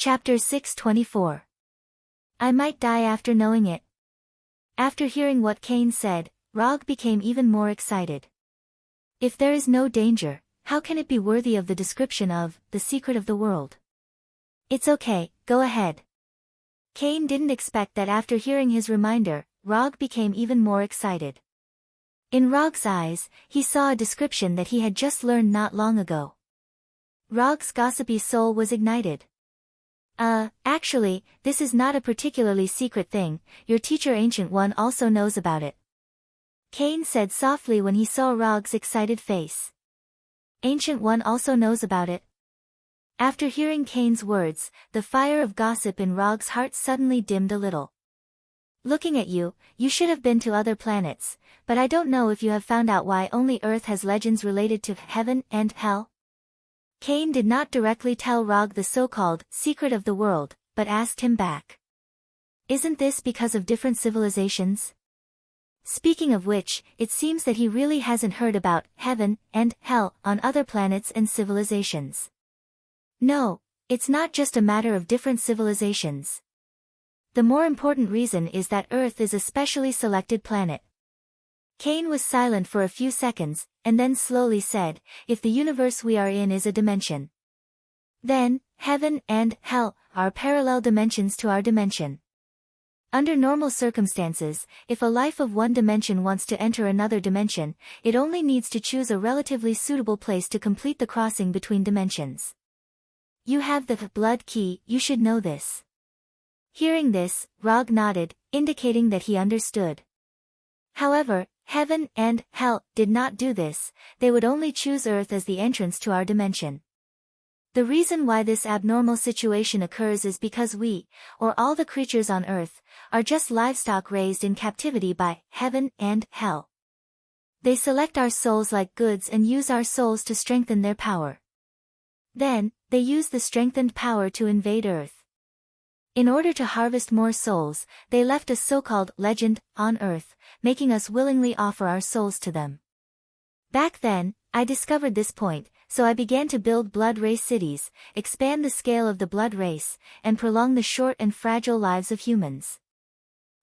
Chapter 624. I might die after knowing it. After hearing what Cain said, Rog became even more excited. If there is no danger, how can it be worthy of the description of the secret of the world? It's okay, go ahead. Cain didn't expect that after hearing his reminder, Rog became even more excited. In Rog's eyes, he saw a description that he had just learned not long ago. Rog's gossipy soul was ignited. Actually, this is not a particularly secret thing, your teacher Ancient One also knows about it. Cain said softly when he saw Rog's excited face. Ancient One also knows about it. After hearing Cain's words, the fire of gossip in Rog's heart suddenly dimmed a little. Looking at you, you should have been to other planets, but I don't know if you have found out why only Earth has legends related to heaven and hell. Cain did not directly tell Rog the so-called secret of the world, but asked him back. Isn't this because of different civilizations? Speaking of which, it seems that he really hasn't heard about heaven and hell on other planets and civilizations. No, it's not just a matter of different civilizations. The more important reason is that Earth is a specially selected planet. Cain was silent for a few seconds, and then slowly said, if the universe we are in is a dimension, then, heaven and hell are parallel dimensions to our dimension. Under normal circumstances, if a life of one dimension wants to enter another dimension, it only needs to choose a relatively suitable place to complete the crossing between dimensions. You have the blood key, you should know this. Hearing this, Rog nodded, indicating that he understood. However, heaven and hell did not do this, they would only choose Earth as the entrance to our dimension. The reason why this abnormal situation occurs is because we, or all the creatures on Earth, are just livestock raised in captivity by heaven and hell. They select our souls like goods and use our souls to strengthen their power. Then, they use the strengthened power to invade Earth. In order to harvest more souls, they left a so-called legend on Earth, making us willingly offer our souls to them. Back then, I discovered this point, so I began to build blood race cities, expand the scale of the blood race, and prolong the short and fragile lives of humans.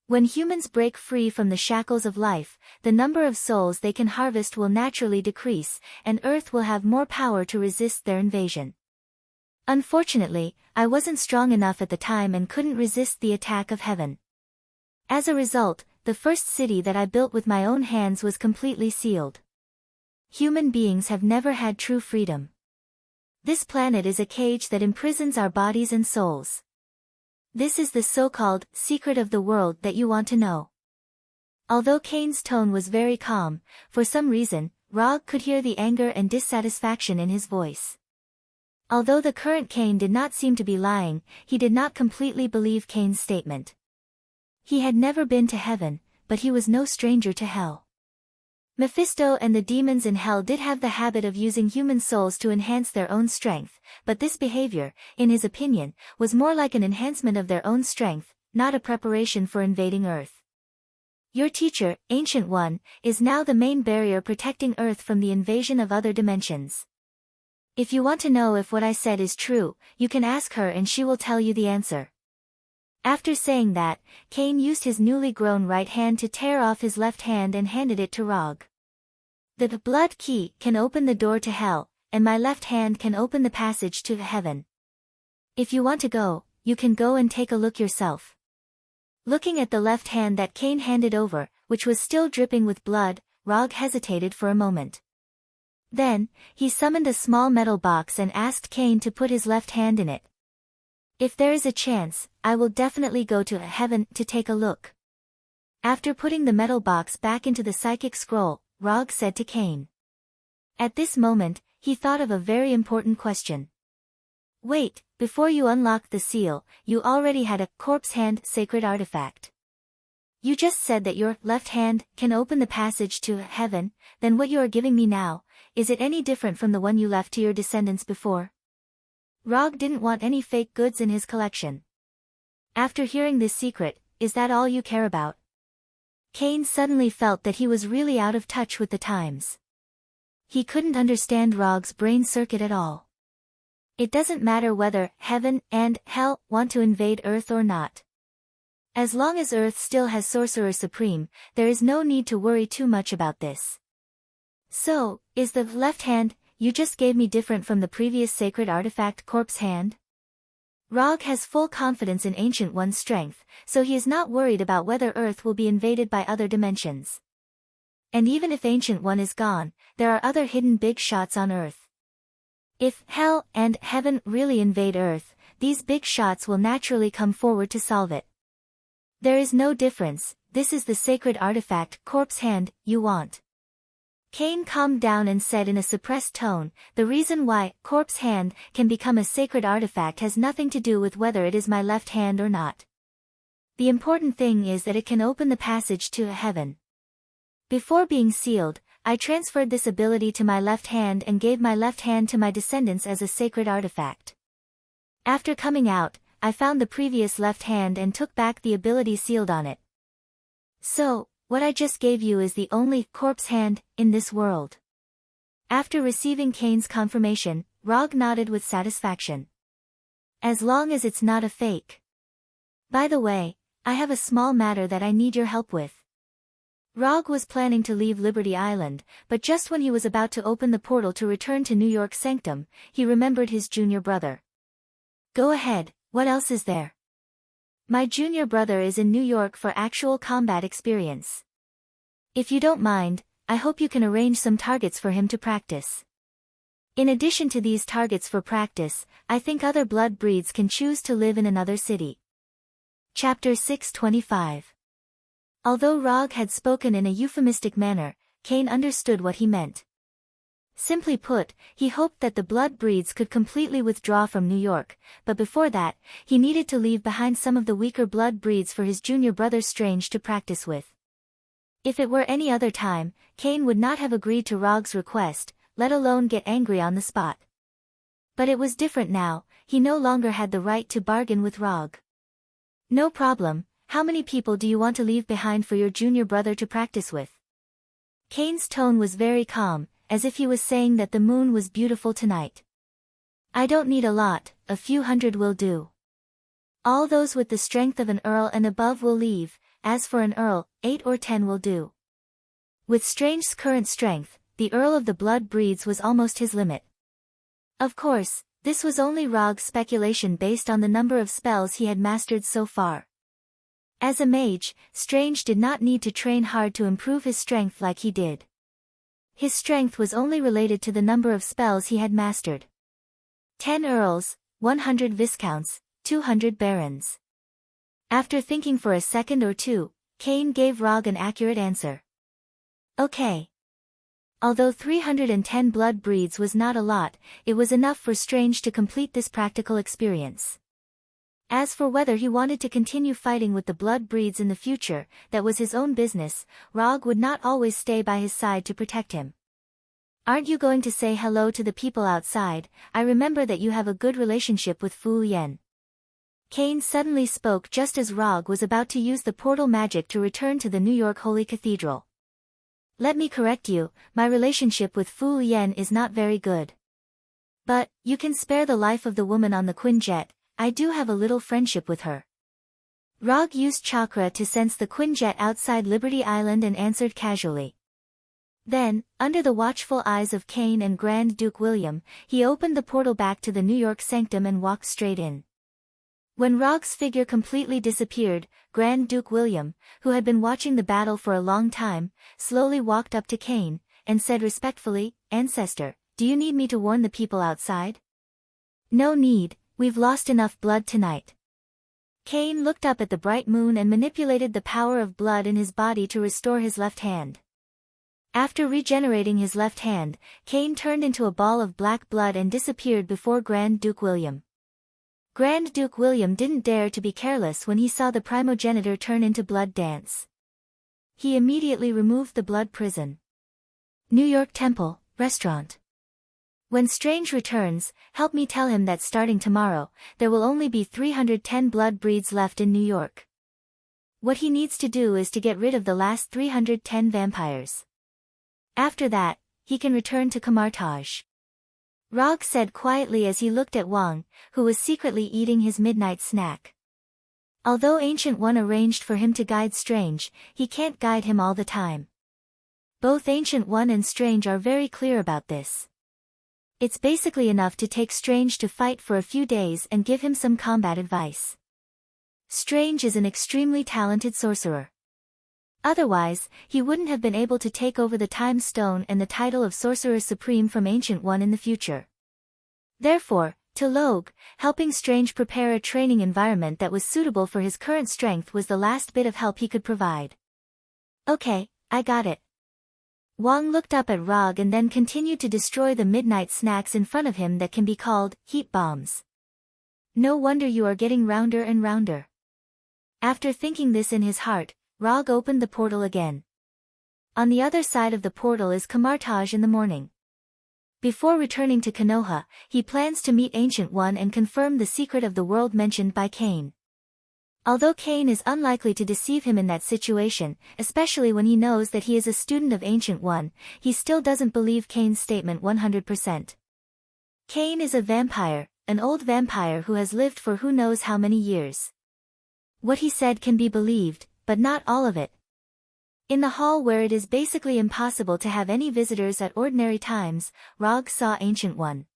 When humans break free from the shackles of life, the number of souls they can harvest will naturally decrease, and Earth will have more power to resist their invasion. Unfortunately, I wasn't strong enough at the time and couldn't resist the attack of heaven. As a result, the first city that I built with my own hands was completely sealed. Human beings have never had true freedom. This planet is a cage that imprisons our bodies and souls. This is the so-called secret of the world that you want to know. Although Cain's tone was very calm, for some reason, Rog could hear the anger and dissatisfaction in his voice. Although the current Cain did not seem to be lying, he did not completely believe Cain's statement. He had never been to heaven, but he was no stranger to hell. Mephisto and the demons in hell did have the habit of using human souls to enhance their own strength, but this behavior, in his opinion, was more like an enhancement of their own strength, not a preparation for invading Earth. Your teacher, Ancient One, is now the main barrier protecting Earth from the invasion of other dimensions. If you want to know if what I said is true, you can ask her and she will tell you the answer. After saying that, Cain used his newly grown right hand to tear off his left hand and handed it to Rog. The blood key can open the door to hell, and my left hand can open the passage to heaven. If you want to go, you can go and take a look yourself. Looking at the left hand that Cain handed over, which was still dripping with blood, Rog hesitated for a moment. Then, he summoned a small metal box and asked Cain to put his left hand in it. If there is a chance, I will definitely go to heaven to take a look. After putting the metal box back into the psychic scroll, Rog said to Cain. At this moment, he thought of a very important question. Wait, before you unlocked the seal, you already had a corpse hand sacred artifact. You just said that your left hand can open the passage to heaven, then what you are giving me now, is it any different from the one you left to your descendants before? Rog didn't want any fake goods in his collection. After hearing this secret, is that all you care about? Cain suddenly felt that he was really out of touch with the times. He couldn't understand Rog's brain circuit at all. It doesn't matter whether heaven and hell want to invade Earth or not. As long as Earth still has Sorcerer Supreme, there is no need to worry too much about this. So, is the left hand you just gave me different from the previous sacred artifact corpse hand? Rog has full confidence in Ancient One's strength, so he is not worried about whether Earth will be invaded by other dimensions. And even if Ancient One is gone, there are other hidden big shots on Earth. If hell and heaven really invade Earth, these big shots will naturally come forward to solve it. There is no difference, this is the sacred artifact corpse hand you want. Cain calmed down and said in a suppressed tone, the reason why corpse hand can become a sacred artifact has nothing to do with whether it is my left hand or not. The important thing is that it can open the passage to heaven. Before being sealed, I transferred this ability to my left hand and gave my left hand to my descendants as a sacred artifact. After coming out, I found the previous left hand and took back the ability sealed on it. So, what I just gave you is the only corpse hand in this world. After receiving Cain's confirmation, Rog nodded with satisfaction. As long as it's not a fake. By the way, I have a small matter that I need your help with. Rog was planning to leave Liberty Island, but just when he was about to open the portal to return to New York Sanctum, he remembered his junior brother. Go ahead, what else is there? My junior brother is in New York for actual combat experience. If you don't mind, I hope you can arrange some targets for him to practice. In addition to these targets for practice, I think other blood breeds can choose to live in another city. Chapter 625. Although Rog had spoken in a euphemistic manner, Cain understood what he meant. Simply put, he hoped that the blood breeds could completely withdraw from New York, but before that, he needed to leave behind some of the weaker blood breeds for his junior brother Strange to practice with. If it were any other time, Cain would not have agreed to Rog's request, let alone get angry on the spot. But it was different now, he no longer had the right to bargain with Rog. No problem, how many people do you want to leave behind for your junior brother to practice with? Cain's tone was very calm, as if he was saying that the moon was beautiful tonight. I don't need a lot, a few hundred will do. All those with the strength of an earl and above will leave, as for an earl, 8 or 10 will do. With Strange's current strength, the Earl of the Blood Breeds was almost his limit. Of course, this was only Rog's speculation based on the number of spells he had mastered so far. As a mage, Strange did not need to train hard to improve his strength like he did. His strength was only related to the number of spells he had mastered. 10 earls, 100 viscounts, 200 barons. After thinking for a second or two, Cain gave Rog an accurate answer. Okay. Although 310 blood breeds was not a lot, it was enough for Strange to complete this practical experience. As for whether he wanted to continue fighting with the blood breeds in the future, that was his own business. Rog would not always stay by his side to protect him. Aren't you going to say hello to the people outside? I remember that you have a good relationship with Fu Yen. Cain suddenly spoke just as Rog was about to use the portal magic to return to the New York Holy Cathedral. Let me correct you, my relationship with Fu Yen is not very good. But, you can spare the life of the woman on the Quinjet. I do have a little friendship with her. Rog used chakra to sense the Quinjet outside Liberty Island and answered casually. Then, under the watchful eyes of Cain and Grand Duke William, he opened the portal back to the New York Sanctum and walked straight in. When Rog's figure completely disappeared, Grand Duke William, who had been watching the battle for a long time, slowly walked up to Cain, and said respectfully, Ancestor, do you need me to warn the people outside? No need. We've lost enough blood tonight. Cain looked up at the bright moon and manipulated the power of blood in his body to restore his left hand. After regenerating his left hand, Cain turned into a ball of black blood and disappeared before Grand Duke William. Grand Duke William didn't dare to be careless when he saw the primogenitor turn into blood dance. He immediately removed the blood prison. New York Temple, Restaurant. When Strange returns, help me tell him that starting tomorrow, there will only be 310 blood breeds left in New York. What he needs to do is to get rid of the last 310 vampires. After that, he can return to Camartage. Rog said quietly as he looked at Wang, who was secretly eating his midnight snack. Although Ancient One arranged for him to guide Strange, he can't guide him all the time. Both Ancient One and Strange are very clear about this. It's basically enough to take Strange to fight for a few days and give him some combat advice. Strange is an extremely talented sorcerer. Otherwise, he wouldn't have been able to take over the Time Stone and the title of Sorcerer Supreme from Ancient One in the future. Therefore, to Log, helping Strange prepare a training environment that was suitable for his current strength was the last bit of help he could provide. Okay, I got it. Wang looked up at Rog and then continued to destroy the midnight snacks in front of him that can be called heat bombs. No wonder you are getting rounder and rounder. After thinking this in his heart, Rog opened the portal again. On the other side of the portal is Kamartaj in the morning. Before returning to Konoha, he plans to meet Ancient One and confirm the secret of the world mentioned by Cain. Although Cain is unlikely to deceive him in that situation, especially when he knows that he is a student of Ancient One, he still doesn't believe Cain's statement 100%. Cain is a vampire, an old vampire who has lived for who knows how many years. What he said can be believed, but not all of it. In the hall where it is basically impossible to have any visitors at ordinary times, Rog saw Ancient One.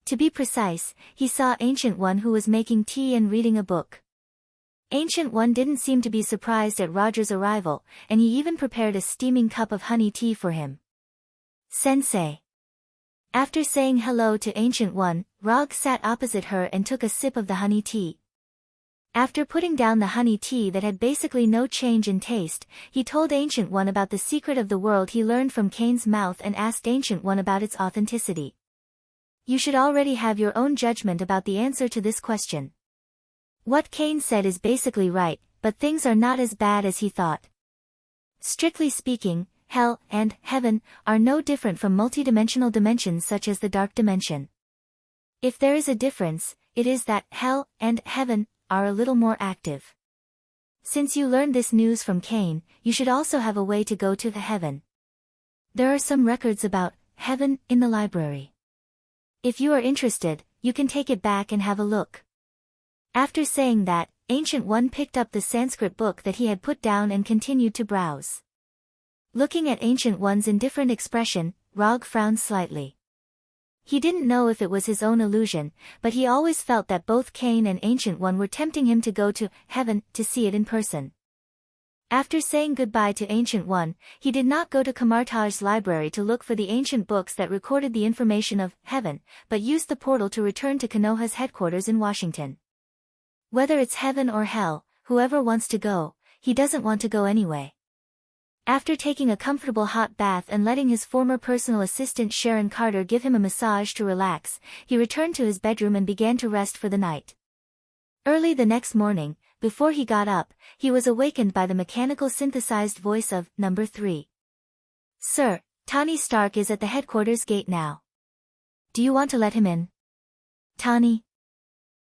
To be precise, he saw Ancient One who was making tea and reading a book. Ancient One didn't seem to be surprised at Roger's arrival, and he even prepared a steaming cup of honey tea for him. Sensei. After saying hello to Ancient One, Rog sat opposite her and took a sip of the honey tea. After putting down the honey tea that had basically no change in taste, he told Ancient One about the secret of the world he learned from Cain's mouth and asked Ancient One about its authenticity. You should already have your own judgment about the answer to this question. What Cain said is basically right, but things are not as bad as he thought. Strictly speaking, hell and heaven are no different from multidimensional dimensions such as the dark dimension. If there is a difference, it is that hell and heaven are a little more active. Since you learned this news from Cain, you should also have a way to go to the heaven. There are some records about heaven in the library. If you are interested, you can take it back and have a look. After saying that, Ancient One picked up the Sanskrit book that he had put down and continued to browse. Looking at Ancient One's indifferent expression, Rog frowned slightly. He didn't know if it was his own illusion, but he always felt that both Cain and Ancient One were tempting him to go to heaven to see it in person. After saying goodbye to Ancient One, he did not go to Kamartaj's library to look for the ancient books that recorded the information of heaven, but used the portal to return to Konoha's headquarters in Washington. Whether it's heaven or hell, whoever wants to go, he doesn't want to go anyway. After taking a comfortable hot bath and letting his former personal assistant Sharon Carter give him a massage to relax, he returned to his bedroom and began to rest for the night. Early the next morning, before he got up, he was awakened by the mechanical synthesized voice of Number 3. Sir, Tony Stark is at the headquarters gate now. Do you want to let him in? Tony?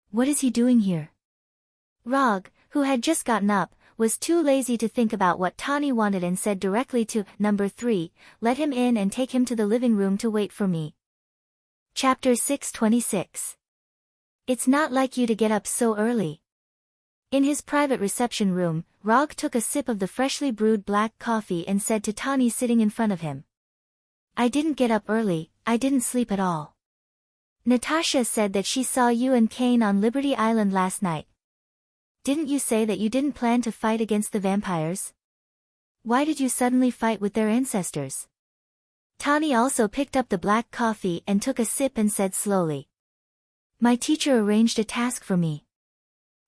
What is he doing here? Rog, who had just gotten up, was too lazy to think about what Tani wanted and said directly to Number 3, let him in and take him to the living room to wait for me. Chapter 626. It's not like you to get up so early. In his private reception room, Rog took a sip of the freshly brewed black coffee and said to Tani sitting in front of him. I didn't get up early, I didn't sleep at all. Natasha said that she saw you and Cain on Liberty Island last night. Didn't you say that you didn't plan to fight against the vampires? Why did you suddenly fight with their ancestors? Tani also picked up the black coffee and took a sip and said slowly. My teacher arranged a task for me.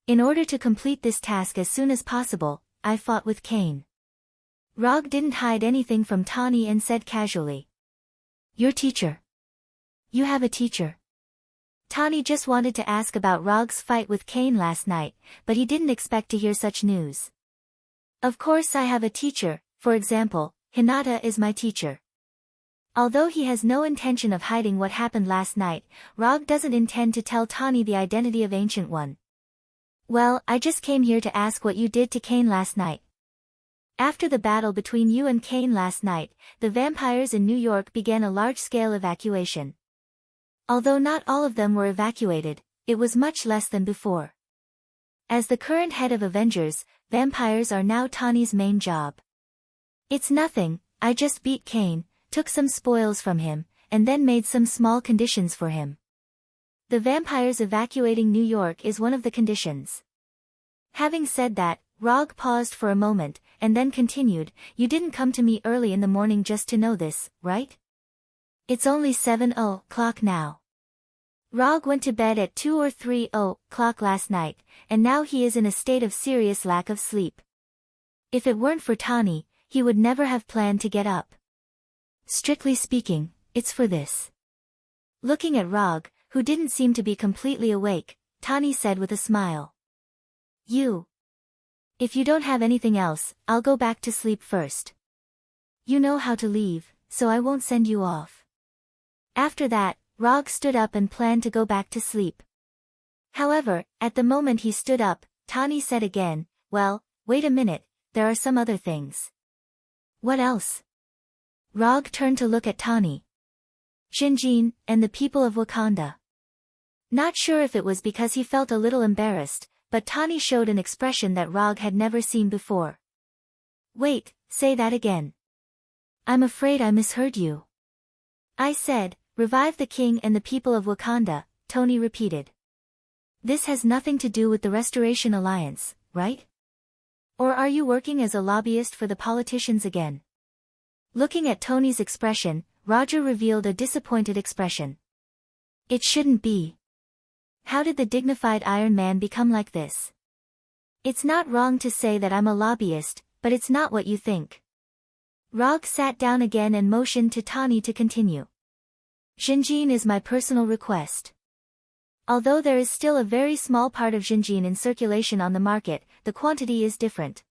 In order to complete this task as soon as possible, I fought with Cain. Rog didn't hide anything from Tani and said casually. Your teacher? You have a teacher. Tani just wanted to ask about Rog's fight with Cain last night, but he didn't expect to hear such news. Of course I have a teacher, for example, Hinata is my teacher. Although he has no intention of hiding what happened last night, Rog doesn't intend to tell Tani the identity of Ancient One. Well, I just came here to ask what you did to Cain last night. After the battle between you and Cain last night, the vampires in New York began a large-scale evacuation. Although not all of them were evacuated, it was much less than before. As the current head of Avengers, vampires are now Tawny's main job. It's nothing, I just beat Kane, took some spoils from him, and then made some small conditions for him. The vampires evacuating New York is one of the conditions. Having said that, Rog paused for a moment, and then continued, you didn't come to me early in the morning just to know this, right? It's only 7:00 now. Rog went to bed at 2 or 3:00 last night, and now he is in a state of serious lack of sleep. If it weren't for Tawny, he would never have planned to get up. Strictly speaking, it's for this. Looking at Rog, who didn't seem to be completely awake, Tawny said with a smile. If you don't have anything else, I'll go back to sleep first. You know how to leave, so I won't send you off. After that, Rog stood up and planned to go back to sleep. However, at the moment he stood up, Tawny said again, well, wait a minute, there are some other things. What else? Rog turned to look at Tawny. Xinjin, and the people of Wakanda. Not sure if it was because he felt a little embarrassed, but Tawny showed an expression that Rog had never seen before. Wait, say that again. I'm afraid I misheard you. I said, revive the king and the people of Wakanda, Tony repeated. This has nothing to do with the Restoration Alliance, right? Or are you working as a lobbyist for the politicians again? Looking at Tony's expression, Roger revealed a disappointed expression. It shouldn't be. How did the dignified Iron Man become like this? It's not wrong to say that I'm a lobbyist, but it's not what you think. Rog sat down again and motioned to Tawny to continue. Xinjin is my personal request. Although there is still a very small part of Xinjin in circulation on the market, the quantity is different.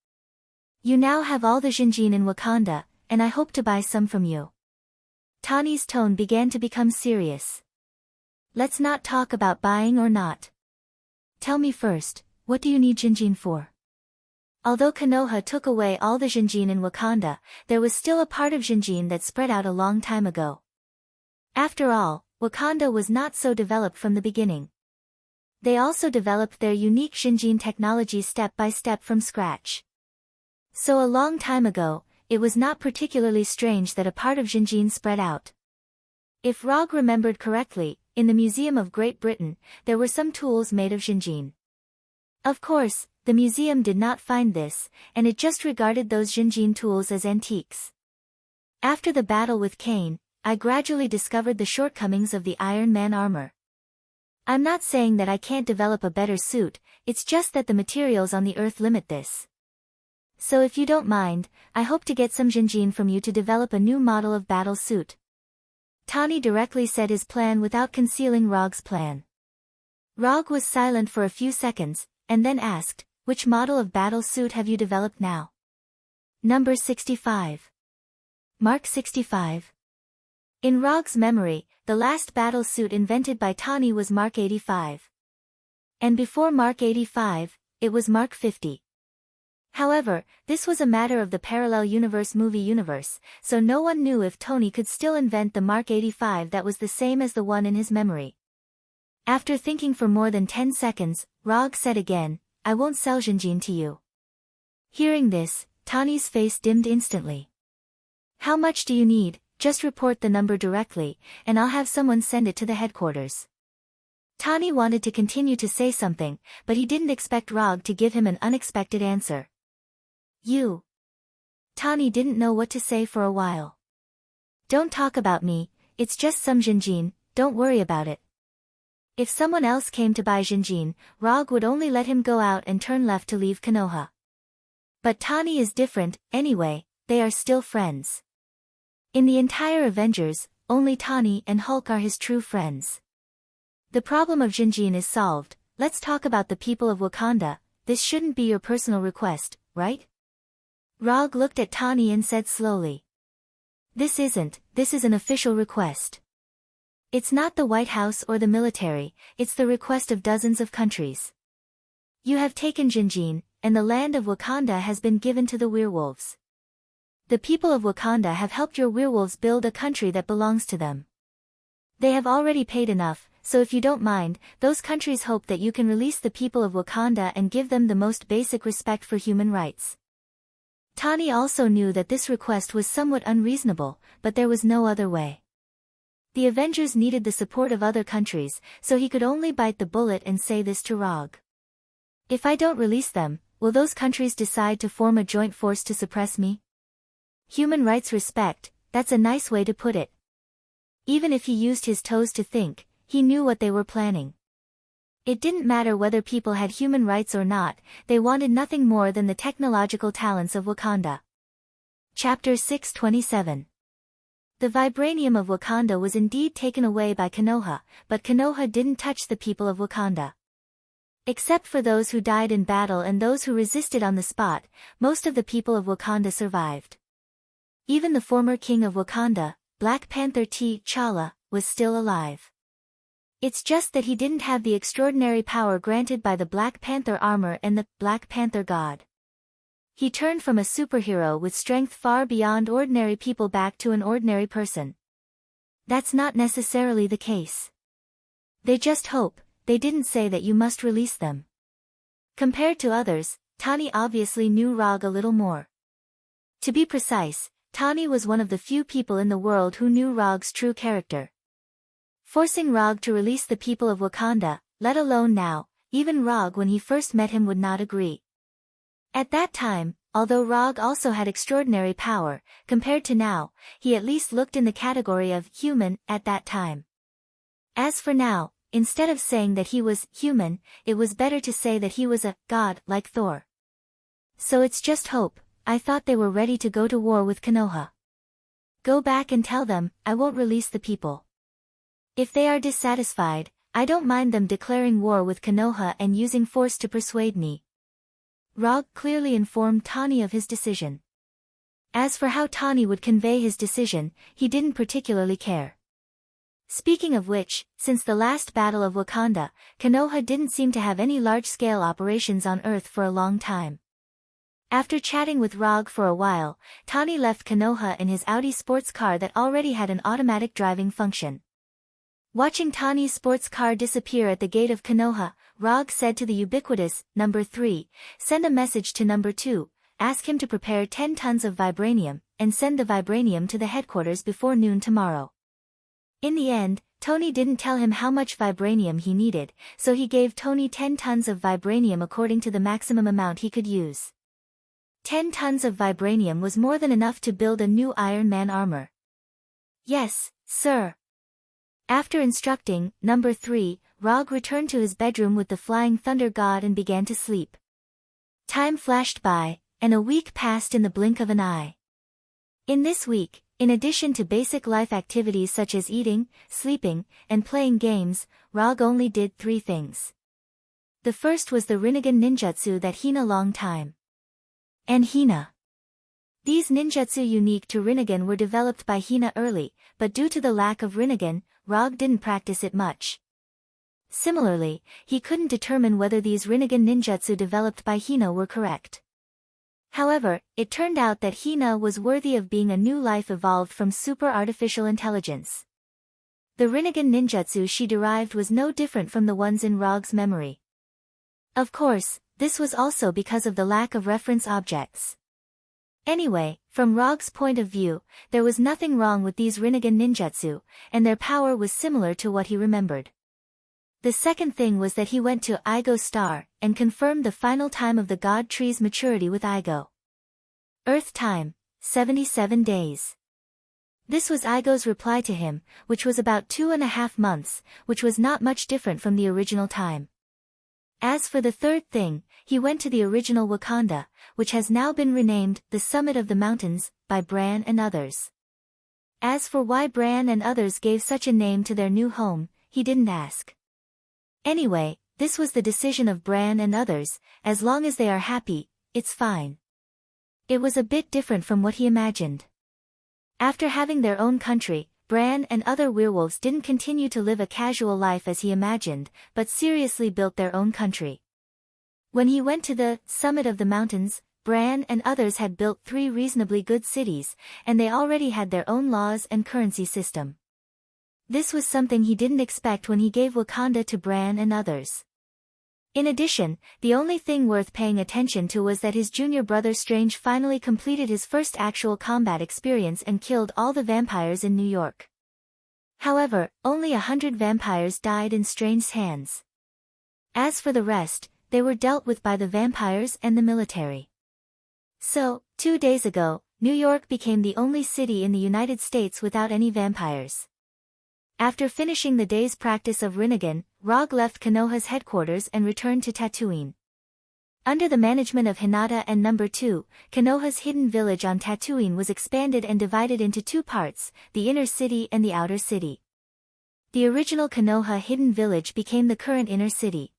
You now have all the Xinjin in Wakanda, and I hope to buy some from you. Tawny's tone began to become serious. Let's not talk about buying or not. Tell me first, what do you need Xinjin for? Although Konoha took away all the Xinjin in Wakanda, there was still a part of Xinjin that spread out a long time ago. After all, Wakanda was not so developed from the beginning. They also developed their unique Xinjin technology step by step from scratch. So a long time ago, it was not particularly strange that a part of Xinjin spread out. If Rog remembered correctly, in the Museum of Great Britain, there were some tools made of Xinjin. Of course, the museum did not find this, and it just regarded those Xinjin tools as antiques. After the battle with Kane, I gradually discovered the shortcomings of the Iron Man armor. I'm not saying that I can't develop a better suit, it's just that the materials on the Earth limit this. So if you don't mind, I hope to get some Xinjin from you to develop a new model of battle suit. Tawny directly said his plan without concealing Rog's plan. Rog was silent for a few seconds, and then asked, which model of battle suit have you developed now? Number 65. Mark 65. In Rog's memory, the last battle suit invented by Tawny was Mark 85. And before Mark 85, it was Mark 50. However, this was a matter of the parallel universe movie universe, so no one knew if Tony could still invent the Mark 85 that was the same as the one in his memory. After thinking for more than 10 seconds, Rog said again, I won't sell Xinjin to you. Hearing this, Tawny's face dimmed instantly. How much do you need? Just report the number directly, and I'll have someone send it to the headquarters. Tawny wanted to continue to say something, but he didn't expect Rog to give him an unexpected answer. You. Tawny didn't know what to say for a while. Don't talk about me, it's just some Xinjin, don't worry about it. If someone else came to buy Xinjin, Rog would only let him go out and turn left to leave Konoha. But Tawny is different, anyway, they are still friends. In the entire Avengers, only Tawny and Hulk are his true friends. The problem of Xinjin is solved, let's talk about the people of Wakanda, this shouldn't be your personal request, right? Rog looked at Tawny and said slowly. This is an official request. It's not the White House or the military, it's the request of dozens of countries. You have taken Xinjin, and the land of Wakanda has been given to the werewolves. The people of Wakanda have helped your werewolves build a country that belongs to them. They have already paid enough, so if you don't mind, those countries hope that you can release the people of Wakanda and give them the most basic respect for human rights. Tani also knew that this request was somewhat unreasonable, but there was no other way. The Avengers needed the support of other countries, so he could only bite the bullet and say this to Rog. If I don't release them, will those countries decide to form a joint force to suppress me? Human rights respect, that's a nice way to put it. Even if he used his toes to think, he knew what they were planning. It didn't matter whether people had human rights or not, they wanted nothing more than the technological talents of Wakanda. Chapter 627. The vibranium of Wakanda was indeed taken away by Konoha, but Konoha didn't touch the people of Wakanda. Except for those who died in battle and those who resisted on the spot, most of the people of Wakanda survived. Even the former king of Wakanda, Black Panther T'Challa, was still alive. It's just that he didn't have the extraordinary power granted by the Black Panther armor and the Black Panther god. He turned from a superhero with strength far beyond ordinary people back to an ordinary person. That's not necessarily the case. They just hope, they didn't say that you must release them. Compared to others, Tani obviously knew Rog a little more. To be precise, Tani was one of the few people in the world who knew Rog's true character. Forcing Rog to release the people of Wakanda, let alone now, even Rog when he first met him would not agree. At that time, although Rog also had extraordinary power, compared to now, he at least looked in the category of human at that time. As for now, instead of saying that he was human, it was better to say that he was a god like Thor. So it's just hope. I thought they were ready to go to war with Konoha. Go back and tell them, I won't release the people. If they are dissatisfied, I don't mind them declaring war with Konoha and using force to persuade me. Rog clearly informed Tani of his decision. As for how Tani would convey his decision, he didn't particularly care. Speaking of which, since the last battle of Wakanda, Konoha didn't seem to have any large-scale operations on Earth for a long time. After chatting with Rog for a while, Tani left Konoha in his Audi sports car that already had an automatic driving function. Watching Tani's sports car disappear at the gate of Konoha, Rog said to the ubiquitous number 3, send a message to number 2, ask him to prepare 10 tons of vibranium, and send the vibranium to the headquarters before noon tomorrow. In the end, Tony didn't tell him how much vibranium he needed, so he gave Tony 10 tons of vibranium according to the maximum amount he could use. 10 tons of vibranium was more than enough to build a new Iron Man armor. Yes, sir. After instructing number 3, Rog returned to his bedroom with the Flying Thunder God and began to sleep. Time flashed by, and a week passed in the blink of an eye. In this week, in addition to basic life activities such as eating, sleeping, and playing games, Rog only did 3 things. The first was the Rinnegan ninjutsu that Hina long time. And Hina. These ninjutsu unique to Rinnegan were developed by Hina early, but due to the lack of Rinnegan, Rog didn't practice it much. Similarly, he couldn't determine whether these Rinnegan ninjutsu developed by Hina were correct. However, it turned out that Hina was worthy of being a new life evolved from super artificial intelligence. The Rinnegan ninjutsu she derived was no different from the ones in Rog's memory. Of course, this was also because of the lack of reference objects. Anyway, from Rog's point of view, there was nothing wrong with these Rinnegan ninjutsu, and their power was similar to what he remembered. The second thing was that he went to Igo's star, and confirmed the final time of the God Tree's maturity with Igo. Earth time, 77 days. This was Igo's reply to him, which was about 2.5 months, which was not much different from the original time. As for the third thing, he went to the original Wakanda, which has now been renamed the Summit of the Mountains, by Bran and others. As for why Bran and others gave such a name to their new home, he didn't ask. Anyway, this was the decision of Bran and others, as long as they are happy, it's fine. It was a bit different from what he imagined. After having their own country, Bran and other werewolves didn't continue to live a casual life as he imagined, but seriously built their own country. When he went to the Summit of the Mountains, Bran and others had built 3 reasonably good cities, and they already had their own laws and currency system. This was something he didn't expect when he gave Wakanda to Bran and others. In addition, the only thing worth paying attention to was that his junior brother Strange finally completed his first actual combat experience and killed all the vampires in New York. However, only 100 vampires died in Strange's hands. As for the rest, they were dealt with by the vampires and the military. So, 2 days ago, New York became the only city in the United States without any vampires. After finishing the day's practice of Rinnegan, Rog left Konoha's headquarters and returned to Tatooine. Under the management of Hinata and No. 2, Konoha's hidden village on Tatooine was expanded and divided into 2 parts, the inner city and the outer city. The original Konoha hidden village became the current inner city.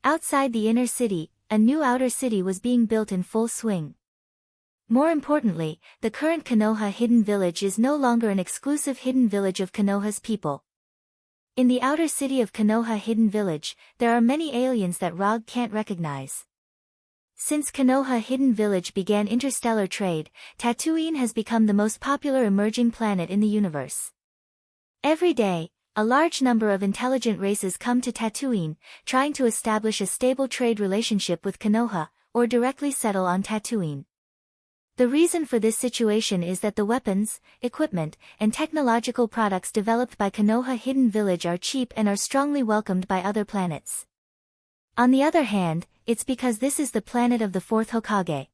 Outside the inner city, a new outer city was being built in full swing. More importantly, the current Konoha hidden village is no longer an exclusive hidden village of Konoha's people. In the outer city of Konoha Hidden Village, there are many aliens that Rog can't recognize. Since Konoha Hidden Village began interstellar trade, Tatooine has become the most popular emerging planet in the universe. Every day, a large number of intelligent races come to Tatooine, trying to establish a stable trade relationship with Konoha, or directly settle on Tatooine. The reason for this situation is that the weapons, equipment, and technological products developed by Konoha Hidden Village are cheap and are strongly welcomed by other planets. On the other hand, it's because this is the planet of the 4th Hokage.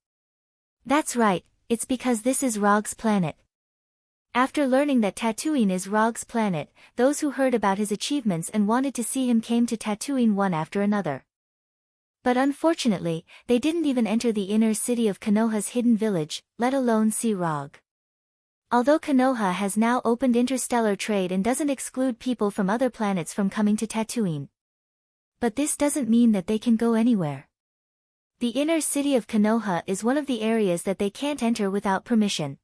That's right, it's because this is Rog's planet. After learning that Tatooine is Rog's planet, those who heard about his achievements and wanted to see him came to Tatooine one after another. But unfortunately, they didn't even enter the inner city of Konoha's hidden village, let alone see Rog. Although Konoha has now opened interstellar trade and doesn't exclude people from other planets from coming to Tatooine. But this doesn't mean that they can go anywhere. The inner city of Konoha is one of the areas that they can't enter without permission.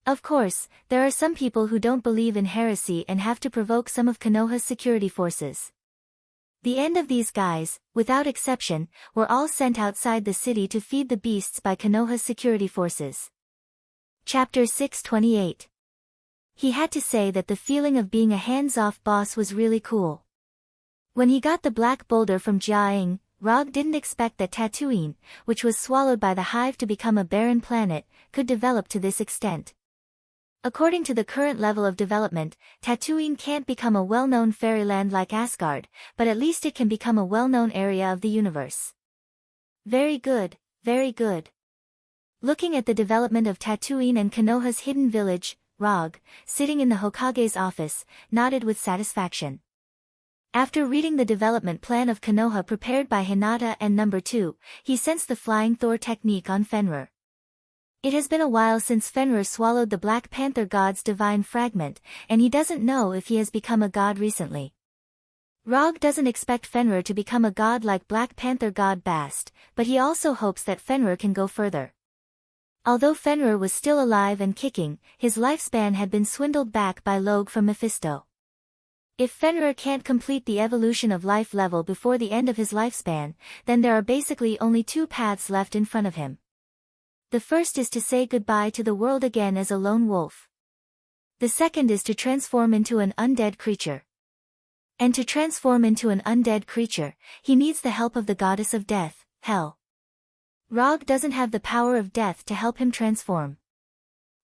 Of course, there are some people who don't believe in heresy and have to provoke some of Konoha's security forces. The end of these guys, without exception, were all sent outside the city to feed the beasts by Konoha's security forces. Chapter 628. He had to say that the feeling of being a hands-off boss was really cool. When he got the black boulder from Jiaing, Rog didn't expect that Tatooine, which was swallowed by the hive to become a barren planet, could develop to this extent. According to the current level of development, Tatooine can't become a well-known fairyland like Asgard, but at least it can become a well-known area of the universe. Very good, very good. Looking at the development of Tatooine and Konoha's hidden village, Rog, sitting in the Hokage's office, nodded with satisfaction. After reading the development plan of Konoha prepared by Hinata and No. 2, he sensed the Flying Thor technique on Fenrir. It has been a while since Fenrir swallowed the Black Panther god's divine fragment, and he doesn't know if he has become a god recently. Rog doesn't expect Fenrir to become a god like Black Panther god Bast, but he also hopes that Fenrir can go further. Although Fenrir was still alive and kicking, his lifespan had been swindled back by Loge from Mephisto. If Fenrir can't complete the evolution of life level before the end of his lifespan, then there are basically only 2 paths left in front of him. The first is to say goodbye to the world again as a lone wolf. The second is to transform into an undead creature. And to transform into an undead creature, he needs the help of the goddess of death, Hel. Rog doesn't have the power of death to help him transform.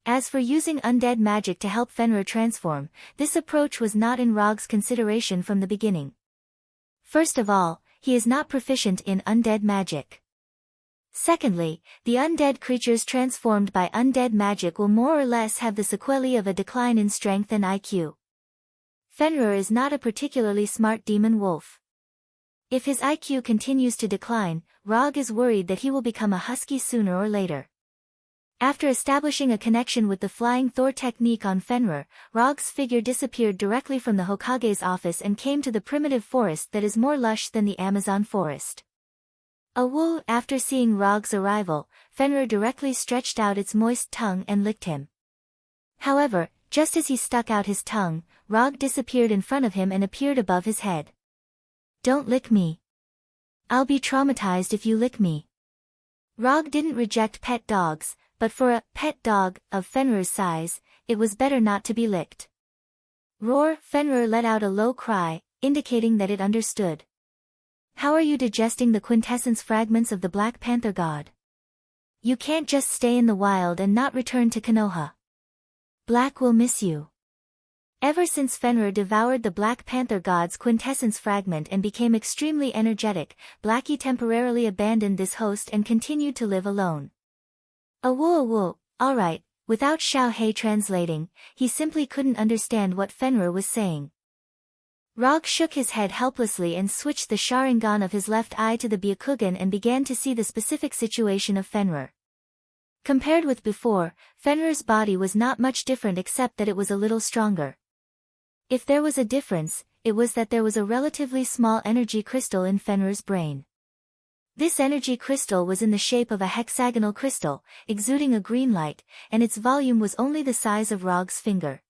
As for using undead magic to help Fenrir transform, this approach was not in Rog's consideration from the beginning. First of all, he is not proficient in undead magic. Secondly, the undead creatures transformed by undead magic will more or less have the sequelae of a decline in strength and IQ. Fenrir is not a particularly smart demon wolf. If his IQ continues to decline, Rog is worried that he will become a husky sooner or later. After establishing a connection with the Flying Thor technique on Fenrir, Rog's figure disappeared directly from the Hokage's office and came to the primitive forest that is more lush than the Amazon forest. After seeing Rog's arrival, Fenrir directly stretched out its moist tongue and licked him. However, just as he stuck out his tongue, Rog disappeared in front of him and appeared above his head. Don't lick me. I'll be traumatized if you lick me. Rog didn't reject pet dogs, but for a pet dog of Fenrir's size, it was better not to be licked. Roar! Fenrir let out a low cry, indicating that it understood. How are you digesting the quintessence fragments of the Black Panther god? You can't just stay in the wild and not return to Konoha. Black will miss you. Ever since Fenrir devoured the Black Panther god's quintessence fragment and became extremely energetic, Blackie temporarily abandoned this host and continued to live alone. Awoo, alright, without Xiao Hei translating, he simply couldn't understand what Fenrir was saying. Rog shook his head helplessly and switched the Sharingan of his left eye to the Byakugan and began to see the specific situation of Fenrir. Compared with before, Fenrir's body was not much different except that it was a little stronger. If there was a difference, it was that there was a relatively small energy crystal in Fenrir's brain. This energy crystal was in the shape of a hexagonal crystal, exuding a green light, and its volume was only the size of Rog's finger.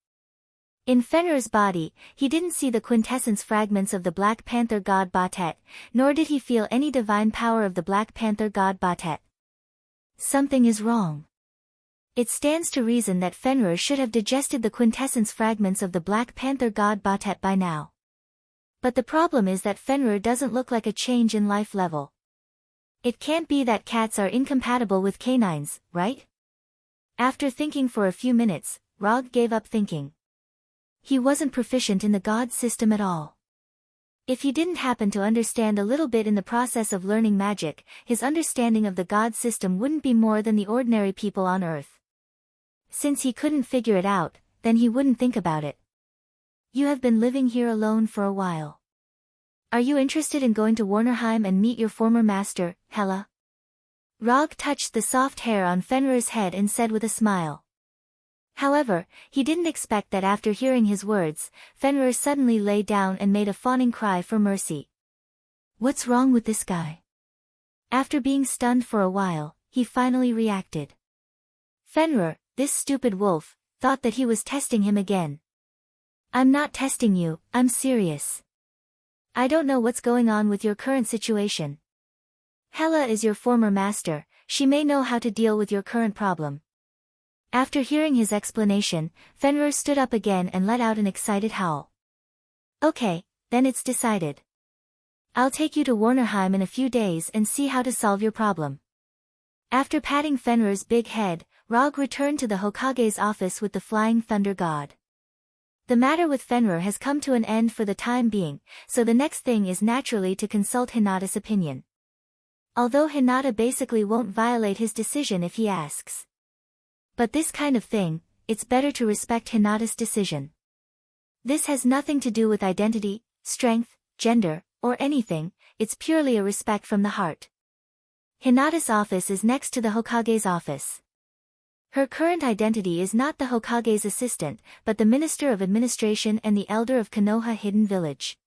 In Fenrir's body, he didn't see the quintessence fragments of the Black Panther god Batet, nor did he feel any divine power of the Black Panther god Batet. Something is wrong. It stands to reason that Fenrir should have digested the quintessence fragments of the Black Panther god Batet by now. But the problem is that Fenrir doesn't look like a change in life level. It can't be that cats are incompatible with canines, right? After thinking for a few minutes, Rog gave up thinking. He wasn't proficient in the god system at all. If he didn't happen to understand a little bit in the process of learning magic, his understanding of the god system wouldn't be more than the ordinary people on Earth. Since he couldn't figure it out, then he wouldn't think about it. You have been living here alone for a while. Are you interested in going to Warnerheim and meet your former master, Hela? Rog touched the soft hair on Fenrir's head and said with a smile. However, he didn't expect that after hearing his words, Fenrir suddenly lay down and made a fawning cry for mercy. What's wrong with this guy? After being stunned for a while, he finally reacted. Fenrir, this stupid wolf, thought that he was testing him again. I'm not testing you, I'm serious. I don't know what's going on with your current situation. Hela is your former master, she may know how to deal with your current problem. After hearing his explanation, Fenrir stood up again and let out an excited howl. Okay, then it's decided. I'll take you to Warnerheim in a few days and see how to solve your problem. After patting Fenrir's big head, Rog returned to the Hokage's office with the Flying Thunder God. The matter with Fenrir has come to an end for the time being, so the next thing is naturally to consult Hinata's opinion. Although Hinata basically won't violate his decision if he asks. But this kind of thing, it's better to respect Hinata's decision. This has nothing to do with identity, strength, gender, or anything, it's purely a respect from the heart. Hinata's office is next to the Hokage's office. Her current identity is not the Hokage's assistant, but the Minister of Administration and the Elder of Konoha Hidden Village.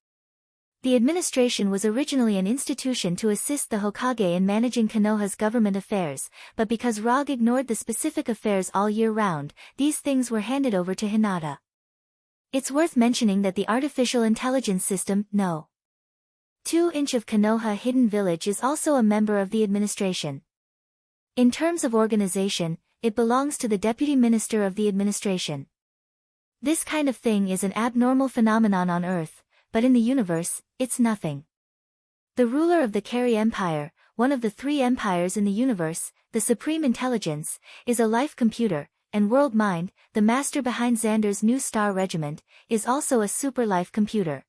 The administration was originally an institution to assist the Hokage in managing Konoha's government affairs, but because Rog ignored the specific affairs all year round, these things were handed over to Hinata. It's worth mentioning that the artificial intelligence system, No. 2-inch of Konoha Hidden Village is also a member of the administration. In terms of organization, it belongs to the Deputy Minister of the Administration. This kind of thing is an abnormal phenomenon on Earth, but in the universe, it's nothing. The ruler of the Kari Empire, one of the 3 empires in the universe, the Supreme Intelligence, is a life computer, and World Mind, the master behind Xander's new star regiment, is also a super life computer.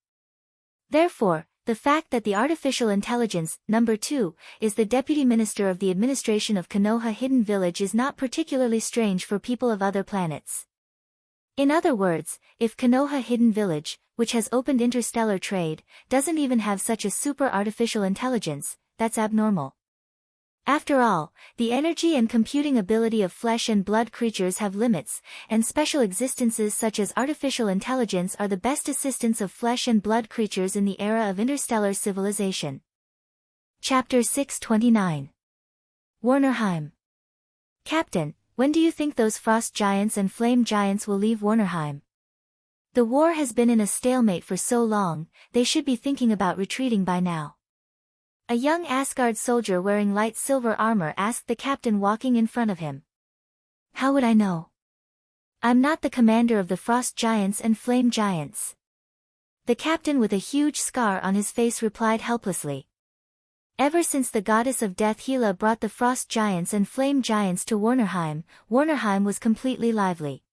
Therefore, the fact that the artificial intelligence, number 2, is the deputy minister of the administration of Konoha Hidden Village is not particularly strange for people of other planets. In other words, if Konoha Hidden Village, which has opened interstellar trade, doesn't even have such a super artificial intelligence, that's abnormal. After all, the energy and computing ability of flesh and blood creatures have limits, and special existences such as artificial intelligence are the best assistants of flesh and blood creatures in the era of interstellar civilization. Chapter 629. Warnerheim. Captain, when do you think those frost giants and flame giants will leave Warnerheim? The war has been in a stalemate for so long, they should be thinking about retreating by now. A young Asgard soldier wearing light silver armor asked the captain walking in front of him. How would I know? I'm not the commander of the Frost Giants and Flame Giants. The captain with a huge scar on his face replied helplessly. Ever since the goddess of death Hela brought the Frost Giants and Flame Giants to Warnerheim, Warnerheim was completely lively.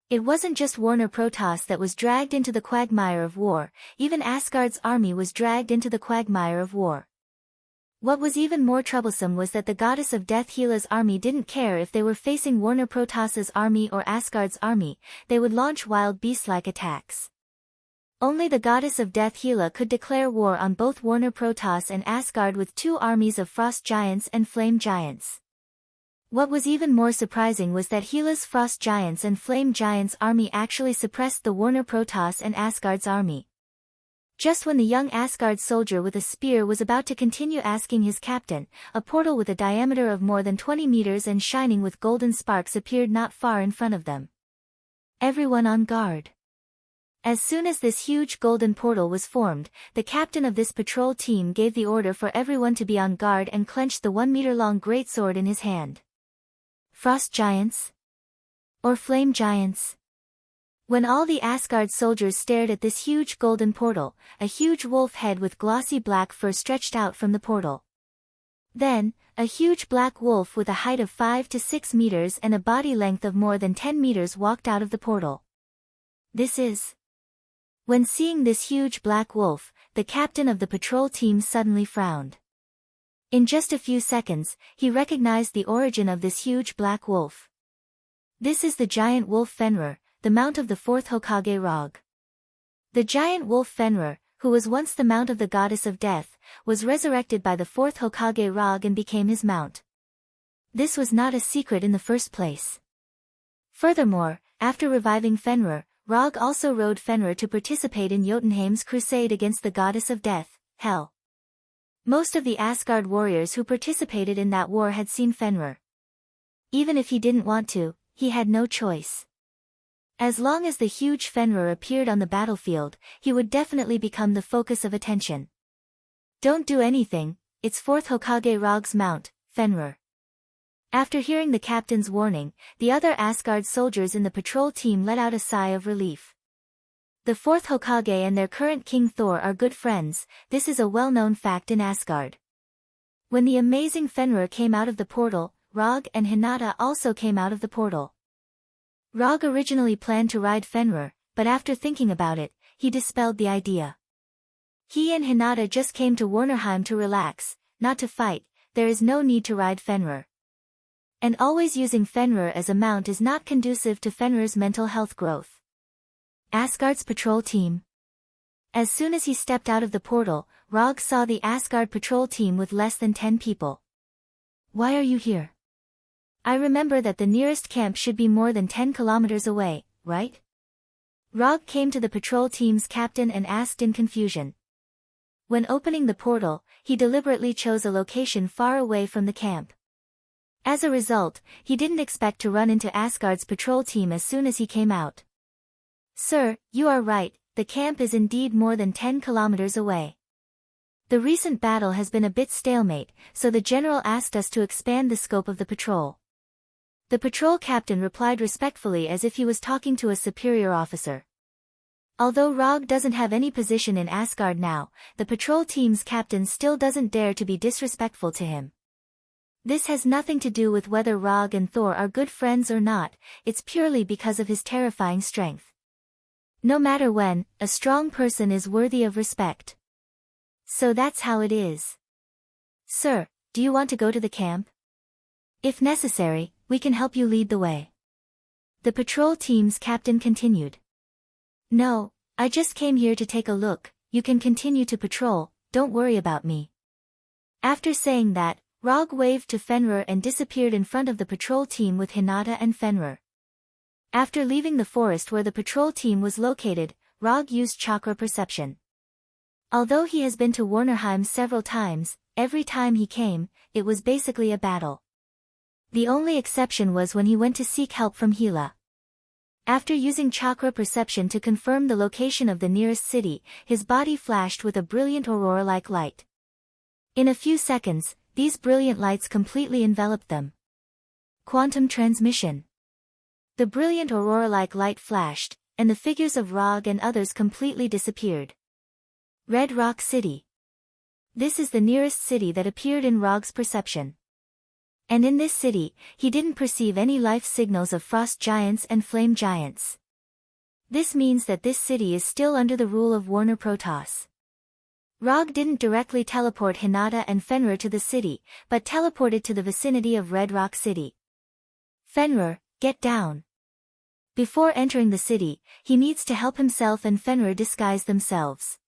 It wasn't just Warner Protoss that was dragged into the quagmire of war, even Asgard's army was dragged into the quagmire of war. What was even more troublesome was that the goddess of death Hela's army didn't care if they were facing Warner Protoss's army or Asgard's army, they would launch wild beast-like attacks. Only the goddess of death Hela could declare war on both Warner Protoss and Asgard with two armies of Frost Giants and Flame Giants. What was even more surprising was that Hela's Frost Giants and Flame Giants army actually suppressed the Warner Protoss and Asgard's army. Just when the young Asgard soldier with a spear was about to continue asking his captain, a portal with a diameter of more than 20 meters and shining with golden sparks appeared not far in front of them. Everyone on guard. As soon as this huge golden portal was formed, the captain of this patrol team gave the order for everyone to be on guard and clenched the 1-meter-long greatsword in his hand. Frost Giants? Or Flame Giants? When all the Asgard soldiers stared at this huge golden portal, a huge wolf head with glossy black fur stretched out from the portal. Then, a huge black wolf with a height of 5 to 6 meters and a body length of more than 10 meters walked out of the portal. This is... When seeing this huge black wolf, the captain of the patrol team suddenly frowned. In just a few seconds, he recognized the origin of this huge black wolf. This is the giant wolf Fenrir, the mount of the fourth Hokage Rog. The giant wolf Fenrir, who was once the mount of the goddess of death, was resurrected by the fourth Hokage Rog and became his mount. This was not a secret in the first place. Furthermore, after reviving Fenrir, Rog also rode Fenrir to participate in Jotunheim's crusade against the goddess of death, Hel. Most of the Asgard warriors who participated in that war had seen Fenrir. Even if he didn't want to, he had no choice. As long as the huge Fenrir appeared on the battlefield, he would definitely become the focus of attention. Don't do anything, it's fourth Hokage Rog's mount, Fenrir. After hearing the captain's warning, the other Asgard soldiers in the patrol team let out a sigh of relief. The fourth Hokage and their current king Thor are good friends, this is a well-known fact in Asgard. When the amazing Fenrir came out of the portal, Rog and Hinata also came out of the portal. Rog originally planned to ride Fenrir, but after thinking about it, he dispelled the idea. He and Hinata just came to Warnerheim to relax, not to fight, there is no need to ride Fenrir. And always using Fenrir as a mount is not conducive to Fenrir's mental health growth. Asgard's patrol team. As soon as he stepped out of the portal, Rog saw the Asgard patrol team with less than 10 people. Why are you here? I remember that the nearest camp should be more than 10 kilometers away, right? Rog came to the patrol team's captain and asked in confusion. When opening the portal, he deliberately chose a location far away from the camp. As a result, he didn't expect to run into Asgard's patrol team as soon as he came out. Sir, you are right, the camp is indeed more than 10 kilometers away. The recent battle has been a bit stalemate, so the general asked us to expand the scope of the patrol. The patrol captain replied respectfully as if he was talking to a superior officer. Although Rog doesn't have any position in Asgard now, the patrol team's captain still doesn't dare to be disrespectful to him. This has nothing to do with whether Rog and Thor are good friends or not, it's purely because of his terrifying strength. No matter when, a strong person is worthy of respect. So that's how it is. Sir, do you want to go to the camp? If necessary, we can help you lead the way. The patrol team's captain continued. No, I just came here to take a look, you can continue to patrol, don't worry about me. After saying that, Rog waved to Fenrir and disappeared in front of the patrol team with Hinata and Fenrir. After leaving the forest where the patrol team was located, Rog used chakra perception. Although he has been to Warnerheim several times, every time he came, it was basically a battle. The only exception was when he went to seek help from Hela. After using chakra perception to confirm the location of the nearest city, his body flashed with a brilliant aurora-like light. In a few seconds, these brilliant lights completely enveloped them. Quantum transmission. The brilliant aurora-like light flashed, and the figures of Rog and others completely disappeared. Red Rock City. This is the nearest city that appeared in Rog's perception. And in this city, he didn't perceive any life signals of frost giants and flame giants. This means that this city is still under the rule of Warner Protoss. Rog didn't directly teleport Hinata and Fenrir to the city, but teleported to the vicinity of Red Rock City. Fenrir, get down. Before entering the city, he needs to help himself and Fenrir disguise themselves.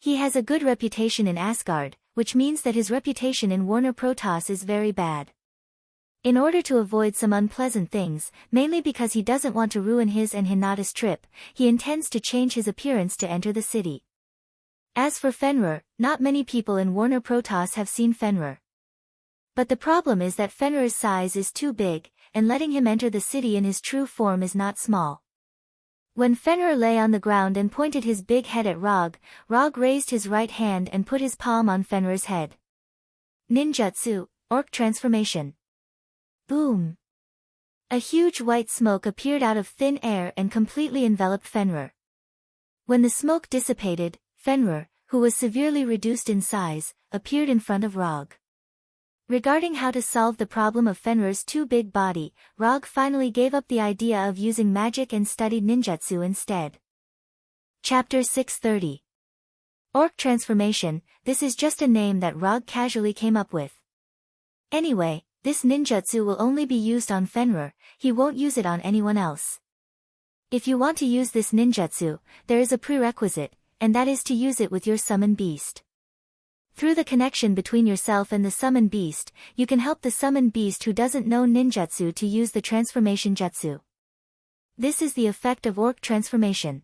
He has a good reputation in Asgard, which means that his reputation in Warner Protoss is very bad. In order to avoid some unpleasant things, mainly because he doesn't want to ruin his and Hinata's trip, he intends to change his appearance to enter the city. As for Fenrir, not many people in Warner Protoss have seen Fenrir. But the problem is that Fenrir's size is too big, and letting him enter the city in his true form is not small. When Fenrir lay on the ground and pointed his big head at Rog, Rog raised his right hand and put his palm on Fenrir's head. Ninjutsu, Orc Transformation. Boom! A huge white smoke appeared out of thin air and completely enveloped Fenrir. When the smoke dissipated, Fenrir, who was severely reduced in size, appeared in front of Rog. Regarding how to solve the problem of Fenrir's too big body, Rog finally gave up the idea of using magic and studied ninjutsu instead. Chapter 630. Orc Transformation. This is just a name that Rog casually came up with. Anyway, this ninjutsu will only be used on Fenrir, he won't use it on anyone else. If you want to use this ninjutsu, there is a prerequisite, and that is to use it with your summon beast. Through the connection between yourself and the summon beast, you can help the summon beast who doesn't know ninjutsu to use the transformation jutsu. This is the effect of orc transformation.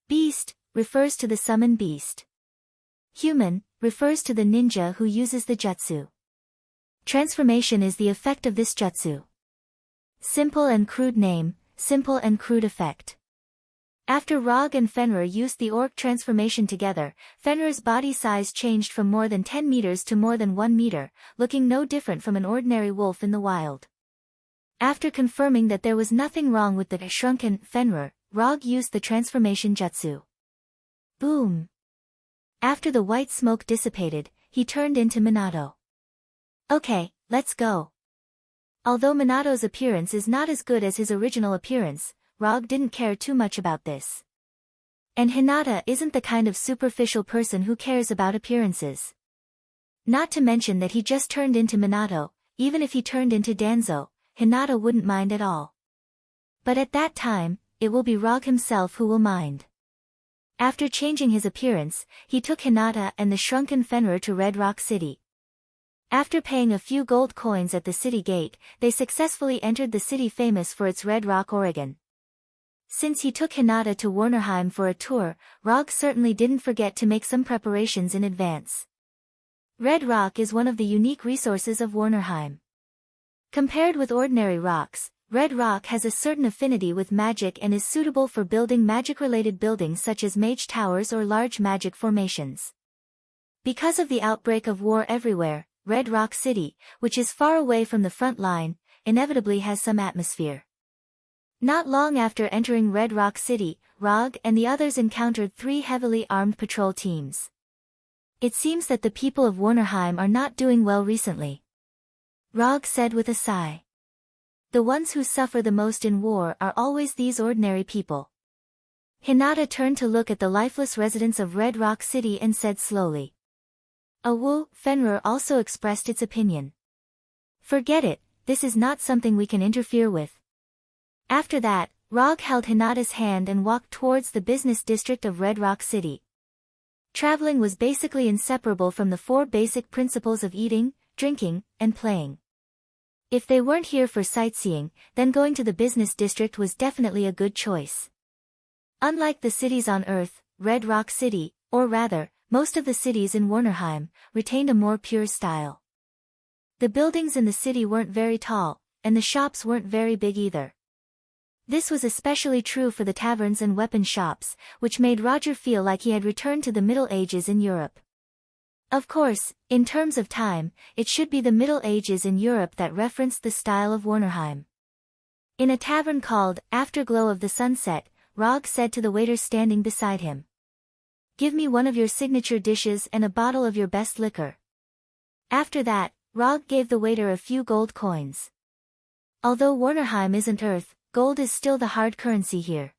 Beast refers to the summon beast. Human refers to the ninja who uses the jutsu. Transformation is the effect of this jutsu. Simple and crude name, simple and crude effect. After Rog and Fenrir used the orc transformation together, Fenrir's body size changed from more than 10 meters to more than 1 meter, looking no different from an ordinary wolf in the wild. After confirming that there was nothing wrong with the shrunken Fenrir, Rog used the transformation jutsu. Boom! After the white smoke dissipated, he turned into Minato. Okay, let's go. Although Minato's appearance is not as good as his original appearance, Rog didn't care too much about this. And Hinata isn't the kind of superficial person who cares about appearances. Not to mention that he just turned into Minato, even if he turned into Danzo, Hinata wouldn't mind at all. But at that time, it will be Rog himself who will mind. After changing his appearance, he took Hinata and the shrunken Fenrir to Red Rock City. After paying a few gold coins at the city gate, they successfully entered the city famous for its Red Rock, Oregon. Since he took Hinata to Warnerheim for a tour, Rog certainly didn't forget to make some preparations in advance. Red Rock is one of the unique resources of Warnerheim. Compared with ordinary rocks, Red Rock has a certain affinity with magic and is suitable for building magic-related buildings such as mage towers or large magic formations. Because of the outbreak of war everywhere, Red Rock City, which is far away from the front line, inevitably has some atmosphere. Not long after entering Red Rock City, Rog and the others encountered 3 heavily armed patrol teams. It seems that the people of Warnerheim are not doing well recently. Rog said with a sigh. The ones who suffer the most in war are always these ordinary people. Hinata turned to look at the lifeless residents of Red Rock City and said slowly. Awu, Fenrir also expressed its opinion. Forget it, this is not something we can interfere with. After that, Rog held Hinata's hand and walked towards the business district of Red Rock City. Traveling was basically inseparable from the 4 basic principles of eating, drinking, and playing. If they weren't here for sightseeing, then going to the business district was definitely a good choice. Unlike the cities on Earth, Red Rock City, or rather, most of the cities in Warnerheim, retained a more pure style. The buildings in the city weren't very tall, and the shops weren't very big either. This was especially true for the taverns and weapon shops, which made Roger feel like he had returned to the Middle Ages in Europe. Of course, in terms of time, it should be the Middle Ages in Europe that referenced the style of Warnerheim. In a tavern called Afterglow of the Sunset, Rog said to the waiter standing beside him. Give me one of your signature dishes and a bottle of your best liquor. After that, Rog gave the waiter a few gold coins. Although Warnerheim isn't Earth, gold is still the hard currency here.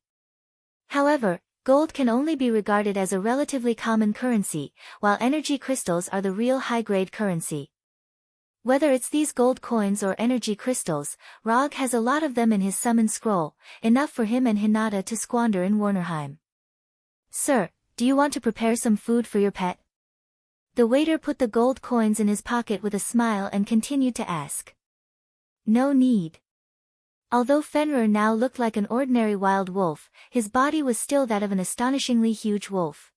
However, gold can only be regarded as a relatively common currency, while energy crystals are the real high-grade currency. Whether it's these gold coins or energy crystals, Rog has a lot of them in his summon scroll, enough for him and Hinata to squander in Warnerheim. Sir, do you want to prepare some food for your pet? The waiter put the gold coins in his pocket with a smile and continued to ask. No need. Although Fenrir now looked like an ordinary wild wolf, his body was still that of an astonishingly huge wolf.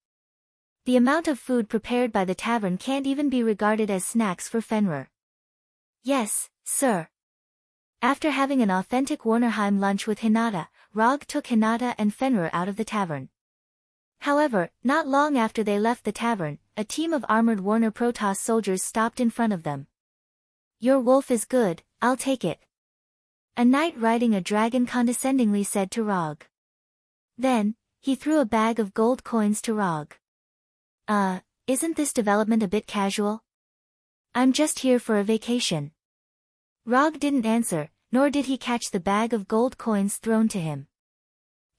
The amount of food prepared by the tavern can't even be regarded as snacks for Fenrir. Yes, sir. After having an authentic Warnerheim lunch with Hinata, Rog took Hinata and Fenrir out of the tavern. However, not long after they left the tavern, a team of armored Warner Protoss soldiers stopped in front of them. Your wolf is good, I'll take it. A knight riding a dragon condescendingly said to Rog. Then, he threw a bag of gold coins to Rog. Isn't this development a bit casual? I'm just here for a vacation. Rog didn't answer, nor did he catch the bag of gold coins thrown to him.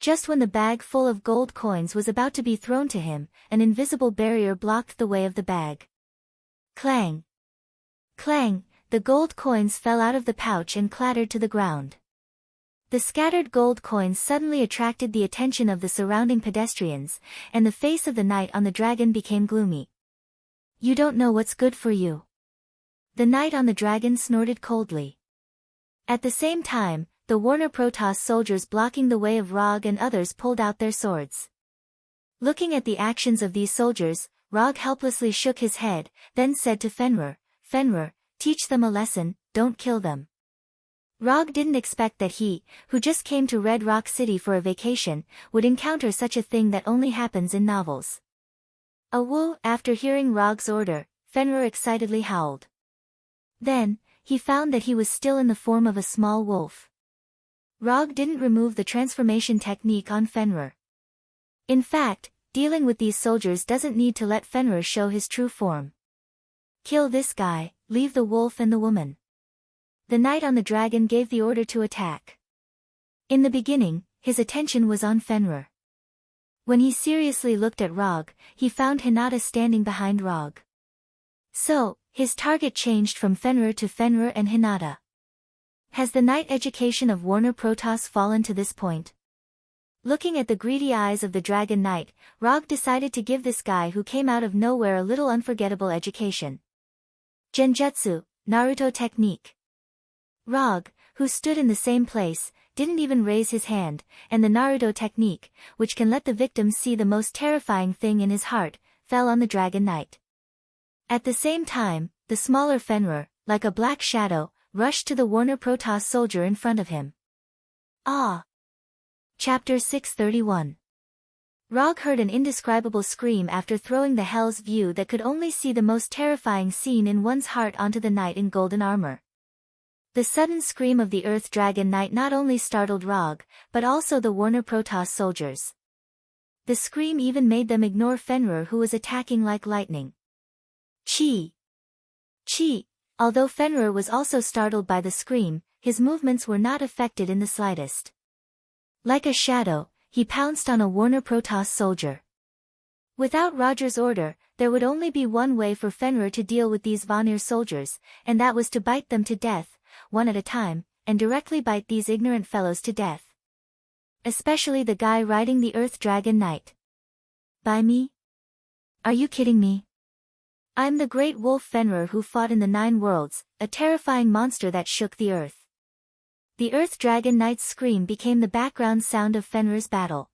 Just when the bag full of gold coins was about to be thrown to him, an invisible barrier blocked the way of the bag. Clang! Clang! The gold coins fell out of the pouch and clattered to the ground. The scattered gold coins suddenly attracted the attention of the surrounding pedestrians, and the face of the knight on the dragon became gloomy. You don't know what's good for you. The knight on the dragon snorted coldly. At the same time, the Warner Protoss soldiers blocking the way of Rog and others pulled out their swords. Looking at the actions of these soldiers, Rog helplessly shook his head, then said to Fenrir, Fenrir, teach them a lesson, don't kill them. Rog didn't expect that he, who just came to Red Rock City for a vacation, would encounter such a thing that only happens in novels. Awoo! After hearing Rog's order, Fenrir excitedly howled. Then, he found that he was still in the form of a small wolf. Rog didn't remove the transformation technique on Fenrir. In fact, dealing with these soldiers doesn't need to let Fenrir show his true form. Kill this guy, leave the wolf and the woman. The knight on the dragon gave the order to attack. In the beginning, his attention was on Fenrir. When he seriously looked at Rog, he found Hinata standing behind Rog. So, his target changed from Fenrir to Fenrir and Hinata. Has the knight education of Warner Protoss fallen to this point? Looking at the greedy eyes of the dragon knight, Rog decided to give this guy who came out of nowhere a little unforgettable education. Genjutsu, Naruto technique. Rog, who stood in the same place, didn't even raise his hand, and the Naruto technique, which can let the victim see the most terrifying thing in his heart, fell on the dragon knight. At the same time, the smaller Fenrir, like a black shadow, rushed to the Warner Protoss soldier in front of him. Ah! Chapter 631. Rog heard an indescribable scream after throwing the Hell's View that could only see the most terrifying scene in one's heart onto the knight in golden armor. The sudden scream of the Earth Dragon Knight not only startled Rog, but also the Warner Protoss soldiers. The scream even made them ignore Fenrir, who was attacking like lightning. Chi! Chi! Although Fenrir was also startled by the scream, his movements were not affected in the slightest. Like a shadow, he pounced on a Warner Protoss soldier. Without Roger's order, there would only be one way for Fenrir to deal with these Vanir soldiers, and that was to bite them to death, one at a time, and directly bite these ignorant fellows to death. Especially the guy riding the Earth Dragon Knight. By me? Are you kidding me? I'm the great wolf Fenrir who fought in the 9 worlds, a terrifying monster that shook the earth. The Earth Dragon Knight's scream became the background sound of Fenrir's battle.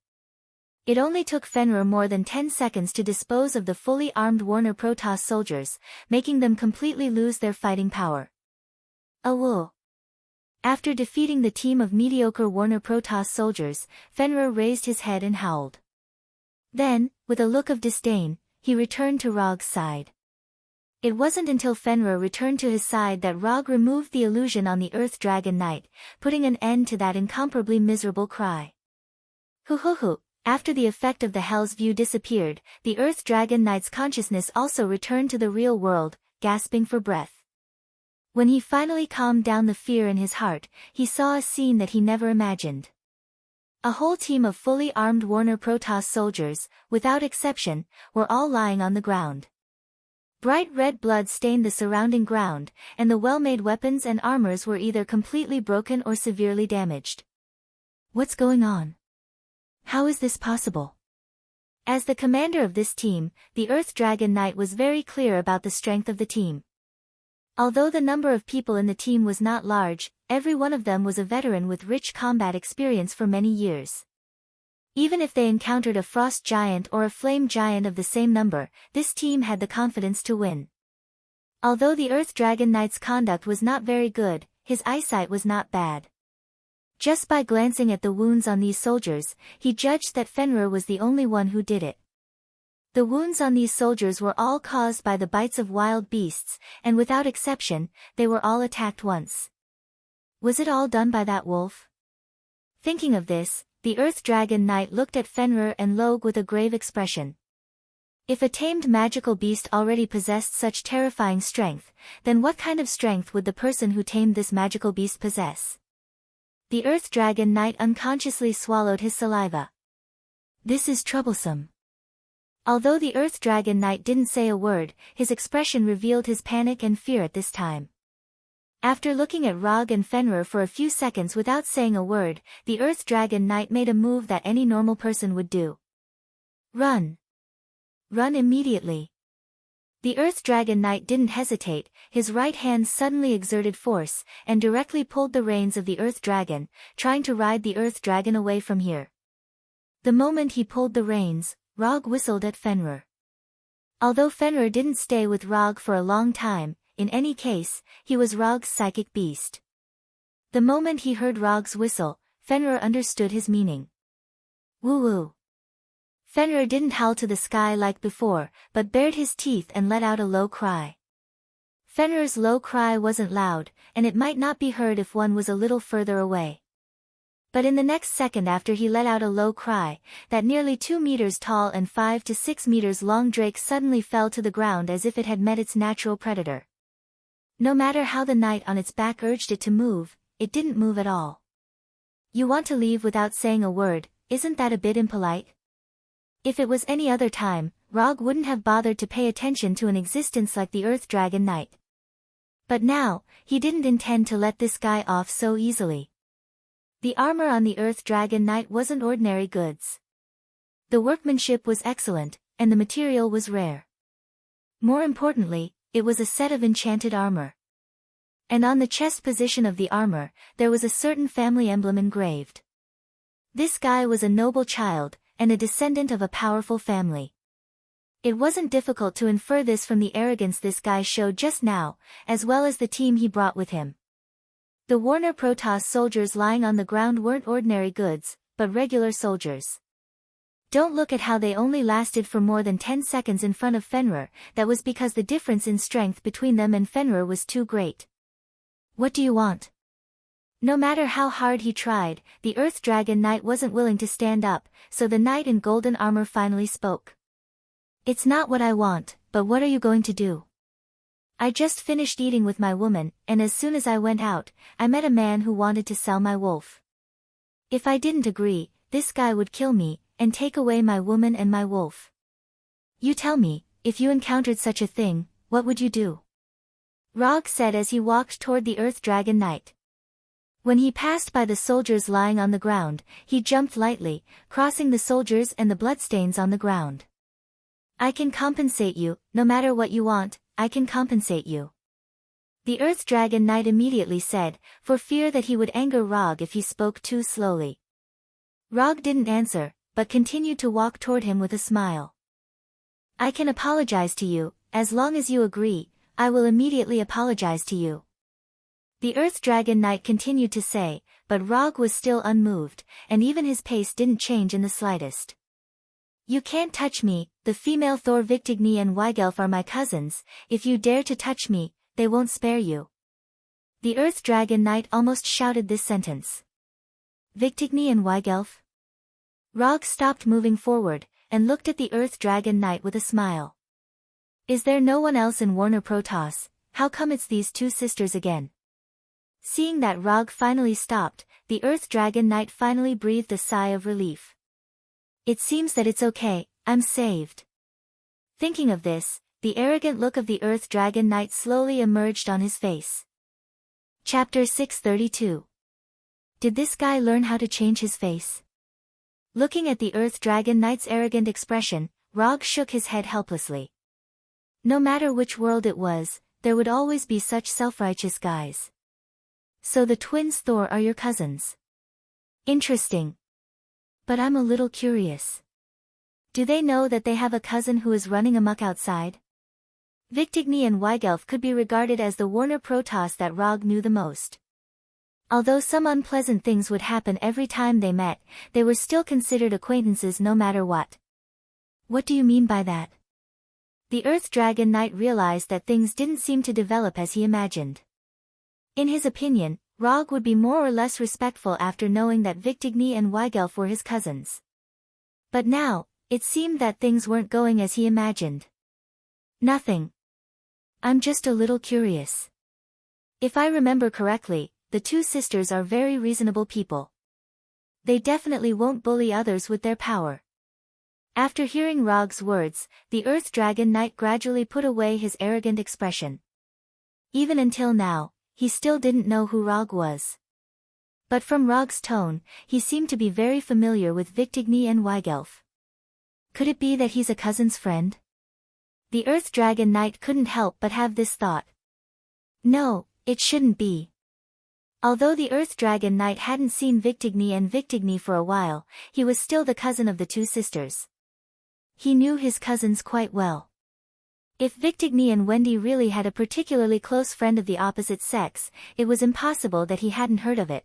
It only took Fenrir more than 10 seconds to dispose of the fully armed Warner Protoss soldiers, making them completely lose their fighting power. Awoo! After defeating the team of mediocre Warner Protoss soldiers, Fenrir raised his head and howled. Then, with a look of disdain, he returned to Rog's side. It wasn't until Fenrir returned to his side that Rog removed the illusion on the Earth Dragon Knight, putting an end to that incomparably miserable cry. Hoo. After the effect of the Hell's View disappeared, the Earth Dragon Knight's consciousness also returned to the real world, gasping for breath. When he finally calmed down the fear in his heart, he saw a scene that he never imagined. A whole team of fully armed Warner Protoss soldiers, without exception, were all lying on the ground. Bright red blood stained the surrounding ground, and the well-made weapons and armors were either completely broken or severely damaged. What's going on? How is this possible? As the commander of this team, the Earth Dragon Knight was very clear about the strength of the team. Although the number of people in the team was not large, every one of them was a veteran with rich combat experience for many years. Even if they encountered a frost giant or a flame giant of the same number, this team had the confidence to win. Although the Earth Dragon Knight's conduct was not very good, his eyesight was not bad. Just by glancing at the wounds on these soldiers, he judged that Fenrir was the only one who did it. The wounds on these soldiers were all caused by the bites of wild beasts, and without exception, they were all attacked once. Was it all done by that wolf? Thinking of this, the Earth Dragon Knight looked at Fenrir and Log with a grave expression. If a tamed magical beast already possessed such terrifying strength, then what kind of strength would the person who tamed this magical beast possess? The Earth Dragon Knight unconsciously swallowed his saliva. This is troublesome. Although the Earth Dragon Knight didn't say a word, his expression revealed his panic and fear at this time. After looking at Rog and Fenrir for a few seconds without saying a word, the Earth Dragon Knight made a move that any normal person would do. Run! Run immediately! The Earth Dragon Knight didn't hesitate, his right hand suddenly exerted force, and directly pulled the reins of the Earth Dragon, trying to ride the Earth Dragon away from here. The moment he pulled the reins, Rog whistled at Fenrir. Although Fenrir didn't stay with Rog for a long time, in any case, he was Rog's psychic beast. The moment he heard Rog's whistle, Fenrir understood his meaning. Woo-woo. Fenrir didn't howl to the sky like before, but bared his teeth and let out a low cry. Fenrir's low cry wasn't loud, and it might not be heard if one was a little further away. But in the next second after he let out a low cry, that nearly 2 meters tall and 5 to 6 meters long drake suddenly fell to the ground as if it had met its natural predator. No matter how the knight on its back urged it to move, it didn't move at all. You want to leave without saying a word, isn't that a bit impolite? If it was any other time, Rog wouldn't have bothered to pay attention to an existence like the Earth Dragon Knight. But now, he didn't intend to let this guy off so easily. The armor on the Earth Dragon Knight wasn't ordinary goods. The workmanship was excellent, and the material was rare. More importantly, it was a set of enchanted armor. And on the chest position of the armor, there was a certain family emblem engraved. This guy was a noble child, and a descendant of a powerful family. It wasn't difficult to infer this from the arrogance this guy showed just now, as well as the team he brought with him. The Warner Protoss soldiers lying on the ground weren't ordinary goods, but regular soldiers. Don't look at how they only lasted for more than 10 seconds in front of Fenrir, that was because the difference in strength between them and Fenrir was too great. What do you want? No matter how hard he tried, the Earth Dragon Knight wasn't willing to stand up, so the knight in golden armor finally spoke. It's not what I want, but what are you going to do? I just finished eating with my woman, and as soon as I went out, I met a man who wanted to sell my wolf. If I didn't agree, this guy would kill me, and take away my woman and my wolf. You tell me, if you encountered such a thing, what would you do? Rog said as he walked toward the Earth Dragon Knight. When he passed by the soldiers lying on the ground, he jumped lightly, crossing the soldiers and the bloodstains on the ground. I can compensate you, no matter what you want, I can compensate you. The Earth Dragon Knight immediately said, for fear that he would anger Rog if he spoke too slowly. Rog didn't answer, but continued to walk toward him with a smile. I can apologize to you, as long as you agree, I will immediately apologize to you. The Earth Dragon Knight continued to say, but Rog was still unmoved, and even his pace didn't change in the slightest. You can't touch me, the female Thor Victigny and Weigelf are my cousins. If you dare to touch me, they won't spare you." The Earth Dragon Knight almost shouted this sentence. Victigny and Weigelf? Rog stopped moving forward, and looked at the Earth Dragon Knight with a smile. "Is there no one else in Warner Protoss? How come it's these two sisters again?" Seeing that Rog finally stopped, the Earth Dragon Knight finally breathed a sigh of relief. "It seems that it's okay, I'm saved." Thinking of this, the arrogant look of the Earth Dragon Knight slowly emerged on his face. Chapter 632. Did this guy learn how to change his face? Looking at the Earth Dragon Knight's arrogant expression, Rog shook his head helplessly. No matter which world it was, there would always be such self-righteous guys. So the twins Thor are your cousins. Interesting. But I'm a little curious. Do they know that they have a cousin who is running amok outside? Victigny and Weigelf could be regarded as the Warner Protoss that Rog knew the most. Although some unpleasant things would happen every time they met, they were still considered acquaintances no matter what. What do you mean by that? The Earth Dragon Knight realized that things didn't seem to develop as he imagined. In his opinion, Rog would be more or less respectful after knowing that Victigny and Weigelf were his cousins. But now, it seemed that things weren't going as he imagined. Nothing. I'm just a little curious. If I remember correctly, the two sisters are very reasonable people. They definitely won't bully others with their power. After hearing Rog's words, the Earth Dragon Knight gradually put away his arrogant expression. Even until now, he still didn't know who Rog was. But from Rog's tone, he seemed to be very familiar with Victigny and Weigelf. Could it be that he's a cousin's friend? The Earth Dragon Knight couldn't help but have this thought. No, it shouldn't be. Although the Earth Dragon Knight hadn't seen Victigny for a while, he was still the cousin of the two sisters. He knew his cousins quite well. If Victigny and Wendy really had a particularly close friend of the opposite sex, it was impossible that he hadn't heard of it.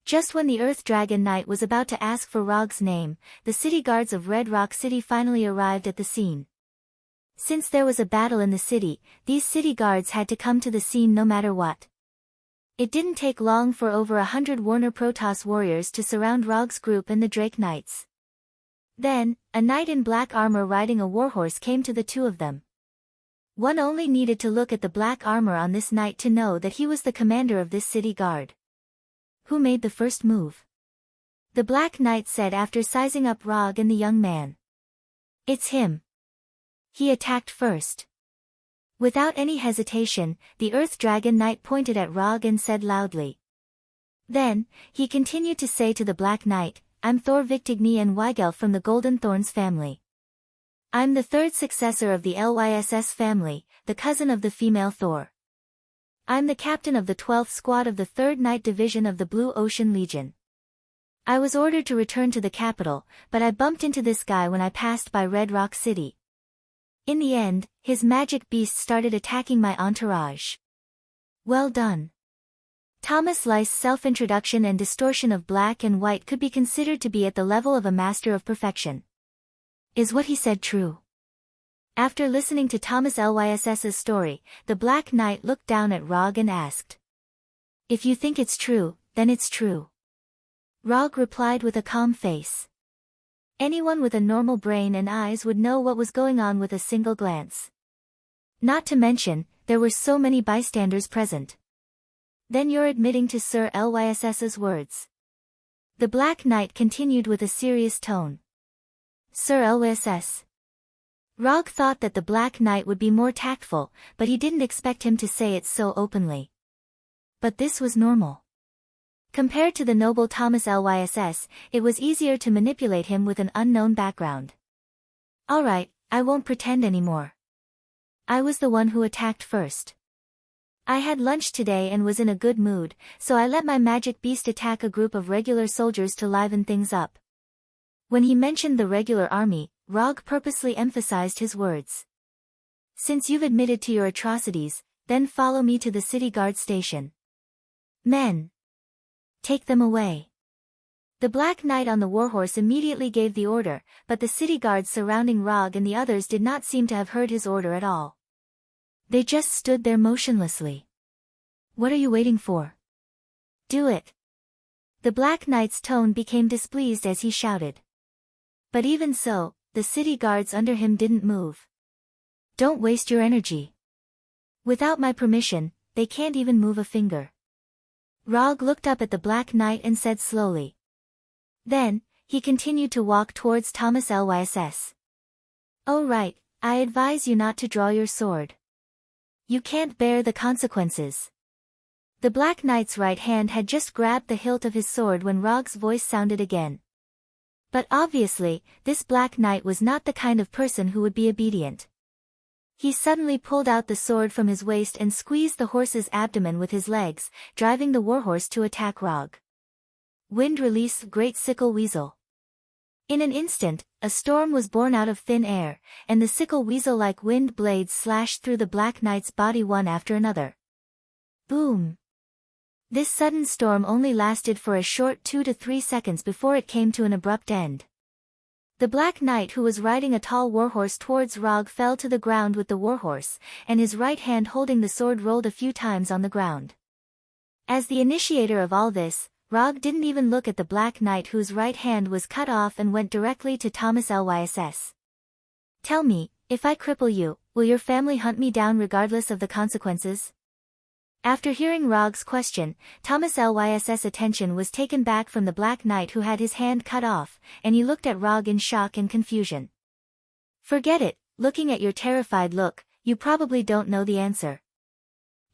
Just when the Earth Dragon Knight was about to ask for Rog's name, the city guards of Red Rock City finally arrived at the scene. Since there was a battle in the city, these city guards had to come to the scene no matter what. It didn't take long for over 100 Warner Protoss warriors to surround Rog's group and the Drake Knights. Then, a knight in black armor riding a warhorse came to the two of them. One only needed to look at the black armor on this knight to know that he was the commander of this city guard. Who made the first move? The Black Knight said after sizing up Rog and the young man. It's him. He attacked first. Without any hesitation, the Earth Dragon Knight pointed at Rog and said loudly. Then, he continued to say to the Black Knight, I'm Thor Victigny and Weigelf from the Golden Thorns family. I'm the third successor of the LYSS family, the cousin of the female Thor. I'm the captain of the 12th Squad of the 3rd Night Division of the Blue Ocean Legion. I was ordered to return to the capital, but I bumped into this guy when I passed by Red Rock City. In the end, his magic beast started attacking my entourage. Well done. Thomas Lyce's self-introduction and distortion of black and white could be considered to be at the level of a master of perfection. Is what he said true? After listening to Thomas Lyss's story, the Black Knight looked down at Rog and asked. If you think it's true, then it's true. Rog replied with a calm face. Anyone with a normal brain and eyes would know what was going on with a single glance. Not to mention, there were so many bystanders present. Then you're admitting to Sir Lyss's words. The Black Knight continued with a serious tone. Sir Lyss. Rog thought that the Black Knight would be more tactful, but he didn't expect him to say it so openly. But this was normal. Compared to the noble Thomas Lyss, it was easier to manipulate him with an unknown background. Alright, I won't pretend anymore. I was the one who attacked first. I had lunch today and was in a good mood, so I let my magic beast attack a group of regular soldiers to liven things up. When he mentioned the regular army, Rog purposely emphasized his words. Since you've admitted to your atrocities, then follow me to the city guard station. Men! Take them away. The Black Knight on the warhorse immediately gave the order, but the city guards surrounding Rog and the others did not seem to have heard his order at all. They just stood there motionlessly. What are you waiting for? Do it. The Black Knight's tone became displeased as he shouted. But even so, the city guards under him didn't move. Don't waste your energy. Without my permission, they can't even move a finger. Rog looked up at the Black Knight and said slowly. Then, he continued to walk towards Thomas Lyss. Oh right, I advise you not to draw your sword. You can't bear the consequences. The Black Knight's right hand had just grabbed the hilt of his sword when Rog's voice sounded again. But obviously, this Black Knight was not the kind of person who would be obedient. He suddenly pulled out the sword from his waist and squeezed the horse's abdomen with his legs, driving the warhorse to attack Rog. Wind release Great Sickle Weasel. In an instant, a storm was born out of thin air, and the sickle weasel-like wind blades slashed through the Black Knight's body one after another. Boom! This sudden storm only lasted for a short 2 to 3 seconds before it came to an abrupt end. The Black Knight who was riding a tall warhorse towards Rog fell to the ground with the warhorse, and his right hand holding the sword rolled a few times on the ground. As the initiator of all this, Rog didn't even look at the Black Knight whose right hand was cut off and went directly to Thomas Lyss. Tell me, if I cripple you, will your family hunt me down regardless of the consequences? After hearing Rog's question, Thomas Lyss' attention was taken back from the Black Knight who had his hand cut off, and he looked at Rog in shock and confusion. Forget it, looking at your terrified look, you probably don't know the answer.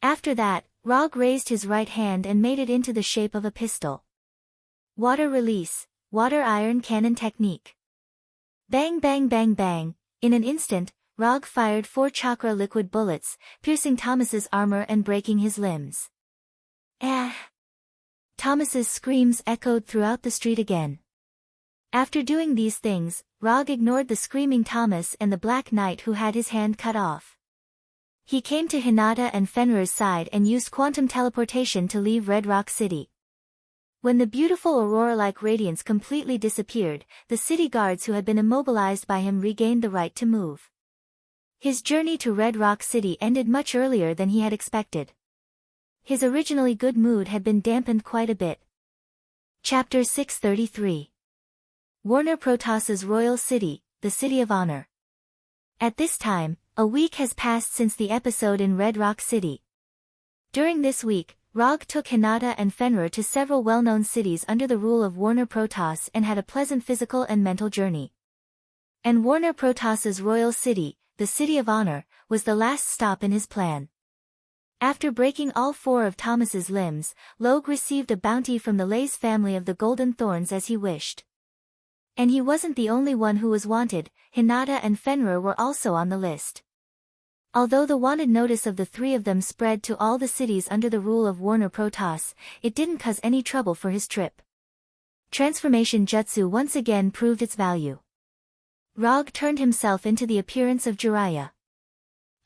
After that, Rog raised his right hand and made it into the shape of a pistol. Water release, water iron cannon technique. Bang bang bang bang, in an instant, Rog fired 4 chakra liquid bullets, piercing Thomas's armor and breaking his limbs. Ah! Thomas's screams echoed throughout the street again. After doing these things, Rog ignored the screaming Thomas and the Black Knight who had his hand cut off. He came to Hinata and Fenrir's side and used quantum teleportation to leave Red Rock City. When the beautiful aurora-like radiance completely disappeared, the city guards who had been immobilized by him regained the right to move. His journey to Red Rock City ended much earlier than he had expected. His originally good mood had been dampened quite a bit. Chapter 633. Warner Protoss's Royal City, the City of Honor. At this time, a week has passed since the episode in Red Rock City. During this week, Rog took Hinata and Fenrir to several well-known cities under the rule of Warner Protoss and had a pleasant physical and mental journey. And Warner Protoss's Royal City, the City of Honor, was the last stop in his plan. After breaking all 4 of Thomas's limbs, Logue received a bounty from the Lays family of the Golden Thorns as he wished. And he wasn't the only one who was wanted, Hinata and Fenrir were also on the list. Although the wanted notice of the 3 of them spread to all the cities under the rule of Warner Protoss, it didn't cause any trouble for his trip. Transformation Jutsu once again proved its value. Rog turned himself into the appearance of Jiraiya.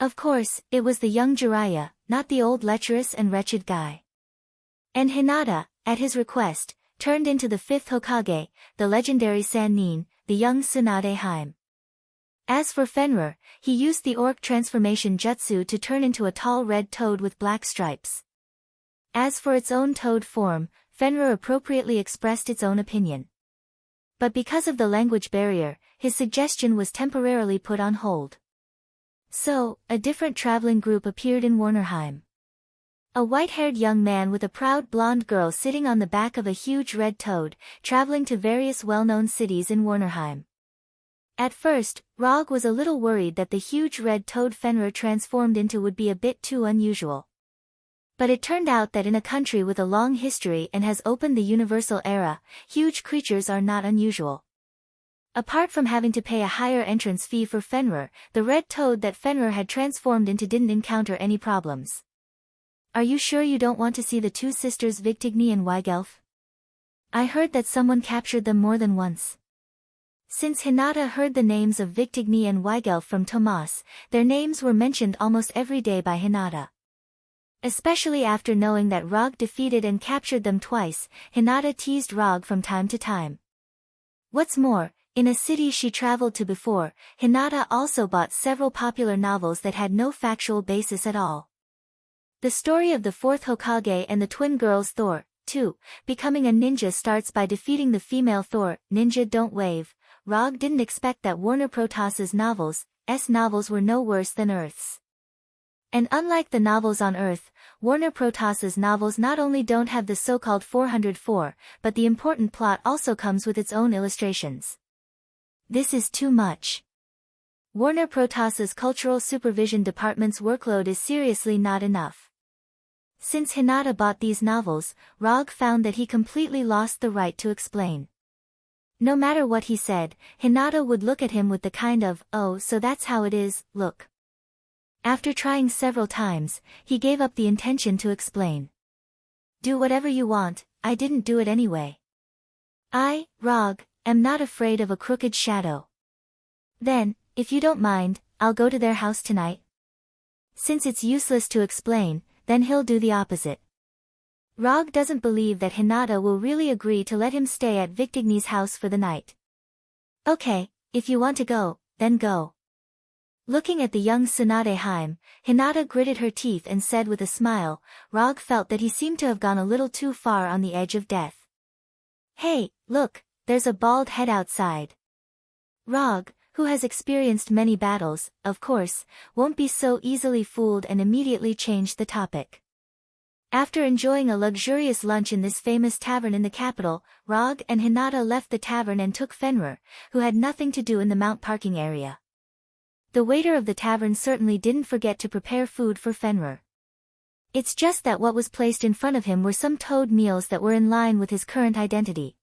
Of course, it was the young Jiraiya, not the old lecherous and wretched guy. And Hinata, at his request, turned into the 5th Hokage, the legendary Sannin, the young Tsunade Haim. As for Fenrir, he used the Orc transformation jutsu to turn into a tall red toad with black stripes. As for its own toad form, Fenrir appropriately expressed its own opinion. But because of the language barrier, his suggestion was temporarily put on hold. So, a different traveling group appeared in Warnerheim. A white-haired young man with a proud blonde girl sitting on the back of a huge red toad, traveling to various well-known cities in Warnerheim. At first, Rog was a little worried that the huge red toad Fenrir transformed into would be a bit too unusual. But it turned out that in a country with a long history and has opened the universal era, huge creatures are not unusual. Apart from having to pay a higher entrance fee for Fenrir, the red toad that Fenrir had transformed into didn't encounter any problems. Are you sure you don't want to see the 2 sisters Vigtigny and Weigelf? I heard that someone captured them more than once. Since Hinata heard the names of Vigtigny and Weigelf from Tomas, their names were mentioned almost every day by Hinata. Especially after knowing that Rog defeated and captured them twice, Hinata teased Rog from time to time. What's more, in a city she traveled to before, Hinata also bought several popular novels that had no factual basis at all. The story of the fourth Hokage and the twin girls Thor, too, becoming a ninja starts by defeating the female Thor, Ninja Don't Wave. Rog didn't expect that Warner Protas's novels were no worse than Earth's. And unlike the novels on Earth, Warner Protas's novels not only don't have the so-called 404, but the important plot also comes with its own illustrations. This is too much. Warner Protas's Cultural Supervision Department's workload is seriously not enough. Since Hinata bought these novels, Rog found that he completely lost the right to explain. No matter what he said, Hinata would look at him with the kind of, "Oh, so that's how it is," look. After trying several times, he gave up the intention to explain. "Do whatever you want, I didn't do it anyway. I, Rog, am not afraid of a crooked shadow. Then, if you don't mind, I'll go to their house tonight." Since it's useless to explain, then he'll do the opposite. Rog doesn't believe that Hinata will really agree to let him stay at Victigny's house for the night. "Okay, if you want to go, then go." Looking at the young Tsunade Haim, Hinata gritted her teeth and said with a smile. Rog felt that he seemed to have gone a little too far on the edge of death. "Hey, look, there's a bald head outside." Rog, who has experienced many battles, of course, won't be so easily fooled and immediately changed the topic. After enjoying a luxurious lunch in this famous tavern in the capital, Rog and Hinata left the tavern and took Fenrir, who had nothing to do in the mount parking area. The waiter of the tavern certainly didn't forget to prepare food for Fenrir. It's just that what was placed in front of him were some toad meals that were in line with his current identity.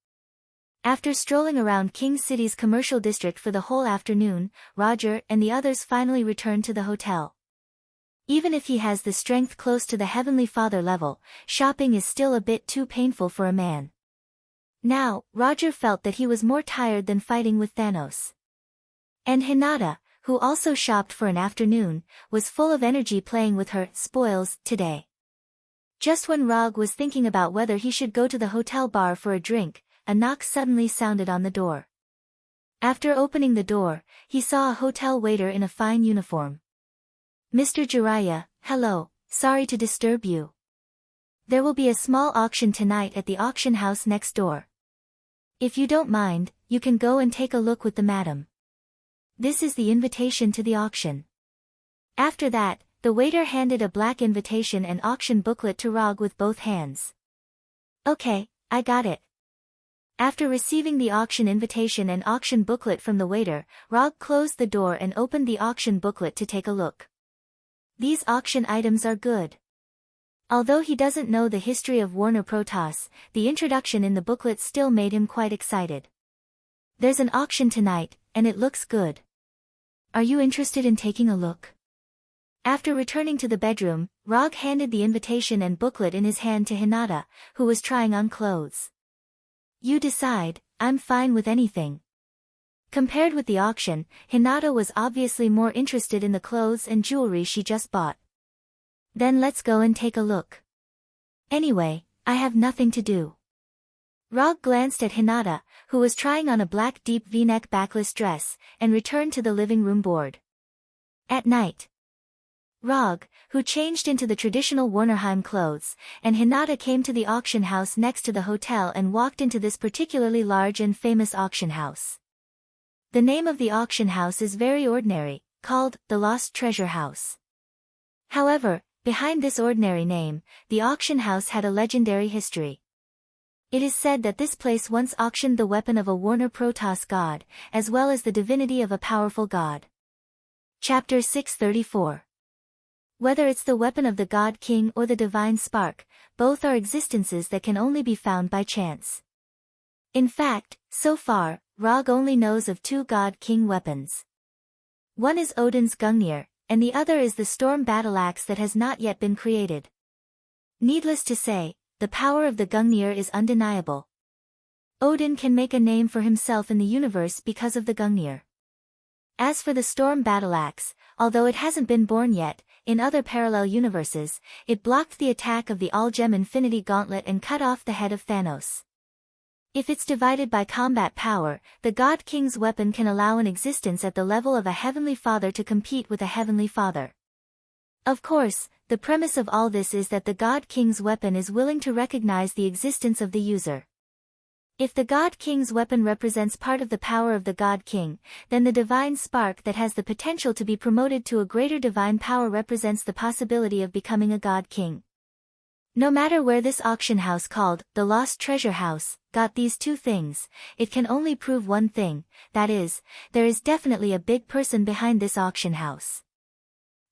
After strolling around King City's commercial district for the whole afternoon, Roger and the others finally returned to the hotel. Even if he has the strength close to the Heavenly Father level, shopping is still a bit too painful for a man. Now, Roger felt that he was more tired than fighting with Thanos. And Hinata, who also shopped for an afternoon, was full of energy playing with her spoils today. Just when Rog was thinking about whether he should go to the hotel bar for a drink, a knock suddenly sounded on the door. After opening the door, he saw a hotel waiter in a fine uniform. "Mr. Jiraiya, hello, sorry to disturb you. There will be a small auction tonight at the auction house next door. If you don't mind, you can go and take a look with the madam. This is the invitation to the auction." After that, the waiter handed a black invitation and auction booklet to Rog with both hands. "Okay, I got it." After receiving the auction invitation and auction booklet from the waiter, Rog closed the door and opened the auction booklet to take a look. These auction items are good. Although he doesn't know the history of Warner Protas, the introduction in the booklet still made him quite excited. "There's an auction tonight, and it looks good. Are you interested in taking a look?" After returning to the bedroom, Rog handed the invitation and booklet in his hand to Hinata, who was trying on clothes. "You decide, I'm fine with anything." Compared with the auction, Hinata was obviously more interested in the clothes and jewelry she just bought. "Then let's go and take a look. Anyway, I have nothing to do." Rog glanced at Hinata, who was trying on a black deep V-neck backless dress, and returned to the living room board. At night, Rog, who changed into the traditional Warnerheim clothes, and Hinata came to the auction house next to the hotel and walked into this particularly large and famous auction house. The name of the auction house is very ordinary, called the Lost Treasure House. However, behind this ordinary name, the auction house had a legendary history. It is said that this place once auctioned the weapon of a Warner Protoss god, as well as the divinity of a powerful god. Chapter 634. Whether it's the weapon of the God King or the divine spark, both are existences that can only be found by chance. In fact, so far, Rog only knows of two God King weapons. One is Odin's Gungnir, and the other is the storm battle axe that has not yet been created. Needless to say, the power of the Gungnir is undeniable. Odin can make a name for himself in the universe because of the Gungnir. As for the storm battle axe, although it hasn't been born yet, in other parallel universes, it blocked the attack of the All-Gem Infinity Gauntlet and cut off the head of Thanos. If it's divided by combat power, the God King's weapon can allow an existence at the level of a Heavenly Father to compete with a Heavenly Father. Of course, the premise of all this is that the God King's weapon is willing to recognize the existence of the user. If the God King's weapon represents part of the power of the God King, then the divine spark that has the potential to be promoted to a greater divine power represents the possibility of becoming a God King. No matter where this auction house called the Lost Treasure House got these two things, it can only prove one thing, that is, there is definitely a big person behind this auction house.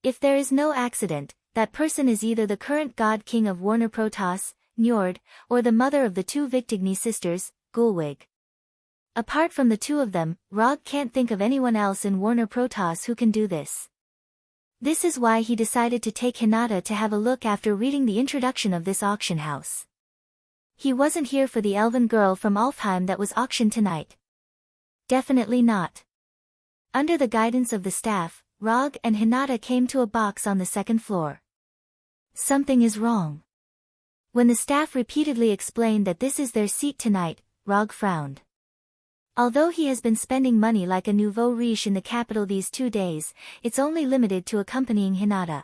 If there is no accident, that person is either the current God King of Warner Protoss, Njord, or the mother of the two Victigny sisters, Gulwig. Apart from the two of them, Rog can't think of anyone else in Warner Protoss who can do this. This is why he decided to take Hinata to have a look after reading the introduction of this auction house. He wasn't here for the elven girl from Alfheim that was auctioned tonight. Definitely not. Under the guidance of the staff, Rog and Hinata came to a box on the second floor. Something is wrong. When the staff repeatedly explained that this is their seat tonight, Rog frowned. Although he has been spending money like a nouveau riche in the capital these 2 days, it's only limited to accompanying Hinata.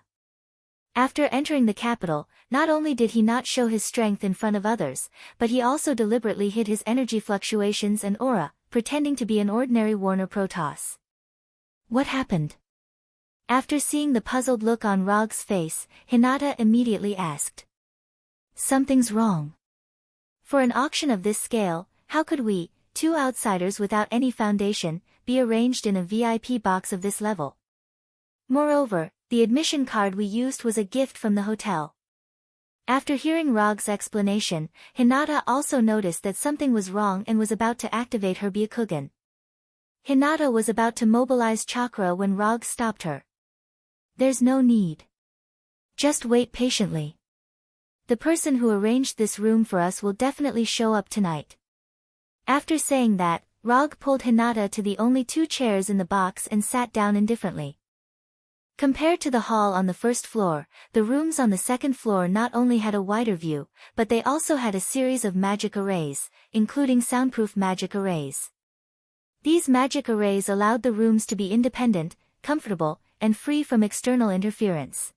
After entering the capital, not only did he not show his strength in front of others, but he also deliberately hid his energy fluctuations and aura, pretending to be an ordinary Warner Protoss. What happened? After seeing the puzzled look on Rog's face, Hinata immediately asked. Something's wrong. For an auction of this scale, how could we, two outsiders without any foundation, be arranged in a VIP box of this level? Moreover, the admission card we used was a gift from the hotel. After hearing Rog's explanation, Hinata also noticed that something was wrong and was about to activate her Byakugan. Hinata was about to mobilize chakra when Rog stopped her. There's no need. Just wait patiently. The person who arranged this room for us will definitely show up tonight. After saying that, Rog pulled Hinata to the only 2 chairs in the box and sat down indifferently. Compared to the hall on the first floor, the rooms on the second floor not only had a wider view, but they also had a series of magic arrays, including soundproof magic arrays. These magic arrays allowed the rooms to be independent, comfortable, and free from external interference.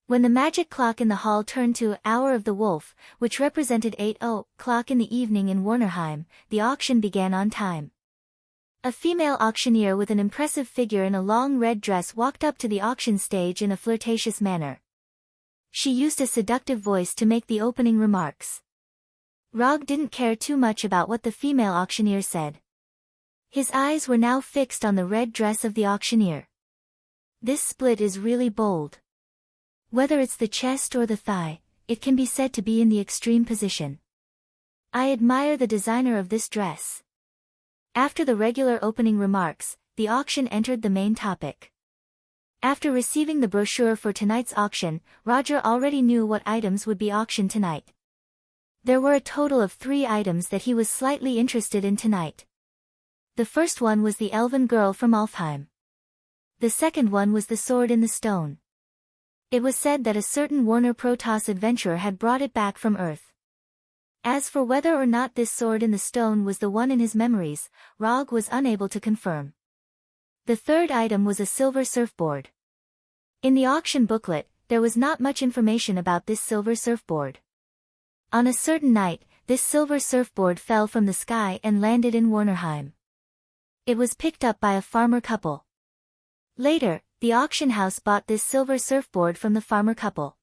When the magic clock in the hall turned to Hour of the Wolf, which represented 8:00 in the evening in Warnerheim, the auction began on time. A female auctioneer with an impressive figure in a long red dress walked up to the auction stage in a flirtatious manner. She used a seductive voice to make the opening remarks. Rog didn't care too much about what the female auctioneer said. His eyes were now fixed on the red dress of the auctioneer. This split is really bold. Whether it's the chest or the thigh, it can be said to be in the extreme position. I admire the designer of this dress. After the regular opening remarks, the auction entered the main topic. After receiving the brochure for tonight's auction, Roger already knew what items would be auctioned tonight. There were a total of 3 items that he was slightly interested in tonight. The first one was the elven girl from Alfheim. The second one was the sword in the stone. It was said that a certain Warner Protoss adventurer had brought it back from Earth. As for whether or not this sword in the stone was the one in his memories, Rog was unable to confirm. The third item was a silver surfboard. In the auction booklet, there was not much information about this silver surfboard. On a certain night, this silver surfboard fell from the sky and landed in Warnerheim. It was picked up by a farmer couple. Later, the auction house bought this silver surfboard from the farmer couple.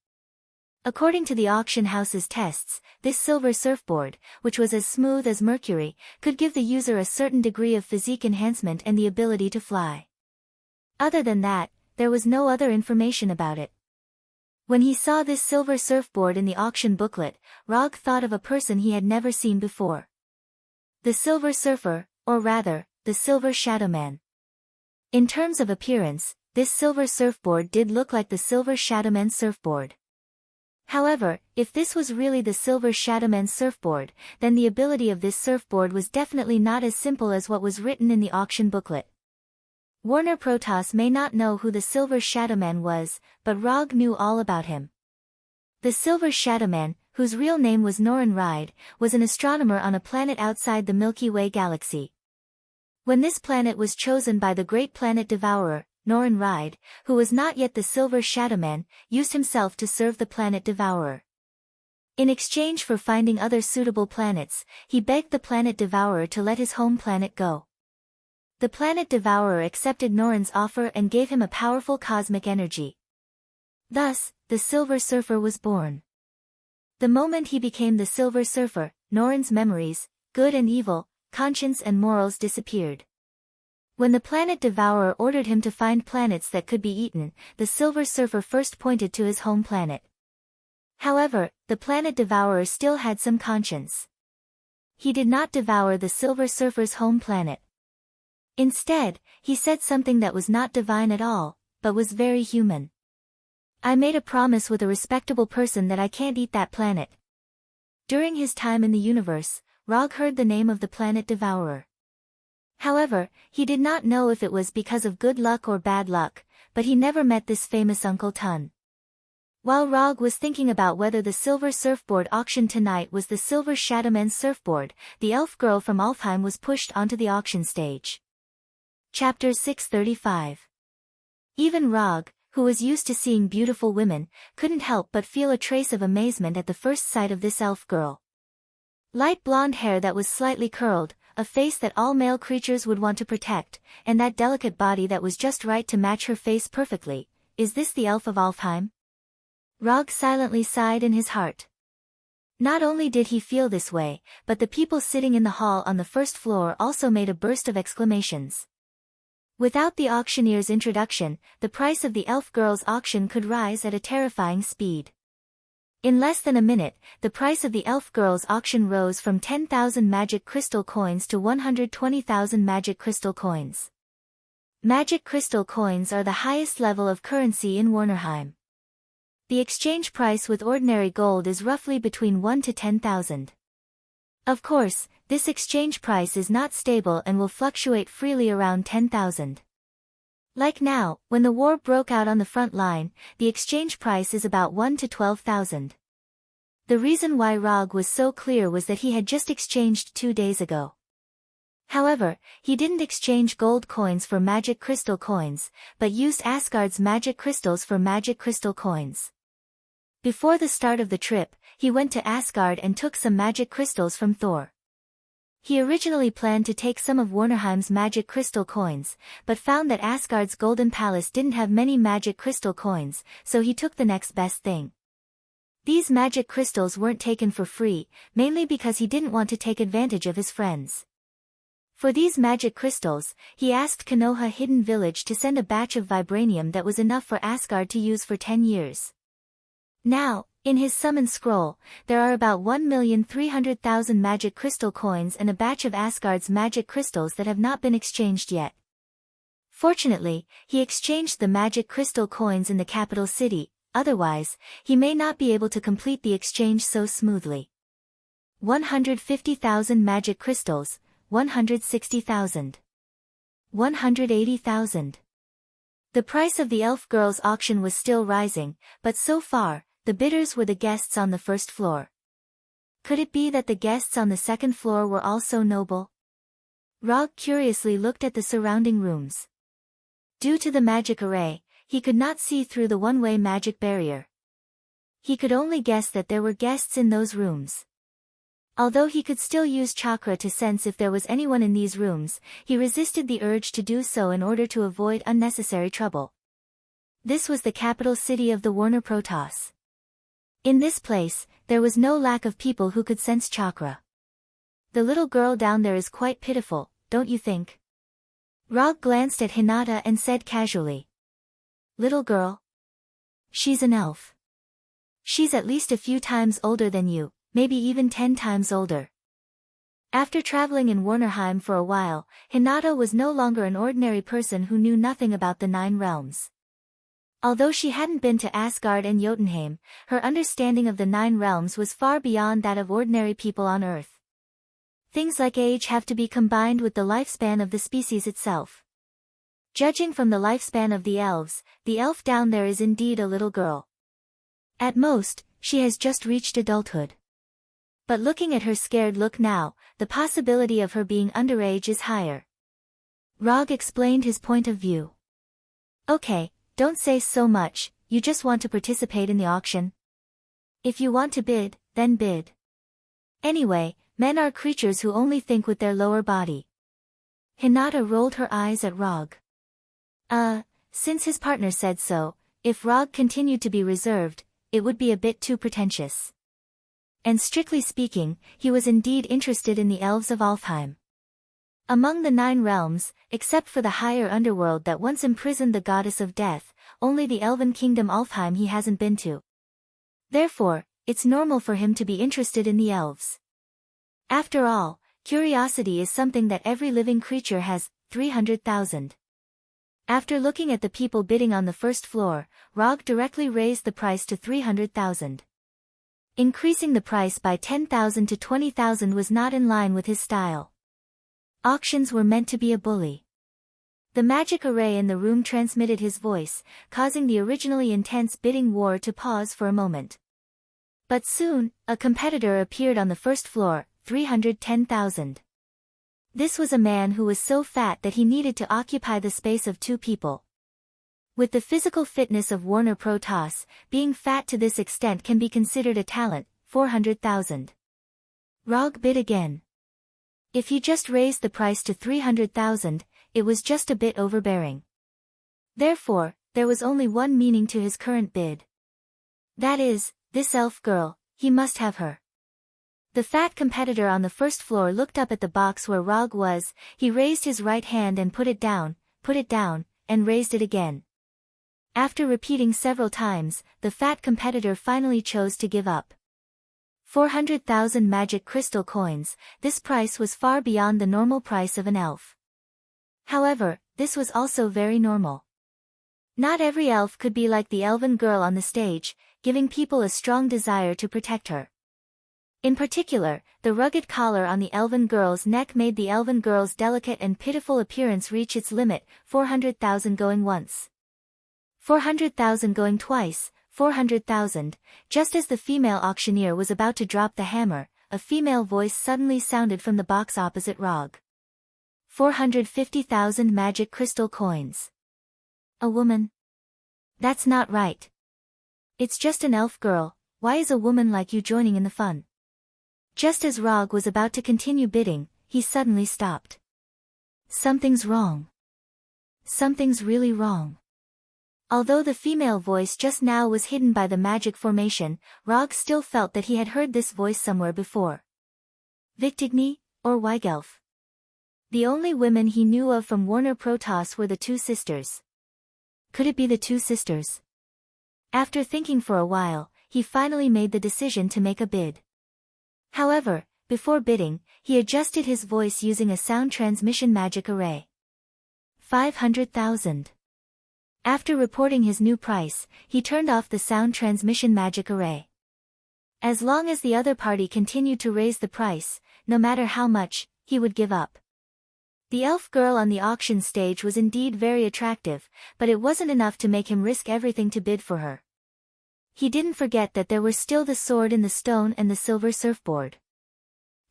According to the auction house's tests, this silver surfboard, which was as smooth as mercury, could give the user a certain degree of physique enhancement and the ability to fly. Other than that, there was no other information about it. When he saw this silver surfboard in the auction booklet, Rog thought of a person he had never seen before. The Silver Surfer, or rather, the Silver Shadowman. In terms of appearance, this silver surfboard did look like the Silver Shadowman surfboard. However, if this was really the Silver Shadowman surfboard, then the ability of this surfboard was definitely not as simple as what was written in the auction booklet. Warner Protoss may not know who the Silver Shadowman was, but Rog knew all about him. The Silver Shadowman, whose real name was Norin Ride, was an astronomer on a planet outside the Milky Way galaxy. When this planet was chosen by the Great Planet Devourer, Norin Ride, who was not yet the Silver Shadowman, used himself to serve the Planet Devourer. In exchange for finding other suitable planets, he begged the Planet Devourer to let his home planet go. The Planet Devourer accepted Norin's offer and gave him a powerful cosmic energy. Thus, the Silver Surfer was born. The moment he became the Silver Surfer, Norin's memories, good and evil, conscience and morals disappeared. When the Planet Devourer ordered him to find planets that could be eaten, the Silver Surfer first pointed to his home planet. However, the Planet Devourer still had some conscience. He did not devour the Silver Surfer's home planet. Instead, he said something that was not divine at all, but was very human. I made a promise with a respectable person that I can't eat that planet. During his time in the universe, Rog heard the name of the Planet Devourer. However, he did not know if it was because of good luck or bad luck, but he never met this famous Uncle Tun. While Rog was thinking about whether the silver surfboard auctioned tonight was the Silver Shadowman's surfboard, the elf girl from Alfheim was pushed onto the auction stage. Chapter 635. Even Rog, who was used to seeing beautiful women, couldn't help but feel a trace of amazement at the first sight of this elf girl. Light blonde hair that was slightly curled, a face that all male creatures would want to protect, and that delicate body that was just right to match her face perfectly. Is this the elf of Alfheim? Rog silently sighed in his heart. Not only did he feel this way, but the people sitting in the hall on the first floor also made a burst of exclamations. Without the auctioneer's introduction, the price of the elf girl's auction could rise at a terrifying speed. In less than a minute, the price of the elf girl's auction rose from 10,000 magic crystal coins to 120,000 magic crystal coins. Magic crystal coins are the highest level of currency in Warnerheim. The exchange price with ordinary gold is roughly between 1 to 10,000. Of course, this exchange price is not stable and will fluctuate freely around 10,000. Like now, when the war broke out on the front line, the exchange price is about 1 to 12,000. The reason why Rog was so clear was that he had just exchanged 2 days ago. However, he didn't exchange gold coins for magic crystal coins, but used Asgard's magic crystals for magic crystal coins. Before the start of the trip, he went to Asgard and took some magic crystals from Thor. He originally planned to take some of Warnerheim's magic crystal coins, but found that Asgard's golden palace didn't have many magic crystal coins, so he took the next best thing. These magic crystals weren't taken for free, mainly because he didn't want to take advantage of his friends. For these magic crystals, he asked Konoha Hidden Village to send a batch of vibranium that was enough for Asgard to use for 10 years. Now, in his summon scroll, there are about 1,300,000 magic crystal coins and a batch of Asgard's magic crystals that have not been exchanged yet. Fortunately, he exchanged the magic crystal coins in the capital city, otherwise, he may not be able to complete the exchange so smoothly. 150,000 magic crystals, 160,000. 180,000. The price of the elf girl's auction was still rising, but so far, the bidders were the guests on the first floor. Could it be that the guests on the second floor were also noble? Rog curiously looked at the surrounding rooms. Due to the magic array, he could not see through the one-way magic barrier. He could only guess that there were guests in those rooms. Although he could still use chakra to sense if there was anyone in these rooms, he resisted the urge to do so in order to avoid unnecessary trouble. This was the capital city of the Warner Protoss. In this place, there was no lack of people who could sense chakra. The little girl down there is quite pitiful, don't you think? Rog glanced at Hinata and said casually. Little girl? She's an elf. She's at least a few times older than you, maybe even 10 times older. After traveling in Warnerheim for a while, Hinata was no longer an ordinary person who knew nothing about the 9 realms. Although she hadn't been to Asgard and Jotunheim, her understanding of the 9 realms was far beyond that of ordinary people on Earth. Things like age have to be combined with the lifespan of the species itself. Judging from the lifespan of the elves, the elf down there is indeed a little girl. At most, she has just reached adulthood. But looking at her scared look now, the possibility of her being underage is higher. Rog explained his point of view. Okay, don't say so much, you just want to participate in the auction? If you want to bid, then bid. Anyway, men are creatures who only think with their lower body. Hinata rolled her eyes at Rog. Since his partner said so, if Rog continued to be reserved, it would be a bit too pretentious. And strictly speaking, he was indeed interested in the elves of Alfheim. Among the 9 realms, except for the higher underworld that once imprisoned the goddess of death, only the elven kingdom Alfheim he hasn't been to. Therefore, it's normal for him to be interested in the elves. After all, curiosity is something that every living creature has. 300,000. After looking at the people bidding on the first floor, Rog directly raised the price to 300,000. Increasing the price by 10,000 to 20,000 was not in line with his style. Auctions were meant to be a bully. The magic array in the room transmitted his voice, causing the originally intense bidding war to pause for a moment. But soon, a competitor appeared on the first floor, 310,000. This was a man who was so fat that he needed to occupy the space of 2 people. With the physical fitness of Warner Protoss, being fat to this extent can be considered a talent. 400,000. Rog bid again. If he just raised the price to 300,000, it was just a bit overbearing. Therefore, there was only one meaning to his current bid. That is, this elf girl, he must have her. The fat competitor on the first floor looked up at the box where Rog was, he raised his right hand and put it down, and raised it again. After repeating several times, the fat competitor finally chose to give up. 400,000 magic crystal coins, this price was far beyond the normal price of an elf. However, this was also very normal. Not every elf could be like the elven girl on the stage, giving people a strong desire to protect her. In particular, the rugged collar on the elven girl's neck made the elven girl's delicate and pitiful appearance reach its limit. 400,000 going once. 400,000 going twice. 400,000. Just as the female auctioneer was about to drop the hammer, a female voice suddenly sounded from the box opposite Rog. 450,000 magic crystal coins. A woman? That's not right. It's just an elf girl, why is a woman like you joining in the fun? Just as Rog was about to continue bidding, he suddenly stopped. Something's wrong. Something's really wrong. Although the female voice just now was hidden by the magic formation, Rog still felt that he had heard this voice somewhere before. Victigny, or Weigelf. The only women he knew of from Warner Protoss were the 2 sisters. Could it be the 2 sisters? After thinking for a while, he finally made the decision to make a bid. However, before bidding, he adjusted his voice using a sound transmission magic array. 500,000. After reporting his new price, he turned off the sound transmission magic array. As long as the other party continued to raise the price, no matter how much, he would give up. The elf girl on the auction stage was indeed very attractive, but it wasn't enough to make him risk everything to bid for her. He didn't forget that there were still the sword in the stone and the silver surfboard.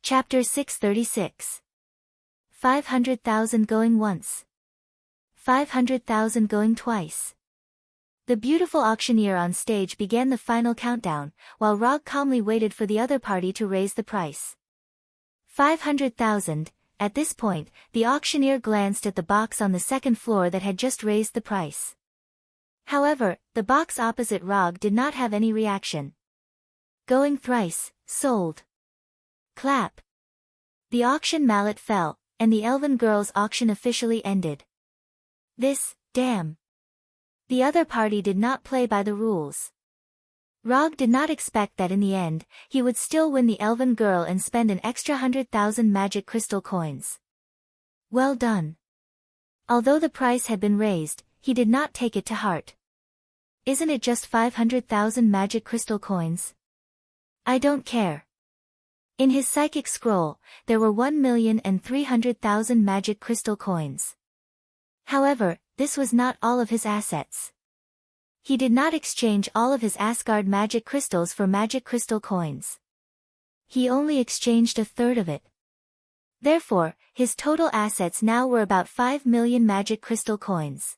Chapter 636. 500,000 going once. 500,000 going twice. The beautiful auctioneer on stage began the final countdown, while Rog calmly waited for the other party to raise the price. 500,000. At this point, the auctioneer glanced at the box on the second floor that had just raised the price. However, the box opposite Rog did not have any reaction. Going thrice, sold. Clap. The auction mallet fell, and the elven girl's auction officially ended. Damn. The other party did not play by the rules. Rog did not expect that in the end, he would still win the elven girl and spend an extra 100,000 magic crystal coins. Well done. Although the price had been raised, he did not take it to heart. Isn't it just 500,000 magic crystal coins? I don't care. In his psychic scroll, there were 1,300,000 magic crystal coins. However, this was not all of his assets. He did not exchange all of his Asgard magic crystals for magic crystal coins. He only exchanged a third of it. Therefore, his total assets now were about 5 million magic crystal coins.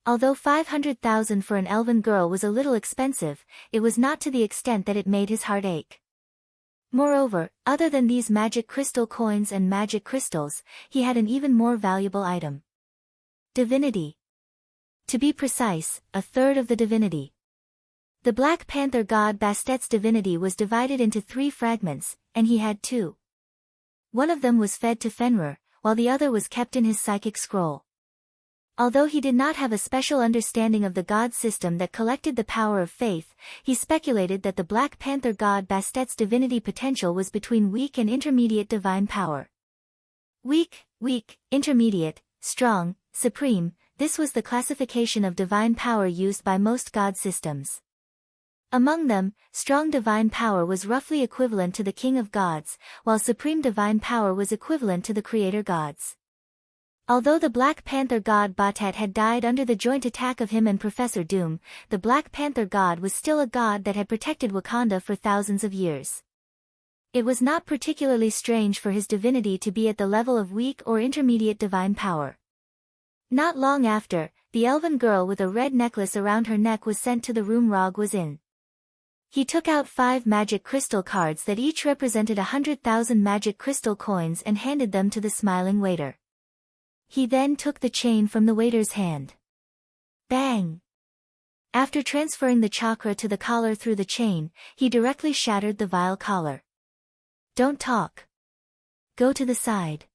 Although 500,000 for an elven girl was a little expensive, it was not to the extent that it made his heart ache. Moreover, other than these magic crystal coins and magic crystals, he had an even more valuable item. Divinity. To be precise, a third of the divinity. The Black Panther god Bastet's divinity was divided into 3 fragments, and he had 2. One of them was fed to Fenrir, while the other was kept in his psychic scroll. Although he did not have a special understanding of the god system that collected the power of faith, he speculated that the Black Panther god Bastet's divinity potential was between weak and intermediate divine power. Weak, intermediate, strong, supreme, this was the classification of divine power used by most god systems. Among them, strong divine power was roughly equivalent to the king of gods, while supreme divine power was equivalent to the creator gods. Although the Black Panther god Bastet had died under the joint attack of him and Professor Doom, the Black Panther god was still a god that had protected Wakanda for thousands of years. It was not particularly strange for his divinity to be at the level of weak or intermediate divine power. Not long after, the elven girl with a red necklace around her neck was sent to the room Rog was in. He took out 5 magic crystal cards that each represented 100,000 magic crystal coins and handed them to the smiling waiter. He then took the chain from the waiter's hand. Bang! After transferring the chakra to the collar through the chain, he directly shattered the vile collar. Don't talk. Go to the side.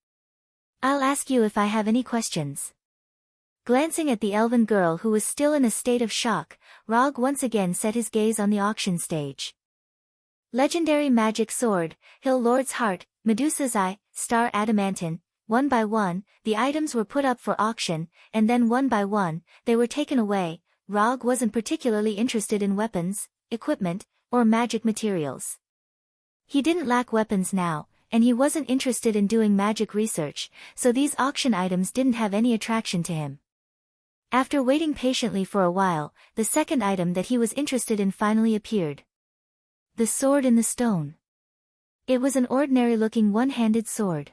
I'll ask you if I have any questions. Glancing at the elven girl who was still in a state of shock, Rog once again set his gaze on the auction stage. Legendary magic sword, Hill Lord's heart, Medusa's eye, star adamantine. One by one, the items were put up for auction, and then one by one, they were taken away. Rog wasn't particularly interested in weapons, equipment, or magic materials. He didn't lack weapons now, and he wasn't interested in doing magic research, so these auction items didn't have any attraction to him. After waiting patiently for a while, the second item that he was interested in finally appeared. The sword in the stone. It was an ordinary-looking one-handed sword.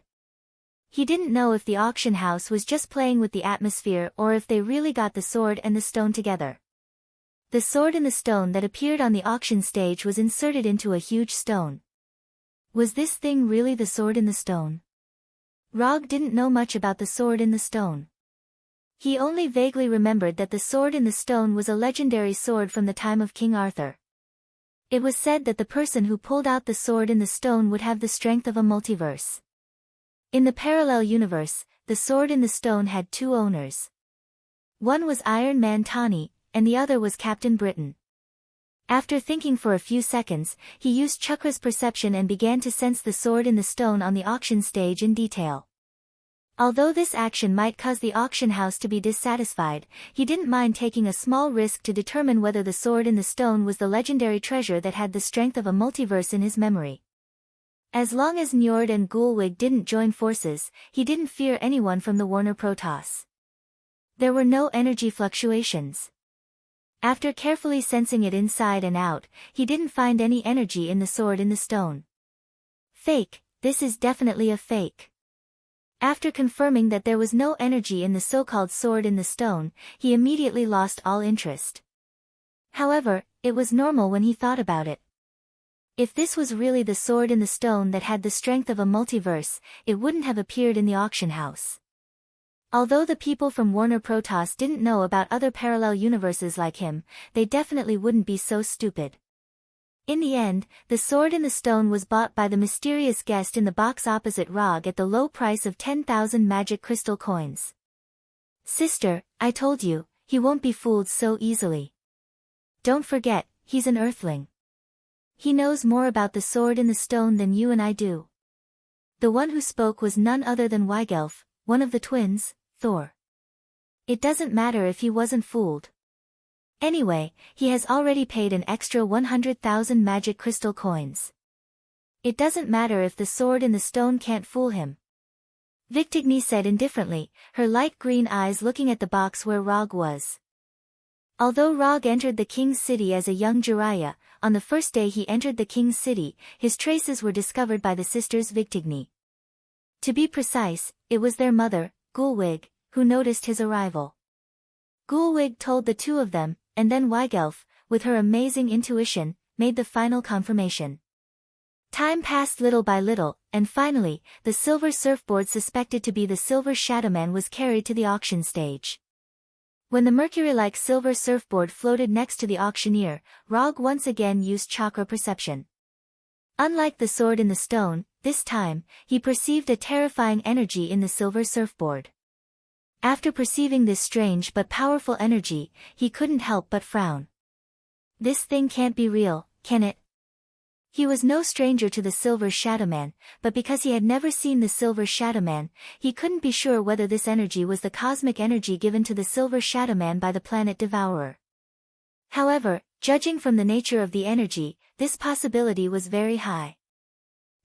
He didn't know if the auction house was just playing with the atmosphere or if they really got the sword and the stone together. The sword in the stone that appeared on the auction stage was inserted into a huge stone. Was this thing really the sword in the stone? Rog didn't know much about the sword in the stone. He only vaguely remembered that the sword in the stone was a legendary sword from the time of King Arthur. It was said that the person who pulled out the sword in the stone would have the strength of a multiverse. In the parallel universe, the sword in the stone had 2 owners. One was Iron Man Tawny, and the other was Captain Britain. After thinking for a few seconds, he used Chakra's perception and began to sense the sword in the stone on the auction stage in detail. Although this action might cause the auction house to be dissatisfied, he didn't mind taking a small risk to determine whether the sword in the stone was the legendary treasure that had the strength of a multiverse in his memory. As long as Njord and Gulwig didn't join forces, he didn't fear anyone from the Warner Protoss. There were no energy fluctuations. After carefully sensing it inside and out, he didn't find any energy in the sword in the stone. Fake, this is definitely a fake. After confirming that there was no energy in the so-called sword in the stone, he immediately lost all interest. However, it was normal when he thought about it. If this was really the sword in the stone that had the strength of a multiverse, it wouldn't have appeared in the auction house. Although the people from Warner Protoss didn't know about other parallel universes like him, they definitely wouldn't be so stupid. In the end, the sword in the stone was bought by the mysterious guest in the box opposite Rog at the low price of 10,000 magic crystal coins. Sister, I told you, he won't be fooled so easily. Don't forget, he's an earthling. He knows more about the sword in the stone than you and I do. The one who spoke was none other than Weigelf, one of the twins, Thor. It doesn't matter if he wasn't fooled. Anyway, he has already paid an extra 100,000 magic crystal coins. It doesn't matter if the sword in the stone can't fool him. Victigny said indifferently, her light green eyes looking at the box where Rog was. Although Rog entered the king's city as a young Jiraiya, on the first day he entered the king's city, his traces were discovered by the sisters Victigny. To be precise, it was their mother, Gulwig, who noticed his arrival. Gulwig told the two of them, and then Weigelf, with her amazing intuition, made the final confirmation. Time passed little by little, and finally, the silver surfboard suspected to be the Silver Shadowman was carried to the auction stage. When the mercury-like silver surfboard floated next to the auctioneer, Rog once again used chakra perception. Unlike the sword in the stone, this time, he perceived a terrifying energy in the silver surfboard. After perceiving this strange but powerful energy, he couldn't help but frown. This thing can't be real, can it? He was no stranger to the Silver Shadowman, but because he had never seen the Silver Shadowman, he couldn't be sure whether this energy was the cosmic energy given to the Silver Shadowman by the planet Devourer. However, judging from the nature of the energy, this possibility was very high.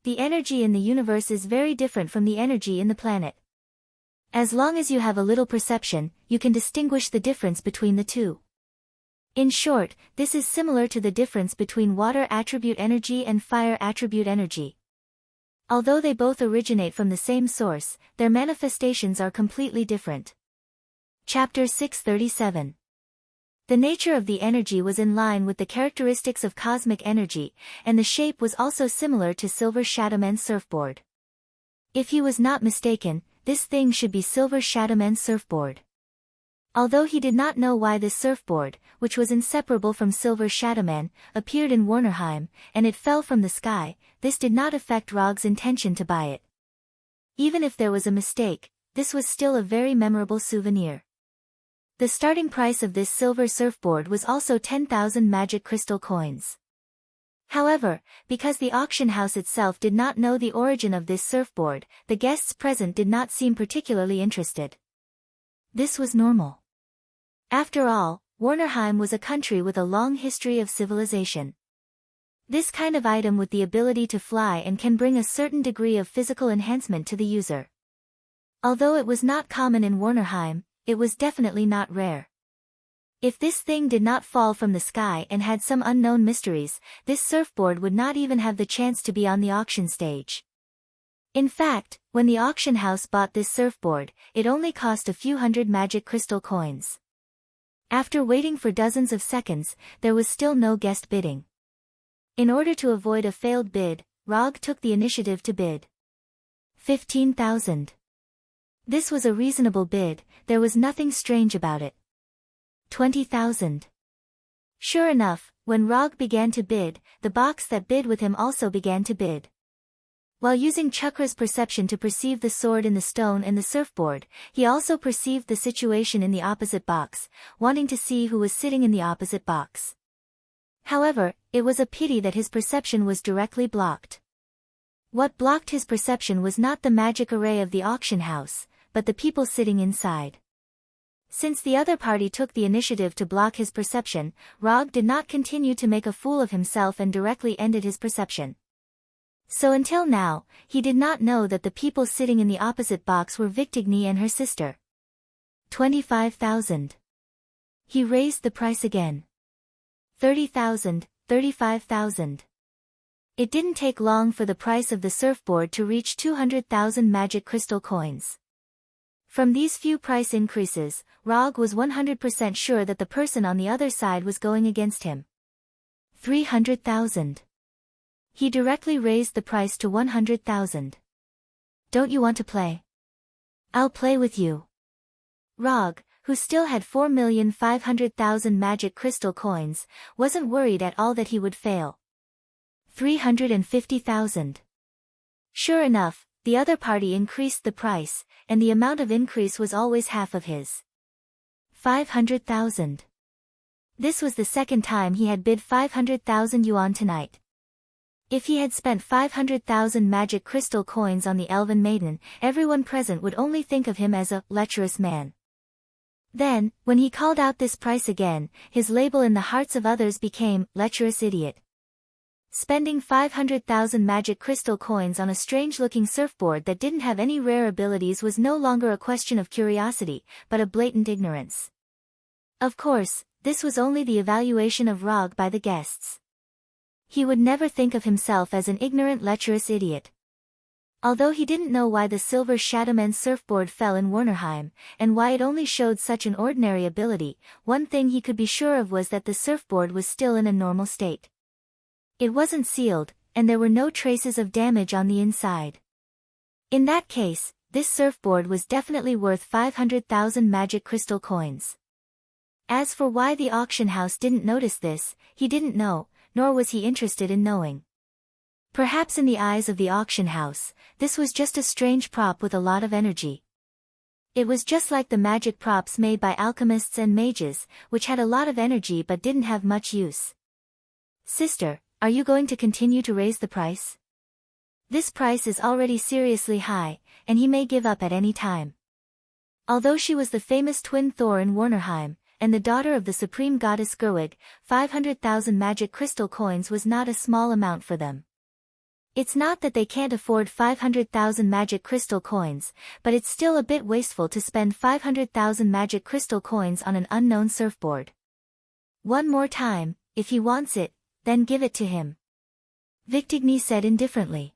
The energy in the universe is very different from the energy in the planet. As long as you have a little perception, you can distinguish the difference between the two. In short, this is similar to the difference between water attribute energy and fire attribute energy. Although they both originate from the same source, their manifestations are completely different. Chapter 637. The nature of the energy was in line with the characteristics of cosmic energy, and the shape was also similar to Silver Shadowman's surfboard. If he was not mistaken, this thing should be Silver Shadowman's surfboard. Although he did not know why this surfboard, which was inseparable from Silver Shadowman, appeared in Warnerheim, and it fell from the sky, this did not affect Rog's intention to buy it. Even if there was a mistake, this was still a very memorable souvenir. The starting price of this silver surfboard was also 10,000 magic crystal coins. However, because the auction house itself did not know the origin of this surfboard, the guests present did not seem particularly interested. This was normal. After all, Warnerheim was a country with a long history of civilization. This kind of item with the ability to fly and can bring a certain degree of physical enhancement to the user. Although it was not common in Warnerheim, it was definitely not rare. If this thing did not fall from the sky and had some unknown mysteries, this surfboard would not even have the chance to be on the auction stage. In fact, when the auction house bought this surfboard, it only cost a few hundred magic crystal coins. After waiting for dozens of seconds, there was still no guest bidding. In order to avoid a failed bid, Rog took the initiative to bid. 15,000. This was a reasonable bid, there was nothing strange about it. 20,000. Sure enough, when Rog began to bid, the box that bid with him also began to bid. While using Chakra's perception to perceive the sword in the stone and the surfboard, he also perceived the situation in the opposite box, wanting to see who was sitting in the opposite box. However, it was a pity that his perception was directly blocked. What blocked his perception was not the magic array of the auction house, but the people sitting inside. Since the other party took the initiative to block his perception, Rog did not continue to make a fool of himself and directly ended his perception. So until now, he did not know that the people sitting in the opposite box were Victigny and her sister. 25,000. He raised the price again. 30,000, 35,000. It didn't take long for the price of the surfboard to reach 200,000 magic crystal coins. From these few price increases, Rog was 100% sure that the person on the other side was going against him. 300,000. He directly raised the price to 100,000. Don't you want to play? I'll play with you. Rog, who still had 4,500,000 magic crystal coins, wasn't worried at all that he would fail. 350,000. Sure enough, the other party increased the price, and the amount of increase was always half of his. 500,000. This was the second time he had bid 500,000 yuan tonight. If he had spent 500,000 magic crystal coins on the elven maiden, everyone present would only think of him as a lecherous man. Then, when he called out this price again, his label in the hearts of others became lecherous idiot. Spending 500,000 magic crystal coins on a strange-looking surfboard that didn't have any rare abilities was no longer a question of curiosity, but a blatant ignorance. Of course, this was only the evaluation of Rog by the guests. He would never think of himself as an ignorant, lecherous idiot. Although he didn't know why the Silver Shadowman's surfboard fell in Warnerheim, and why it only showed such an ordinary ability, one thing he could be sure of was that the surfboard was still in a normal state. It wasn't sealed, and there were no traces of damage on the inside. In that case, this surfboard was definitely worth 500,000 magic crystal coins. As for why the auction house didn't notice this, he didn't know, nor was he interested in knowing. Perhaps in the eyes of the auction house, this was just a strange prop with a lot of energy. It was just like the magic props made by alchemists and mages, which had a lot of energy but didn't have much use. Sister, are you going to continue to raise the price? This price is already seriously high, and he may give up at any time. Although she was the famous twin Thor in Warnerheim, and the daughter of the supreme goddess Gerwig, 500,000 magic crystal coins was not a small amount for them. It's not that they can't afford 500,000 magic crystal coins, but it's still a bit wasteful to spend 500,000 magic crystal coins on an unknown surfboard. One more time, if he wants it, then give it to him, Victigny said indifferently.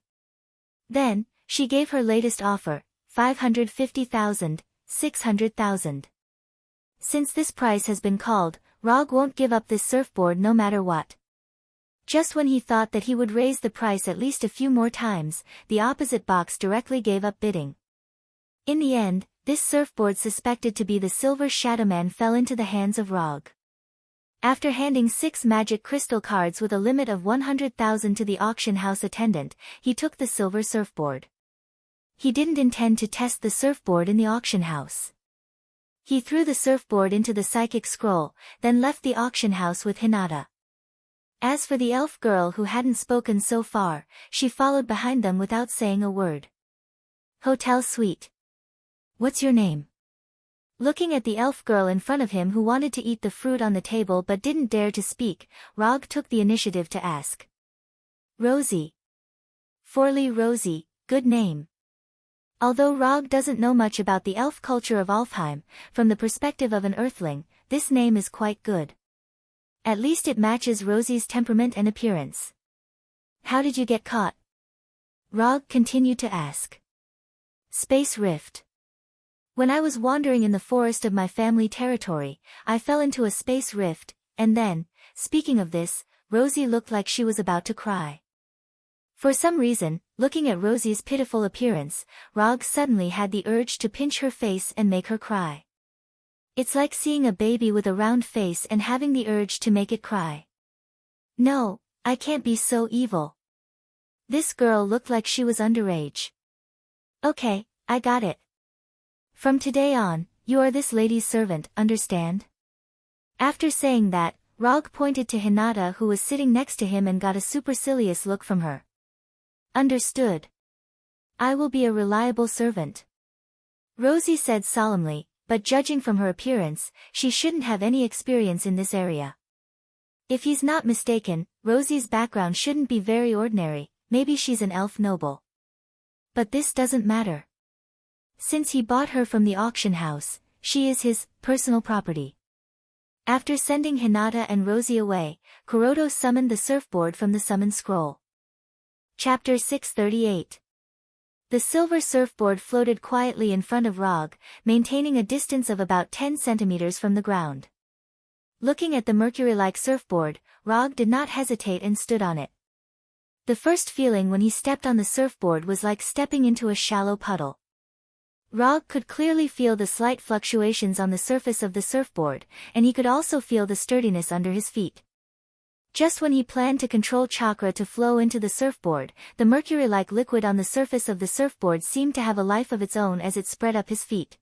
Then, she gave her latest offer, 550,000, 600,000. Since this price has been called, Rog won't give up this surfboard no matter what. Just when he thought that he would raise the price at least a few more times, the opposite box directly gave up bidding. In the end, this surfboard suspected to be the Silver Shadowman fell into the hands of Rog. After handing 6 magic crystal cards with a limit of 100,000 to the auction house attendant, he took the silver surfboard. He didn't intend to test the surfboard in the auction house. He threw the surfboard into the psychic scroll, then left the auction house with Hinata. As for the elf girl who hadn't spoken so far, she followed behind them without saying a word. Hotel suite. What's your name? Looking at the elf girl in front of him who wanted to eat the fruit on the table but didn't dare to speak, Rog took the initiative to ask. Rosie. Forley Rosie, good name. Although Rog doesn't know much about the elf culture of Alfheim, from the perspective of an earthling, this name is quite good. At least it matches Rosie's temperament and appearance. How did you get caught? Rog continued to ask. Space rift. When I was wandering in the forest of my family territory, I fell into a space rift, and then, speaking of this, Rosie looked like she was about to cry. For some reason, looking at Rosie's pitiful appearance, Rog suddenly had the urge to pinch her face and make her cry. It's like seeing a baby with a round face and having the urge to make it cry. No, I can't be so evil. This girl looked like she was underage. Okay, I got it. From today on, you are this lady's servant, understand? After saying that, Rog pointed to Hinata who was sitting next to him and got a supercilious look from her. Understood. I will be a reliable servant. Rosie said solemnly, but judging from her appearance, she shouldn't have any experience in this area. If he's not mistaken, Rosie's background shouldn't be very ordinary, maybe she's an elf noble. But this doesn't matter. Since he bought her from the auction house, she is his personal property. After sending Hinata and Rosie away, Kuroto summoned the surfboard from the summon scroll. Chapter 638. The silver surfboard floated quietly in front of Rog, maintaining a distance of about 10 centimeters from the ground. Looking at the mercury-like surfboard, Rog did not hesitate and stood on it. The first feeling when he stepped on the surfboard was like stepping into a shallow puddle. Rog could clearly feel the slight fluctuations on the surface of the surfboard, and he could also feel the sturdiness under his feet. Just when he planned to control chakra to flow into the surfboard, the mercury-like liquid on the surface of the surfboard seemed to have a life of its own as it spread up his feet.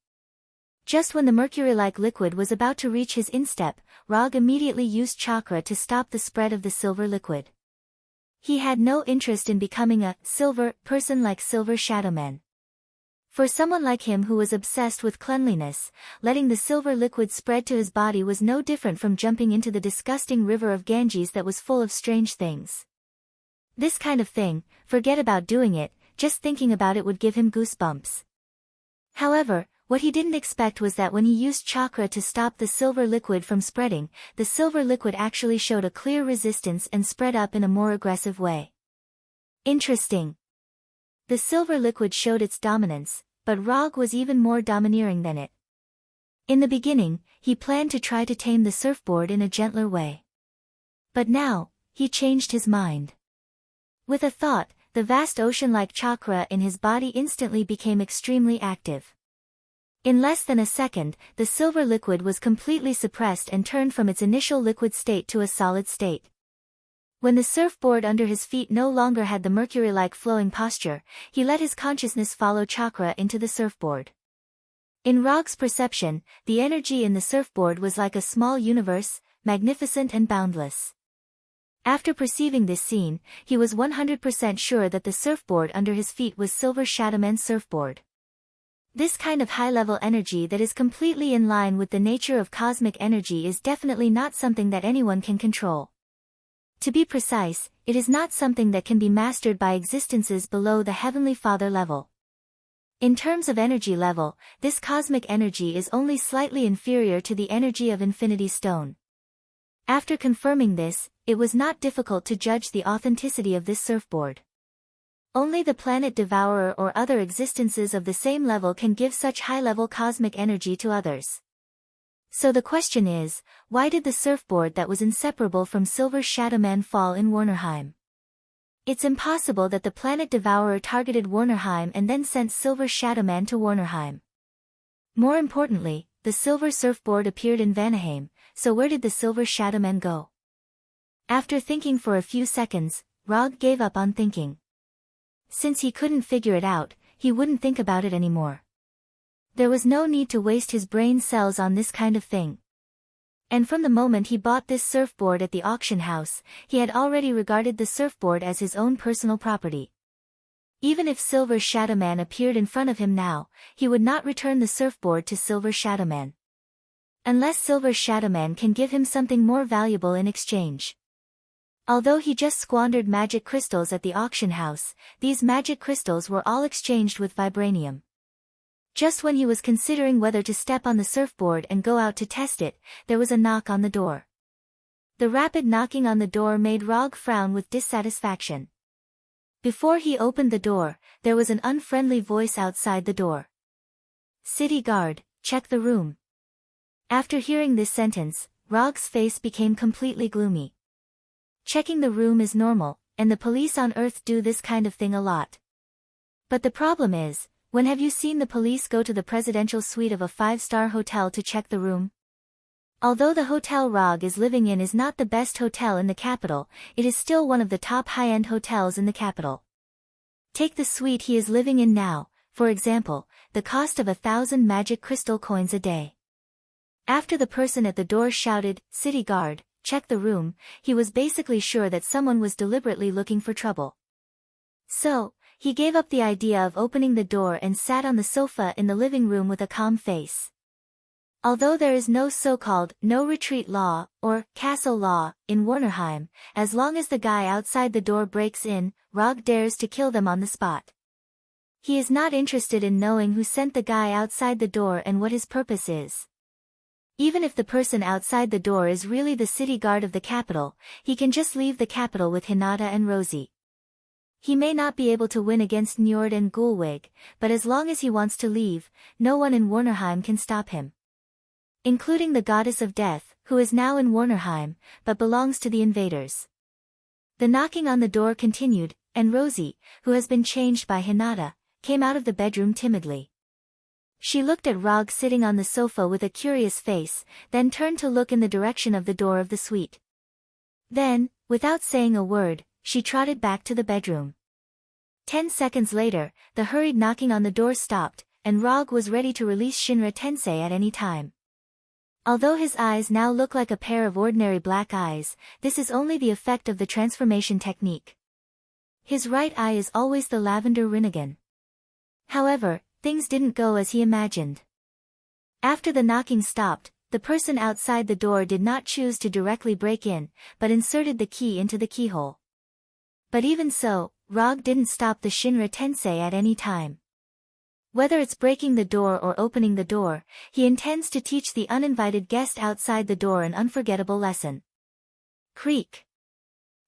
Just when the mercury-like liquid was about to reach his instep, Rog immediately used chakra to stop the spread of the silver liquid. He had no interest in becoming a silver person like Silver Shadowman. For someone like him who was obsessed with cleanliness, letting the silver liquid spread to his body was no different from jumping into the disgusting river of Ganges that was full of strange things. This kind of thing, forget about doing it, just thinking about it would give him goosebumps. However, what he didn't expect was that when he used chakra to stop the silver liquid from spreading, the silver liquid actually showed a clear resistance and spread up in a more aggressive way. Interesting. The silver liquid showed its dominance, but Rog was even more domineering than it. In the beginning, he planned to try to tame the surfboard in a gentler way. But now, he changed his mind. With a thought, the vast ocean-like chakra in his body instantly became extremely active. In less than a second, the silver liquid was completely suppressed and turned from its initial liquid state to a solid state. When the surfboard under his feet no longer had the mercury-like flowing posture, he let his consciousness follow chakra into the surfboard. In Rog's perception, the energy in the surfboard was like a small universe, magnificent and boundless. After perceiving this scene, he was 100% sure that the surfboard under his feet was Silver Shadowman's surfboard. This kind of high-level energy that is completely in line with the nature of cosmic energy is definitely not something that anyone can control. To be precise, it is not something that can be mastered by existences below the Heavenly Father level. In terms of energy level, this cosmic energy is only slightly inferior to the energy of Infinity Stone. After confirming this, it was not difficult to judge the authenticity of this surfboard. Only the planet devourer or other existences of the same level can give such high-level cosmic energy to others. So the question is, why did the surfboard that was inseparable from Silver Shadowman fall in Warnerheim? It's impossible that the planet devourer targeted Warnerheim and then sent Silver Shadowman to Warnerheim. More importantly, the silver surfboard appeared in Vanaheim, so where did the Silver Shadowman go? After thinking for a few seconds, Rog gave up on thinking. Since he couldn't figure it out, he wouldn't think about it anymore. There was no need to waste his brain cells on this kind of thing. And from the moment he bought this surfboard at the auction house, he had already regarded the surfboard as his own personal property. Even if Silver Shadowman appeared in front of him now, he would not return the surfboard to Silver Shadowman. Unless Silver Shadowman can give him something more valuable in exchange. Although he just squandered magic crystals at the auction house, these magic crystals were all exchanged with vibranium. Just when he was considering whether to step on the surfboard and go out to test it, there was a knock on the door. The rapid knocking on the door made Rog frown with dissatisfaction. Before he opened the door, there was an unfriendly voice outside the door. "City guard, check the room." After hearing this sentence, Rog's face became completely gloomy. Checking the room is normal, and the police on Earth do this kind of thing a lot. But the problem is, when have you seen the police go to the presidential suite of a 5-star hotel to check the room? Although the hotel Rog is living in is not the best hotel in the capital, it is still one of the top high-end hotels in the capital. Take the suite he is living in now, for example, the cost of 1,000 magic crystal coins a day. After the person at the door shouted, "City guard, check the room," he was basically sure that someone was deliberately looking for trouble. So, he gave up the idea of opening the door and sat on the sofa in the living room with a calm face. Although there is no so-called no-retreat law, or castle law, in Warnerheim, as long as the guy outside the door breaks in, Rog dares to kill them on the spot. He is not interested in knowing who sent the guy outside the door and what his purpose is. Even if the person outside the door is really the city guard of the capital, he can just leave the capital with Hinata and Rosie. He may not be able to win against Njord and Gulwig, but as long as he wants to leave, no one in Warnerheim can stop him. Including the goddess of death, who is now in Warnerheim, but belongs to the invaders. The knocking on the door continued, and Rosie, who has been changed by Hinata, came out of the bedroom timidly. She looked at Rog sitting on the sofa with a curious face, then turned to look in the direction of the door of the suite. Then, without saying a word, she trotted back to the bedroom. 10 seconds later, the hurried knocking on the door stopped, and Rog was ready to release Shinra Tensei at any time. Although his eyes now look like a pair of ordinary black eyes, this is only the effect of the transformation technique. His right eye is always the lavender Rinnegan. However, things didn't go as he imagined. After the knocking stopped, the person outside the door did not choose to directly break in, but inserted the key into the keyhole. But even so, Rog didn't stop the Shinra Tensei at any time. Whether it's breaking the door or opening the door, he intends to teach the uninvited guest outside the door an unforgettable lesson. Creak.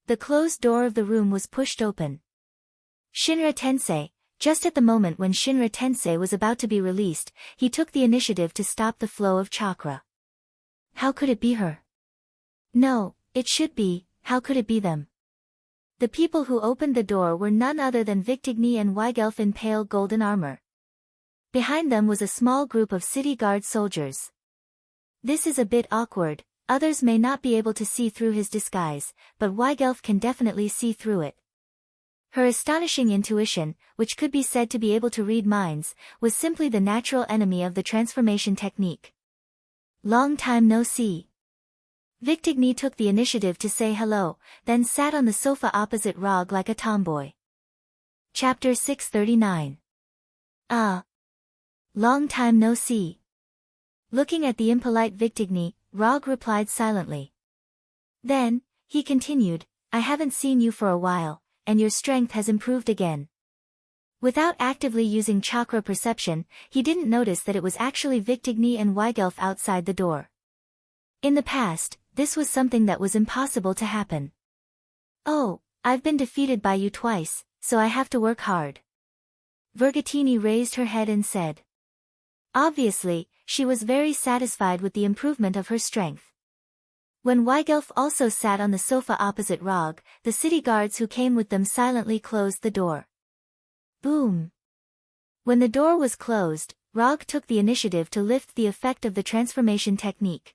The closed door of the room was pushed open. Shinra Tensei, just at the moment when Shinra Tensei was about to be released, he took the initiative to stop the flow of chakra. How could it be her? No, it should be, how could it be them? The people who opened the door were none other than Victigny and Weigelf in pale golden armor. Behind them was a small group of city guard soldiers. This is a bit awkward, others may not be able to see through his disguise, but Weigelf can definitely see through it. Her astonishing intuition, which could be said to be able to read minds, was simply the natural enemy of the transformation technique. Long time no see. Victigny took the initiative to say hello, then sat on the sofa opposite Rog like a tomboy. Chapter 639. Long time no see. Looking at the impolite Victigny, Rog replied silently. Then, he continued, I haven't seen you for a while, and your strength has improved again. Without actively using chakra perception, he didn't notice that it was actually Victigny and Weigelf outside the door. In the past, this was something that was impossible to happen. Oh, I've been defeated by you twice, so I have to work hard. Vergatini raised her head and said. Obviously, she was very satisfied with the improvement of her strength. When Weigelf also sat on the sofa opposite Rog, the city guards who came with them silently closed the door. Boom! When the door was closed, Rog took the initiative to lift the effect of the transformation technique.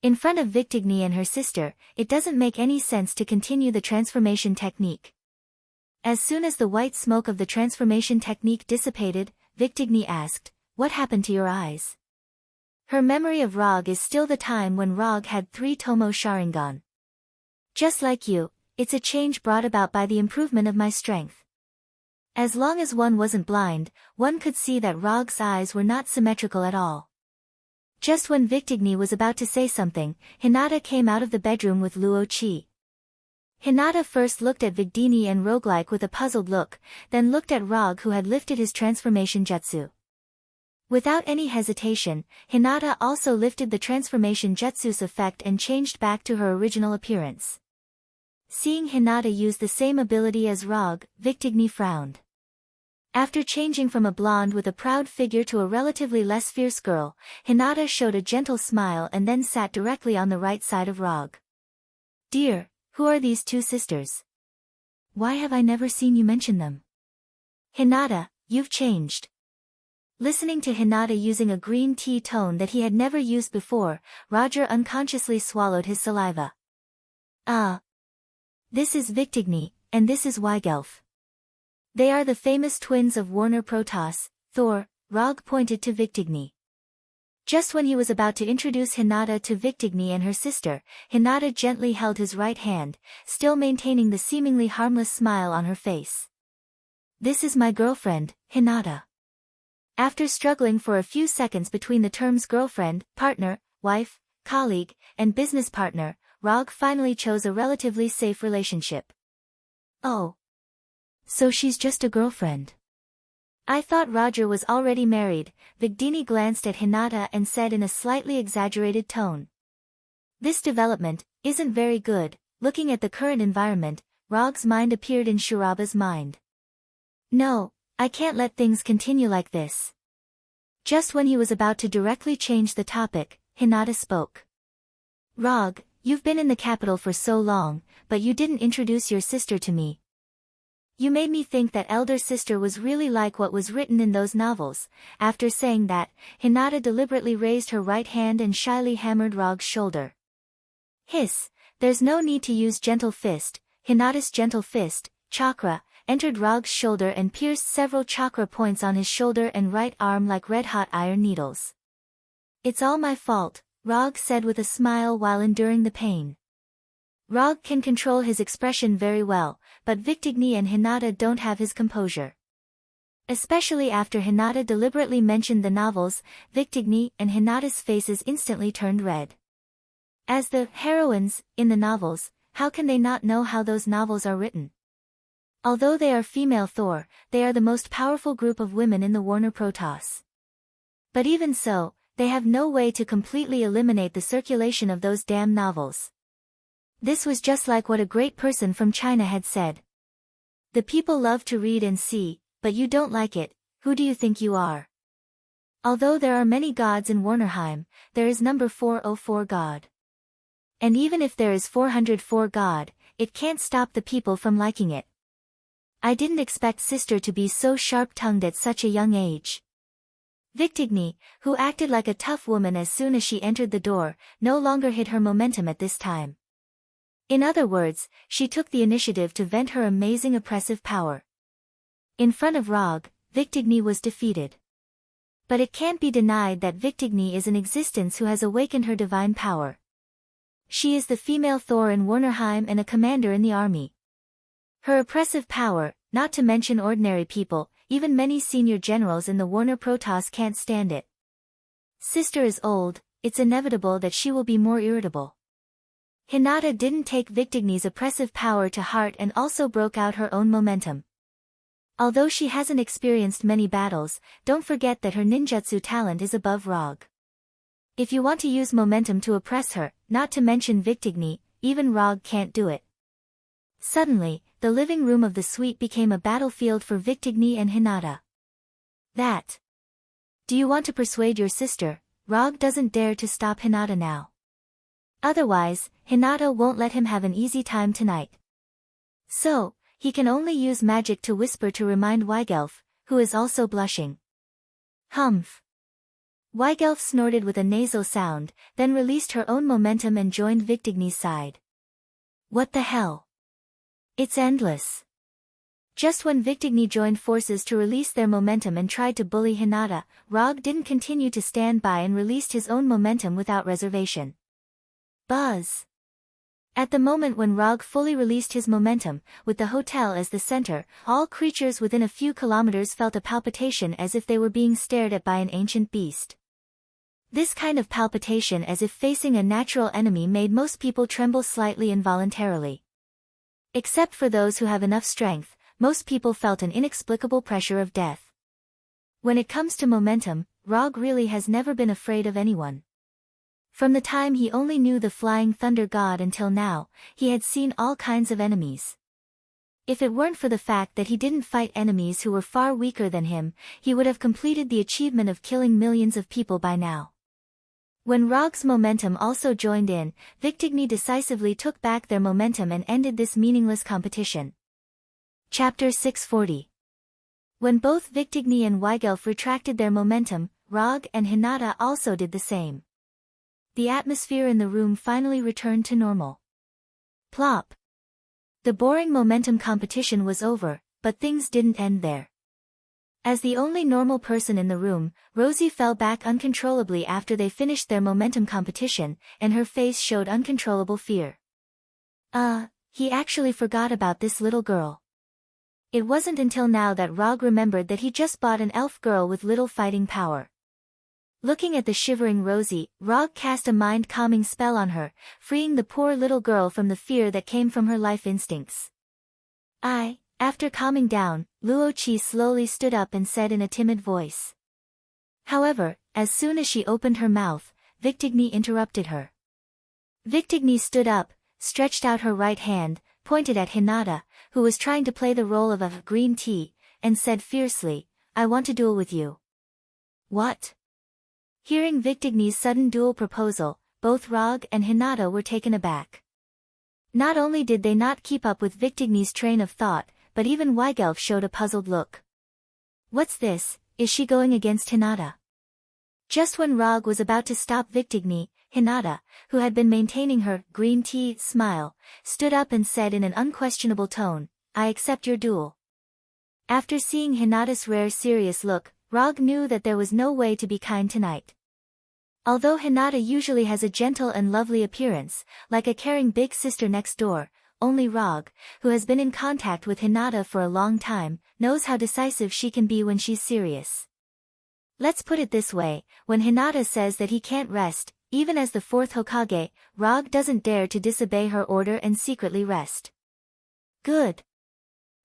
In front of Victigny and her sister, it doesn't make any sense to continue the transformation technique. As soon as the white smoke of the transformation technique dissipated, Victigny asked, What happened to your eyes? Her memory of Rog is still the time when Rog had 3 Tomo Sharingan. Just like you, it's a change brought about by the improvement of my strength. As long as one wasn't blind, one could see that Rog's eyes were not symmetrical at all. Just when Victigny was about to say something, Hinata came out of the bedroom with Luo Qi. Hinata first looked at Victigny and Roguelike with a puzzled look, then looked at Rog who had lifted his transformation jutsu. Without any hesitation, Hinata also lifted the transformation jutsu's effect and changed back to her original appearance. Seeing Hinata use the same ability as Rog, Victigny frowned. After changing from a blonde with a proud figure to a relatively less fierce girl, Hinata showed a gentle smile and then sat directly on the right side of Rog. Dear, who are these 2 sisters? Why have I never seen you mention them? Hinata, you've changed. Listening to Hinata using a green tea tone that he had never used before, Roger unconsciously swallowed his saliva. This is Victigny, and this is Weigelf. They are the famous twins of Warner Protoss, Thor. Rog pointed to Victigny. Just when he was about to introduce Hinata to Victigny and her sister, Hinata gently held his right hand, still maintaining the seemingly harmless smile on her face. This is my girlfriend, Hinata. After struggling for a few seconds between the terms girlfriend, partner, wife, colleague, and business partner, Rog finally chose a relatively safe relationship. Oh. So she's just a girlfriend. I thought Roger was already married. Victigny glanced at Hinata and said in a slightly exaggerated tone. This development isn't very good. Looking at the current environment, Rog's mind appeared in Shiraba's mind. No, I can't let things continue like this. Just when he was about to directly change the topic, Hinata spoke. Rog, you've been in the capital for so long, but you didn't introduce your sister to me. You made me think that elder sister was really like what was written in those novels. After saying that, Hinata deliberately raised her right hand and shyly hammered Rog's shoulder. Hiss, there's no need to use gentle fist. Hinata's gentle fist, chakra, entered Rog's shoulder and pierced several chakra points on his shoulder and right arm like red-hot iron needles. It's all my fault, Rog said with a smile while enduring the pain. Rog can control his expression very well, but Victigny and Hinata don't have his composure. Especially after Hinata deliberately mentioned the novels, Victigny and Hinata's faces instantly turned red. As the heroines in the novels, how can they not know how those novels are written? Although they are female Thor, they are the most powerful group of women in the Warner Protoss. But even so, they have no way to completely eliminate the circulation of those damn novels. This was just like what a great person from China had said. The people love to read and see, but you don't like it, who do you think you are? Although there are many gods in Warnerheim, there is number 404 God. And even if there is 404 God, it can't stop the people from liking it. I didn't expect sister to be so sharp-tongued at such a young age. Victigny, who acted like a tough woman as soon as she entered the door, no longer hid her momentum at this time. In other words, she took the initiative to vent her amazing oppressive power. In front of Rog, Victigny was defeated. But it can't be denied that Victigny is an existence who has awakened her divine power. She is the female Thor in Warnerheim and a commander in the army. Her oppressive power, not to mention ordinary people, even many senior generals in the Warner Protoss can't stand it. Sister is old, it's inevitable that she will be more irritable. Hinata didn't take Victigny's oppressive power to heart and also broke out her own momentum. Although she hasn't experienced many battles, don't forget that her ninjutsu talent is above Rog. If you want to use momentum to oppress her, not to mention Victigny, even Rog can't do it. Suddenly, the living room of the suite became a battlefield for Victigny and Hinata. That. Do you want to persuade your sister? Rog doesn't dare to stop Hinata now. Otherwise, Hinata won't let him have an easy time tonight. So, he can only use magic to whisper to remind Weigelf, who is also blushing. Humph. Weigelf snorted with a nasal sound, then released her own momentum and joined Victigny's side. What the hell? It's endless. Just when Victigny joined forces to release their momentum and tried to bully Hinata, Rog didn't continue to stand by and released his own momentum without reservation. Buzz. At the moment when Rog fully released his momentum, with the hotel as the center, all creatures within a few kilometers felt a palpitation as if they were being stared at by an ancient beast. This kind of palpitation as if facing a natural enemy made most people tremble slightly involuntarily. Except for those who have enough strength, most people felt an inexplicable pressure of death. When it comes to momentum, Rog really has never been afraid of anyone. From the time he only knew the Flying Thunder God until now, he had seen all kinds of enemies. If it weren't for the fact that he didn't fight enemies who were far weaker than him, he would have completed the achievement of killing millions of people by now. When Rog's momentum also joined in, Victigny decisively took back their momentum and ended this meaningless competition. Chapter 640. When both Victigny and Weigelf retracted their momentum, Rog and Hinata also did the same. The atmosphere in the room finally returned to normal. Plop. The boring momentum competition was over, but things didn't end there. As the only normal person in the room, Rosie fell back uncontrollably after they finished their momentum competition, and her face showed uncontrollable fear. He actually forgot about this little girl. It wasn't until now that Rog remembered that he just bought an elf girl with little fighting power. Looking at the shivering Rosie, Rog cast a mind-calming spell on her, freeing the poor little girl from the fear that came from her life instincts. After calming down, Luo Qi slowly stood up and said in a timid voice. However, as soon as she opened her mouth, Victigny interrupted her. Victigny stood up, stretched out her right hand, pointed at Hinata, who was trying to play the role of a green tea, and said fiercely, "I want to duel with you." What? Hearing Victigny's sudden duel proposal, both Rog and Hinata were taken aback. Not only did they not keep up with Victigny's train of thought, but even Weigelf showed a puzzled look. What's this, is she going against Hinata? Just when Rog was about to stop Victigny, Hinata, who had been maintaining her green tea smile, stood up and said in an unquestionable tone, "I accept your duel." After seeing Hinata's rare serious look, Rog knew that there was no way to be kind tonight. Although Hinata usually has a gentle and lovely appearance, like a caring big sister next door, only Rog, who has been in contact with Hinata for a long time, knows how decisive she can be when she's serious. Let's put it this way, when Hinata says that he can't rest, even as the fourth Hokage, Rog doesn't dare to disobey her order and secretly rest. Good.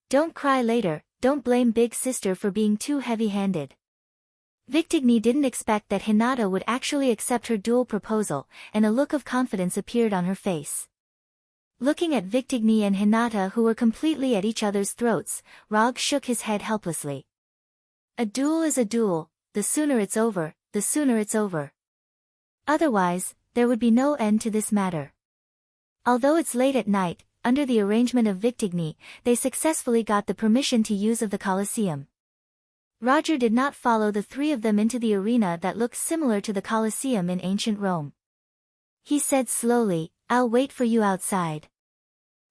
Don't cry later, don't blame big sister for being too heavy-handed. Victigny didn't expect that Hinata would actually accept her duel proposal, and a look of confidence appeared on her face. Looking at Victigny and Hinata, who were completely at each other's throats, Rog shook his head helplessly. A duel is a duel, the sooner it's over, the sooner it's over. Otherwise, there would be no end to this matter. Although it's late at night, under the arrangement of Victigny, they successfully got the permission to use of the Colosseum. Roger did not follow the three of them into the arena that looked similar to the Colosseum in ancient Rome. He said slowly, "I'll wait for you outside.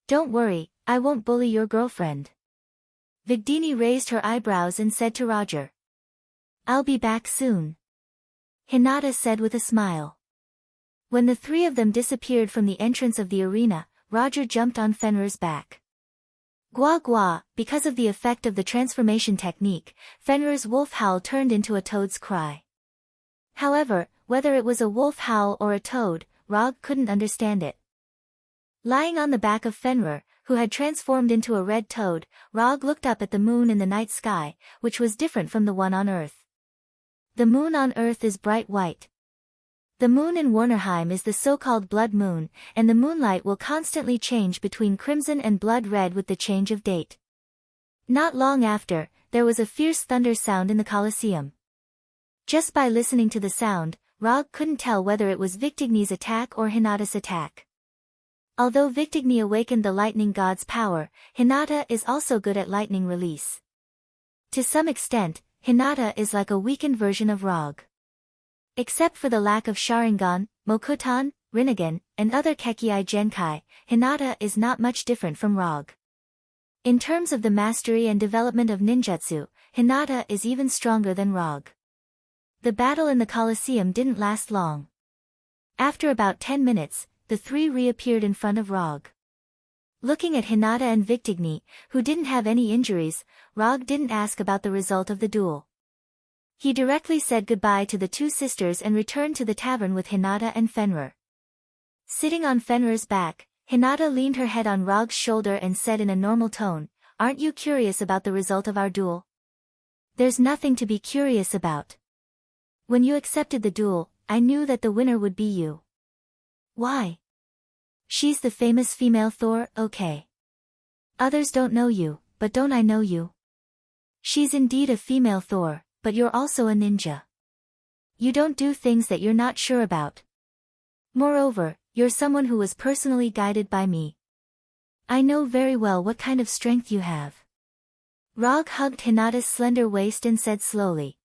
Don't worry, I won't bully your girlfriend." Victigny raised her eyebrows and said to Roger, "I'll be back soon," Hinata said with a smile. When the three of them disappeared from the entrance of the arena, Roger jumped on Fenrir's back. Gua gua, because of the effect of the transformation technique, Fenrir's wolf howl turned into a toad's cry. However, whether it was a wolf howl or a toad, Rog couldn't understand it. Lying on the back of Fenrir, who had transformed into a red toad, Rog looked up at the moon in the night sky, which was different from the one on Earth. The moon on Earth is bright white. The moon in Warnerheim is the so-called blood moon, and the moonlight will constantly change between crimson and blood red with the change of date. Not long after, there was a fierce thunder sound in the Colosseum. Just by listening to the sound, Rog couldn't tell whether it was Victigny's attack or Hinata's attack. Although Victigny awakened the lightning god's power, Hinata is also good at lightning release. To some extent, Hinata is like a weakened version of Rog. Except for the lack of Sharingan, Mokuton, Rinnegan, and other Kekkei Genkai, Hinata is not much different from Rog. In terms of the mastery and development of ninjutsu, Hinata is even stronger than Rog. The battle in the Colosseum didn't last long. After about 10 minutes, the three reappeared in front of Rog. Looking at Hinata and Victigny, who didn't have any injuries, Rog didn't ask about the result of the duel. He directly said goodbye to the two sisters and returned to the tavern with Hinata and Fenrir. Sitting on Fenrir's back, Hinata leaned her head on Rog's shoulder and said in a normal tone, "Aren't you curious about the result of our duel?" "There's nothing to be curious about. When you accepted the duel, I knew that the winner would be you." "Why?" "She's the famous female Thor, okay. Others don't know you, but don't I know you? She's indeed a female Thor, but you're also a ninja. You don't do things that you're not sure about. Moreover, you're someone who was personally guided by me. I know very well what kind of strength you have." Rog hugged Hinata's slender waist and said slowly,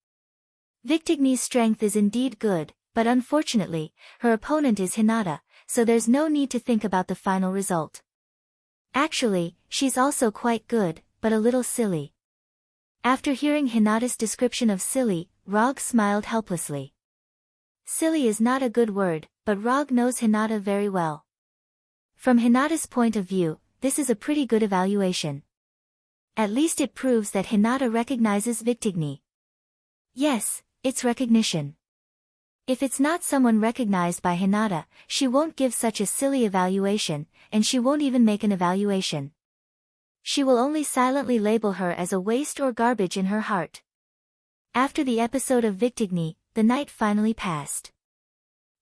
"Victigny's strength is indeed good, but unfortunately, her opponent is Hinata, so there's no need to think about the final result. Actually, she's also quite good, but a little silly." After hearing Hinata's description of silly, Rog smiled helplessly. Silly is not a good word, but Rog knows Hinata very well. From Hinata's point of view, this is a pretty good evaluation. At least it proves that Hinata recognizes Victigny. Yes, it's recognition. If it's not someone recognized by Hinata, she won't give such a silly evaluation, and she won't even make an evaluation. She will only silently label her as a waste or garbage in her heart. After the episode of Victigny, the night finally passed.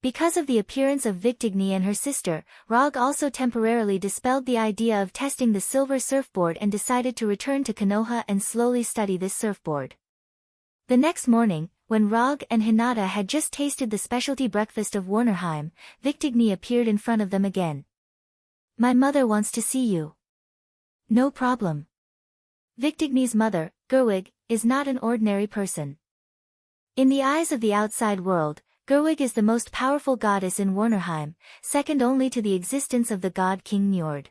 Because of the appearance of Victigny and her sister, Rog also temporarily dispelled the idea of testing the silver surfboard and decided to return to Konoha and slowly study this surfboard. The next morning, when Rog and Hinata had just tasted the specialty breakfast of Warnerheim, Victigny appeared in front of them again. "My mother wants to see you." "No problem." Victigny's mother, Gerwig, is not an ordinary person. In the eyes of the outside world, Gerwig is the most powerful goddess in Warnerheim, second only to the existence of the god King Njord.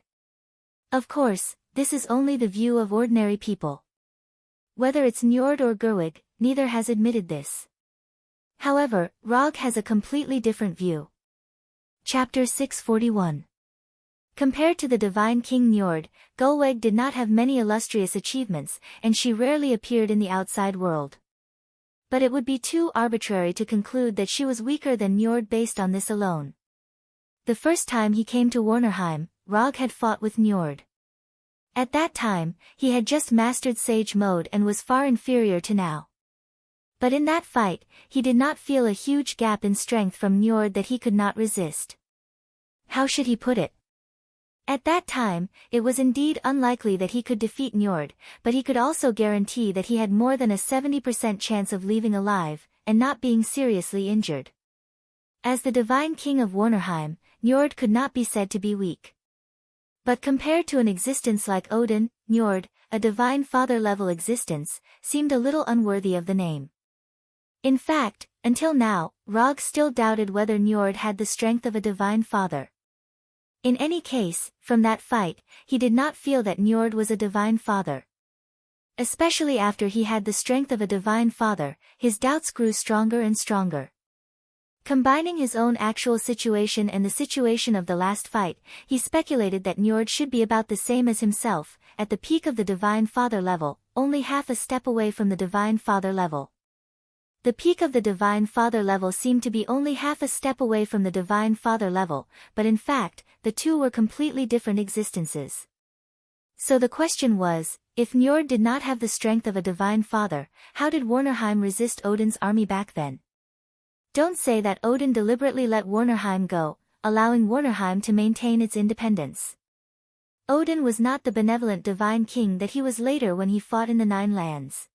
Of course, this is only the view of ordinary people. Whether it's Njord or Gerwig, neither has admitted this. However, Rog has a completely different view. Chapter 641. Compared to the divine King Njord, Gulweg did not have many illustrious achievements, and she rarely appeared in the outside world. But it would be too arbitrary to conclude that she was weaker than Njord based on this alone. The first time he came to Warnerheim, Rog had fought with Njord. At that time, he had just mastered Sage Mode and was far inferior to now. But in that fight, he did not feel a huge gap in strength from Njord that he could not resist. How should he put it? At that time, it was indeed unlikely that he could defeat Njord, but he could also guarantee that he had more than a 70% chance of leaving alive, and not being seriously injured. As the Divine King of Warnerheim, Njord could not be said to be weak. But compared to an existence like Odin, Njord, a Divine Father-level existence, seemed a little unworthy of the name. In fact, until now, Rog still doubted whether Njord had the strength of a Divine Father. In any case, from that fight, he did not feel that Njord was a Divine Father. Especially after he had the strength of a Divine Father, his doubts grew stronger and stronger. Combining his own actual situation and the situation of the last fight, he speculated that Njord should be about the same as himself, at the peak of the Divine Father level, only half a step away from the Divine Father level. The peak of the Divine Father level seemed to be only half a step away from the Divine Father level, but in fact, the two were completely different existences. So the question was, if Njord did not have the strength of a Divine Father, how did Warnerheim resist Odin's army back then? Don't say that Odin deliberately let Warnerheim go, allowing Warnerheim to maintain its independence. Odin was not the benevolent Divine King that he was later when he fought in the Nine Lands.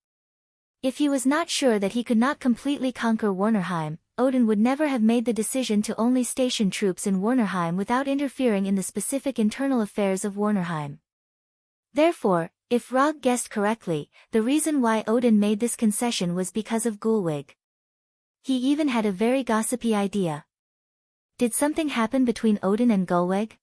If he was not sure that he could not completely conquer Warnerheim, Odin would never have made the decision to only station troops in Warnerheim without interfering in the specific internal affairs of Warnerheim. Therefore, if Rog guessed correctly, the reason why Odin made this concession was because of Gulwig. He even had a very gossipy idea. Did something happen between Odin and Gulwig?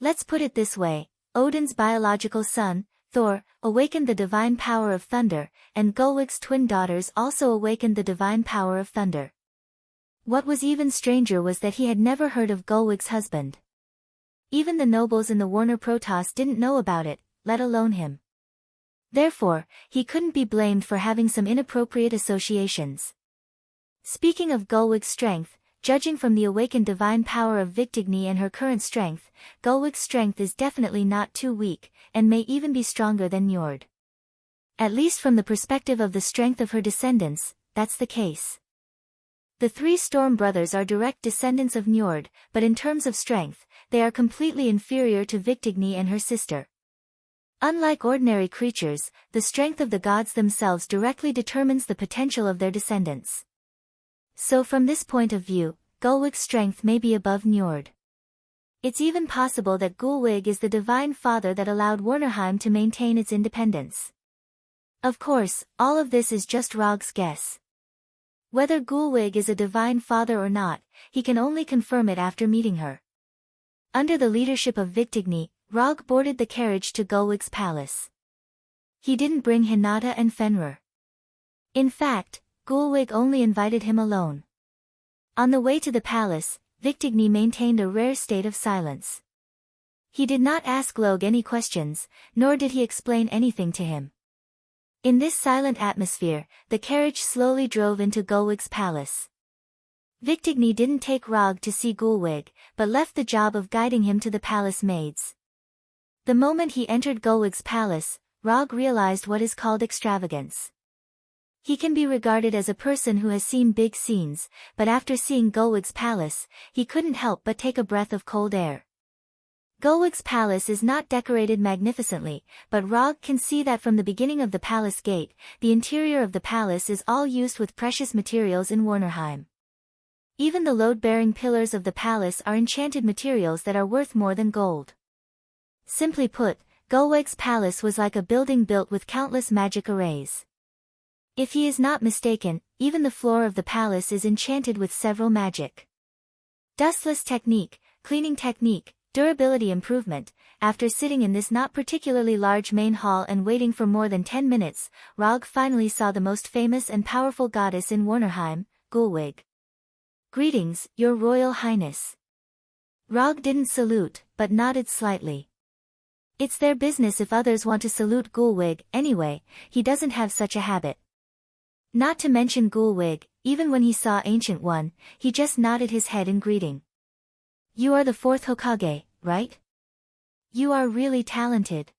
Let's put it this way, Odin's biological son, Thor, awakened the divine power of thunder, and Gulwig's twin daughters also awakened the divine power of thunder. What was even stranger was that he had never heard of Gulwig's husband. Even the nobles in the Warner Protoss didn't know about it, let alone him. Therefore, he couldn't be blamed for having some inappropriate associations. Speaking of Gulwig's strength, judging from the awakened divine power of Victigny and her current strength, Gulwig's strength is definitely not too weak, and may even be stronger than Njord. At least from the perspective of the strength of her descendants, that's the case. The three Storm brothers are direct descendants of Njord, but in terms of strength, they are completely inferior to Victigny and her sister. Unlike ordinary creatures, the strength of the gods themselves directly determines the potential of their descendants. So from this point of view, Gulwig's strength may be above Njord. It's even possible that Gulwig is the divine father that allowed Warnerheim to maintain its independence. Of course, all of this is just Rog's guess. Whether Gulwig is a divine father or not, he can only confirm it after meeting her. Under the leadership of Victigny, Rog boarded the carriage to Gulwig's palace. He didn't bring Hinata and Fenrir. In fact, Gulwig only invited him alone. On the way to the palace, Victigny maintained a rare state of silence. He did not ask Log any questions, nor did he explain anything to him. In this silent atmosphere, the carriage slowly drove into Gulwig's palace. Victigny didn't take Rog to see Gulwig, but left the job of guiding him to the palace maids. The moment he entered Gulwig's palace, Rog realized what is called extravagance. He can be regarded as a person who has seen big scenes, but after seeing Gulwig's palace, he couldn't help but take a breath of cold air. Gulwig's palace is not decorated magnificently, but Rog can see that from the beginning of the palace gate, the interior of the palace is all used with precious materials in Warnerheim. Even the load-bearing pillars of the palace are enchanted materials that are worth more than gold. Simply put, Gulwig's palace was like a building built with countless magic arrays. If he is not mistaken, even the floor of the palace is enchanted with several magic. Dustless technique, cleaning technique, durability improvement. After sitting in this not particularly large main hall and waiting for more than 10 minutes, Rog finally saw the most famous and powerful goddess in Warnerheim, Gulwig. "Greetings, Your Royal Highness." Rog didn't salute, but nodded slightly. It's their business if others want to salute Gulwig, anyway, he doesn't have such a habit. Not to mention Gulwig, even when he saw Ancient One, he just nodded his head in greeting. "You are the fourth Hokage, right? You are really talented."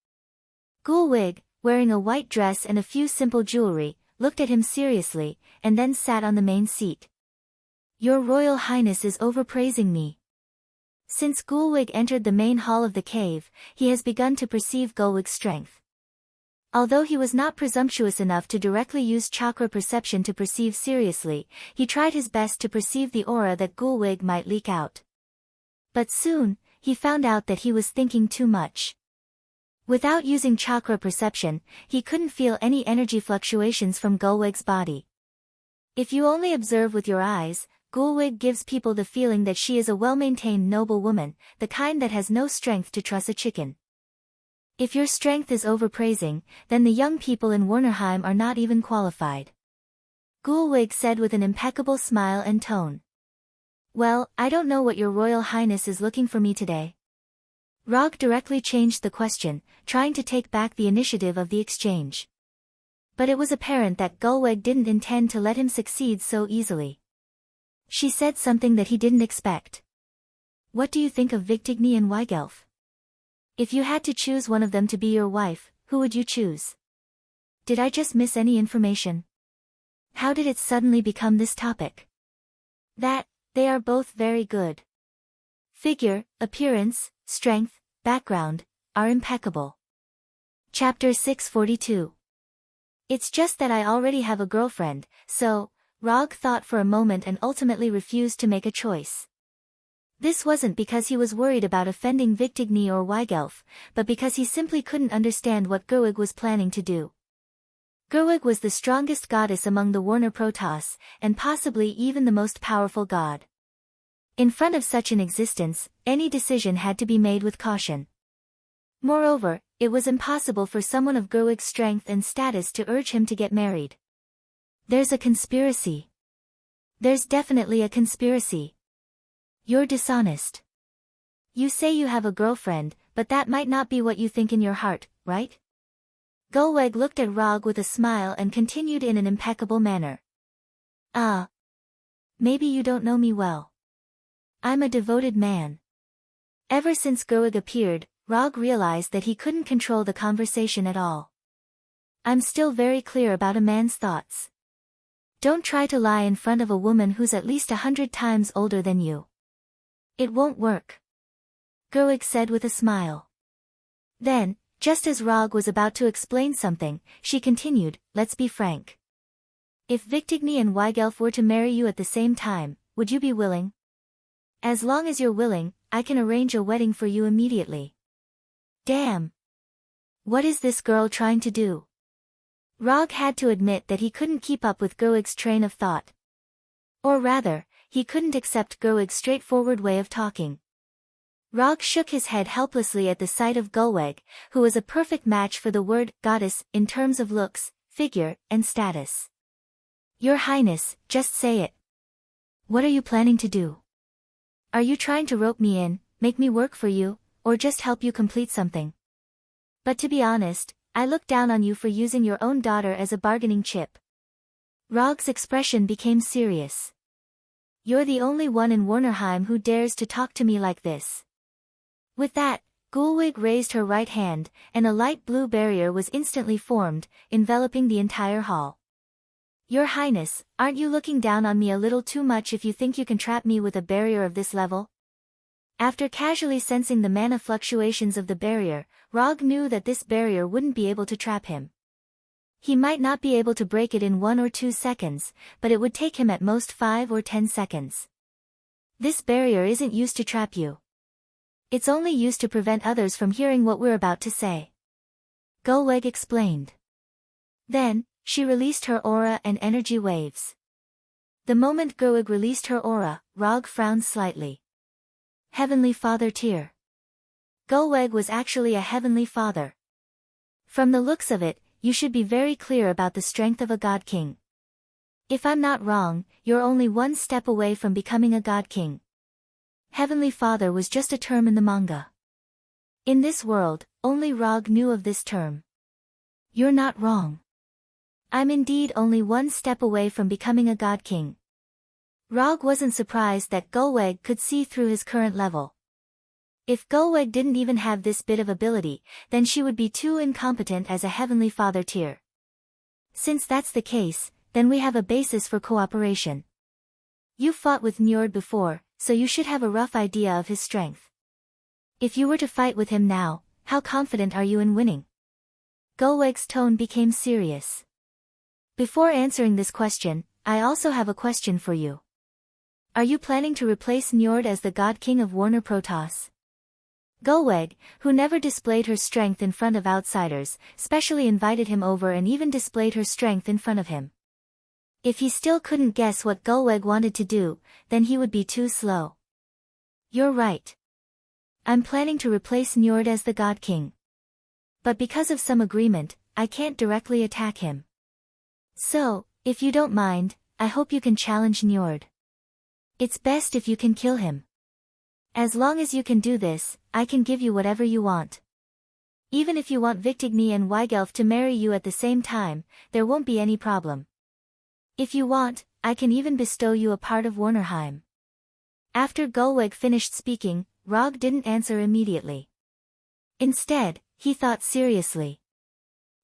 Gulwig, wearing a white dress and a few simple jewelry, looked at him seriously, and then sat on the main seat. Your Royal Highness is overpraising me. Since Gulwig entered the main hall of the cave, he has begun to perceive Gulwig's strength. Although he was not presumptuous enough to directly use chakra perception to perceive seriously, he tried his best to perceive the aura that Gulwig might leak out. But soon, he found out that he was thinking too much. Without using chakra perception, he couldn't feel any energy fluctuations from Gulwig's body. If you only observe with your eyes, Gulwig gives people the feeling that she is a well-maintained noble woman, the kind that has no strength to truss a chicken. If your strength is overpraising, then the young people in Warnerheim are not even qualified. Gulwig said with an impeccable smile and tone. Well, I don't know what your Royal Highness is looking for me today. Rog directly changed the question, trying to take back the initiative of the exchange. But it was apparent that Gulwig didn't intend to let him succeed so easily. She said something that he didn't expect. What do you think of Victigny and Weigelf? If you had to choose one of them to be your wife, who would you choose? Did I just miss any information? How did it suddenly become this topic? That, they are both very good. Figure, appearance, strength, background, are impeccable. Chapter 642. It's just that I already have a girlfriend, so, Rog thought for a moment and ultimately refused to make a choice. This wasn't because he was worried about offending Victigny or Weigelf, but because he simply couldn't understand what Gulwig was planning to do. Gulwig was the strongest goddess among the Warner Protoss, and possibly even the most powerful god. In front of such an existence, any decision had to be made with caution. Moreover, it was impossible for someone of Gulwig's strength and status to urge him to get married. There's a conspiracy. There's definitely a conspiracy. You're dishonest. You say you have a girlfriend, but that might not be what you think in your heart, right? Gulwig looked at Rog with a smile and continued in an impeccable manner. Maybe you don't know me well. I'm a devoted man. Ever since Gulwig appeared, Rog realized that he couldn't control the conversation at all. I'm still very clear about a man's thoughts. Don't try to lie in front of a woman who's at least 100 times older than you. It won't work. Gulwig said with a smile. Then, just as Rog was about to explain something, she continued, let's be frank. If Victigny and Weigelf were to marry you at the same time, would you be willing? As long as you're willing, I can arrange a wedding for you immediately. Damn. What is this girl trying to do? Rog had to admit that he couldn't keep up with Gulwig's train of thought. Or rather, he couldn't accept Gulwig's straightforward way of talking. Rog shook his head helplessly at the sight of Gulwig, who was a perfect match for the word goddess in terms of looks, figure, and status. Your Highness, just say it. What are you planning to do? Are you trying to rope me in, make me work for you, or just help you complete something? But to be honest, I look down on you for using your own daughter as a bargaining chip. Rog's expression became serious. You're the only one in Warnerheim who dares to talk to me like this. With that, Gulwig raised her right hand, and a light blue barrier was instantly formed, enveloping the entire hall. Your Highness, aren't you looking down on me a little too much if you think you can trap me with a barrier of this level? After casually sensing the mana fluctuations of the barrier, Rog knew that this barrier wouldn't be able to trap him. He might not be able to break it in 1 or 2 seconds, but it would take him at most 5 or 10 seconds. This barrier isn't used to trap you. It's only used to prevent others from hearing what we're about to say. Gulwig explained. Then, she released her aura and energy waves. The moment Gulwig released her aura, Rog frowned slightly. Heavenly Father tier. Gulwig was actually a heavenly father. From the looks of it, you should be very clear about the strength of a god king. If I'm not wrong, you're only 1 step away from becoming a god king. Heavenly Father was just a term in the manga. In this world, only Rog knew of this term. You're not wrong. I'm indeed only 1 step away from becoming a god king. Rog wasn't surprised that Gulwig could see through his current level. If Gulweg didn't even have this bit of ability, then she would be too incompetent as a Heavenly Father tier. Since that's the case, then we have a basis for cooperation. You fought with Njord before, so you should have a rough idea of his strength. If you were to fight with him now, how confident are you in winning? Gulweg's tone became serious. Before answering this question, I also have a question for you. Are you planning to replace Njord as the God King of Warner Protoss? Gulweg, who never displayed her strength in front of outsiders, specially invited him over and even displayed her strength in front of him. If he still couldn't guess what Gulweg wanted to do, then he would be too slow. You're right. I'm planning to replace Njord as the God King. But because of some agreement, I can't directly attack him. So, if you don't mind, I hope you can challenge Njord. It's best if you can kill him. As long as you can do this, I can give you whatever you want. Even if you want Victigny and Weigelf to marry you at the same time, there won't be any problem. If you want, I can even bestow you a part of Warnerheim. After Gulweg finished speaking, Rog didn't answer immediately. Instead, he thought seriously.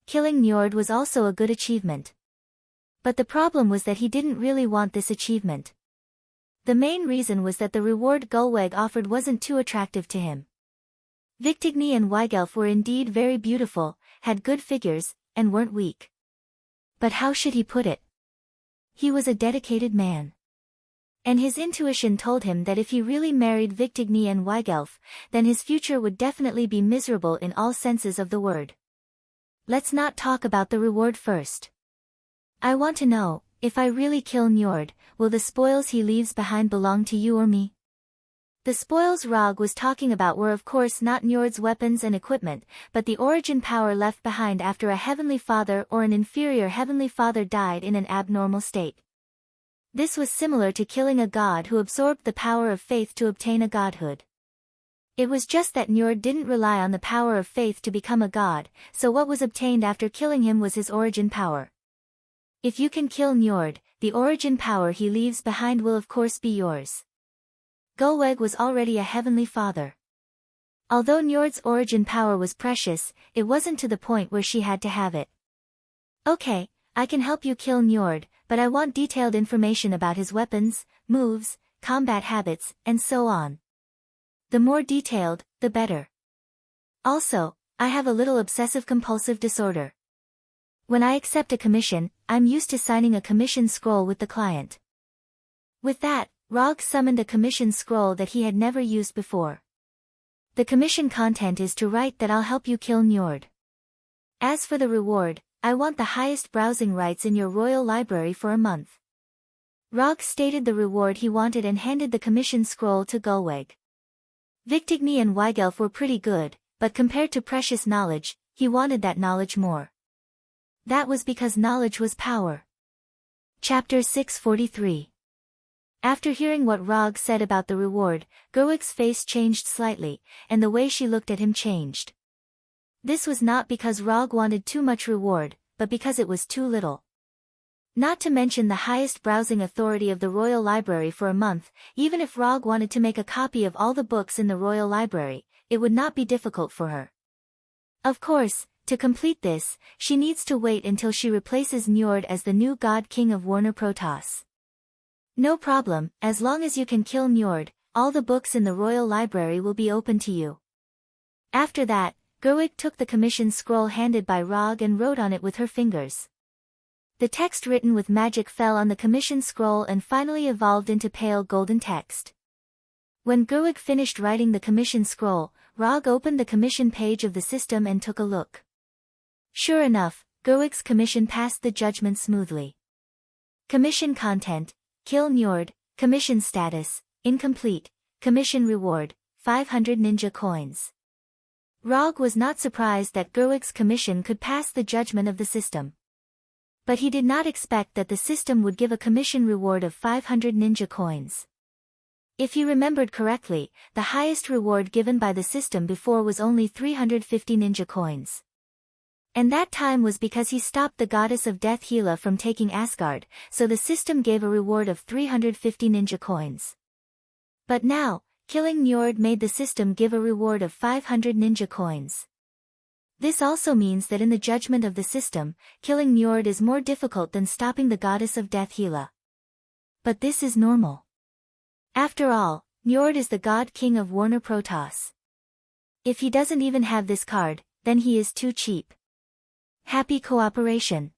Killing Njord was also a good achievement. But the problem was that he didn't really want this achievement. The main reason was that the reward Gulweg offered wasn't too attractive to him. Victigny and Weigelf were indeed very beautiful, had good figures, and weren't weak. But how should he put it? He was a dedicated man. And his intuition told him that if he really married Victigny and Weigelf, then his future would definitely be miserable in all senses of the word. Let's not talk about the reward first. I want to know, if I really kill Njord, will the spoils he leaves behind belong to you or me? The spoils Rog was talking about were of course not Njord's weapons and equipment, but the origin power left behind after a Heavenly Father or an inferior Heavenly Father died in an abnormal state. This was similar to killing a god who absorbed the power of faith to obtain a godhood. It was just that Njord didn't rely on the power of faith to become a god, so what was obtained after killing him was his origin power. If you can kill Njord, the origin power he leaves behind will of course be yours. Gulweg was already a Heavenly Father. Although Njord's origin power was precious, it wasn't to the point where she had to have it. Okay, I can help you kill Njord, but I want detailed information about his weapons, moves, combat habits, and so on. The more detailed, the better. Also, I have a little obsessive-compulsive disorder. When I accept a commission, I'm used to signing a commission scroll with the client. With that, Rog summoned a commission scroll that he had never used before. The commission content is to write that I'll help you kill Njord. As for the reward, I want the highest browsing rights in your royal library for a month. Rog stated the reward he wanted and handed the commission scroll to Gulweg. Victigny and Weigelf were pretty good, but compared to precious knowledge, he wanted that knowledge more. That was because knowledge was power. Chapter 643. After hearing what Rog said about the reward, Gulweg's face changed slightly, and the way she looked at him changed. This was not because Rog wanted too much reward, but because it was too little. Not to mention the highest browsing authority of the Royal Library for a month, even if Rog wanted to make a copy of all the books in the Royal Library, it would not be difficult for her. Of course, to complete this, she needs to wait until she replaces Njord as the new God King of Warner Protoss. No problem, as long as you can kill Njord, all the books in the Royal Library will be open to you. After that, Gulweg took the commission scroll handed by Rog and wrote on it with her fingers. The text written with magic fell on the commission scroll and finally evolved into pale golden text. When Gulweg finished writing the commission scroll, Rog opened the commission page of the system and took a look. Sure enough, Gulweg's commission passed the judgment smoothly. Commission content: Kill Njord. Commission status: Incomplete. Commission reward: 500 ninja coins. Rog was not surprised that Gulweg's commission could pass the judgment of the system. But he did not expect that the system would give a commission reward of 500 ninja coins. If he remembered correctly, the highest reward given by the system before was only 350 ninja coins. And that time was because he stopped the goddess of death Hela from taking Asgard, so the system gave a reward of 350 ninja coins. But now, Killing Njord made the system give a reward of 500 ninja coins. This also means that in the judgment of the system, killing Njord is more difficult than stopping the goddess of death Hela. But this is normal. After all, Njord is the god king of Warner Protoss. If he doesn't even have this card, then he is too cheap. Happy cooperation.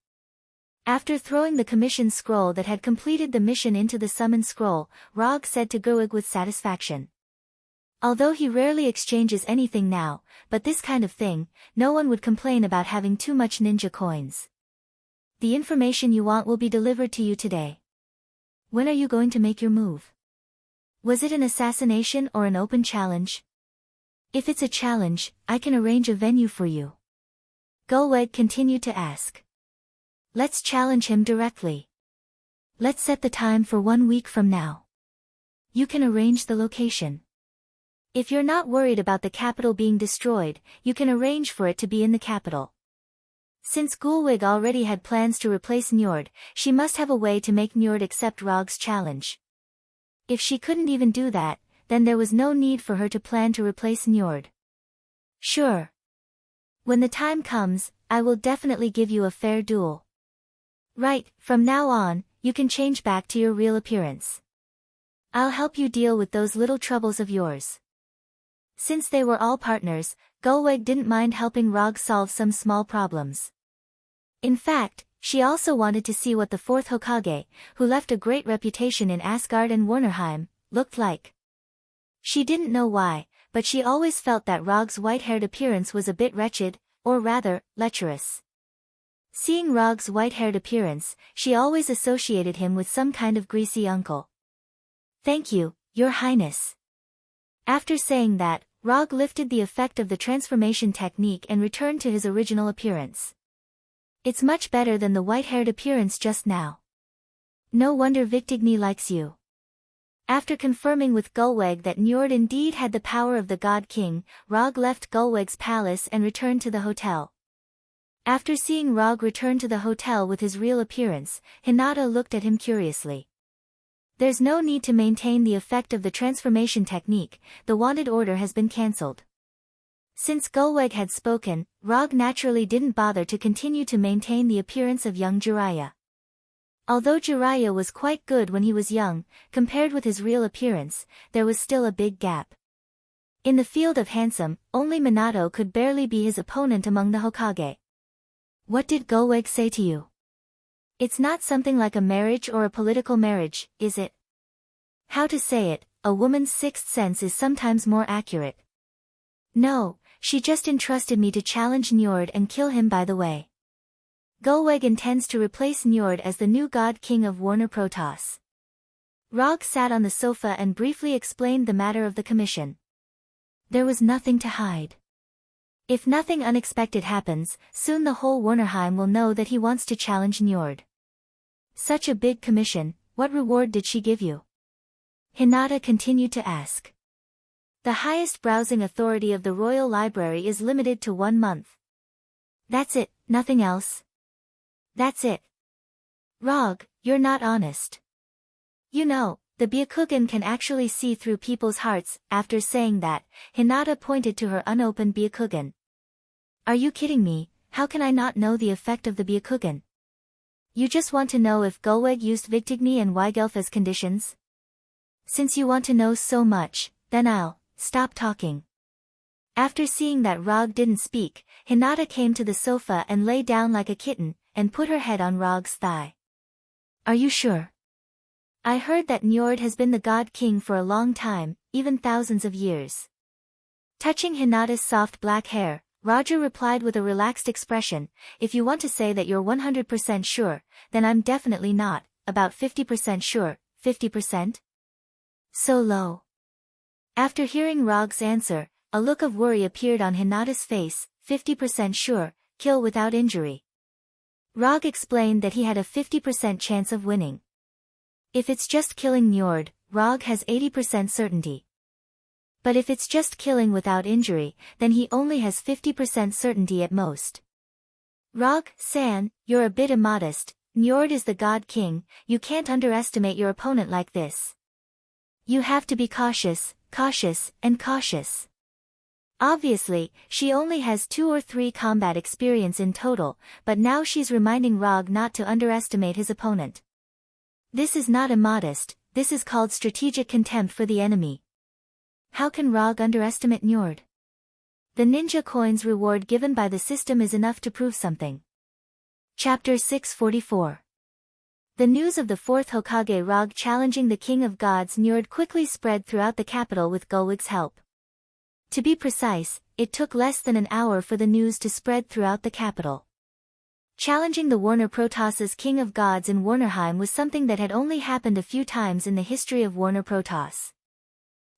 After throwing the commission scroll that had completed the mission into the summon scroll, Rog said to Gerwig with satisfaction. Although he rarely exchanges anything now, but this kind of thing, no one would complain about having too much ninja coins. The information you want will be delivered to you today. When are you going to make your move? Was it an assassination or an open challenge? If it's a challenge, I can arrange a venue for you. Gerwig continued to ask. Let's challenge him directly. Let's set the time for 1 week from now. You can arrange the location. If you're not worried about the capital being destroyed, you can arrange for it to be in the capital. Since Gerwig already had plans to replace Njord, she must have a way to make Njord accept Rog's challenge. If she couldn't even do that, then there was no need for her to plan to replace Njord. Sure. When the time comes, I will definitely give you a fair duel. Right, from now on, you can change back to your real appearance. I'll help you deal with those little troubles of yours. Since they were all partners, Gerwig didn't mind helping Rog solve some small problems. In fact, she also wanted to see what the fourth Hokage, who left a great reputation in Asgard and Warnerheim, looked like. She didn't know why, but she always felt that Rog's white-haired appearance was a bit wretched, or rather, lecherous. Seeing Rog's white-haired appearance, she always associated him with some kind of greasy uncle. Thank you, Your Highness. After saying that, Rog lifted the effect of the transformation technique and returned to his original appearance. It's much better than the white-haired appearance just now. No wonder Victigny likes you. After confirming with Gerwig that Njord indeed had the power of the God King, Rog left Gerwig's palace and returned to the hotel. After seeing Rog return to the hotel with his real appearance, Hinata looked at him curiously. There's no need to maintain the effect of the transformation technique, the wanted order has been cancelled. Since Gerwig had spoken, Rog naturally didn't bother to continue to maintain the appearance of young Jiraiya. Although Jiraiya was quite good when he was young, compared with his real appearance, there was still a big gap. In the field of handsome, only Minato could barely be his opponent among the Hokage. What did Gerwig say to you? It's not something like a marriage or a political marriage, is it? How to say it, a woman's sixth sense is sometimes more accurate. No, she just entrusted me to challenge Njord and kill him by the way. Gerwig intends to replace Njord as the new God King of Warner Protoss. Rog sat on the sofa and briefly explained the matter of the commission. There was nothing to hide. If nothing unexpected happens, soon the whole Warnerheim will know that he wants to challenge Njord. Such a big commission, what reward did she give you? Hinata continued to ask. The highest browsing authority of the Royal Library is limited to 1 month. That's it, nothing else. That's it. Rog, you're not honest. You know, the Byakugan can actually see through people's hearts. After saying that, Hinata pointed to her unopened Byakugan. Are you kidding me? How can I not know the effect of the Byakugan? You just want to know if Gerwig used Victigny and Weigelf as conditions? Since you want to know so much, then I'll stop talking. After seeing that Rog didn't speak, Hinata came to the sofa and lay down like a kitten, and put her head on Rog's thigh. Are you sure? I heard that Njord has been the God King for a long time, even thousands of years. Touching Hinata's soft black hair, Roger replied with a relaxed expression, if you want to say that you're 100% sure, then I'm definitely not, about 50% sure, 50%? So low. After hearing Rog's answer, a look of worry appeared on Hinata's face, 50% sure, kill without injury. Rog explained that he had a 50% chance of winning. If it's just killing Njord, Rog has 80% certainty. But if it's just killing without injury, then he only has 50% certainty at most. Rog-san, you're a bit immodest, Njord is the God King, you can't underestimate your opponent like this. You have to be cautious, cautious, and cautious. Obviously, she only has 2 or 3 combat experience in total, but now she's reminding Rog not to underestimate his opponent. This is not immodest, this is called strategic contempt for the enemy. How can Rog underestimate Njord? The ninja coins reward given by the system is enough to prove something. Chapter 644. The news of the 4th Hokage Rog challenging the King of Gods Njord quickly spread throughout the capital with Gulwig's help. To be precise, it took less than an hour for the news to spread throughout the capital. Challenging the Warner Protoss's King of Gods in Warnerheim was something that had only happened a few times in the history of Warner Protoss.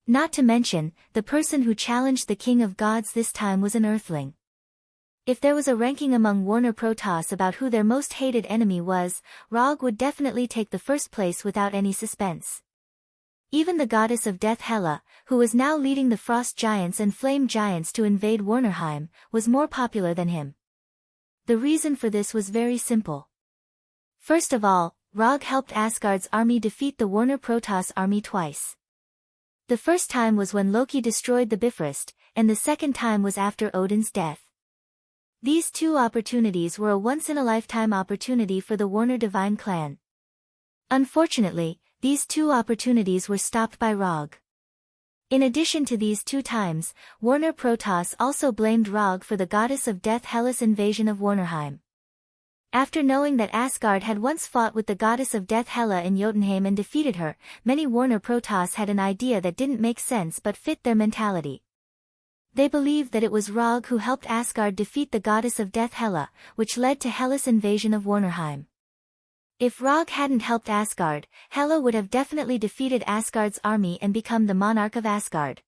Not to mention, the person who challenged the King of Gods this time was an Earthling. If there was a ranking among Warner Protoss about who their most hated enemy was, Rog would definitely take the first place without any suspense. Even the goddess of death Hela, who was now leading the Frost Giants and Flame Giants to invade Warnerheim, was more popular than him. The reason for this was very simple. First of all, Rog helped Asgard's army defeat the Warner Protoss army twice. The first time was when Loki destroyed the Bifrost, and the second time was after Odin's death. These 2 opportunities were a once-in-a-lifetime opportunity for the Warner Divine Clan. Unfortunately, these 2 opportunities were stopped by Rog. In addition to these 2 times, Warner Protoss also blamed Rog for the goddess of death Hela's invasion of Warnerheim. After knowing that Asgard had once fought with the goddess of death Hela in Jotunheim and defeated her, many Warner Protoss had an idea that didn't make sense but fit their mentality. They believed that it was Rog who helped Asgard defeat the goddess of death Hela, which led to Hela's invasion of Warnerheim. If Rog hadn't helped Asgard, Hela would have definitely defeated Asgard's army and become the monarch of Asgard.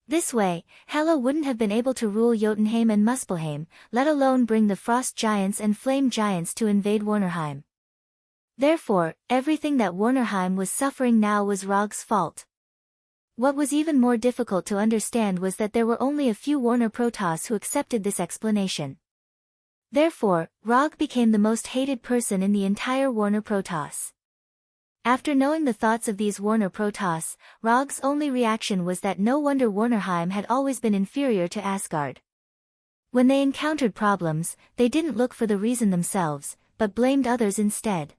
This way, Hela wouldn't have been able to rule Jotunheim and Muspelheim, let alone bring the Frost Giants and Flame Giants to invade Warnerheim. Therefore, everything that Warnerheim was suffering now was Rog's fault. What was even more difficult to understand was that there were only a few Warner Protoss who accepted this explanation. Therefore, Rog became the most hated person in the entire Warner Protoss. After knowing the thoughts of these Warner Protoss, Rog's only reaction was that no wonder Warnerheim had always been inferior to Asgard. When they encountered problems, they didn't look for the reason themselves, but blamed others instead.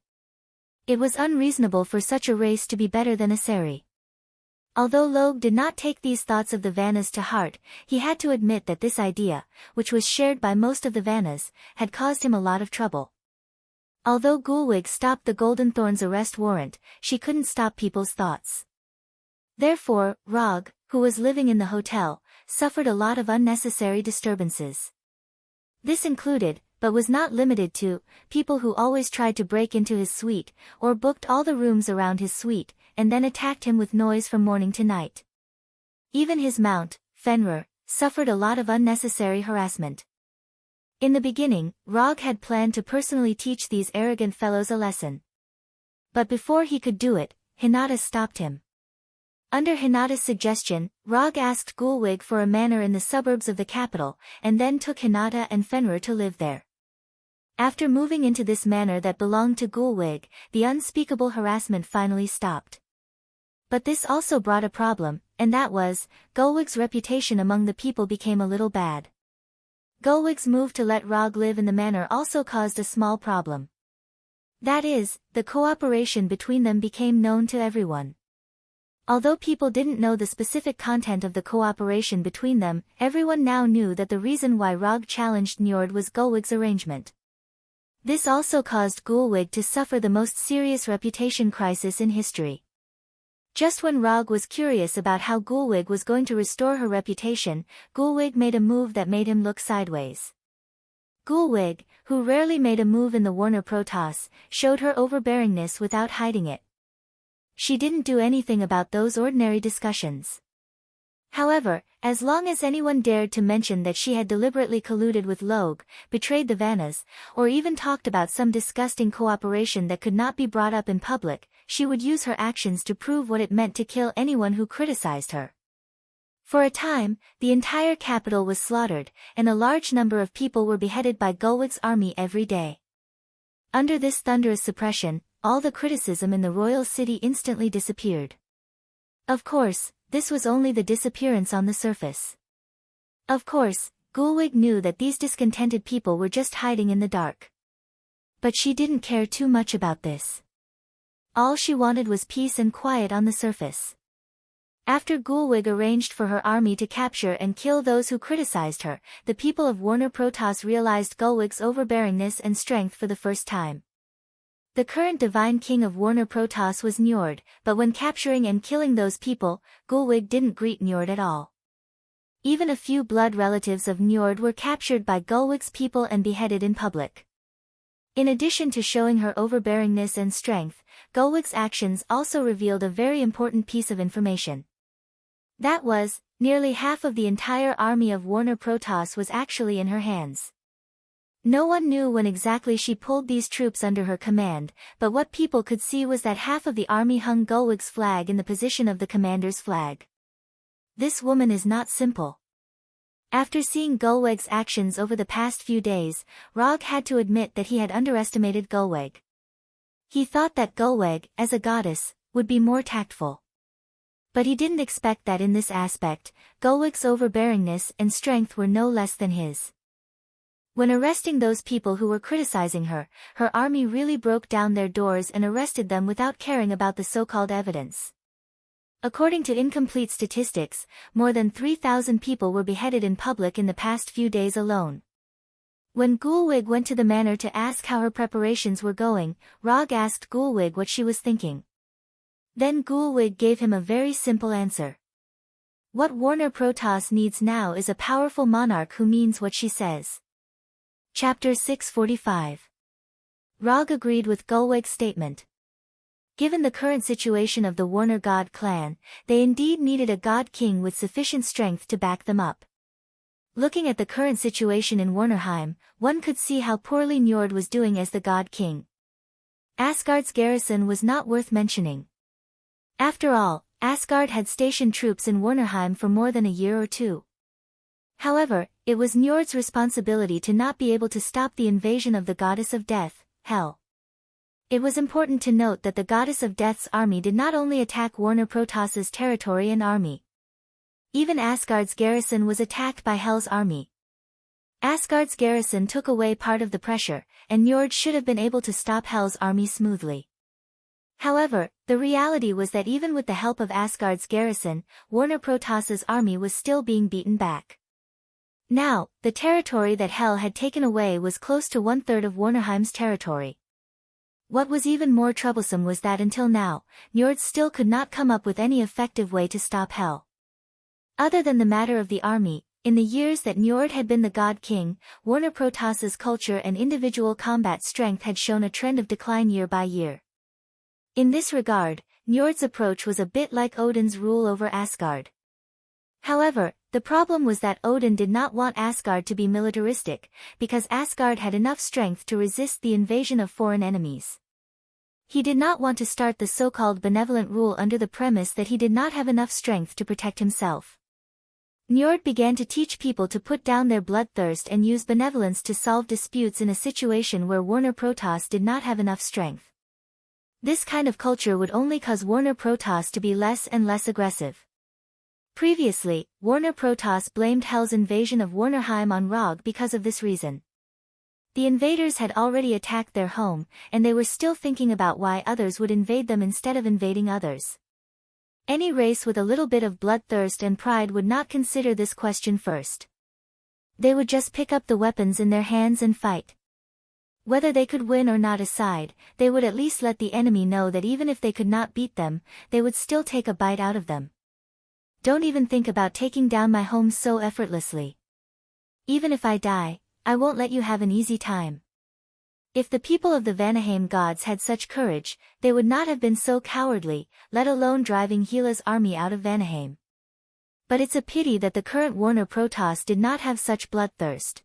It was unreasonable for such a race to be better than Aseri. Although Logue did not take these thoughts of the Vannas to heart, he had to admit that this idea, which was shared by most of the Vannas, had caused him a lot of trouble. Although Gulwig stopped the Golden Thorn's arrest warrant, she couldn't stop people's thoughts. Therefore, Rog, who was living in the hotel, suffered a lot of unnecessary disturbances. This included, but was not limited to, people who always tried to break into his suite, or booked all the rooms around his suite, and then attacked him with noise from morning to night. Even his mount, Fenrir, suffered a lot of unnecessary harassment. In the beginning, Rog had planned to personally teach these arrogant fellows a lesson. But before he could do it, Hinata stopped him. Under Hinata's suggestion, Rog asked Gulwig for a manor in the suburbs of the capital, and then took Hinata and Fenrir to live there. After moving into this manor that belonged to Gulwig, the unspeakable harassment finally stopped. But this also brought a problem, and that was, Gulwig's reputation among the people became a little bad. Gulwig's move to let Rog live in the manor also caused a small problem. That is, the cooperation between them became known to everyone. Although people didn't know the specific content of the cooperation between them, everyone now knew that the reason why Rog challenged Njord was Gulwig's arrangement. This also caused Gulwig to suffer the most serious reputation crisis in history. Just when Rog was curious about how Gulwig was going to restore her reputation, Gulwig made a move that made him look sideways. Gulwig, who rarely made a move in the Warner Protoss, showed her overbearingness without hiding it. She didn't do anything about those ordinary discussions. However, as long as anyone dared to mention that she had deliberately colluded with Logue, betrayed the Vannas, or even talked about some disgusting cooperation that could not be brought up in public, she would use her actions to prove what it meant to kill anyone who criticized her. For a time, the entire capital was slaughtered, and a large number of people were beheaded by Gulwig's army every day. Under this thunderous suppression, all the criticism in the royal city instantly disappeared. Of course, this was only the disappearance on the surface. Of course, Gulwig knew that these discontented people were just hiding in the dark. But she didn't care too much about this. All she wanted was peace and quiet on the surface. After Gulwig arranged for her army to capture and kill those who criticized her, the people of Warner Protoss realized Gulwig's overbearingness and strength for the first time. The current divine king of Warner Protoss was Njord, but when capturing and killing those people, Gulwig didn't greet Njord at all. Even a few blood relatives of Njord were captured by Gulwig's people and beheaded in public. In addition to showing her overbearingness and strength, Gulwig's actions also revealed a very important piece of information. That was, nearly half of the entire army of Warner Protoss was actually in her hands. No one knew when exactly she pulled these troops under her command, but what people could see was that half of the army hung Gulwig's flag in the position of the commander's flag. This woman is not simple. After seeing Gulwig's actions over the past few days, Rog had to admit that he had underestimated Gulwig. He thought that Gulwig, as a goddess, would be more tactful. But he didn't expect that in this aspect, Gulwig's overbearingness and strength were no less than his. When arresting those people who were criticizing her, her army really broke down their doors and arrested them without caring about the so-called evidence. According to incomplete statistics, more than 3,000 people were beheaded in public in the past few days alone. When Gulwig went to the manor to ask how her preparations were going, Rog asked Gulwig what she was thinking. Then Gulwig gave him a very simple answer. What Warner Protoss needs now is a powerful monarch who means what she says. Chapter 645. Rog agreed with Gulwig's statement. Given the current situation of the Warner God clan, they indeed needed a god king with sufficient strength to back them up. Looking at the current situation in Warnerheim, one could see how poorly Njord was doing as the god king. Asgard's garrison was not worth mentioning. After all, Asgard had stationed troops in Warnerheim for more than a year or two. However, it was Njord's responsibility to not be able to stop the invasion of the goddess of death, Hel. It was important to note that the goddess of death's army did not only attack Warner Protoss's territory and army. Even Asgard's garrison was attacked by Hel's army. Asgard's garrison took away part of the pressure, and Njord should have been able to stop Hel's army smoothly. However, the reality was that even with the help of Asgard's garrison, Warner Protoss's army was still being beaten back. Now, the territory that Hel had taken away was close to one-third of Warnerheim's territory. What was even more troublesome was that until now, Njord still could not come up with any effective way to stop Hel. Other than the matter of the army, in the years that Njord had been the god king, Warner Protoss's culture and individual combat strength had shown a trend of decline year by year. In this regard, Njord's approach was a bit like Odin's rule over Asgard. However, the problem was that Odin did not want Asgard to be militaristic, because Asgard had enough strength to resist the invasion of foreign enemies. He did not want to start the so-called benevolent rule under the premise that he did not have enough strength to protect himself. Njord began to teach people to put down their bloodthirst and use benevolence to solve disputes in a situation where Warner Protoss did not have enough strength. This kind of culture would only cause Warner Protoss to be less and less aggressive. Previously, Warner Protoss blamed Hel's invasion of Warnerheim on Rog because of this reason. The invaders had already attacked their home, and they were still thinking about why others would invade them instead of invading others. Any race with a little bit of bloodthirst and pride would not consider this question first. They would just pick up the weapons in their hands and fight. Whether they could win or not aside, they would at least let the enemy know that even if they could not beat them, they would still take a bite out of them. Don't even think about taking down my home so effortlessly. Even if I die, I won't let you have an easy time. If the people of the Vanaheim gods had such courage, they would not have been so cowardly, let alone driving Hela's army out of Vanaheim. But it's a pity that the current Warner Protoss did not have such bloodthirst.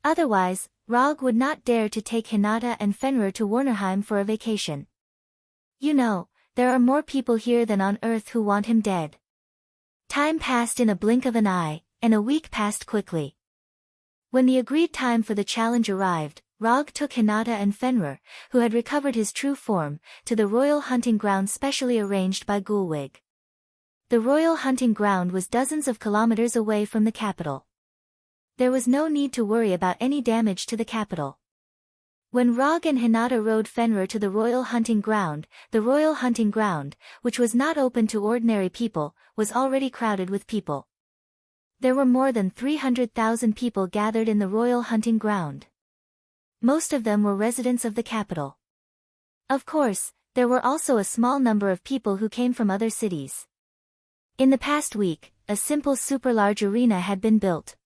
Otherwise, Rog would not dare to take Hinata and Fenrir to Warnerheim for a vacation. You know, there are more people here than on Earth who want him dead. Time passed in a blink of an eye, and a week passed quickly. When the agreed time for the challenge arrived, Rog took Hinata and Fenrir, who had recovered his true form, to the royal hunting ground specially arranged by Gulwig. The royal hunting ground was dozens of kilometers away from the capital. There was no need to worry about any damage to the capital. When Rog and Hinata rode Fenrir to the royal hunting ground, which was not open to ordinary people, was already crowded with people. There were more than 300,000 people gathered in the royal hunting ground. Most of them were residents of the capital. Of course, there were also a small number of people who came from other cities. In the past week, a simple super-large arena had been built.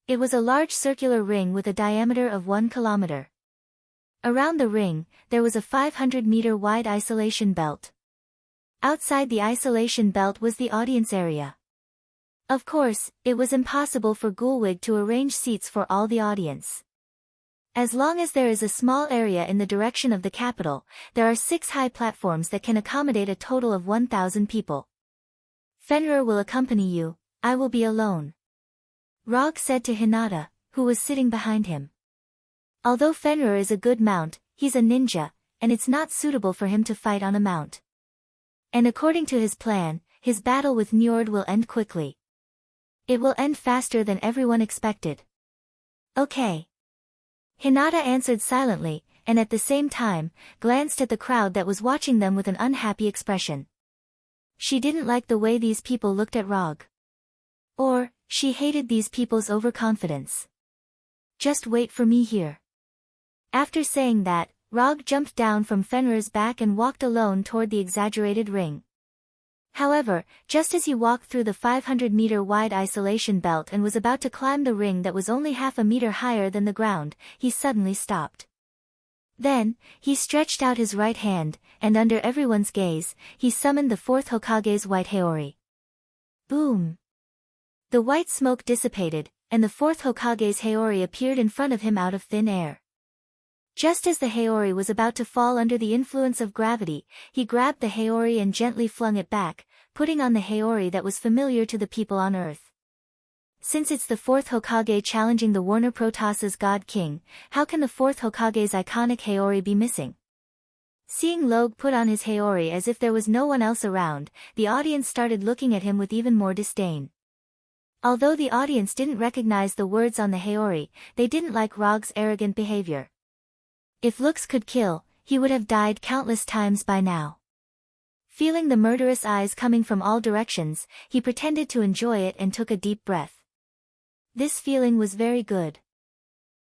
It was a large circular ring with a diameter of 1 kilometer. Around the ring, there was a 500-meter-wide isolation belt. Outside the isolation belt was the audience area. Of course, it was impossible for Gulwig to arrange seats for all the audience. As long as there is a small area in the direction of the capital, there are 6 high platforms that can accommodate a total of 1,000 people. Fenrir will accompany you, I will be alone. Rog said to Hinata, who was sitting behind him. Although Fenrir is a good mount, he's a ninja, and it's not suitable for him to fight on a mount. And according to his plan, his battle with Njord will end quickly. It will end faster than everyone expected. Okay. Hinata answered silently, and at the same time, glanced at the crowd that was watching them with an unhappy expression. She didn't like the way these people looked at Rog. Or, she hated these people's overconfidence. Just wait for me here. After saying that, Rog jumped down from Fenrir's back and walked alone toward the exaggerated ring. However, just as he walked through the 500-meter-wide isolation belt and was about to climb the ring that was only half a meter higher than the ground, he suddenly stopped. Then, he stretched out his right hand, and under everyone's gaze, he summoned the 4th Hokage's white Haori. Boom! The white smoke dissipated, and the 4th Hokage's Haori appeared in front of him out of thin air. Just as the Haori was about to fall under the influence of gravity, he grabbed the Haori and gently flung it back, putting on the Haori that was familiar to the people on Earth. Since it's the 4th Hokage challenging the Warner Protoss's God King, how can the 4th Hokage's iconic Haori be missing? Seeing Log put on his Haori as if there was no one else around, the audience started looking at him with even more disdain. Although the audience didn't recognize the words on the Haori, they didn't like Rog's arrogant behavior. If looks could kill, he would have died countless times by now. Feeling the murderous eyes coming from all directions, he pretended to enjoy it and took a deep breath. This feeling was very good.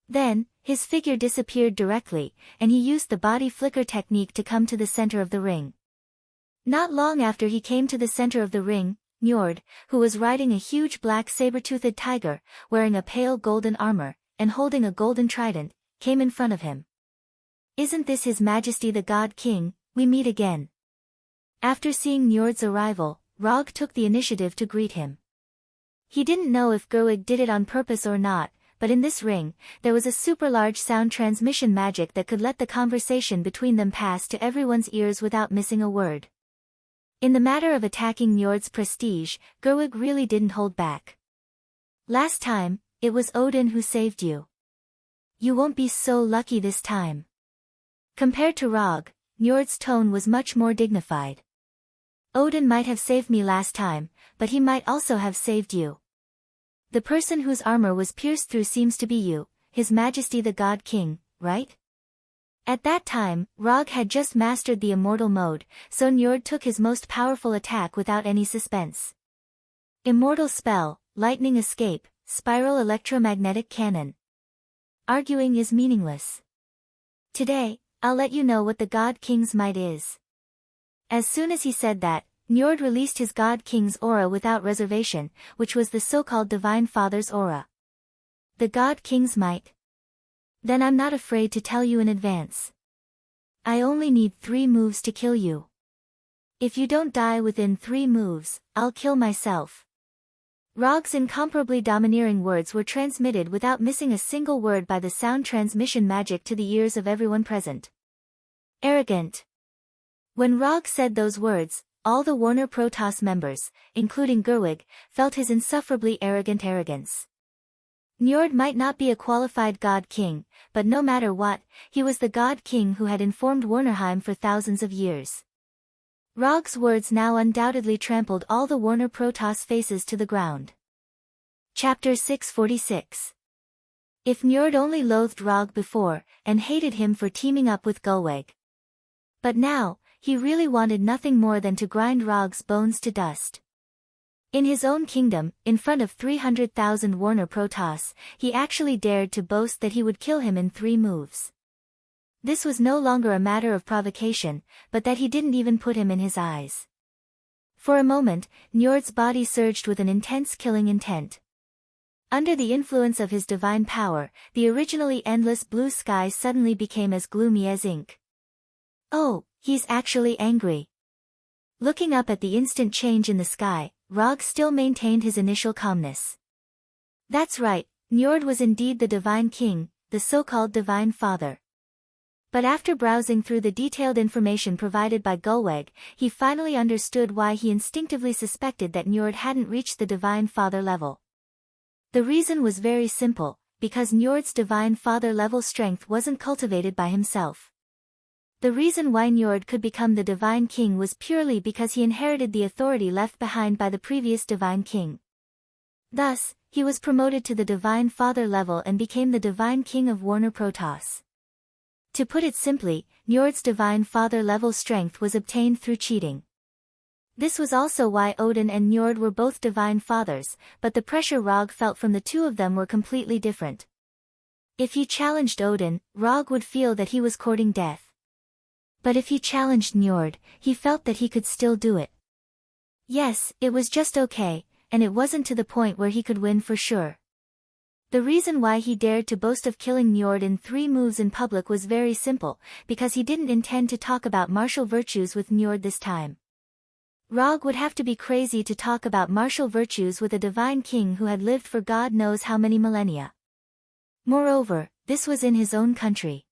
Then, his figure disappeared directly, and he used the body flicker technique to come to the center of the ring. Not long after he came to the center of the ring, Njord, who was riding a huge black saber-toothed tiger, wearing a pale golden armor, and holding a golden trident, came in front of him. Isn't this His Majesty the God King? We meet again. After seeing Njord's arrival, Rog took the initiative to greet him. He didn't know if Gerwig did it on purpose or not, but in this ring, there was a super-large sound transmission magic that could let the conversation between them pass to everyone's ears without missing a word. In the matter of attacking Njord's prestige, Gerwig really didn't hold back. Last time, it was Odin who saved you. You won't be so lucky this time. Compared to Rog, Njord's tone was much more dignified. Odin might have saved me last time, but he might also have saved you. The person whose armor was pierced through seems to be you, His Majesty the God King, right? At that time, Rog had just mastered the immortal mode, so Njord took his most powerful attack without any suspense. Immortal spell, lightning escape, spiral electromagnetic cannon. Arguing is meaningless. Today, I'll let you know what the God King's might is. As soon as he said that, Njord released his God King's aura without reservation, which was the so-called Divine Father's aura. The God King's might? Then I'm not afraid to tell you in advance. I only need 3 moves to kill you. If you don't die within 3 moves, I'll kill myself. Rog's incomparably domineering words were transmitted without missing a single word by the sound transmission magic to the ears of everyone present. Arrogant. When Rog said those words, all the Warner Protoss members, including Gerwig, felt his insufferably arrogant arrogance. Njord might not be a qualified God King, but no matter what, he was the God King who had informed Warnerheim for thousands of years. Rog's words now undoubtedly trampled all the Warner Protoss faces to the ground. Chapter 646. If Njord only loathed Rog before, and hated him for teaming up with Gullweg. But now, he really wanted nothing more than to grind Rog's bones to dust. In his own kingdom, in front of 300,000 Warner Protoss, he actually dared to boast that he would kill him in 3 moves. This was no longer a matter of provocation, but that he didn't even put him in his eyes. For a moment, Njord's body surged with an intense killing intent. Under the influence of his divine power, the originally endless blue sky suddenly became as gloomy as ink. Oh, he's actually angry. Looking up at the instant change in the sky, Rog still maintained his initial calmness. That's right, Njord was indeed the Divine King, the so-called Divine Father. But after browsing through the detailed information provided by Gullweg, he finally understood why he instinctively suspected that Njord hadn't reached the Divine Father level. The reason was very simple, because Njord's Divine Father level strength wasn't cultivated by himself. The reason why Njord could become the Divine King was purely because he inherited the authority left behind by the previous Divine King. Thus, he was promoted to the Divine Father level and became the Divine King of Warner Protoss. To put it simply, Njord's Divine Father level strength was obtained through cheating. This was also why Odin and Njord were both Divine Fathers, but the pressure Rog felt from the two of them were completely different. If he challenged Odin, Rog would feel that he was courting death. But if he challenged Njord, he felt that he could still do it. Yes, it was just okay, and it wasn't to the point where he could win for sure. The reason why he dared to boast of killing Njord in 3 moves in public was very simple, because he didn't intend to talk about martial virtues with Njord this time. Rog would have to be crazy to talk about martial virtues with a divine king who had lived for God knows how many millennia. Moreover, this was in his own country.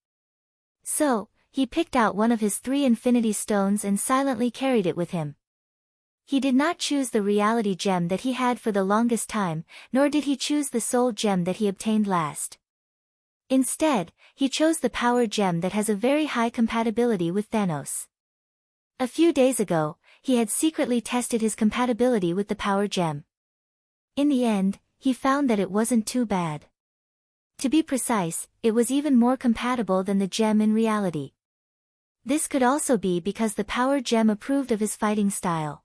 So, he picked out one of his 3 infinity stones and silently carried it with him. He did not choose the reality gem that he had for the longest time, nor did he choose the soul gem that he obtained last. Instead, he chose the power gem that has a very high compatibility with Thanos. A few days ago, he had secretly tested his compatibility with the power gem. In the end, he found that it wasn't too bad. To be precise, it was even more compatible than the gem in reality. This could also be because the power gem approved of his fighting style.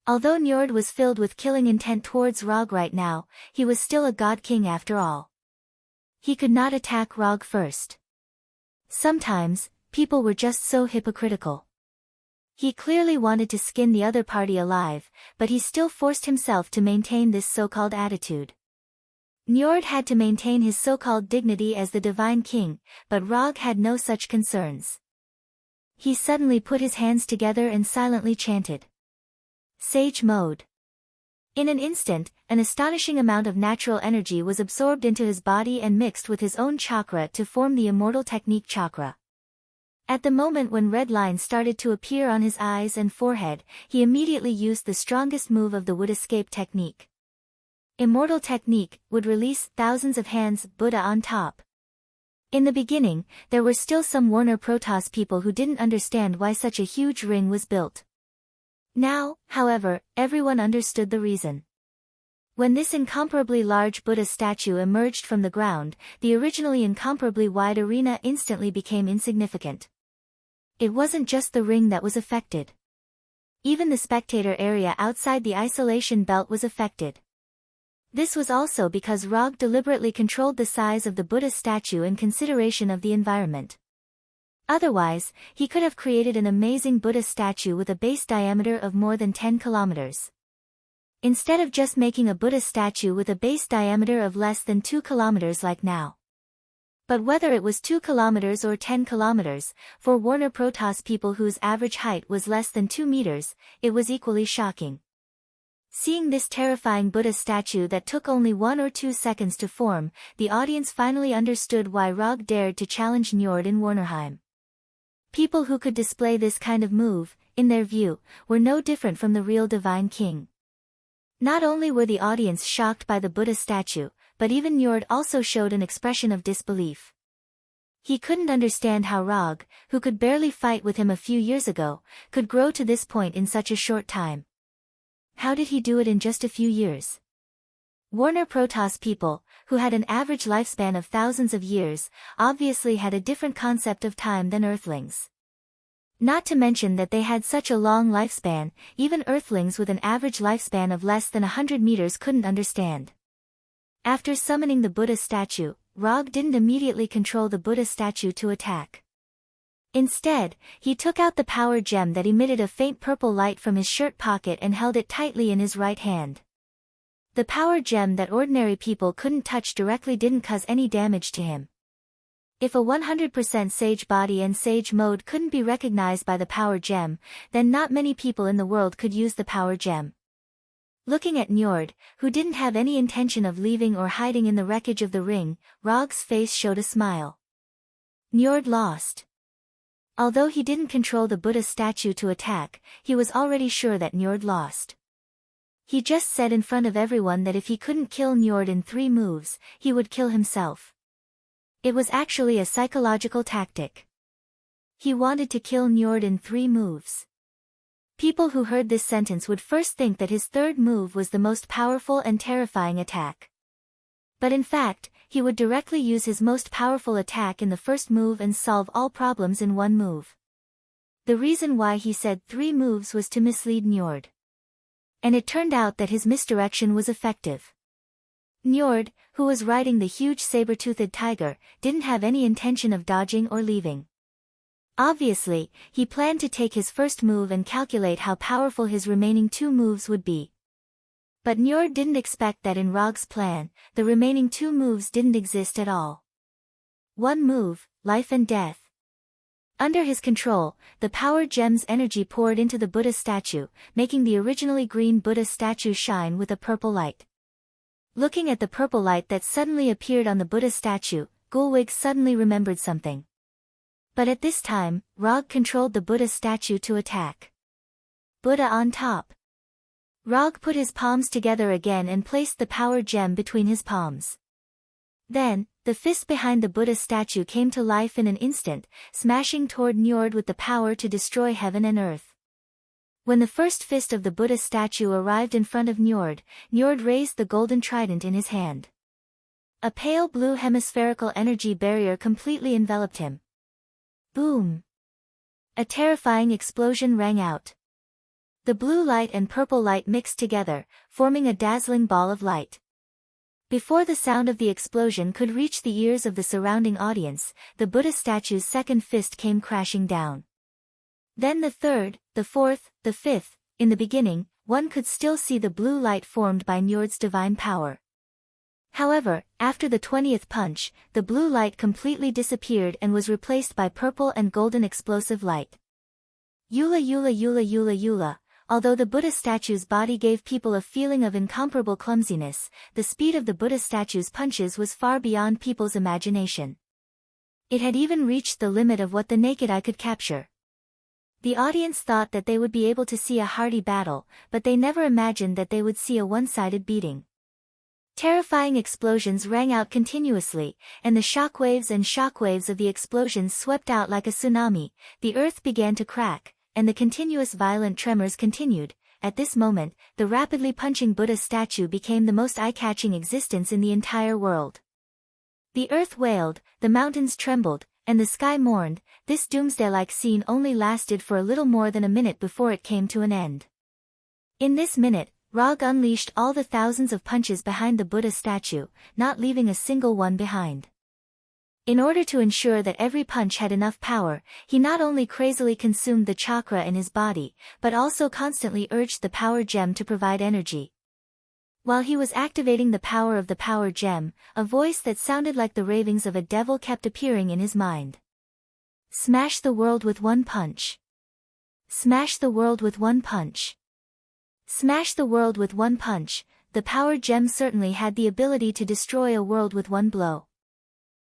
Although Njord was filled with killing intent towards Rog right now, he was still a god king after all. He could not attack Rog first. Sometimes, people were just so hypocritical. He clearly wanted to skin the other party alive, but he still forced himself to maintain this so-called attitude. Njord had to maintain his so-called dignity as the Divine King, but Rog had no such concerns. He suddenly put his hands together and silently chanted. Sage mode. In an instant, an astonishing amount of natural energy was absorbed into his body and mixed with his own chakra to form the immortal technique chakra. At the moment when red lines started to appear on his eyes and forehead, he immediately used the strongest move of the would escape technique. Immortal technique would release thousands of hands Buddha on top. In the beginning, there were still some Warner Protoss people who didn't understand why such a huge ring was built. Now, however, everyone understood the reason. When this incomparably large Buddha statue emerged from the ground, the originally incomparably wide arena instantly became insignificant. It wasn't just the ring that was affected. Even the spectator area outside the isolation belt was affected. This was also because Rog deliberately controlled the size of the Buddha statue in consideration of the environment. Otherwise, he could have created an amazing Buddha statue with a base diameter of more than 10 kilometers. Instead of just making a Buddha statue with a base diameter of less than 2 kilometers like now. But whether it was 2 kilometers or 10 kilometers, for Warner Protoss people whose average height was less than 2 meters, it was equally shocking. Seeing this terrifying Buddha statue that took only 1 or 2 seconds to form, the audience finally understood why Rog dared to challenge Njord in Warnerheim. People who could display this kind of move, in their view, were no different from the real Divine King. Not only were the audience shocked by the Buddha statue, but even Njord also showed an expression of disbelief. He couldn't understand how Rog, who could barely fight with him a few years ago, could grow to this point in such a short time. How did he do it in just a few years? Warner Protoss people, who had an average lifespan of thousands of years, obviously had a different concept of time than Earthlings. Not to mention that they had such a long lifespan, even Earthlings with an average lifespan of less than 100 meters couldn't understand. After summoning the Buddha statue, Rog didn't immediately control the Buddha statue to attack. Instead, he took out the power gem that emitted a faint purple light from his shirt pocket and held it tightly in his right hand. The power gem that ordinary people couldn't touch directly didn't cause any damage to him. If a 100% Sage body and Sage mode couldn't be recognized by the power gem, then not many people in the world could use the power gem. Looking at Njord, who didn't have any intention of leaving or hiding in the wreckage of the ring, Rog's face showed a smile. Njord lost. Although he didn't control the Buddha statue to attack, he was already sure that Njord lost. He just said in front of everyone that if he couldn't kill Njord in 3 moves, he would kill himself. It was actually a psychological tactic. He wanted to kill Njord in 3 moves. People who heard this sentence would first think that his 3rd move was the most powerful and terrifying attack. But in fact, he would directly use his most powerful attack in the 1st move and solve all problems in 1 move. The reason why he said 3 moves was to mislead Njord. And it turned out that his misdirection was effective. Njord, who was riding the huge saber-toothed tiger, didn't have any intention of dodging or leaving. Obviously, he planned to take his 1st move and calculate how powerful his remaining 2 moves would be. But Njord didn't expect that in Rog's plan, the remaining 2 moves didn't exist at all. 1 move, life and death. Under his control, the power gem's energy poured into the Buddha statue, making the originally green Buddha statue shine with a purple light. Looking at the purple light that suddenly appeared on the Buddha statue, Gulwig suddenly remembered something. But at this time, Rog controlled the Buddha statue to attack. Buddha on top. Rog put his palms together again and placed the power gem between his palms. Then, the fist behind the Buddha statue came to life in an instant, smashing toward Njord with the power to destroy heaven and earth. When the first fist of the Buddha statue arrived in front of Njord, Njord raised the golden trident in his hand. A pale blue hemispherical energy barrier completely enveloped him. Boom! A terrifying explosion rang out. The blue light and purple light mixed together, forming a dazzling ball of light. Before the sound of the explosion could reach the ears of the surrounding audience, the Buddha statue's 2nd fist came crashing down. Then the 3rd, the 4th, the 5th. In the beginning, one could still see the blue light formed by Njord's divine power. However, after the 20th punch, the blue light completely disappeared and was replaced by purple and golden explosive light. Yula yula yula yula yula. Although the Buddha statue's body gave people a feeling of incomparable clumsiness, the speed of the Buddha statue's punches was far beyond people's imagination. It had even reached the limit of what the naked eye could capture. The audience thought that they would be able to see a hearty battle, but they never imagined that they would see a one-sided beating. Terrifying explosions rang out continuously, and the shockwaves and shockwaves of the explosions swept out like a tsunami. The earth began to crack, and the continuous violent tremors continued. At this moment, the rapidly punching Buddha statue became the most eye-catching existence in the entire world. The earth wailed, the mountains trembled, and the sky mourned. This doomsday-like scene only lasted for a little more than a minute before it came to an end. In this minute, Rog unleashed all the thousands of punches behind the Buddha statue, not leaving a single one behind. In order to ensure that every punch had enough power, he not only crazily consumed the chakra in his body, but also constantly urged the power gem to provide energy. While he was activating the power of the power gem, a voice that sounded like the ravings of a devil kept appearing in his mind. Smash the world with 1 punch. Smash the world with 1 punch. Smash the world with 1 punch. The power gem certainly had the ability to destroy a world with 1 blow.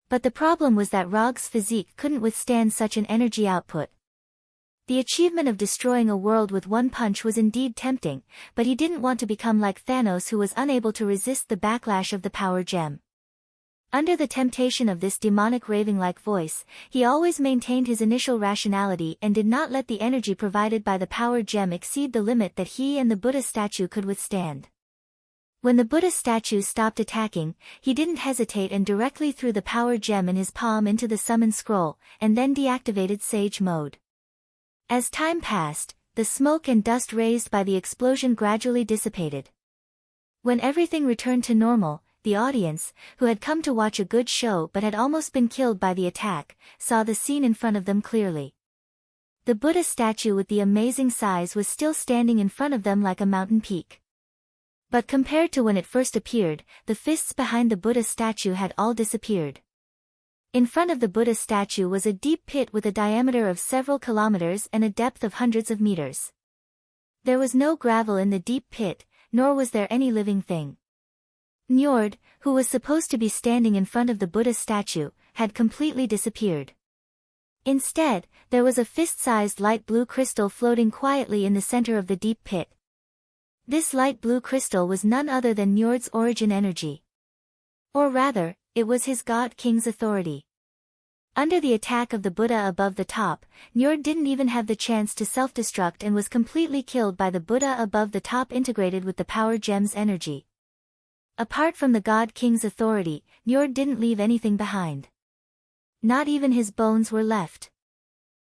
But the problem was that Rog's physique couldn't withstand such an energy output. The achievement of destroying a world with 1 punch was indeed tempting, but he didn't want to become like Thanos, who was unable to resist the backlash of the power gem. Under the temptation of this demonic raving-like voice, he always maintained his initial rationality and did not let the energy provided by the power gem exceed the limit that he and the Buddha statue could withstand. When the Buddha statue stopped attacking, he didn't hesitate and directly threw the power gem in his palm into the summon scroll, and then deactivated Sage Mode. As time passed, the smoke and dust raised by the explosion gradually dissipated. When everything returned to normal, the audience, who had come to watch a good show but had almost been killed by the attack, saw the scene in front of them clearly. The Buddha statue with the amazing size was still standing in front of them like a mountain peak. But compared to when it first appeared, the fists behind the Buddha statue had all disappeared. In front of the Buddha statue was a deep pit with a diameter of several kilometers and a depth of hundreds of meters. There was no gravel in the deep pit, nor was there any living thing. Njord, who was supposed to be standing in front of the Buddha statue, had completely disappeared. Instead, there was a fist-sized light blue crystal floating quietly in the center of the deep pit. This light blue crystal was none other than Njord's origin energy. Or rather, it was his God King's authority. Under the attack of the Buddha above the top, Njord didn't even have the chance to self-destruct and was completely killed by the Buddha above the top integrated with the power gem's energy. Apart from the God King's authority, Njord didn't leave anything behind. Not even his bones were left.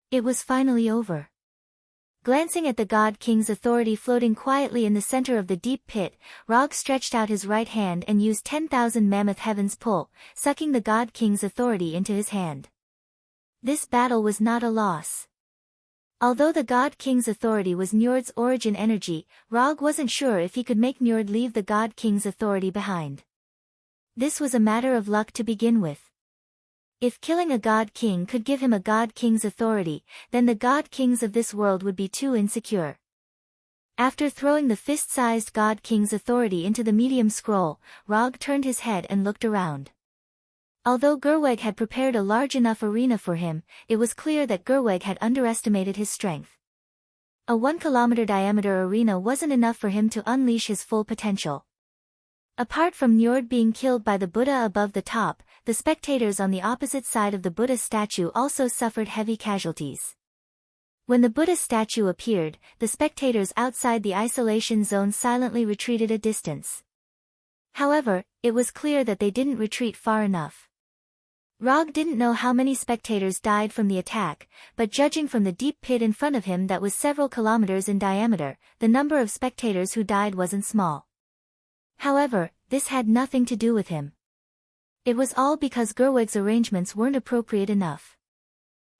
It was finally over. Glancing at the God King's authority floating quietly in the center of the deep pit, Rog stretched out his right hand and used 10,000 mammoth heavens pull, sucking the God King's authority into his hand. This battle was not a loss. Although the God King's authority was Njord's origin energy, Rog wasn't sure if he could make Njord leave the God King's authority behind. This was a matter of luck to begin with. If killing a God King could give him a God King's authority, then the God Kings of this world would be too insecure. After throwing the fist-sized God King's authority into the medium scroll, Rog turned his head and looked around. Although Gerweg had prepared a large enough arena for him, it was clear that Gerweg had underestimated his strength. A 1-kilometer diameter arena wasn't enough for him to unleash his full potential. Apart from Njord being killed by the Buddha above the top, the spectators on the opposite side of the Buddha statue also suffered heavy casualties. When the Buddha statue appeared, the spectators outside the isolation zone silently retreated a distance. However, it was clear that they didn't retreat far enough. Rog didn't know how many spectators died from the attack, but judging from the deep pit in front of him that was several kilometers in diameter, the number of spectators who died wasn't small. However, this had nothing to do with him. It was all because Gerweg's arrangements weren't appropriate enough.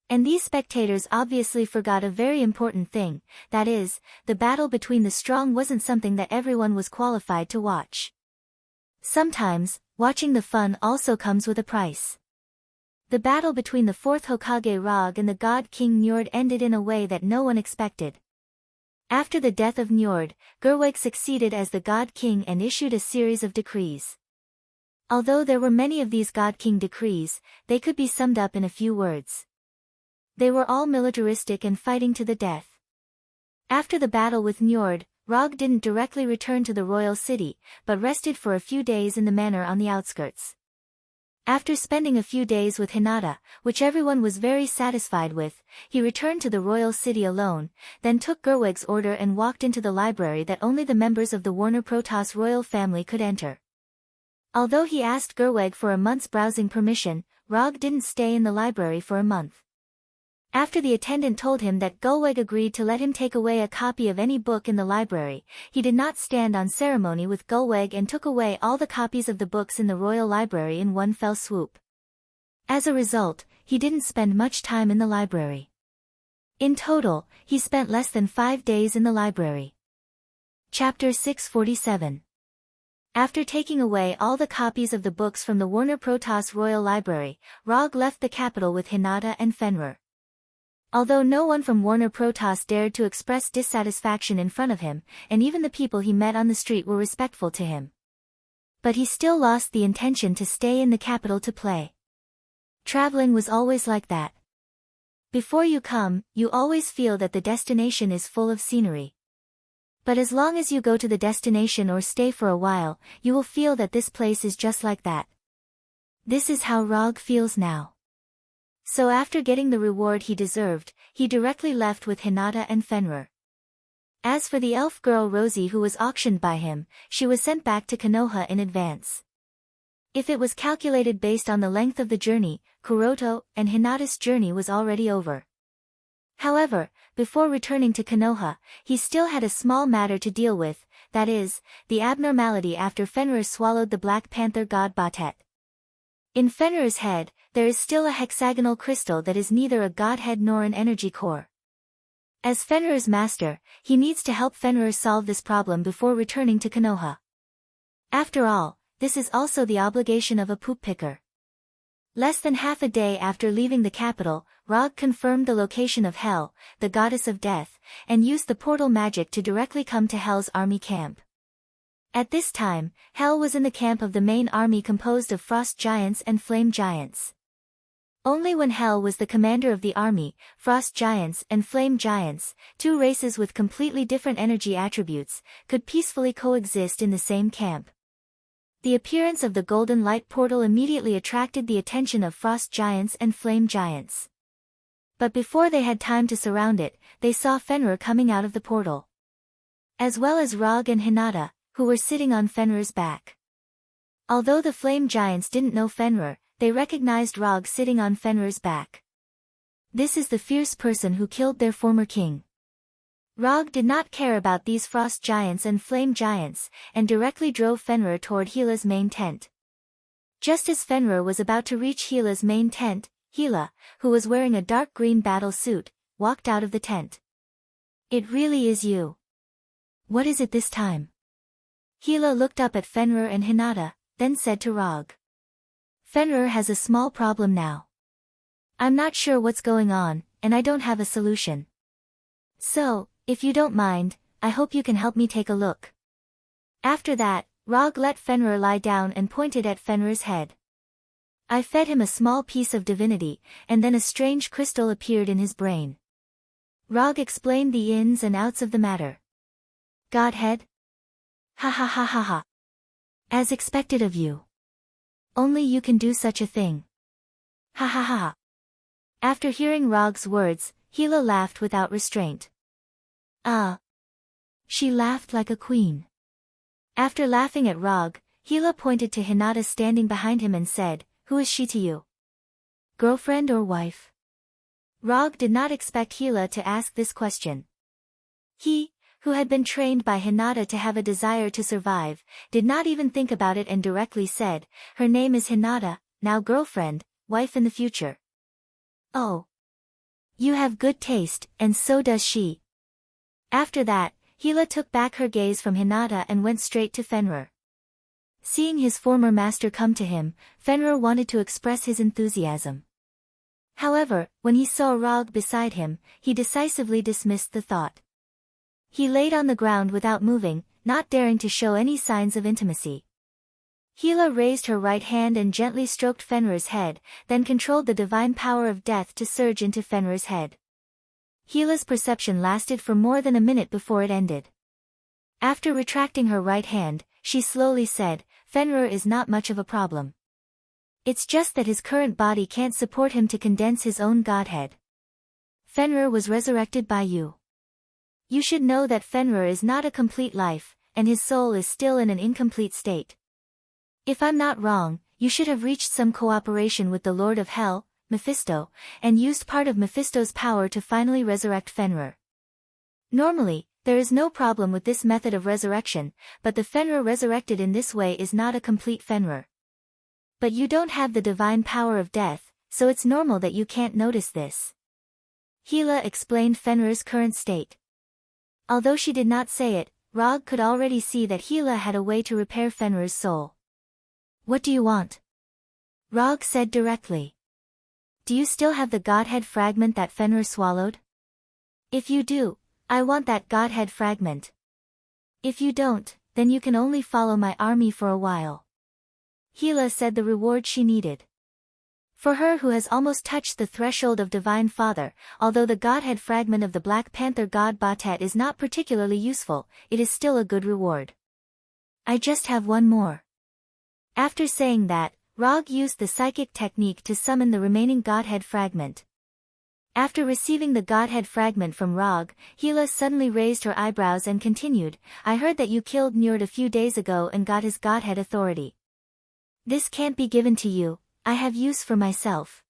And these spectators obviously forgot a very important thing, that is, the battle between the strong wasn't something that everyone was qualified to watch. Sometimes, watching the fun also comes with a price. The battle between the fourth Hokage Rog and the God King Njord ended in a way that no one expected. After the death of Njord, Gerweg succeeded as the God King and issued a series of decrees. Although there were many of these God King decrees, they could be summed up in a few words. They were all militaristic and fighting to the death. After the battle with Njord, Rog didn't directly return to the royal city, but rested for a few days in the manor on the outskirts. After spending a few days with Hinata, which everyone was very satisfied with, he returned to the royal city alone, then took Gerweg's order and walked into the library that only the members of the Warner Protoss royal family could enter. Although he asked Gerweg for a month's browsing permission, Rog didn't stay in the library for a month. After the attendant told him that Gerweg agreed to let him take away a copy of any book in the library, he did not stand on ceremony with Gerweg and took away all the copies of the books in the royal library in one fell swoop. As a result, he didn't spend much time in the library. In total, he spent less than 5 days in the library. Chapter 647. After taking away all the copies of the books from the Warner Protoss Royal Library, Rog left the capital with Hinata and Fenrir. Although no one from Warner Protoss dared to express dissatisfaction in front of him, and even the people he met on the street were respectful to him. But he still lost the intention to stay in the capital to play. Traveling was always like that. Before you come, you always feel that the destination is full of scenery. But as long as you go to the destination or stay for a while, you will feel that this place is just like that. This is how Rog feels now. So after getting the reward he deserved, he directly left with Hinata and Fenrir. As for the elf girl Rosie who was auctioned by him, she was sent back to Konoha in advance. If it was calculated based on the length of the journey, Kuroto and Hinata's journey was already over. However, before returning to Konoha, he still had a small matter to deal with, that is, the abnormality after Fenrir swallowed the Black Panther god Batet. In Fenrir's head, there is still a hexagonal crystal that is neither a godhead nor an energy core. As Fenrir's master, he needs to help Fenrir solve this problem before returning to Konoha. After all, this is also the obligation of a poop picker. Less than half a day after leaving the capital, Rog confirmed the location of Hel, the goddess of death, and used the portal magic to directly come to Hel's army camp. At this time, Hel was in the camp of the main army composed of frost giants and flame giants. Only when Hel was the commander of the army, frost giants and flame giants, two races with completely different energy attributes, could peacefully coexist in the same camp. The appearance of the golden light portal immediately attracted the attention of frost giants and flame giants. But before they had time to surround it, they saw Fenrir coming out of the portal. As well as Rog and Hinata, who were sitting on Fenrir's back. Although the flame giants didn't know Fenrir, they recognized Rog sitting on Fenrir's back. This is the fierce person who killed their former king. Rog did not care about these frost giants and flame giants, and directly drove Fenrir toward Hela's main tent. Just as Fenrir was about to reach Hela's main tent, Hela, who was wearing a dark green battle suit, walked out of the tent. It really is you. What is it this time? Hela looked up at Fenrir and Hinata, then said to Rog. Fenrir has a small problem now. I'm not sure what's going on, and I don't have a solution. So, if you don't mind, I hope you can help me take a look. After that, Rog let Fenrir lie down and pointed at Fenrir's head. I fed him a small piece of divinity, and then a strange crystal appeared in his brain. Rog explained the ins and outs of the matter. Godhead? Ha ha ha ha ha. As expected of you. Only you can do such a thing. Ha ha ha ha. After hearing Rog's words, Hela laughed without restraint. Ah. She laughed like a queen. After laughing at Rog, Hela pointed to Hinata standing behind him and said, Who is she to you? Girlfriend or wife? Rog did not expect Hela to ask this question. He, who had been trained by Hinata to have a desire to survive, did not even think about it and directly said, Her name is Hinata, now girlfriend, wife in the future. Oh. You have good taste, and so does she. After that, Hela took back her gaze from Hinata and went straight to Fenrir. Seeing his former master come to him, Fenrir wanted to express his enthusiasm. However, when he saw Rog beside him, he decisively dismissed the thought. He laid on the ground without moving, not daring to show any signs of intimacy. Hela raised her right hand and gently stroked Fenrir's head, then controlled the divine power of death to surge into Fenrir's head. Hela's perception lasted for more than a minute before it ended. After retracting her right hand, she slowly said, Fenrir is not much of a problem. It's just that his current body can't support him to condense his own godhead. Fenrir was resurrected by you. You should know that Fenrir is not a complete life, and his soul is still in an incomplete state. If I'm not wrong, you should have reached some cooperation with the Lord of Hell, Mephisto, and used part of Mephisto's power to finally resurrect Fenrir. Normally, there is no problem with this method of resurrection, but the Fenrir resurrected in this way is not a complete Fenrir. But you don't have the divine power of death, so it's normal that you can't notice this. Hela explained Fenrir's current state. Although she did not say it, Rog could already see that Hela had a way to repair Fenrir's soul. What do you want? Rog said directly. Do you still have the godhead fragment that Fenrir swallowed? If you do, I want that godhead fragment. If you don't, then you can only follow my army for a while. Hela said the reward she needed. For her who has almost touched the threshold of Divine Father, although the godhead fragment of the Black Panther god Batet is not particularly useful, it is still a good reward. I just have one more. After saying that, Rog used the psychic technique to summon the remaining Godhead fragment. After receiving the Godhead fragment from Rog, Hela suddenly raised her eyebrows and continued, "I heard that you killed Njord a few days ago and got his Godhead authority. This can't be given to you, I have use for myself."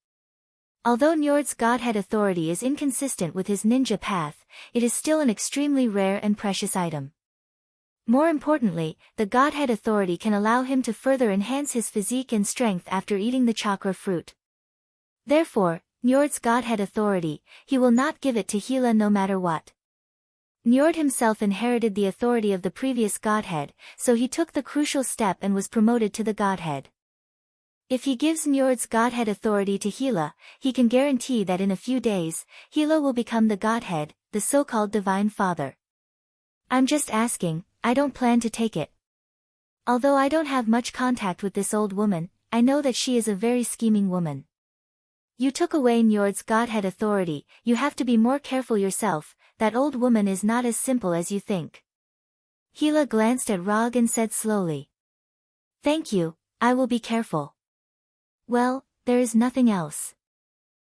Although Njord's Godhead authority is inconsistent with his ninja path, it is still an extremely rare and precious item. More importantly, the Godhead authority can allow him to further enhance his physique and strength after eating the chakra fruit. Therefore, Njord's Godhead authority, he will not give it to Hela no matter what. Njord himself inherited the authority of the previous Godhead, so he took the crucial step and was promoted to the Godhead. If he gives Njord's Godhead authority to Hela, he can guarantee that in a few days, Hela will become the Godhead, the so-called Divine Father. I'm just asking, I don't plan to take it. Although I don't have much contact with this old woman, I know that she is a very scheming woman. You took away Njord's Godhead authority, you have to be more careful yourself, that old woman is not as simple as you think. Hela glanced at Rog and said slowly. Thank you, I will be careful. Well, there is nothing else.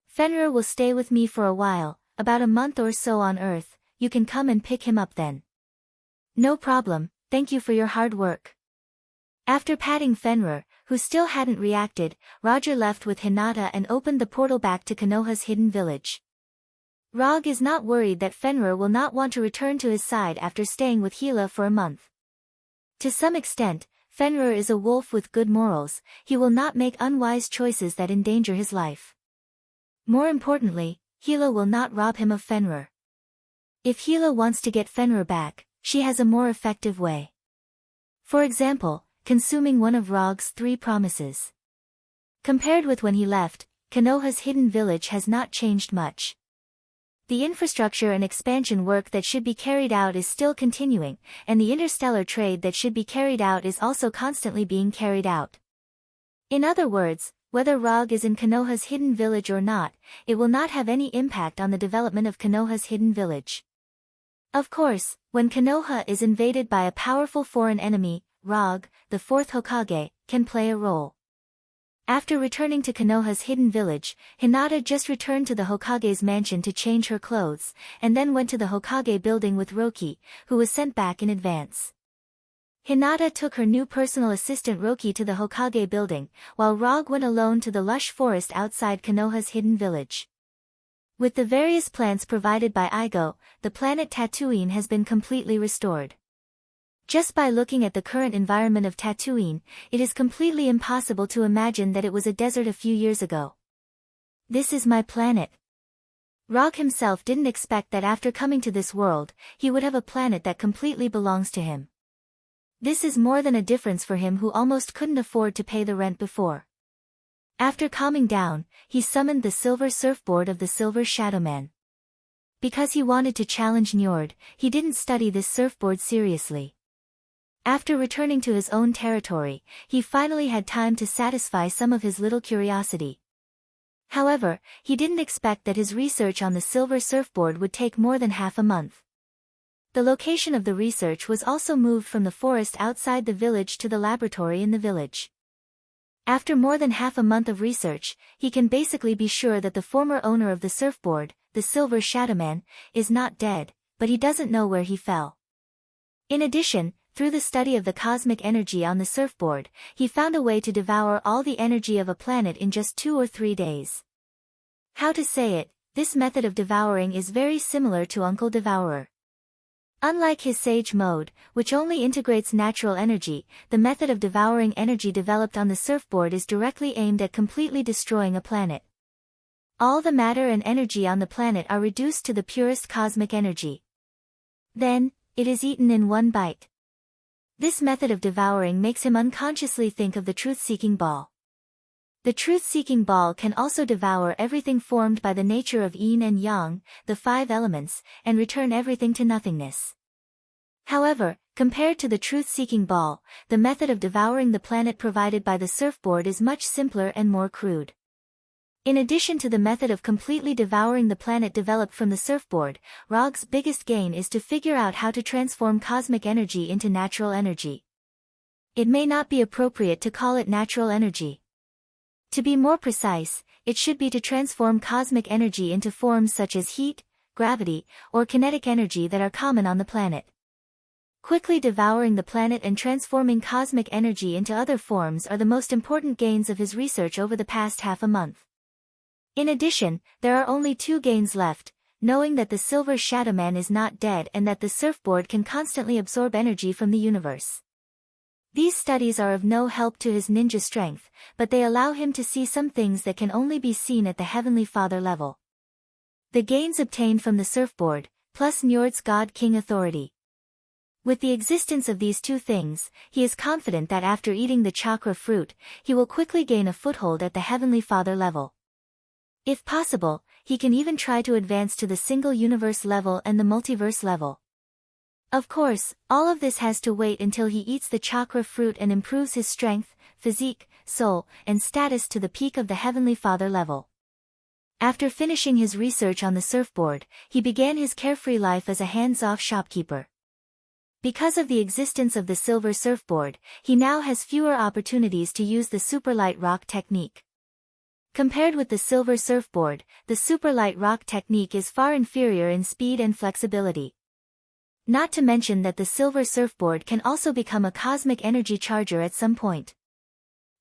Fenrir will stay with me for a while, about a month or so on Earth, you can come and pick him up then. No problem, thank you for your hard work. After patting Fenrir, who still hadn't reacted, Roger left with Hinata and opened the portal back to Konoha's hidden village. Rog is not worried that Fenrir will not want to return to his side after staying with Hela for a month. To some extent, Fenrir is a wolf with good morals, he will not make unwise choices that endanger his life. More importantly, Hela will not rob him of Fenrir. If Hela wants to get Fenrir back, she has a more effective way. For example, consuming one of Rog's 3 promises. Compared with when he left, Konoha's hidden village has not changed much. The infrastructure and expansion work that should be carried out is still continuing, and the interstellar trade that should be carried out is also constantly being carried out. In other words, whether Rog is in Konoha's hidden village or not, it will not have any impact on the development of Konoha's hidden village. Of course, when Konoha is invaded by a powerful foreign enemy, Rog, the 4th Hokage, can play a role. After returning to Konoha's hidden village, Hinata just returned to the Hokage's mansion to change her clothes, and then went to the Hokage building with Roki, who was sent back in advance. Hinata took her new personal assistant Roki to the Hokage building, while Rog went alone to the lush forest outside Konoha's hidden village. With the various plants provided by Igo, the planet Tatooine has been completely restored. Just by looking at the current environment of Tatooine, it is completely impossible to imagine that it was a desert a few years ago. This is my planet. Rog himself didn't expect that after coming to this world, he would have a planet that completely belongs to him. This is more than a difference for him who almost couldn't afford to pay the rent before. After calming down, he summoned the silver surfboard of the Silver Shadowman. Because he wanted to challenge Njord, he didn't study this surfboard seriously. After returning to his own territory, he finally had time to satisfy some of his little curiosity. However, he didn't expect that his research on the silver surfboard would take more than half a month. The location of the research was also moved from the forest outside the village to the laboratory in the village. After more than half a month of research, he can basically be sure that the former owner of the surfboard, the Silver Shadowman, is not dead, but he doesn't know where he fell. In addition, through the study of the cosmic energy on the surfboard, he found a way to devour all the energy of a planet in just 2 or 3 days. How to say it, this method of devouring is very similar to Uncle Devourer. Unlike his Sage mode, which only integrates natural energy, the method of devouring energy developed on the surfboard is directly aimed at completely destroying a planet. All the matter and energy on the planet are reduced to the purest cosmic energy. Then, it is eaten in one bite. This method of devouring makes him unconsciously think of the truth-seeking ball. The truth-seeking ball can also devour everything formed by the nature of yin and yang, the 5 elements, and return everything to nothingness. However, compared to the truth-seeking ball, the method of devouring the planet provided by the surfboard is much simpler and more crude. In addition to the method of completely devouring the planet developed from the surfboard, Rog's biggest gain is to figure out how to transform cosmic energy into natural energy. It may not be appropriate to call it natural energy. To be more precise, it should be to transform cosmic energy into forms such as heat, gravity, or kinetic energy that are common on the planet. Quickly devouring the planet and transforming cosmic energy into other forms are the most important gains of his research over the past half a month. In addition, there are only 2 gains left, knowing that the Silver Shadow Man is not dead and that the surfboard can constantly absorb energy from the universe. These studies are of no help to his ninja strength, but they allow him to see some things that can only be seen at the Heavenly Father level. The gains obtained from the surfboard, plus Njord's God King authority. With the existence of these 2 things, he is confident that after eating the chakra fruit, he will quickly gain a foothold at the Heavenly Father level. If possible, he can even try to advance to the single universe level and the multiverse level. Of course, all of this has to wait until he eats the chakra fruit and improves his strength, physique, soul, and status to the peak of the Heavenly Father level. After finishing his research on the surfboard, he began his carefree life as a hands-off shopkeeper. Because of the existence of the silver surfboard, he now has fewer opportunities to use the superlight rock technique. Compared with the silver surfboard, the superlight rock technique is far inferior in speed and flexibility. Not to mention that the silver surfboard can also become a cosmic energy charger at some point.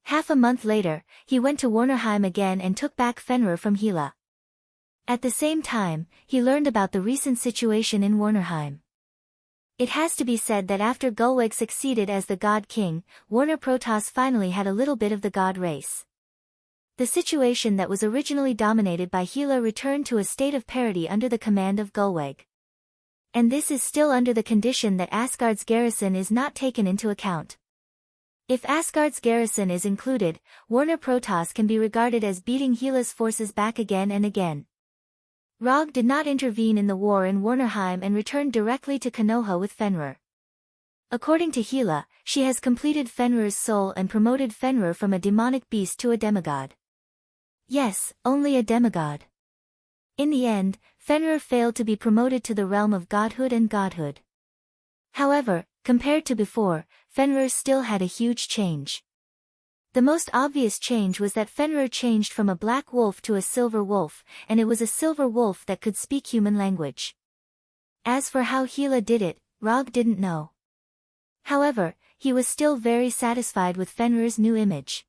Half a month later, he went to Warnerheim again and took back Fenrir from Hela. At the same time, he learned about the recent situation in Warnerheim. It has to be said that after Gulweg succeeded as the God King, Warner Protoss finally had a little bit of the God race. The situation that was originally dominated by Hela returned to a state of parity under the command of Gulweg. And this is still under the condition that Asgard's garrison is not taken into account. If Asgard's garrison is included, Warner Protoss can be regarded as beating Hela's forces back again and again. Rog did not intervene in the war in Warnerheim and returned directly to Konoha with Fenrir. According to Hela, she has completed Fenrir's soul and promoted Fenrir from a demonic beast to a demigod. Yes, only a demigod. In the end, Fenrir failed to be promoted to the realm of godhood and godhood. However, compared to before, Fenrir still had a huge change. The most obvious change was that Fenrir changed from a black wolf to a silver wolf, and it was a silver wolf that could speak human language. As for how Hela did it, Rog didn't know. However, he was still very satisfied with Fenrir's new image.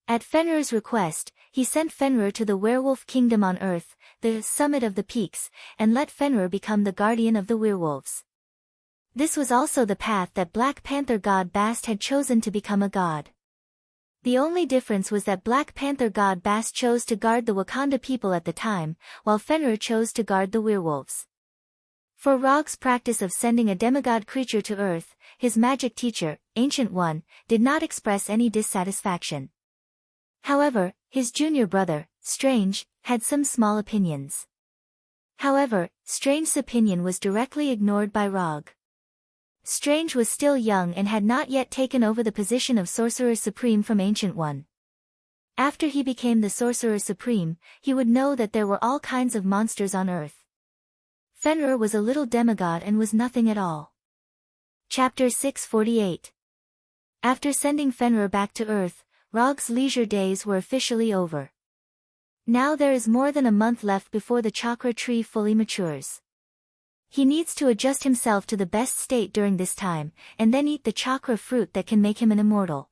At Fenrir's request, he sent Fenrir to the werewolf kingdom on Earth, the summit of the peaks, and let Fenrir become the guardian of the werewolves. This was also the path that Black Panther god Bast had chosen to become a god. The only difference was that Black Panther god Bast chose to guard the Wakanda people at the time, while Fenrir chose to guard the werewolves. For Rog's practice of sending a demigod creature to Earth, his magic teacher, Ancient One, did not express any dissatisfaction. However, his junior brother, Strange, had some small opinions. However, Strange's opinion was directly ignored by Rog. Strange was still young and had not yet taken over the position of Sorcerer Supreme from Ancient One. After he became the Sorcerer Supreme, he would know that there were all kinds of monsters on Earth. Fenrir was a little demigod and was nothing at all. Chapter 648. After sending Fenrir back to Earth, Rog's leisure days were officially over. Now there is more than a month left before the chakra tree fully matures. He needs to adjust himself to the best state during this time, and then eat the chakra fruit that can make him an immortal.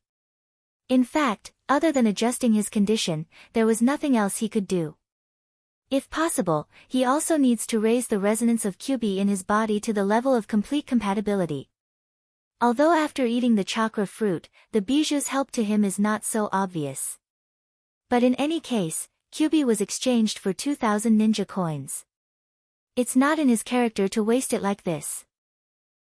In fact, other than adjusting his condition, there was nothing else he could do. If possible, he also needs to raise the resonance of QB in his body to the level of complete compatibility. Although after eating the chakra fruit, the biju's help to him is not so obvious. But in any case, QB was exchanged for 2,000 ninja coins. It's not in his character to waste it like this.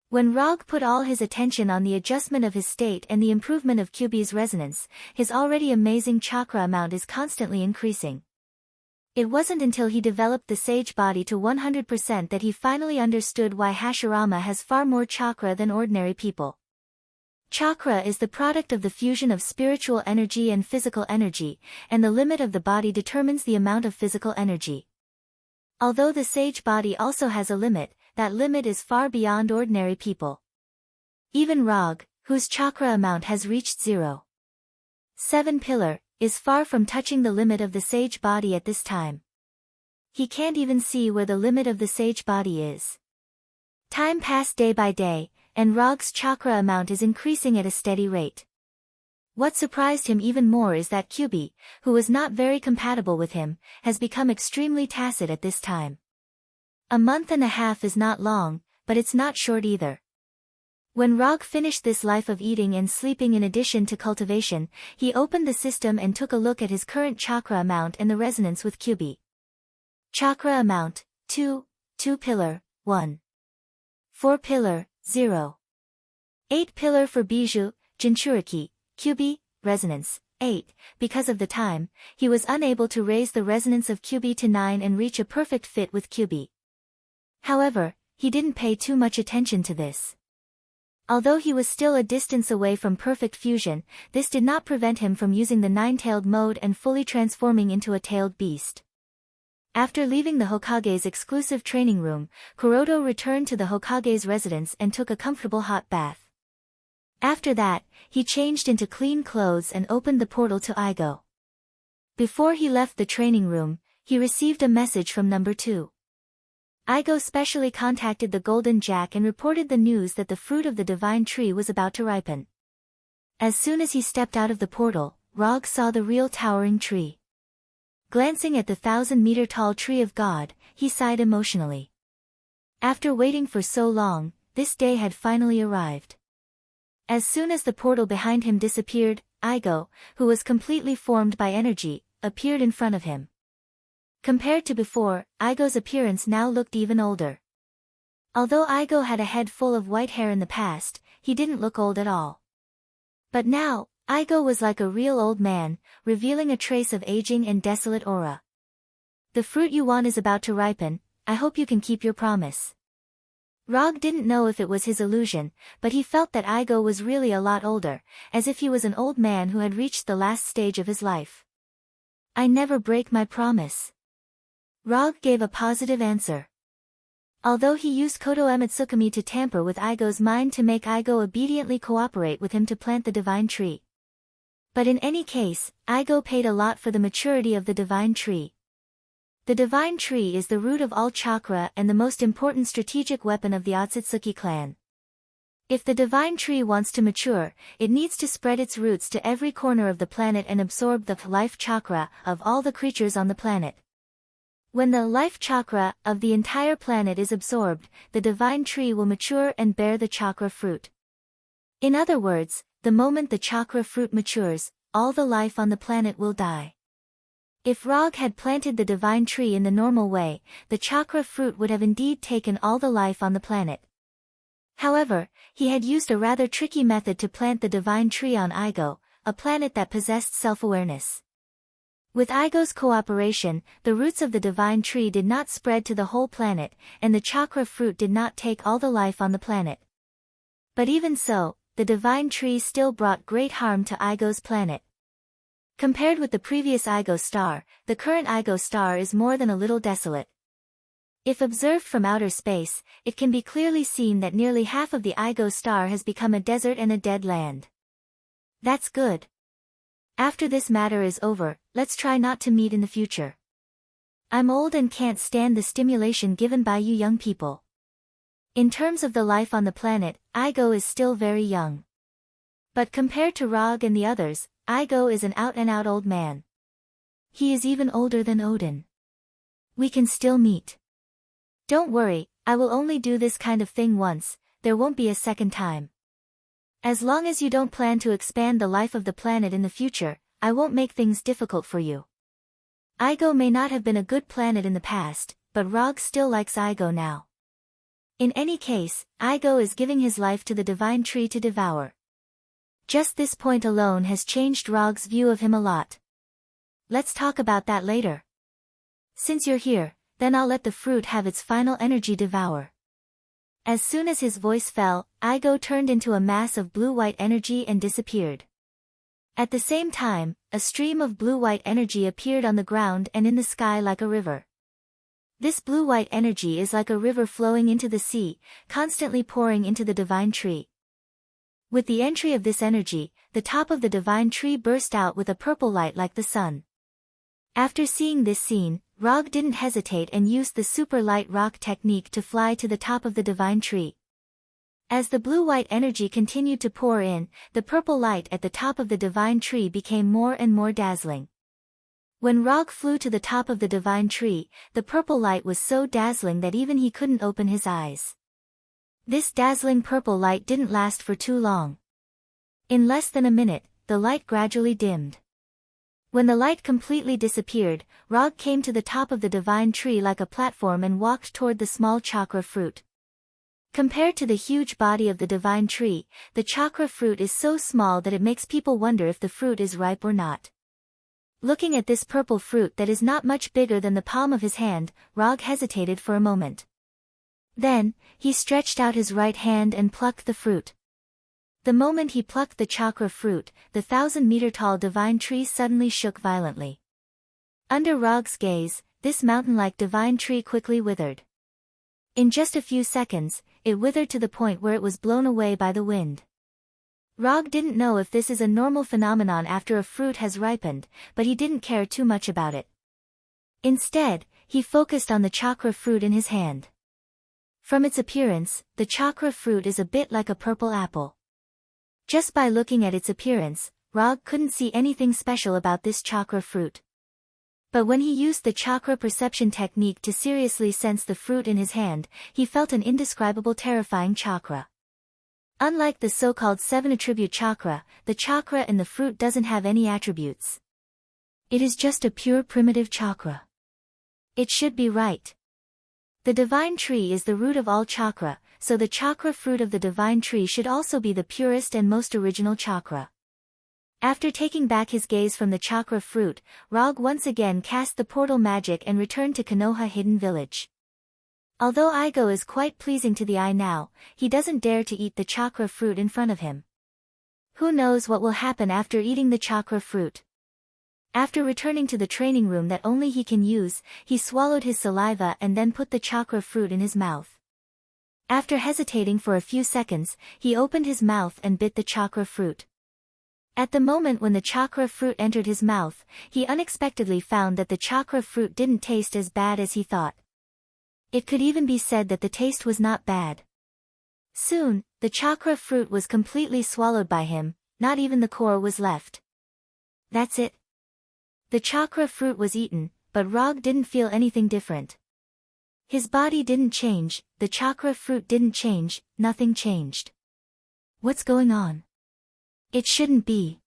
When Rog put all his attention on the adjustment of his state and the improvement of QB's resonance, his already amazing chakra amount is constantly increasing. It wasn't until he developed the sage body to 100% that he finally understood why Hashirama has far more chakra than ordinary people. Chakra is the product of the fusion of spiritual energy and physical energy, and the limit of the body determines the amount of physical energy. Although the sage body also has a limit, that limit is far beyond ordinary people. Even Rog, whose chakra amount has reached 0. 7 pillar, is far from touching the limit of the sage body at this time. He can't even see where the limit of the sage body is. Time passed day by day, and Rog's chakra amount is increasing at a steady rate. What surprised him even more is that Kyubi, who was not very compatible with him, has become extremely tacit at this time. A month and a half is not long, but it's not short either. When Rog finished this life of eating and sleeping in addition to cultivation, he opened the system and took a look at his current chakra amount and the resonance with Kyubi. Chakra amount, 2 pillar, 1. 4 pillar, 0. 8 pillar for Bijou, Jinchuriki, Kyubi, resonance, 8. Because of the time, he was unable to raise the resonance of Kyubi to 9 and reach a perfect fit with Kyubi. However, he didn't pay too much attention to this. Although he was still a distance away from perfect fusion, this did not prevent him from using the nine-tailed mode and fully transforming into a tailed beast. After leaving the Hokage's exclusive training room, Kuroto returned to the Hokage's residence and took a comfortable hot bath. After that, he changed into clean clothes and opened the portal to Igo. Before he left the training room, he received a message from number 2. Igo specially contacted the Golden Jack and reported the news that the fruit of the divine tree was about to ripen. As soon as he stepped out of the portal, Rog saw the real towering tree. Glancing at the 1,000-meter-tall tree of God, he sighed emotionally. After waiting for so long, this day had finally arrived. As soon as the portal behind him disappeared, Igo, who was completely formed by energy, appeared in front of him. Compared to before, Igo's appearance now looked even older. Although Igo had a head full of white hair in the past, he didn't look old at all. But now, Igo was like a real old man, revealing a trace of aging and desolate aura. The fruit you want is about to ripen, I hope you can keep your promise. Rog didn't know if it was his illusion, but he felt that Igo was really a lot older, as if he was an old man who had reached the last stage of his life. I never break my promise. Rog gave a positive answer. Although he used Koto Ematsukami to tamper with Igo's mind to make Igo obediently cooperate with him to plant the divine tree. But in any case, Igo paid a lot for the maturity of the divine tree. The divine tree is the root of all chakra and the most important strategic weapon of the Otsutsuki clan. If the divine tree wants to mature, it needs to spread its roots to every corner of the planet and absorb the life chakra of all the creatures on the planet. When the life chakra of the entire planet is absorbed, the divine tree will mature and bear the chakra fruit. In other words, the moment the chakra fruit matures, all the life on the planet will die. If Rog had planted the divine tree in the normal way, the chakra fruit would have indeed taken all the life on the planet. However, he had used a rather tricky method to plant the divine tree on Igo, a planet that possessed self-awareness. With Igo's cooperation, the roots of the divine tree did not spread to the whole planet, and the chakra fruit did not take all the life on the planet. But even so, the divine tree still brought great harm to Igo's planet. Compared with the previous Igo star, the current Igo star is more than a little desolate. If observed from outer space, it can be clearly seen that nearly half of the Igo star has become a desert and a dead land. That's good. After this matter is over, let's try not to meet in the future. I'm old and can't stand the stimulation given by you young people. In terms of the life on the planet, Igo is still very young. But compared to Rog and the others, Igo is an out-and-out old man. He is even older than Odin. We can still meet. Don't worry, I will only do this kind of thing once, there won't be a second time. As long as you don't plan to expand the life of the planet in the future, I won't make things difficult for you. Igo may not have been a good planet in the past, but Rog still likes Igo now. In any case, Igo is giving his life to the divine tree to devour. Just this point alone has changed Rog's view of him a lot. Let's talk about that later. Since you're here, then I'll let the fruit have its final energy devour. As soon as his voice fell, Igo turned into a mass of blue-white energy and disappeared. At the same time, a stream of blue-white energy appeared on the ground and in the sky like a river. This blue-white energy is like a river flowing into the sea, constantly pouring into the divine tree. With the entry of this energy, the top of the divine tree burst out with a purple light like the sun. After seeing this scene, Rog didn't hesitate and used the super light rock technique to fly to the top of the divine tree. As the blue-white energy continued to pour in, the purple light at the top of the divine tree became more and more dazzling. When Rog flew to the top of the divine tree, the purple light was so dazzling that even he couldn't open his eyes. This dazzling purple light didn't last for too long. In less than a minute, the light gradually dimmed. When the light completely disappeared, Rog came to the top of the divine tree like a platform and walked toward the small chakra fruit. Compared to the huge body of the divine tree, the chakra fruit is so small that it makes people wonder if the fruit is ripe or not. Looking at this purple fruit that is not much bigger than the palm of his hand, Rog hesitated for a moment. Then, he stretched out his right hand and plucked the fruit. The moment he plucked the chakra fruit, the 1,000-meter-tall divine tree suddenly shook violently. Under Rog's gaze, this mountain-like divine tree quickly withered. In just a few seconds, it withered to the point where it was blown away by the wind. Rog didn't know if this is a normal phenomenon after a fruit has ripened, but he didn't care too much about it. Instead, he focused on the chakra fruit in his hand. From its appearance, the chakra fruit is a bit like a purple apple. Just by looking at its appearance, Rog couldn't see anything special about this chakra fruit. But when he used the chakra perception technique to seriously sense the fruit in his hand, he felt an indescribable terrifying chakra. Unlike the so-called 7-attribute chakra, the chakra in the fruit doesn't have any attributes. It is just a pure primitive chakra. It should be right. The divine tree is the root of all chakra, so the chakra fruit of the divine tree should also be the purest and most original chakra. After taking back his gaze from the chakra fruit, Rog once again cast the portal magic and returned to Konoha Hidden Village. Although Igo is quite pleasing to the eye now, he doesn't dare to eat the chakra fruit in front of him. Who knows what will happen after eating the chakra fruit? After returning to the training room that only he can use, he swallowed his saliva and then put the chakra fruit in his mouth. After hesitating for a few seconds, he opened his mouth and bit the chakra fruit. At the moment when the chakra fruit entered his mouth, he unexpectedly found that the chakra fruit didn't taste as bad as he thought. It could even be said that the taste was not bad. Soon, the chakra fruit was completely swallowed by him, not even the core was left. That's it. The chakra fruit was eaten, but Rog didn't feel anything different. His body didn't change, the chakra fruit didn't change, nothing changed. What's going on? It shouldn't be.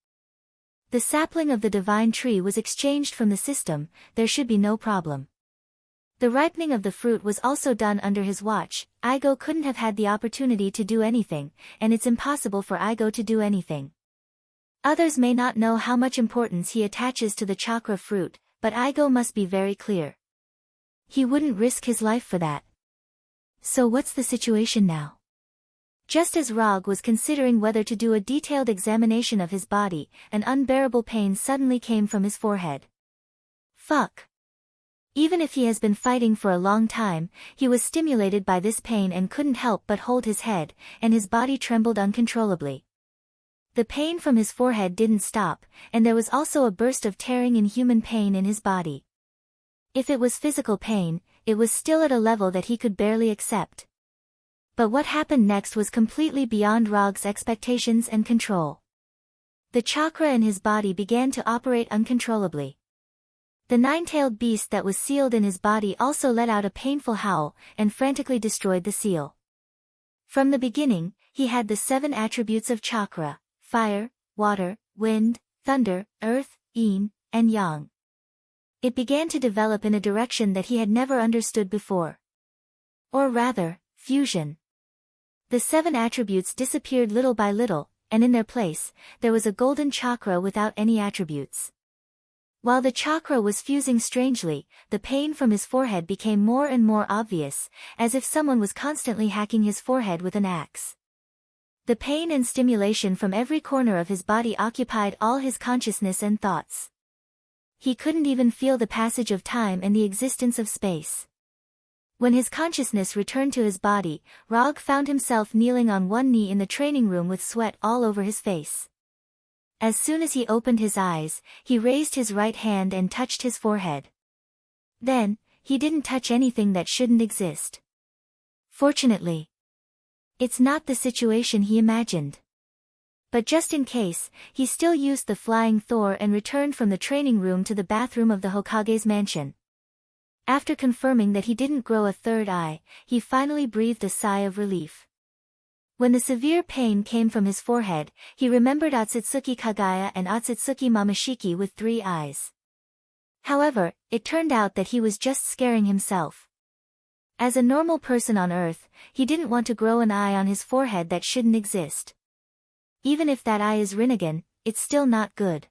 The sapling of the divine tree was exchanged from the system, there should be no problem. The ripening of the fruit was also done under his watch. Igo couldn't have had the opportunity to do anything, and it's impossible for Igo to do anything. Others may not know how much importance he attaches to the chakra fruit, but Igo must be very clear. He wouldn't risk his life for that. So what's the situation now? Just as Rog was considering whether to do a detailed examination of his body, an unbearable pain suddenly came from his forehead. Fuck. Even if he has been fighting for a long time, he was stimulated by this pain and couldn't help but hold his head, and his body trembled uncontrollably. The pain from his forehead didn't stop, and there was also a burst of tearing inhuman pain in his body. If it was physical pain, it was still at a level that he could barely accept. But what happened next was completely beyond Rog's expectations and control. The chakra in his body began to operate uncontrollably. The 9-tailed beast that was sealed in his body also let out a painful howl, and frantically destroyed the seal. From the beginning, he had the 7 attributes of chakra: fire, water, wind, thunder, earth, yin, and yang. It began to develop in a direction that he had never understood before. Or rather, fusion. The 7 attributes disappeared little by little, and in their place, there was a golden chakra without any attributes. While the chakra was fusing strangely, the pain from his forehead became more and more obvious, as if someone was constantly hacking his forehead with an axe. The pain and stimulation from every corner of his body occupied all his consciousness and thoughts. He couldn't even feel the passage of time and the existence of space. When his consciousness returned to his body, Rog found himself kneeling on one knee in the training room with sweat all over his face. As soon as he opened his eyes, he raised his right hand and touched his forehead. Then, he didn't touch anything that shouldn't exist. Fortunately, it's not the situation he imagined. But just in case, he still used the flying Thor and returned from the training room to the bathroom of the Hokage's mansion. After confirming that he didn't grow a third eye, he finally breathed a sigh of relief. When the severe pain came from his forehead, he remembered Otsutsuki Kagaya and Otsutsuki Mamashiki with 3 eyes. However, it turned out that he was just scaring himself. As a normal person on Earth, he didn't want to grow an eye on his forehead that shouldn't exist. Even if that eye is Rinnegan, it's still not good.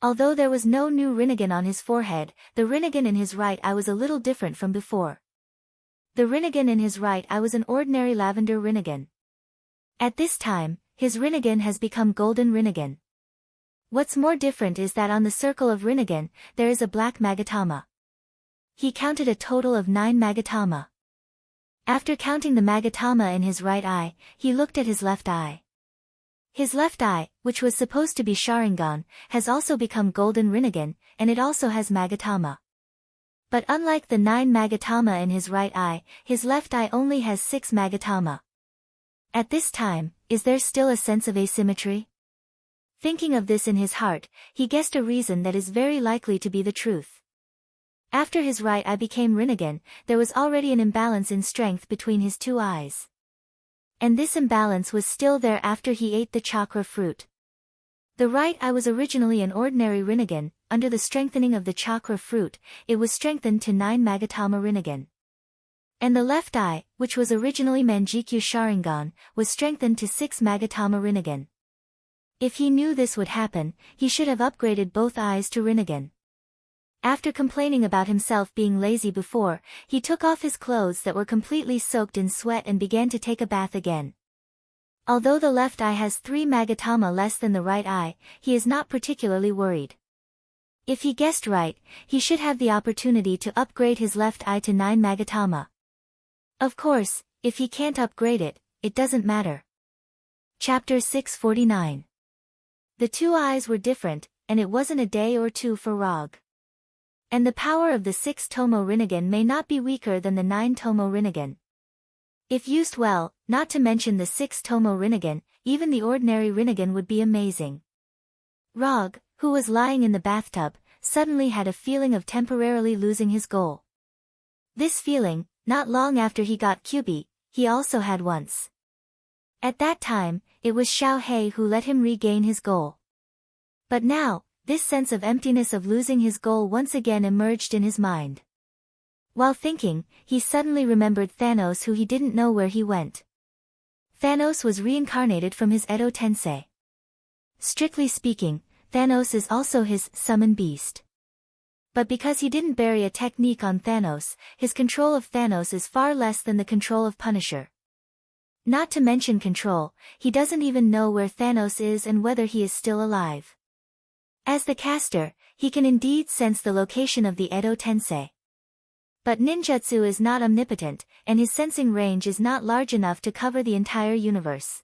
Although there was no new Rinnegan on his forehead, the Rinnegan in his right eye was a little different from before. The Rinnegan in his right eye was an ordinary lavender Rinnegan. At this time, his Rinnegan has become golden Rinnegan. What's more different is that on the circle of Rinnegan, there is a black Magatama. He counted a total of 9 Magatama. After counting the Magatama in his right eye, he looked at his left eye. His left eye, which was supposed to be Sharingan, has also become golden Rinnegan, and it also has Magatama. But unlike the 9 Magatama in his right eye, his left eye only has 6 Magatama. At this time, is there still a sense of asymmetry? Thinking of this in his heart, he guessed a reason that is very likely to be the truth. After his right eye became Rinnegan, there was already an imbalance in strength between his 2 eyes. And this imbalance was still there after he ate the chakra fruit. The right eye was originally an ordinary Rinnegan. Under the strengthening of the chakra fruit, it was strengthened to 9 Magatama Rinnegan. And the left eye, which was originally Manjikyu Sharingan, was strengthened to 6 Magatama Rinnegan. If he knew this would happen, he should have upgraded both eyes to Rinnegan. After complaining about himself being lazy before, he took off his clothes that were completely soaked in sweat and began to take a bath again. Although the left eye has 3 Magatama less than the right eye, he is not particularly worried. If he guessed right, he should have the opportunity to upgrade his left eye to 9 Magatama. Of course, if he can't upgrade it, it doesn't matter. Chapter 649. The 2 eyes were different, and it wasn't a day or 2 for Rog. And the power of the 6 Tomo Rinnegan may not be weaker than the 9 Tomo Rinnegan. If used well, not to mention the 6 Tomo Rinnegan, even the ordinary Rinnegan would be amazing. Rog, who was lying in the bathtub, suddenly had a feeling of temporarily losing his goal. This feeling, not long after he got Kyubi, he also had once. At that time, it was Xiao Hei who let him regain his goal. But now, this sense of emptiness of losing his goal once again emerged in his mind. While thinking, he suddenly remembered Thanos, who he didn't know where he went. Thanos was reincarnated from his Edo Tensei. Strictly speaking, Thanos is also his summon beast. But because he didn't bury a technique on Thanos, his control of Thanos is far less than the control of Punisher. Not to mention control, he doesn't even know where Thanos is and whether he is still alive. As the caster, he can indeed sense the location of the Edo Tensei. But ninjutsu is not omnipotent, and his sensing range is not large enough to cover the entire universe.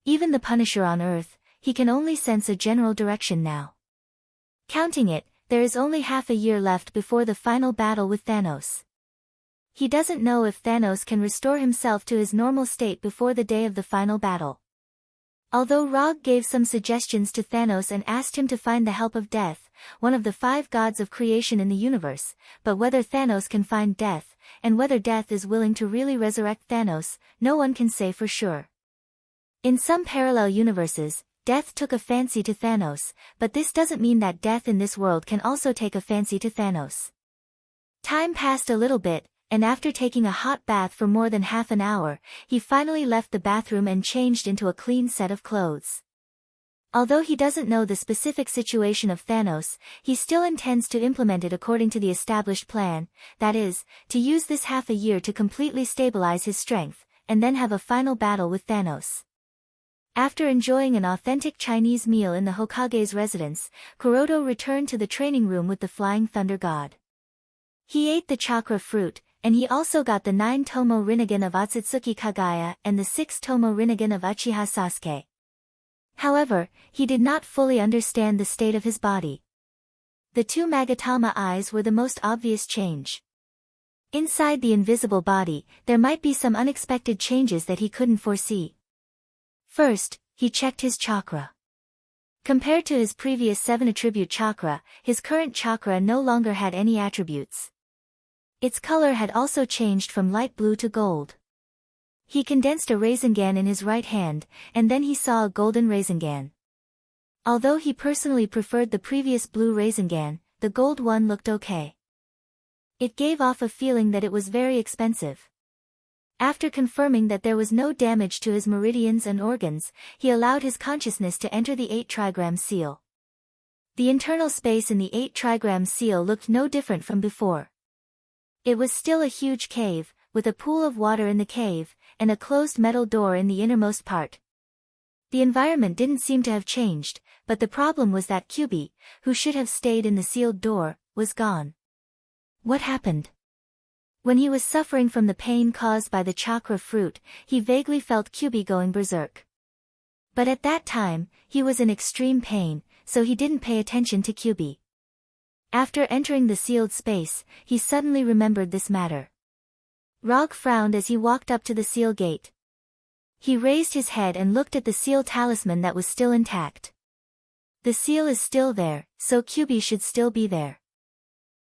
Even the Punisher on Earth, he can only sense a general direction now. Counting it, there is only half a year left before the final battle with Thanos. He doesn't know if Thanos can restore himself to his normal state before the day of the final battle. Although Rog gave some suggestions to Thanos and asked him to find the help of Death, one of the 5 gods of creation in the universe, but whether Thanos can find Death, and whether Death is willing to really resurrect Thanos, no one can say for sure. In some parallel universes, Death took a fancy to Thanos, but this doesn't mean that Death in this world can also take a fancy to Thanos. Time passed a little bit, and after taking a hot bath for more than half an hour, he finally left the bathroom and changed into a clean set of clothes. Although he doesn't know the specific situation of Thanos, he still intends to implement it according to the established plan, that is, to use this half a year to completely stabilize his strength, and then have a final battle with Thanos. After enjoying an authentic Chinese meal in the Hokage's residence, Kuroto returned to the training room with the Flying Thunder God. He ate the chakra fruit, and he also got the 9 Tomo Rinnegan of Otsutsuki Kagaya and the 6 Tomo Rinnegan of Uchiha Sasuke. However, he did not fully understand the state of his body. The 2 Magatama eyes were the most obvious change. Inside the invisible body, there might be some unexpected changes that he couldn't foresee. First, he checked his chakra. Compared to his previous 7 attribute chakra, his current chakra no longer had any attributes. Its color had also changed from light blue to gold. He condensed a Rasengan in his right hand, and then he saw a golden Rasengan. Although he personally preferred the previous blue Rasengan, the gold one looked okay. It gave off a feeling that it was very expensive. After confirming that there was no damage to his meridians and organs, he allowed his consciousness to enter the 8 trigram seal. The internal space in the 8 trigram seal looked no different from before. It was still a huge cave, with a pool of water in the cave, and a closed metal door in the innermost part. The environment didn't seem to have changed, but the problem was that Kyubi, who should have stayed in the sealed door, was gone. What happened? When he was suffering from the pain caused by the chakra fruit, he vaguely felt Kyubi going berserk. But at that time, he was in extreme pain, so he didn't pay attention to Kyubi. After entering the sealed space, he suddenly remembered this matter. Rog frowned as he walked up to the seal gate. He raised his head and looked at the seal talisman that was still intact. The seal is still there, so Kyubi should still be there.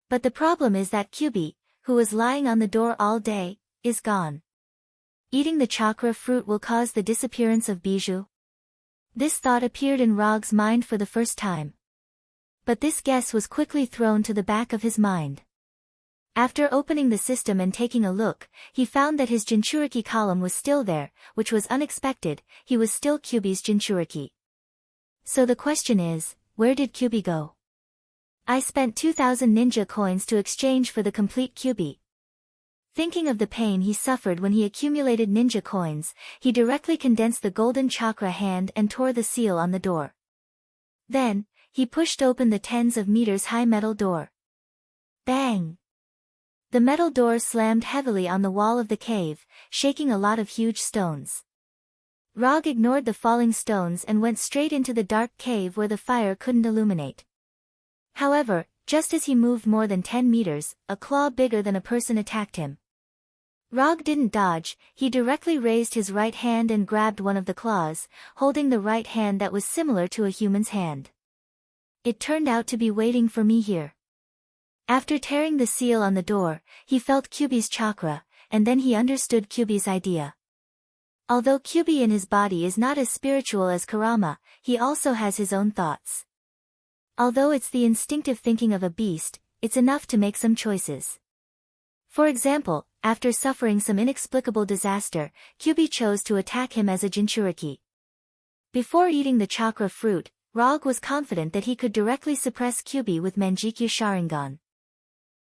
But the problem is that Kyubi, who was lying on the door all day, is gone. Eating the chakra fruit will cause the disappearance of Bijou? This thought appeared in Rog's mind for the first time. But this guess was quickly thrown to the back of his mind. After opening the system and taking a look, he found that his Jinchuriki column was still there, which was unexpected. He was still Kyubi's Jinchuriki. So the question is, where did Kyubi go? I spent 2,000 ninja coins to exchange for the complete Kyubi. Thinking of the pain he suffered when he accumulated ninja coins, he directly condensed the golden chakra hand and tore the seal on the door. Then, he pushed open the tens of meters high metal door. Bang! The metal door slammed heavily on the wall of the cave, shaking a lot of huge stones. Rog ignored the falling stones and went straight into the dark cave where the fire couldn't illuminate. However, just as he moved more than 10 meters, a claw bigger than a person attacked him. Rog didn't dodge, he directly raised his right hand and grabbed one of the claws, holding the right hand that was similar to a human's hand. It turned out to be waiting for me here. After tearing the seal on the door, he felt Kyubi's chakra, and then he understood Kyubi's idea. Although Kyubi in his body is not as spiritual as Kurama, he also has his own thoughts. Although it's the instinctive thinking of a beast, it's enough to make some choices. For example, after suffering some inexplicable disaster, Kyubi chose to attack him as a Jinchuriki. Before eating the chakra fruit, Rog was confident that he could directly suppress Kyubi with Manjikyu Sharingan.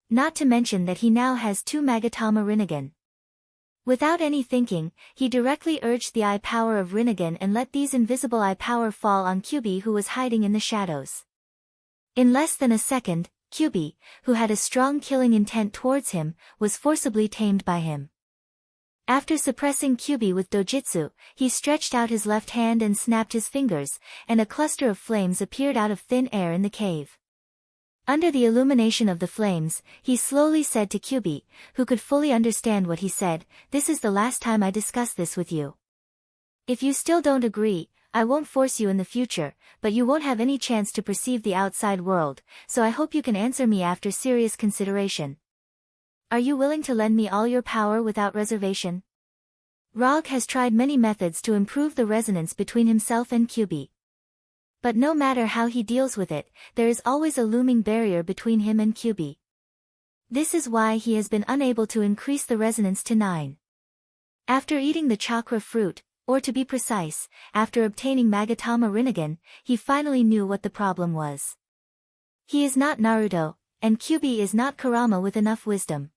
Not to mention that he now has 2 Magatama Rinnegan. Without any thinking, he directly urged the eye power of Rinnegan and let these invisible eye power fall on Kyubi, who was hiding in the shadows. In less than a second, Kyubi, who had a strong killing intent towards him, was forcibly tamed by him. After suppressing Kyubi with dojitsu, he stretched out his left hand and snapped his fingers, and a cluster of flames appeared out of thin air in the cave. Under the illumination of the flames, he slowly said to Kyubi, who could fully understand what he said, "This is the last time I discuss this with you. If you still don't agree, I won't force you in the future, but you won't have any chance to perceive the outside world, so I hope you can answer me after serious consideration. Are you willing to lend me all your power without reservation?" Rog has tried many methods to improve the resonance between himself and Kyubi. But no matter how he deals with it, there is always a looming barrier between him and Kyubi. This is why he has been unable to increase the resonance to 9. After eating the chakra fruit, or to be precise, after obtaining Magatama Rinnegan, he finally knew what the problem was. He is not Naruto, and Kyubi is not Kurama with enough wisdom.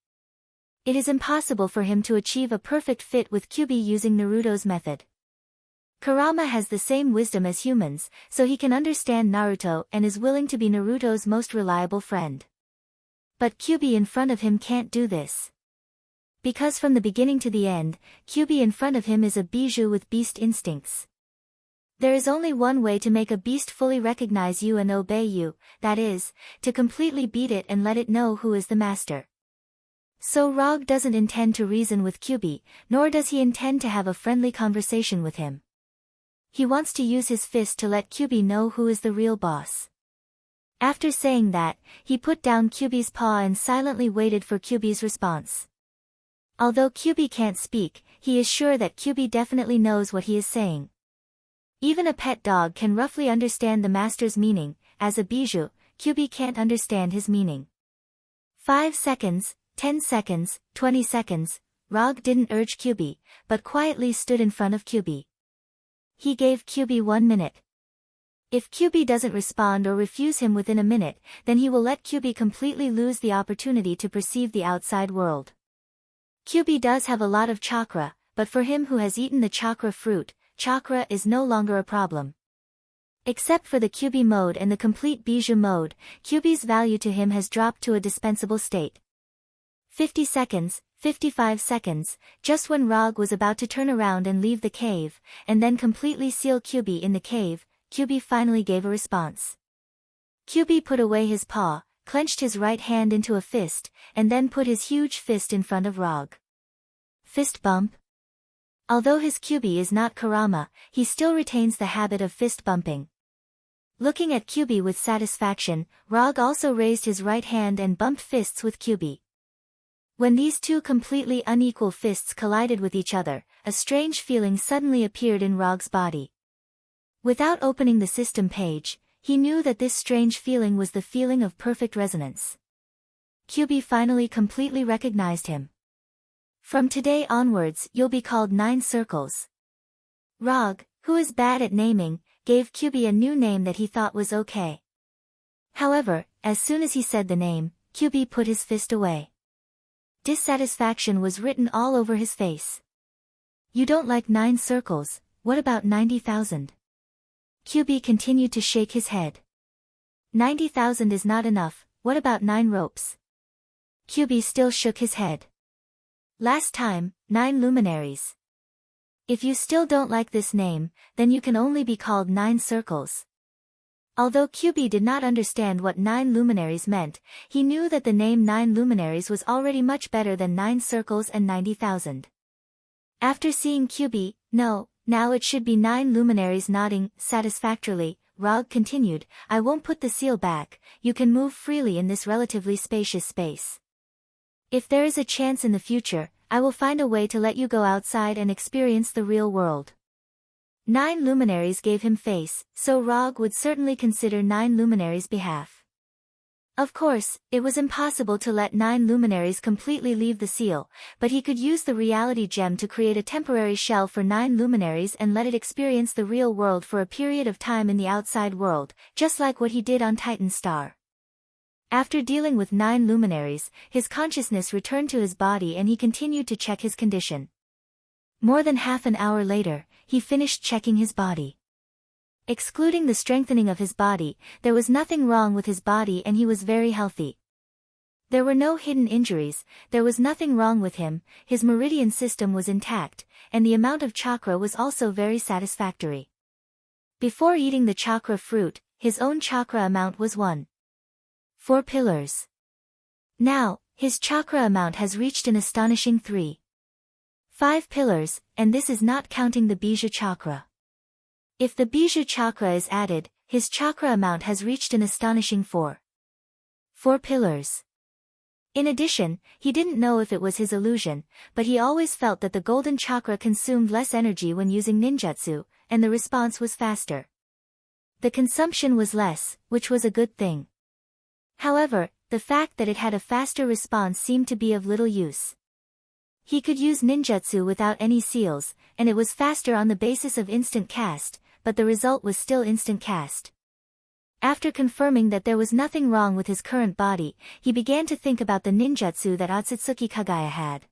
It is impossible for him to achieve a perfect fit with Kyubi using Naruto's method. Kurama has the same wisdom as humans, so he can understand Naruto and is willing to be Naruto's most reliable friend. But Kyubi in front of him can't do this. Because from the beginning to the end, Kyubi in front of him is a bijou with beast instincts. There is only one way to make a beast fully recognize you and obey you, that is, to completely beat it and let it know who is the master. So Rog doesn't intend to reason with Kyubi, nor does he intend to have a friendly conversation with him. He wants to use his fist to let Kyubi know who is the real boss. After saying that, he put down Kyubi's paw and silently waited for Kyubi's response. Although Kyubi can't speak, he is sure that Kyubi definitely knows what he is saying. Even a pet dog can roughly understand the master's meaning. As a bijou, Kyubi can't understand his meaning. 5 seconds, 10 seconds, 20 seconds, Rog didn't urge Kyubi, but quietly stood in front of Kyubi. He gave Kyubi 1 minute. If Kyubi doesn't respond or refuse him within a minute, then he will let Kyubi completely lose the opportunity to perceive the outside world. Kyubi does have a lot of chakra, but for him who has eaten the chakra fruit, chakra is no longer a problem. Except for the Kyubi mode and the complete bijou mode, Kyubi's value to him has dropped to a dispensable state. 50 seconds, 55 seconds, just when Rog was about to turn around and leave the cave, and then completely seal Kyubi in the cave, Kyubi finally gave a response. Kyubi put away his paw, clenched his right hand into a fist, and then put his huge fist in front of Rog. Fist bump? Although his Kyubi is not Kurama, he still retains the habit of fist bumping. Looking at Kyubi with satisfaction, Rog also raised his right hand and bumped fists with Kyubi. When these two completely unequal fists collided with each other, a strange feeling suddenly appeared in Rog's body. Without opening the system page, he knew that this strange feeling was the feeling of perfect resonance. Kyubi finally completely recognized him. From today onwards, you'll be called 9 Circles. Rog, who is bad at naming, gave Kyubi a new name that he thought was okay. However, as soon as he said the name, Kyubi put his fist away. Dissatisfaction was written all over his face. You don't like 9 circles, what about 90,000? Kyubi continued to shake his head. 90,000 is not enough, what about 9 ropes? Kyubi still shook his head. Last time, 9 luminaries. If you still don't like this name, then you can only be called 9 circles. Although Kyubi did not understand what 9 luminaries meant, he knew that the name 9 luminaries was already much better than 9 circles and 90,000. After seeing Kyubi, no, now it should be 9 luminaries nodding satisfactorily, Rog continued, I won't put the seal back, you can move freely in this relatively spacious space. If there is a chance in the future, I will find a way to let you go outside and experience the real world. 9 luminaries gave him face, so Rog would certainly consider 9 luminaries' behalf. Of course, it was impossible to let 9 luminaries completely leave the seal, but he could use the reality gem to create a temporary shell for 9 luminaries and let it experience the real world for a period of time in the outside world, just like what he did on Titan Star. After dealing with 9 luminaries, his consciousness returned to his body and he continued to check his condition. More than half an hour later, he finished checking his body. Excluding the strengthening of his body, there was nothing wrong with his body and he was very healthy. There were no hidden injuries, there was nothing wrong with him, his meridian system was intact, and the amount of chakra was also very satisfactory. Before eating the chakra fruit, his own chakra amount was 4 pillars. Now, his chakra amount has reached an astonishing 5 pillars, and this is not counting the Bija chakra. If the Bija chakra is added, his chakra amount has reached an astonishing 4 pillars. In addition, he didn't know if it was his illusion, but he always felt that the golden chakra consumed less energy when using ninjutsu, and the response was faster. The consumption was less, which was a good thing. However, the fact that it had a faster response seemed to be of little use. He could use ninjutsu without any seals, and it was faster on the basis of instant cast, but the result was still instant cast. After confirming that there was nothing wrong with his current body, he began to think about the ninjutsu that Otsutsuki Kagaya had.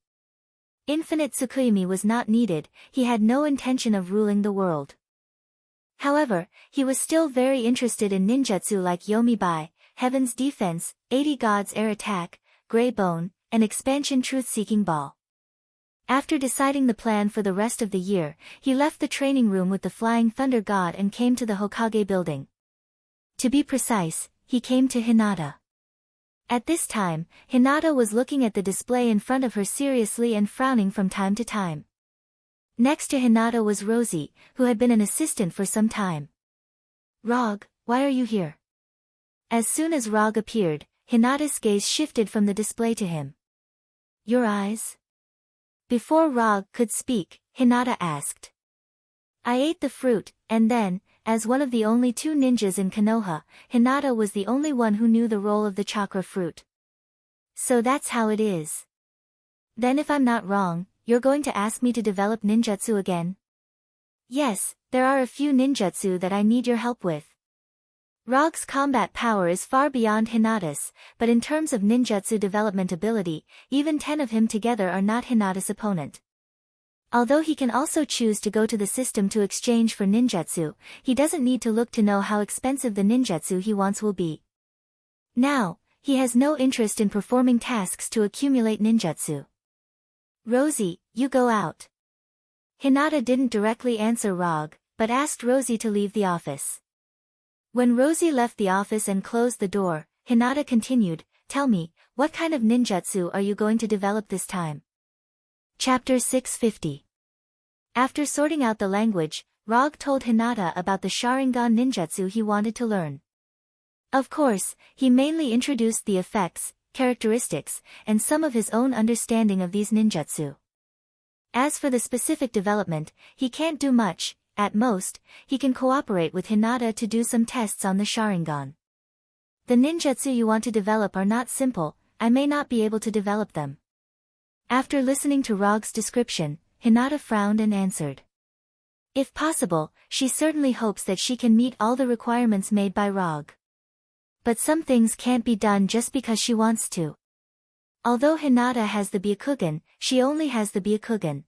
Infinite Tsukuyomi was not needed, he had no intention of ruling the world. However, he was still very interested in ninjutsu like Yomibai, Heaven's Defense, 80 Gods Air Attack, Grey Bone, and Expansion Truth-Seeking Ball. After deciding the plan for the rest of the year, he left the training room with the Flying Thunder God and came to the Hokage building. To be precise, he came to Hinata. At this time, Hinata was looking at the display in front of her seriously and frowning from time to time. Next to Hinata was Rosie, who had been an assistant for some time. "Rog, why are you here?" As soon as Rog appeared, Hinata's gaze shifted from the display to him. "Your eyes?" Before Rog could speak, Hinata asked. "I ate the fruit," and then, as one of the only two ninjas in Konoha, Hinata was the only one who knew the role of the chakra fruit. "So that's how it is. Then if I'm not wrong, you're going to ask me to develop ninjutsu again?" "Yes, there are a few ninjutsu that I need your help with." Rog's combat power is far beyond Hinata's, but in terms of ninjutsu development ability, even 10 of him together are not Hinata's opponent. Although he can also choose to go to the system to exchange for ninjutsu, he doesn't need to look to know how expensive the ninjutsu he wants will be. Now, he has no interest in performing tasks to accumulate ninjutsu. "Rosie, you go out." Hinata didn't directly answer Rog, but asked Rosie to leave the office. When Rosie left the office and closed the door, Hinata continued, "Tell me, what kind of ninjutsu are you going to develop this time?" Chapter 650. After sorting out the language, Rog told Hinata about the Sharingan ninjutsu he wanted to learn. Of course, he mainly introduced the effects, characteristics, and some of his own understanding of these ninjutsu. As for the specific development, he can't do much. At most, he can cooperate with Hinata to do some tests on the Sharingan. "The ninjutsu you want to develop are not simple, I may not be able to develop them." After listening to Rog's description, Hinata frowned and answered. If possible, she certainly hopes that she can meet all the requirements made by Rog. But some things can't be done just because she wants to. Although Hinata has the Byakugan, she only has the Byakugan.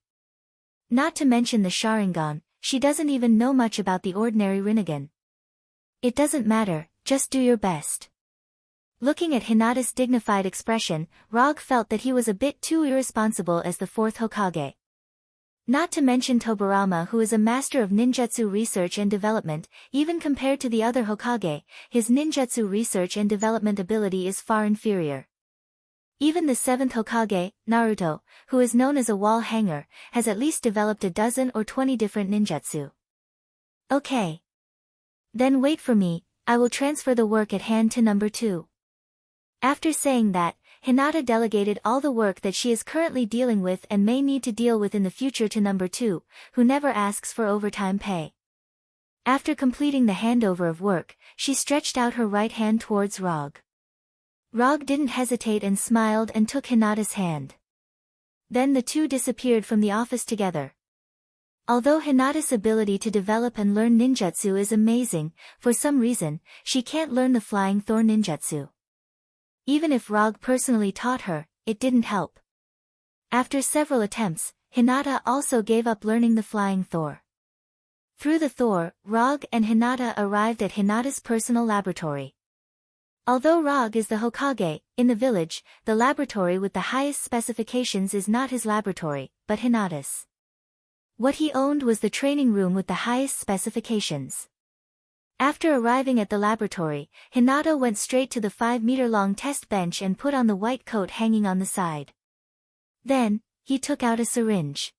Not to mention the Sharingan, she doesn't even know much about the ordinary Rinnegan. It doesn't matter, just do your best. Looking at Hinata's dignified expression, Rog felt that he was a bit too irresponsible as the fourth Hokage. Not to mention Tobirama, who is a master of ninjutsu research and development. Even compared to the other Hokage, his ninjutsu research and development ability is far inferior. Even the seventh Hokage, Naruto, who is known as a wall hanger, has at least developed a dozen or 20 different ninjutsu. "Okay. Then wait for me, I will transfer the work at hand to number 2. After saying that, Hinata delegated all the work that she is currently dealing with and may need to deal with in the future to number 2, who never asks for overtime pay. After completing the handover of work, she stretched out her right hand towards Rog. Rog didn't hesitate and smiled and took Hinata's hand. Then the two disappeared from the office together. Although Hinata's ability to develop and learn ninjutsu is amazing, for some reason, she can't learn the Flying Thor ninjutsu. Even if Rog personally taught her, it didn't help. After several attempts, Hinata also gave up learning the Flying Thor. Through the Thor, Rog and Hinata arrived at Hinata's personal laboratory. Although Rog is the Hokage, in the village, the laboratory with the highest specifications is not his laboratory, but Hinata's. What he owned was the training room with the highest specifications. After arriving at the laboratory, Hinata went straight to the 5-meter-long test bench and put on the white coat hanging on the side. Then, he took out a syringe.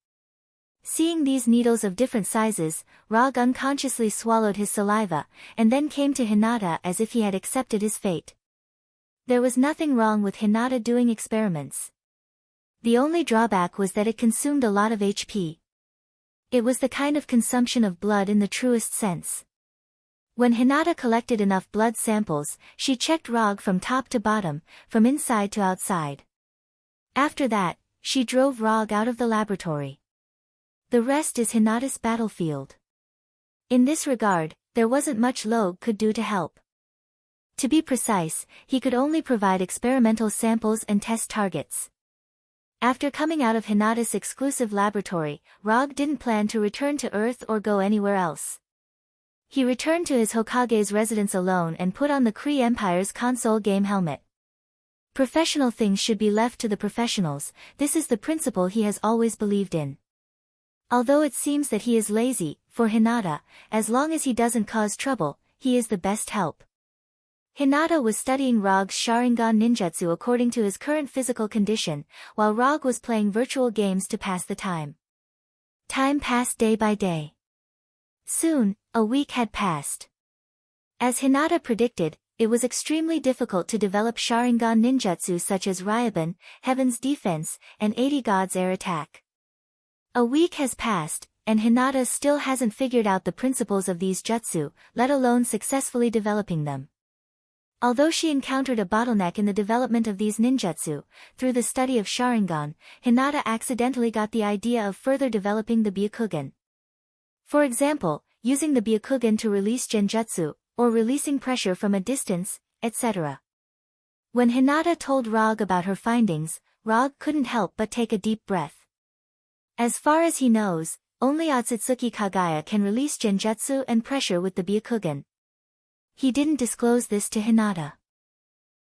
Seeing these needles of different sizes, Rog unconsciously swallowed his saliva, and then came to Hinata as if he had accepted his fate. There was nothing wrong with Hinata doing experiments. The only drawback was that it consumed a lot of HP. It was the kind of consumption of blood in the truest sense. When Hinata collected enough blood samples, she checked Rog from top to bottom, from inside to outside. After that, she drove Rog out of the laboratory. The rest is Hinata's battlefield. In this regard, there wasn't much Log could do to help. To be precise, he could only provide experimental samples and test targets. After coming out of Hinata's exclusive laboratory, Rog didn't plan to return to Earth or go anywhere else. He returned to his Hokage's residence alone and put on the Kree Empire's console game helmet. Professional things should be left to the professionals. This is the principle he has always believed in. Although it seems that he is lazy, for Hinata, as long as he doesn't cause trouble, he is the best help. Hinata was studying Rog's Sharingan ninjutsu according to his current physical condition, while Rog was playing virtual games to pass the time. Time passed day by day. Soon, a week had passed. As Hinata predicted, it was extremely difficult to develop Sharingan ninjutsu such as Ryuban, Heaven's Defense, and 80 God's Air Attack. A week has passed, and Hinata still hasn't figured out the principles of these jutsu, let alone successfully developing them. Although she encountered a bottleneck in the development of these ninjutsu, through the study of Sharingan, Hinata accidentally got the idea of further developing the Byakugan. For example, using the Byakugan to release genjutsu, or releasing pressure from a distance, etc. When Hinata told Rog about her findings, Rog couldn't help but take a deep breath. As far as he knows, only Otsutsuki Kagaya can release genjutsu and pressure with the Byakugan. He didn't disclose this to Hinata.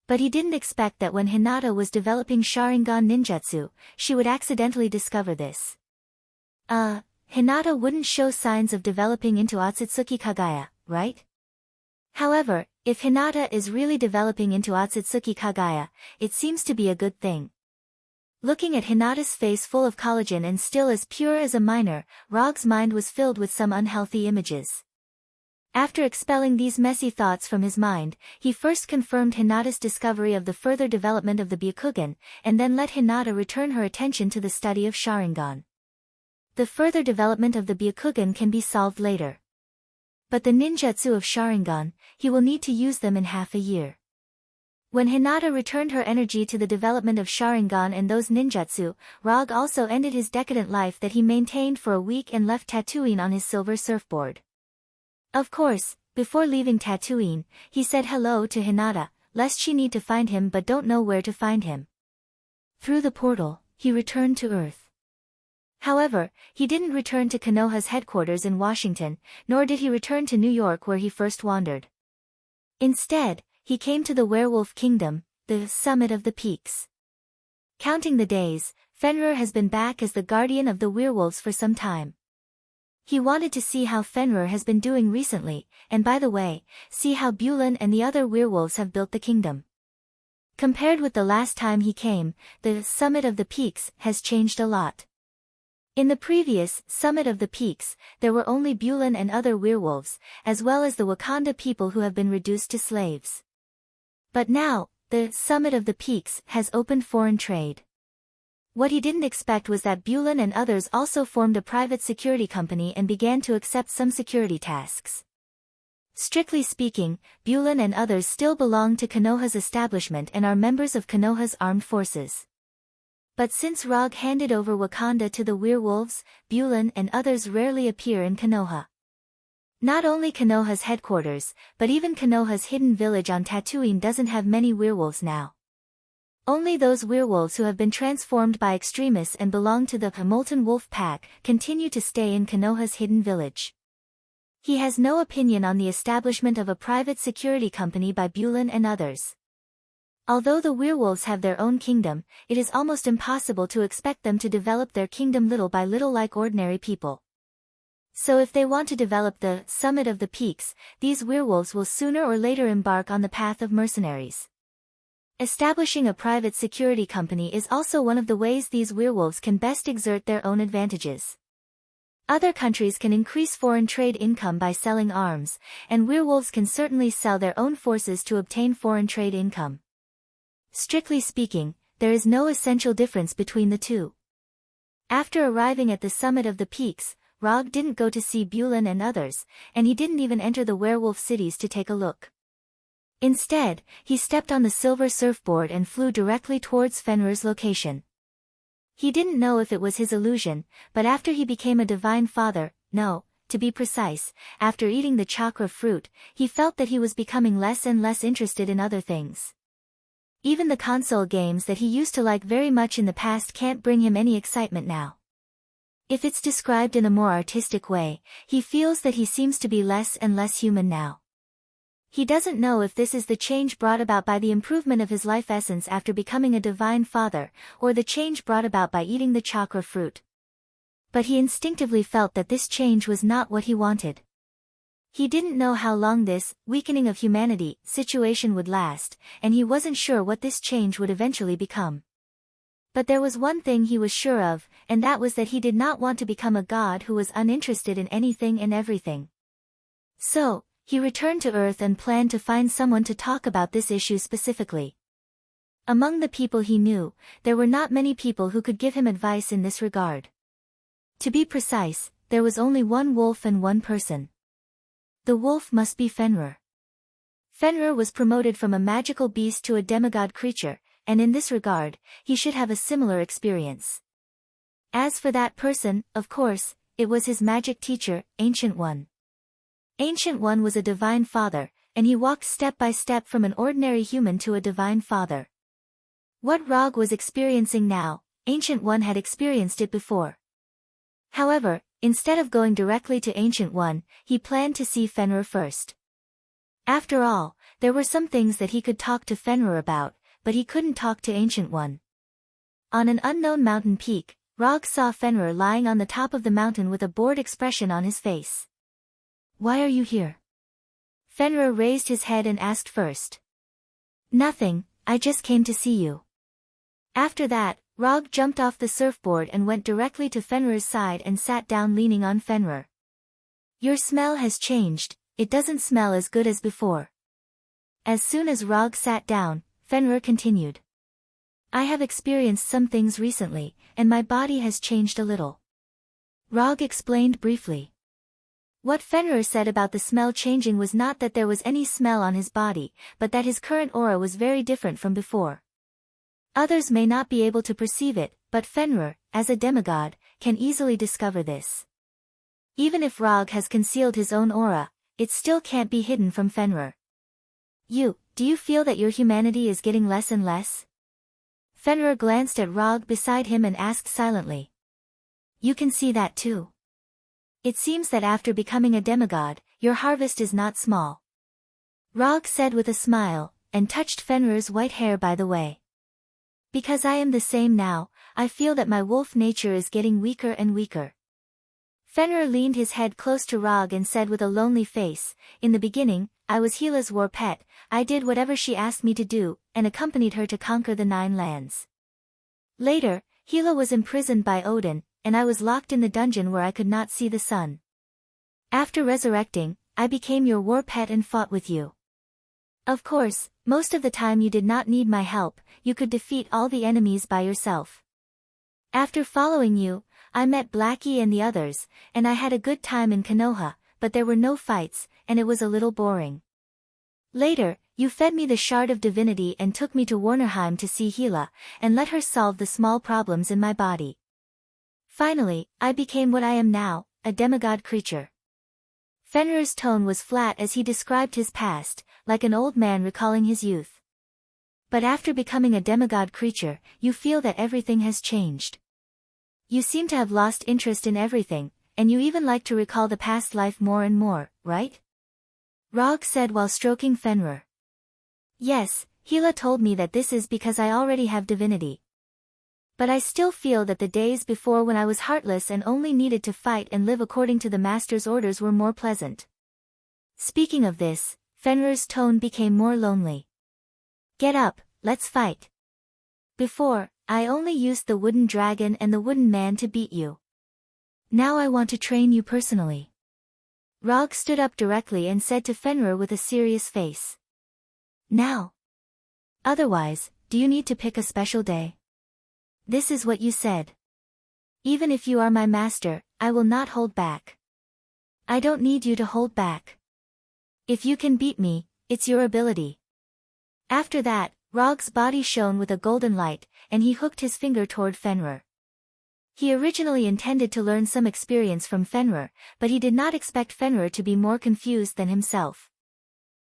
But he didn't expect that when Hinata was developing Sharingan ninjutsu, she would accidentally discover this. Hinata wouldn't show signs of developing into Otsutsuki Kagaya, right? However, if Hinata is really developing into Otsutsuki Kagaya, it seems to be a good thing. Looking at Hinata's face full of collagen and still as pure as a minor, Rog's mind was filled with some unhealthy images. After expelling these messy thoughts from his mind, he first confirmed Hinata's discovery of the further development of the Byakugan, and then let Hinata return her attention to the study of Sharingan. The further development of the Byakugan can be solved later. But the ninjutsu of Sharingan, he will need to use them in half a year. When Hinata returned her energy to the development of Sharingan and those ninjutsu, Rog also ended his decadent life that he maintained for a week and left Tatooine on his silver surfboard. Of course, before leaving Tatooine, he said hello to Hinata, lest she need to find him but don't know where to find him. Through the portal, he returned to Earth. However, he didn't return to Konoha's headquarters in Washington, nor did he return to New York where he first wandered. Instead, he came to the Werewolf Kingdom, the summit of the peaks. Counting the days, Fenrir has been back as the guardian of the werewolves for some time. He wanted to see how Fenrir has been doing recently, and by the way, see how Bulan and the other werewolves have built the kingdom. Compared with the last time he came, the summit of the peaks has changed a lot. In the previous summit of the peaks, there were only Bulan and other werewolves, as well as the Wakanda people who have been reduced to slaves. But now, the summit of the peaks has opened foreign trade. What he didn't expect was that Bulan and others also formed a private security company and began to accept some security tasks. Strictly speaking, Bulan and others still belong to Konoha's establishment and are members of Konoha's armed forces. But since Rog handed over Wakanda to the werewolves, Bulan and others rarely appear in Konoha. Not only Konoha's headquarters, but even Konoha's hidden village on Tatooine doesn't have many werewolves now. Only those werewolves who have been transformed by extremists and belong to the Molten Wolf Pack continue to stay in Konoha's hidden village. He has no opinion on the establishment of a private security company by Bulan and others. Although the werewolves have their own kingdom, it is almost impossible to expect them to develop their kingdom little by little like ordinary people. So if they want to develop the summit of the peaks, these werewolves will sooner or later embark on the path of mercenaries. Establishing a private security company is also one of the ways these werewolves can best exert their own advantages. Other countries can increase foreign trade income by selling arms, and werewolves can certainly sell their own forces to obtain foreign trade income. Strictly speaking, there is no essential difference between the two. After arriving at the summit of the peaks, Rog didn't go to see Bulan and others, and he didn't even enter the werewolf cities to take a look. Instead, he stepped on the silver surfboard and flew directly towards Fenrir's location. He didn't know if it was his illusion, but after he became a divine father, to be precise, after eating the chakra fruit, he felt that he was becoming less and less interested in other things. Even the console games that he used to like very much in the past can't bring him any excitement now. If it's described in a more artistic way, he feels that he seems to be less and less human now. He doesn't know if this is the change brought about by the improvement of his life essence after becoming a divine father, or the change brought about by eating the chakra fruit. But he instinctively felt that this change was not what he wanted. He didn't know how long this weakening of humanity situation would last, and he wasn't sure what this change would eventually become. But there was one thing he was sure of, and that was that he did not want to become a god who was uninterested in anything and everything. So, he returned to Earth and planned to find someone to talk about this issue specifically. Among the people he knew, there were not many people who could give him advice in this regard. To be precise, there was only one wolf and one person. The wolf must be Fenrir. Fenrir was promoted from a magical beast to a demigod creature, and in this regard, he should have a similar experience. As for that person, of course, it was his magic teacher, Ancient One. Ancient One was a divine father, and he walked step by step from an ordinary human to a divine father. What Rog was experiencing now, Ancient One had experienced it before. However, instead of going directly to Ancient One, he planned to see Fenrir first. After all, there were some things that he could talk to Fenrir about, but he couldn't talk to Ancient One. On an unknown mountain peak, Rog saw Fenrir lying on the top of the mountain with a bored expression on his face. "Why are you here?" Fenrir raised his head and asked first. "Nothing, I just came to see you." After that, Rog jumped off the surfboard and went directly to Fenrir's side and sat down leaning on Fenrir. "Your smell has changed, it doesn't smell as good as before." As soon as Rog sat down, Fenrir continued. "I have experienced some things recently, and my body has changed a little." Rog explained briefly. What Fenrir said about the smell changing was not that there was any smell on his body, but that his current aura was very different from before. Others may not be able to perceive it, but Fenrir, as a demigod, can easily discover this. Even if Rog has concealed his own aura, it still can't be hidden from Fenrir. Do you feel that your humanity is getting less and less?" Fenrir glanced at Rog beside him and asked silently. "You can see that too. It seems that after becoming a demigod, your harvest is not small." Rog said with a smile, and touched Fenrir's white hair by the way. "Because I am the same now, I feel that my wolf nature is getting weaker and weaker." Fenrir leaned his head close to Rog and said with a lonely face, "In the beginning, I was Hela's war pet, I did whatever she asked me to do, and accompanied her to conquer the 9 lands. Later, Hela was imprisoned by Odin, and I was locked in the dungeon where I could not see the sun. After resurrecting, I became your war pet and fought with you. Of course, most of the time you did not need my help, you could defeat all the enemies by yourself. After following you, I met Blackie and the others, and I had a good time in Konoha, but there were no fights, and it was a little boring. Later, you fed me the shard of divinity and took me to Warnerheim to see Hela, and let her solve the small problems in my body. Finally, I became what I am now, a demigod creature." Fenrir's tone was flat as he described his past, like an old man recalling his youth. "But after becoming a demigod creature, you feel that everything has changed. You seem to have lost interest in everything, and you even like to recall the past life more and more, right?" Rog said while stroking Fenrir. "Yes, Hela told me that this is because I already have divinity. But I still feel that the days before when I was heartless and only needed to fight and live according to the master's orders were more pleasant." Speaking of this, Fenrir's tone became more lonely. "Get up, let's fight. Before, I only used the wooden dragon and the wooden man to beat you. Now I want to train you personally." Rog stood up directly and said to Fenrir with a serious face. "Now. Otherwise, do you need to pick a special day? This is what you said. Even if you are my master, I will not hold back. I don't need you to hold back. If you can beat me, it's your ability." After that, Rog's body shone with a golden light, and he hooked his finger toward Fenrir. He originally intended to learn some experience from Fenrir, but he did not expect Fenrir to be more confused than himself.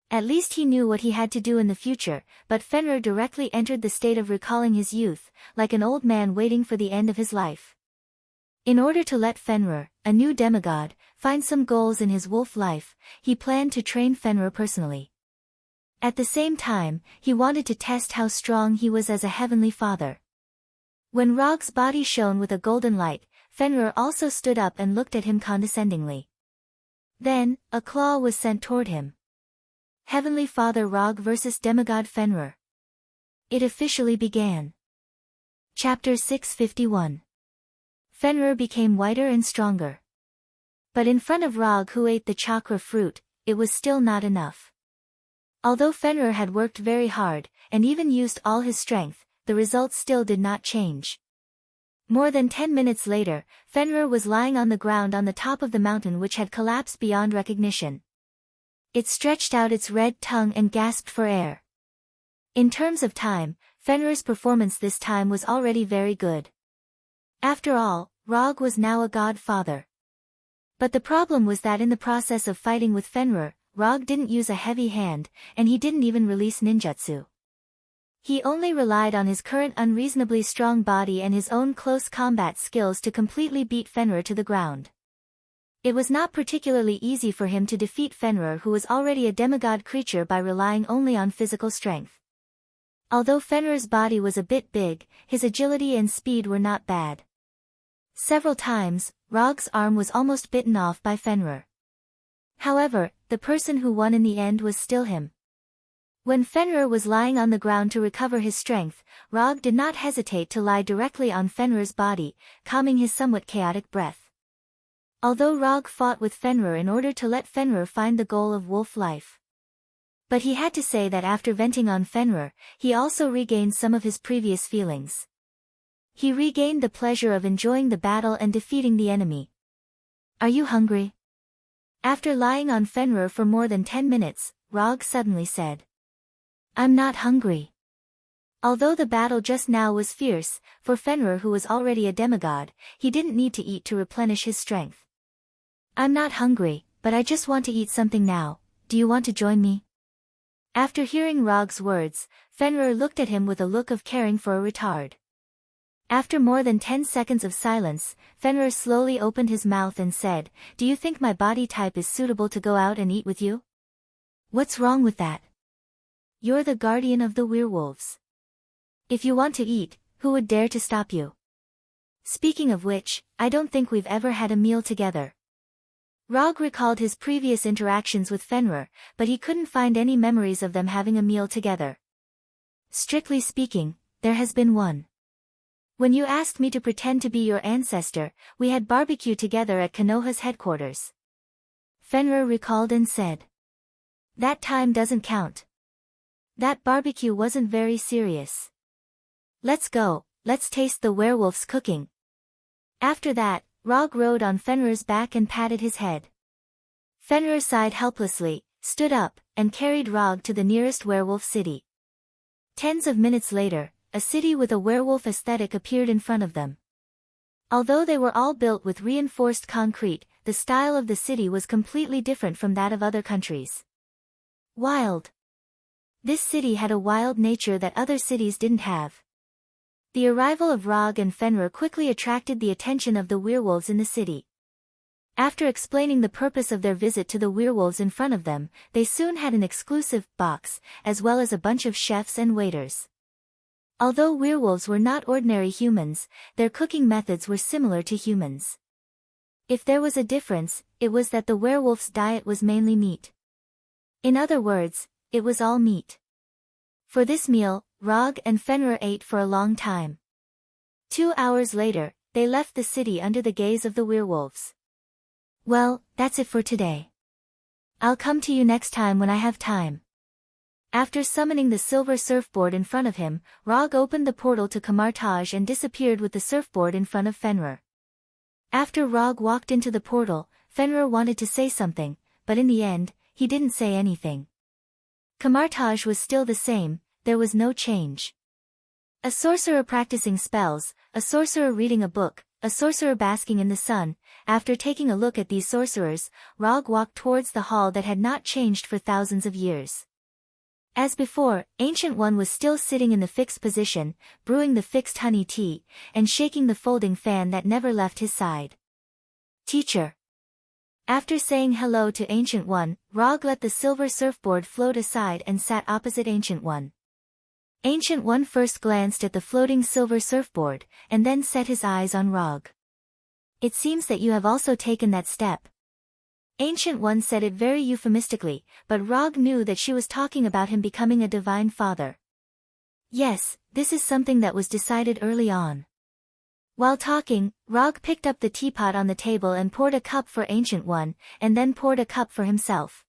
At least he knew what he had to do in the future, but Fenrir directly entered the state of recalling his youth, like an old man waiting for the end of his life. In order to let Fenrir, a new demigod, find some goals in his wolf life, he planned to train Fenrir personally. At the same time, he wanted to test how strong he was as a heavenly father. When Rog's body shone with a golden light, Fenrir also stood up and looked at him condescendingly. Then, a claw was sent toward him. Heavenly Father Rog versus Demigod Fenrir. It officially began. Chapter 651. Fenrir became whiter and stronger. But in front of Rog, who ate the chakra fruit, it was still not enough. Although Fenrir had worked very hard, and even used all his strength, the results still did not change. More than 10 minutes later, Fenrir was lying on the ground on the top of the mountain, which had collapsed beyond recognition. It stretched out its red tongue and gasped for air. In terms of time, Fenrir's performance this time was already very good. After all, Rog was now a godfather. But the problem was that in the process of fighting with Fenrir, Rog didn't use a heavy hand, and he didn't even release ninjutsu. He only relied on his current unreasonably strong body and his own close combat skills to completely beat Fenrir to the ground. It was not particularly easy for him to defeat Fenrir, who was already a demigod creature, by relying only on physical strength. Although Fenrir's body was a bit big, his agility and speed were not bad. Several times, Rog's arm was almost bitten off by Fenrir. However, the person who won in the end was still him. When Fenrir was lying on the ground to recover his strength, Rog did not hesitate to lie directly on Fenrir's body, calming his somewhat chaotic breath. Although Rog fought with Fenrir in order to let Fenrir find the goal of wolf life. But he had to say that after venting on Fenrir, he also regained some of his previous feelings. He regained the pleasure of enjoying the battle and defeating the enemy. "Are you hungry?" After lying on Fenrir for more than 10 minutes, Rog suddenly said. "I'm not hungry." Although the battle just now was fierce, for Fenrir, who was already a demigod, he didn't need to eat to replenish his strength. "I'm not hungry, but I just want to eat something now. Do you want to join me?" After hearing Rog's words, Fenrir looked at him with a look of caring for a retard. After more than 10 seconds of silence, Fenrir slowly opened his mouth and said, "Do you think my body type is suitable to go out and eat with you?" "What's wrong with that? You're the guardian of the werewolves. If you want to eat, who would dare to stop you? Speaking of which, I don't think we've ever had a meal together." Rog recalled his previous interactions with Fenrir, but he couldn't find any memories of them having a meal together. "Strictly speaking, there has been one. When you asked me to pretend to be your ancestor, we had barbecue together at Konoha's headquarters." Fenrir recalled and said. "That time doesn't count. That barbecue wasn't very serious. Let's go, let's taste the werewolf's cooking." After that, Rog rode on Fenrir's back and patted his head. Fenrir sighed helplessly, stood up, and carried Rog to the nearest werewolf city. Tens of minutes later, a city with a werewolf aesthetic appeared in front of them. Although they were all built with reinforced concrete, the style of the city was completely different from that of other countries. Wild. This city had a wild nature that other cities didn't have. The arrival of Rog and Fenrir quickly attracted the attention of the werewolves in the city. After explaining the purpose of their visit to the werewolves in front of them, they soon had an exclusive box, as well as a bunch of chefs and waiters. Although werewolves were not ordinary humans, their cooking methods were similar to humans. If there was a difference, it was that the werewolf's diet was mainly meat. In other words, it was all meat. For this meal, Rog and Fenrir ate for a long time. 2 hours later, they left the city under the gaze of the werewolves. "Well, that's it for today. I'll come to you next time when I have time." After summoning the silver surfboard in front of him, Rog opened the portal to Kamartaj and disappeared with the surfboard in front of Fenrir. After Rog walked into the portal, Fenrir wanted to say something, but in the end, he didn't say anything. Kamartaj was still the same, there was no change. A sorcerer practicing spells, a sorcerer reading a book, a sorcerer basking in the sun. After taking a look at these sorcerers, Rog walked towards the hall that had not changed for thousands of years. As before, Ancient One was still sitting in the fixed position, brewing the fixed honey tea, and shaking the folding fan that never left his side. "Teacher." After saying hello to Ancient One, Rog let the silver surfboard float aside and sat opposite Ancient One. Ancient One first glanced at the floating silver surfboard, and then set his eyes on Rog. "It seems that you have also taken that step." Ancient One said it very euphemistically, but Rog knew that she was talking about him becoming a divine father. "Yes, this is something that was decided early on." While talking, Rog picked up the teapot on the table and poured a cup for Ancient One, and then poured a cup for himself.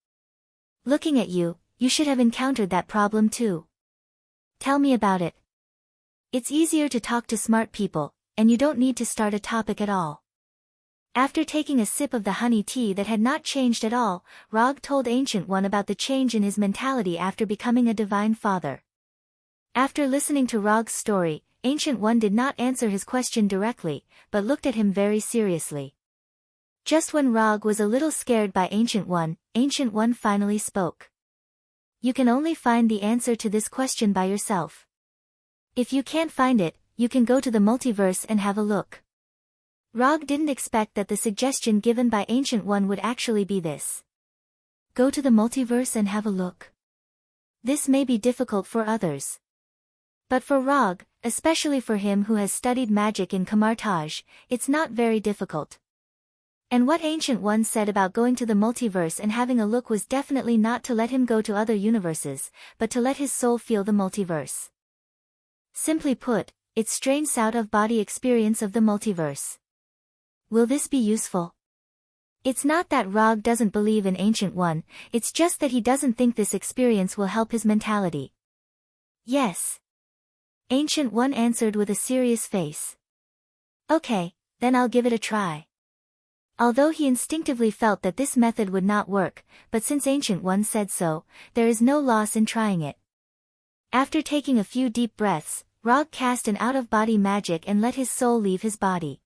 "Looking at you, you should have encountered that problem too. Tell me about it." It's easier to talk to smart people, and you don't need to start a topic at all. After taking a sip of the honey tea that had not changed at all, Rog told Ancient One about the change in his mentality after becoming a divine father. After listening to Rog's story, Ancient One did not answer his question directly, but looked at him very seriously. Just when Rog was a little scared by Ancient One finally spoke. "You can only find the answer to this question by yourself. If you can't find it, you can go to the multiverse and have a look." Rog didn't expect that the suggestion given by Ancient One would actually be this. Go to the multiverse and have a look. This may be difficult for others. But for Rog, especially for him who has studied magic in Kamartaj, it's not very difficult. And what Ancient One said about going to the multiverse and having a look was definitely not to let him go to other universes, but to let his soul feel the multiverse. Simply put, it's strange out-of-body experience of the multiverse. Will this be useful? It's not that Rog doesn't believe in Ancient One, it's just that he doesn't think this experience will help his mentality. Yes. Ancient One answered with a serious face. Okay, then I'll give it a try. Although he instinctively felt that this method would not work, but since Ancient One said so, there is no loss in trying it. After taking a few deep breaths, Rog cast an out-of-body magic and let his soul leave his body.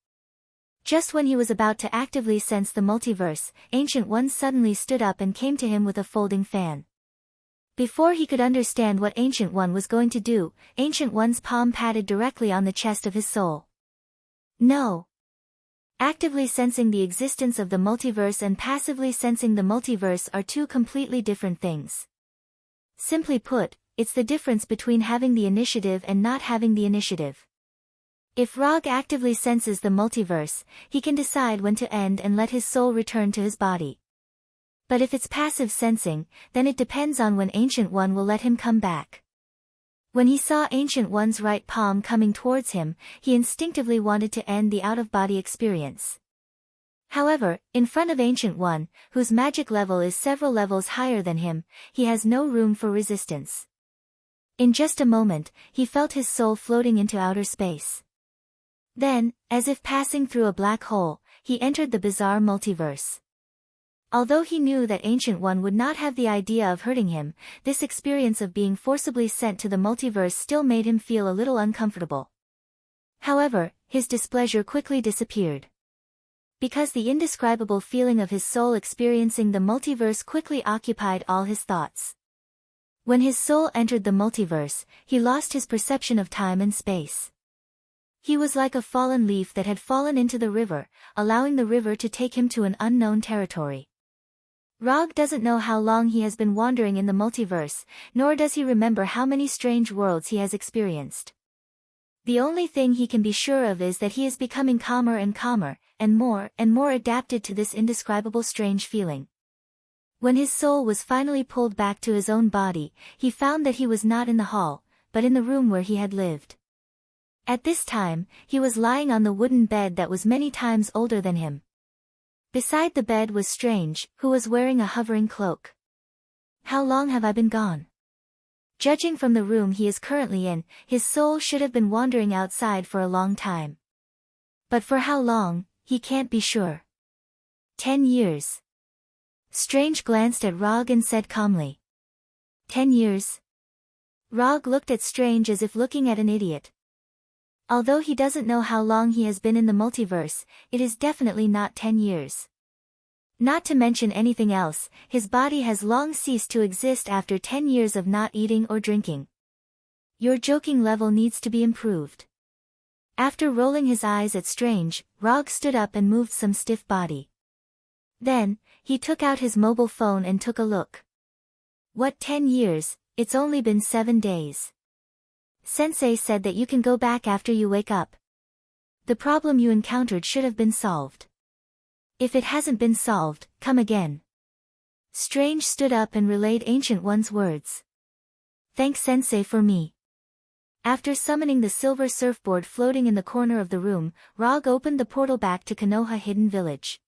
Just when he was about to actively sense the multiverse, Ancient One suddenly stood up and came to him with a folding fan. Before he could understand what Ancient One was going to do, Ancient One's palm patted directly on the chest of his soul. No. Actively sensing the existence of the multiverse and passively sensing the multiverse are two completely different things. Simply put, it's the difference between having the initiative and not having the initiative. If Rog actively senses the multiverse, he can decide when to end and let his soul return to his body. But if it's passive sensing, then it depends on when Ancient One will let him come back. When he saw Ancient One's right palm coming towards him, he instinctively wanted to end the out-of-body experience. However, in front of Ancient One, whose magic level is several levels higher than him, he has no room for resistance. In just a moment, he felt his soul floating into outer space. Then, as if passing through a black hole, he entered the bizarre multiverse. Although he knew that Ancient One would not have the idea of hurting him, this experience of being forcibly sent to the multiverse still made him feel a little uncomfortable. However, his displeasure quickly disappeared. Because the indescribable feeling of his soul experiencing the multiverse quickly occupied all his thoughts. When his soul entered the multiverse, he lost his perception of time and space. He was like a fallen leaf that had fallen into the river, allowing the river to take him to an unknown territory. Rog doesn't know how long he has been wandering in the multiverse, nor does he remember how many strange worlds he has experienced. The only thing he can be sure of is that he is becoming calmer and calmer, and more adapted to this indescribable strange feeling. When his soul was finally pulled back to his own body, he found that he was not in the hall, but in the room where he had lived. At this time, he was lying on the wooden bed that was many times older than him. Beside the bed was Strange, who was wearing a hovering cloak. How long have I been gone? Judging from the room he is currently in, his soul should have been wandering outside for a long time. But for how long, he can't be sure. 10 years. Strange glanced at Rog and said calmly. 10 years? Rog looked at Strange as if looking at an idiot. Although he doesn't know how long he has been in the multiverse, it is definitely not 10 years. Not to mention anything else, his body has long ceased to exist after 10 years of not eating or drinking. Your joking level needs to be improved. After rolling his eyes at Strange, Rog stood up and moved some stiff body. Then, he took out his mobile phone and took a look. What, 10 years? It's only been 7 days. Sensei said that you can go back after you wake up. The problem you encountered should have been solved. If it hasn't been solved, come again. Strange stood up and relayed Ancient One's words. Thanks Sensei for me. After summoning the silver surfboard floating in the corner of the room, Rog opened the portal back to Konoha Hidden Village.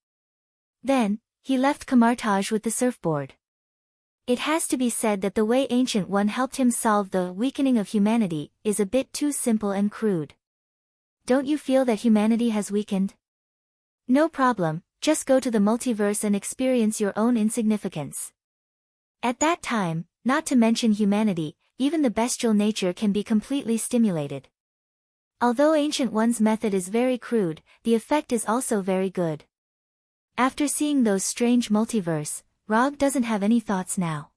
Then, he left Kamartage with the surfboard. It has to be said that the way Ancient One helped him solve the weakening of humanity is a bit too simple and crude. Don't you feel that humanity has weakened? No problem, just go to the multiverse and experience your own insignificance. At that time, not to mention humanity, even the bestial nature can be completely stimulated. Although Ancient One's method is very crude, the effect is also very good. After seeing those strange multiverse, Rog doesn't have any thoughts now.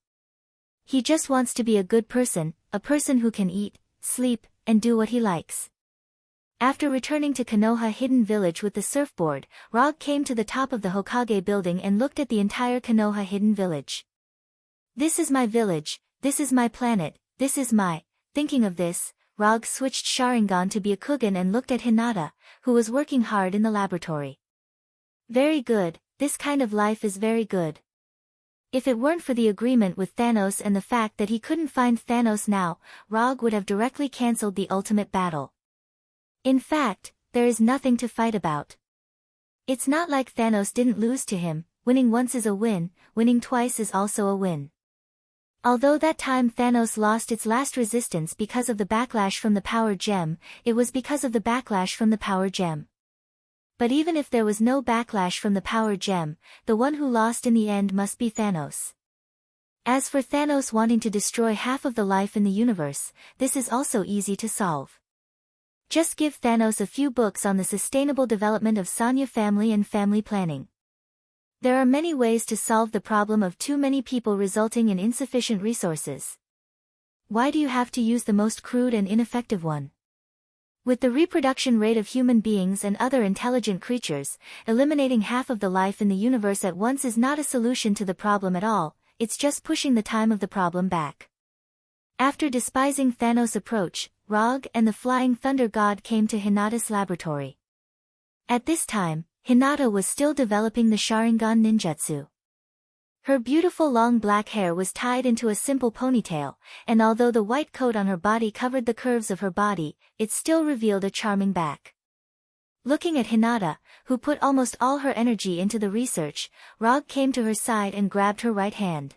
He just wants to be a good person, a person who can eat, sleep, and do what he likes. After returning to Konoha Hidden Village with the surfboard, Rog came to the top of the Hokage building and looked at the entire Konoha Hidden Village. This is my village, this is my planet, this is my... Thinking of this, Rog switched Sharingan to Byakugan and looked at Hinata, who was working hard in the laboratory. Very good, this kind of life is very good. If it weren't for the agreement with Thanos and the fact that he couldn't find Thanos now, Rog would have directly cancelled the ultimate battle. In fact, there is nothing to fight about. It's not like Thanos didn't lose to him, winning once is a win, winning twice is also a win. Although that time Thanos lost its last resistance because of the backlash from the Power Gem, it was because of the backlash from the Power Gem. But even if there was no backlash from the Power Gem, the one who lost in the end must be Thanos. As for Thanos wanting to destroy half of the life in the universe, this is also easy to solve. Just give Thanos a few books on the sustainable development of Sanya family and family planning. There are many ways to solve the problem of too many people resulting in insufficient resources. Why do you have to use the most crude and ineffective one? With the reproduction rate of human beings and other intelligent creatures, eliminating half of the life in the universe at once is not a solution to the problem at all, it's just pushing the time of the problem back. After despising Thanos' approach, Rog and the Flying Thunder God came to Hinata's laboratory. At this time, Hinata was still developing the Sharingan ninjutsu. Her beautiful long black hair was tied into a simple ponytail, and although the white coat on her body covered the curves of her body, it still revealed a charming back. Looking at Hinata, who put almost all her energy into the research, Rog came to her side and grabbed her right hand.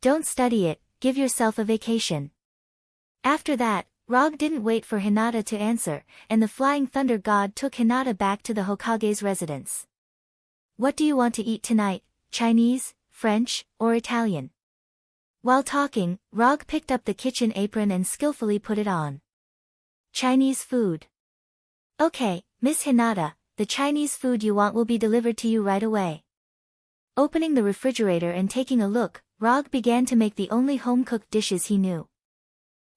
Don't study it, give yourself a vacation. After that, Rog didn't wait for Hinata to answer, and the Flying Thunder God took Hinata back to the Hokage's residence. What do you want to eat tonight, Chinese, French, or Italian? While talking, Rog picked up the kitchen apron and skillfully put it on. Chinese food. Okay, Miss Hinata, the Chinese food you want will be delivered to you right away. Opening the refrigerator and taking a look, Rog began to make the only home-cooked dishes he knew.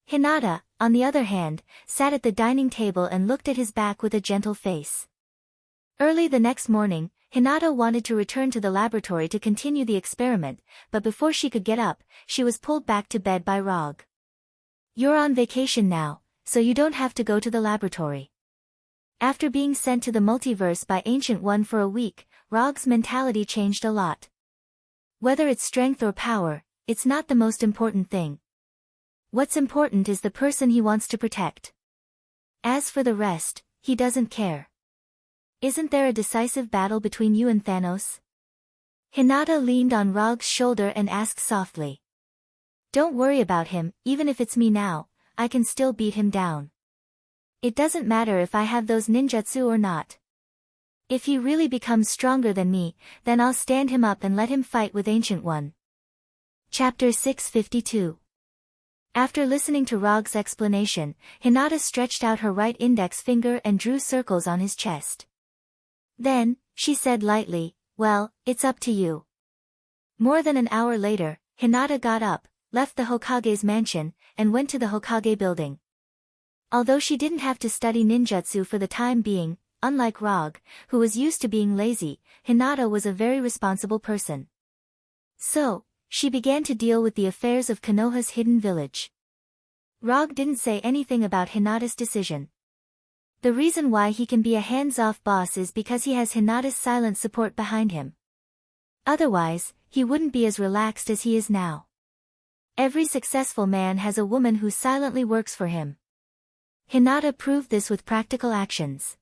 Hinata, on the other hand, sat at the dining table and looked at his back with a gentle face. Early the next morning, Hinata wanted to return to the laboratory to continue the experiment, but before she could get up, she was pulled back to bed by Rog. You're on vacation now, so you don't have to go to the laboratory. After being sent to the multiverse by Ancient One for a week, Rog's mentality changed a lot. Whether it's strength or power, it's not the most important thing. What's important is the person he wants to protect. As for the rest, he doesn't care. Isn't there a decisive battle between you and Thanos? Hinata leaned on Rog's shoulder and asked softly. Don't worry about him, even if it's me now, I can still beat him down. It doesn't matter if I have those ninjutsu or not. If he really becomes stronger than me, then I'll stand him up and let him fight with Ancient One. Chapter 652. After listening to Rog's explanation, Hinata stretched out her right index finger and drew circles on his chest. Then, she said lightly, well, it's up to you. More than an hour later, Hinata got up, left the Hokage's mansion, and went to the Hokage building. Although she didn't have to study ninjutsu for the time being, unlike Rog, who was used to being lazy, Hinata was a very responsible person. So, she began to deal with the affairs of Konoha's hidden village. Rog didn't say anything about Hinata's decision. The reason why he can be a hands-off boss is because he has Hinata's silent support behind him. Otherwise, he wouldn't be as relaxed as he is now. Every successful man has a woman who silently works for him. Hinata proved this with practical actions.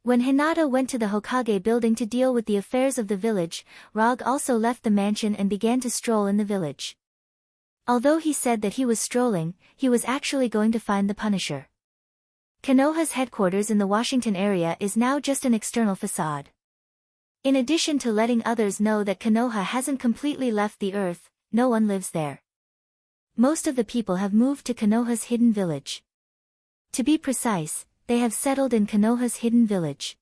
When Hinata went to the Hokage building to deal with the affairs of the village, Rog also left the mansion and began to stroll in the village. Although he said that he was strolling, he was actually going to find the Punisher. Konoha's headquarters in the Washington area is now just an external facade. In addition to letting others know that Konoha hasn't completely left the earth, no one lives there. Most of the people have moved to Konoha's hidden village. To be precise, they have settled in Konoha's hidden village.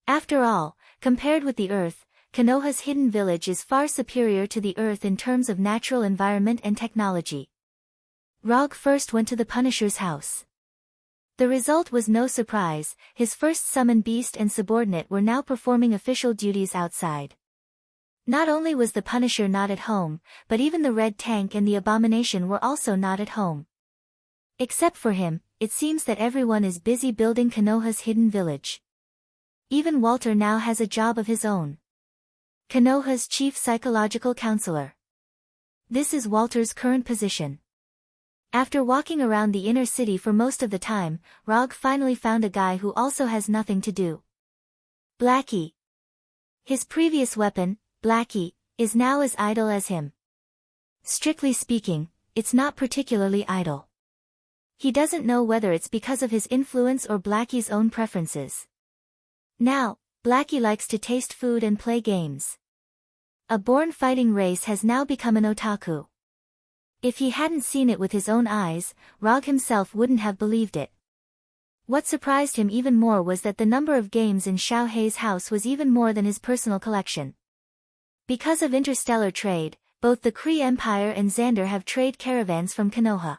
After all, compared with the earth, Konoha's hidden village is far superior to the earth in terms of natural environment and technology. Rog first went to the Punisher's house. The result was no surprise, his first summoned beast and subordinate were now performing official duties outside. Not only was the Punisher not at home, but even the Red Tank and the Abomination were also not at home. Except for him, it seems that everyone is busy building Konoha's hidden village. Even Walter now has a job of his own. Konoha's chief psychological counselor. This is Walter's current position. After walking around the inner city for most of the time, Rog finally found a guy who also has nothing to do. Blackie. His previous weapon, Blackie, is now as idle as him. Strictly speaking, it's not particularly idle. He doesn't know whether it's because of his influence or Blackie's own preferences. Now, Blackie likes to taste food and play games. A born fighting race has now become an otaku. If he hadn't seen it with his own eyes, Rog himself wouldn't have believed it. What surprised him even more was that the number of games in Xiao Hei's house was even more than his personal collection. Because of interstellar trade, both the Kree Empire and Xander have trade caravans from Konoha.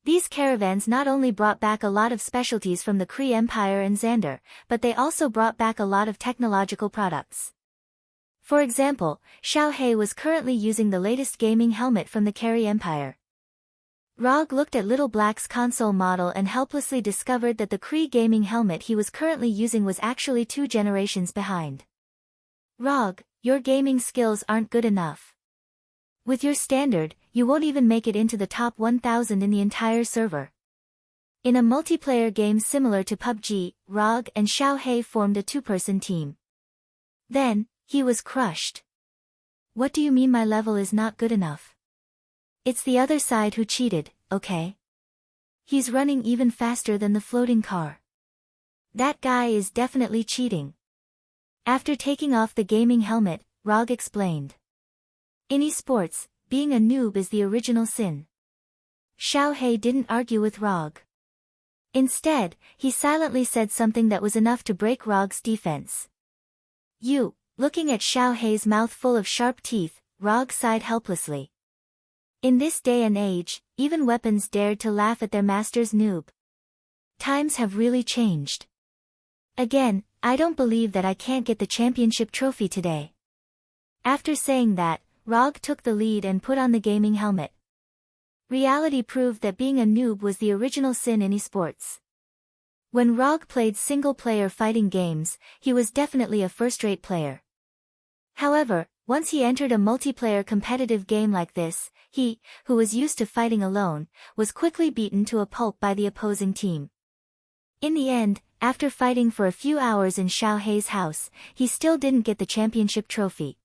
These caravans not only brought back a lot of specialties from the Kree Empire and Xander, but they also brought back a lot of technological products. For example, Xiao Hei was currently using the latest gaming helmet from the Kree Empire. Rog looked at Little Black's console model and helplessly discovered that the Kree gaming helmet he was currently using was actually 2 generations behind. Rog, your gaming skills aren't good enough. With your standard, you won't even make it into the top 1000 in the entire server. In a multiplayer game similar to PUBG, Rog and Xiao Hei formed a 2-person team. Then, he was crushed. What do you mean my level is not good enough? It's the other side who cheated, okay? He's running even faster than the floating car. That guy is definitely cheating. After taking off the gaming helmet, Rog explained. In esports, being a noob is the original sin. Xiao Hei didn't argue with Rog. Instead, he silently said something that was enough to break Rog's defense. Looking at Xiao Hei's mouth full of sharp teeth, Rog sighed helplessly. In this day and age, even weapons dared to laugh at their master's noob. Times have really changed. Again, I don't believe that I can't get the championship trophy today. After saying that, Rog took the lead and put on the gaming helmet. Reality proved that being a noob was the original sin in esports. When Rog played single-player fighting games, he was definitely a first-rate player. However, once he entered a multiplayer competitive game like this, he, who was used to fighting alone, was quickly beaten to a pulp by the opposing team. In the end, after fighting for a few hours in Xiao Hei's house, he still didn't get the championship trophy.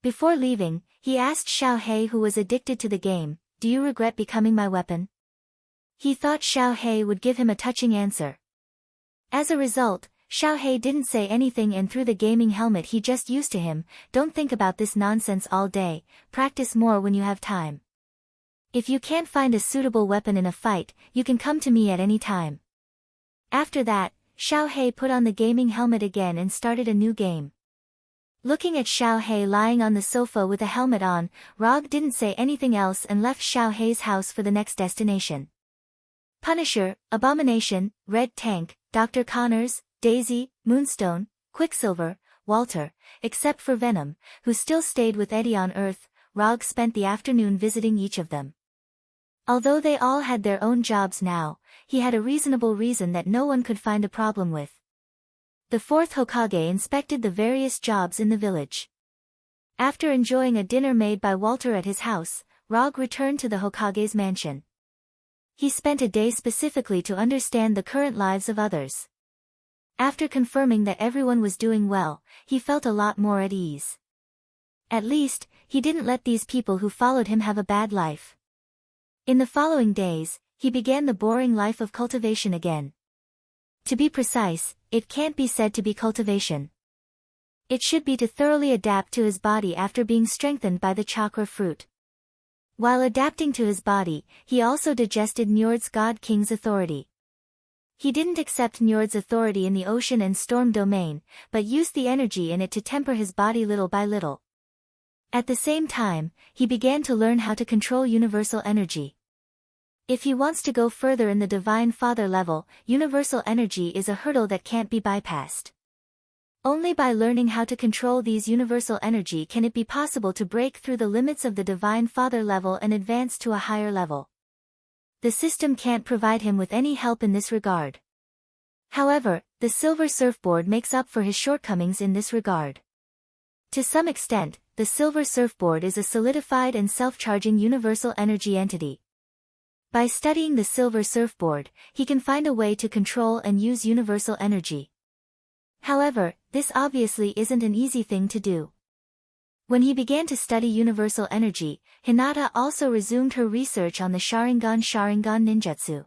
Before leaving, he asked Xiao Hei, who was addicted to the game, "Do you regret becoming my weapon?" He thought Xiao Hei would give him a touching answer. As a result, Xiao Hei didn't say anything and threw the gaming helmet he just used to him. Don't think about this nonsense all day, practice more when you have time. If you can't find a suitable weapon in a fight, you can come to me at any time. After that, Xiao Hei put on the gaming helmet again and started a new game. Looking at Xiao Hei lying on the sofa with a helmet on, Rog didn't say anything else and left Xiao Hei's house for the next destination. Punisher, Abomination, Red Tank, Dr. Connors, Daisy, Moonstone, Quicksilver, Walter, except for Venom, who still stayed with Eddie on Earth. Rog spent the afternoon visiting each of them. Although they all had their own jobs now, he had a reasonable reason that no one could find a problem with. The fourth Hokage inspected the various jobs in the village. After enjoying a dinner made by Walter at his house, Rog returned to the Hokage's mansion. He spent a day specifically to understand the current lives of others. After confirming that everyone was doing well, he felt a lot more at ease. At least, he didn't let these people who followed him have a bad life. In the following days, he began the boring life of cultivation again. To be precise, it can't be said to be cultivation. It should be to thoroughly adapt to his body after being strengthened by the chakra fruit. While adapting to his body, he also digested Njord's God King's authority. He didn't accept Njord's authority in the ocean and storm domain, but used the energy in it to temper his body little by little. At the same time, he began to learn how to control universal energy. If he wants to go further in the Divine Father level, universal energy is a hurdle that can't be bypassed. Only by learning how to control these universal energy can it be possible to break through the limits of the Divine Father level and advance to a higher level. The system can't provide him with any help in this regard. However, the Silver Surfboard makes up for his shortcomings in this regard. To some extent, the Silver Surfboard is a solidified and self-charging universal energy entity. By studying the Silver Surfboard, he can find a way to control and use universal energy. However, this obviously isn't an easy thing to do. When he began to study universal energy, Hinata also resumed her research on the Sharingan ninjutsu.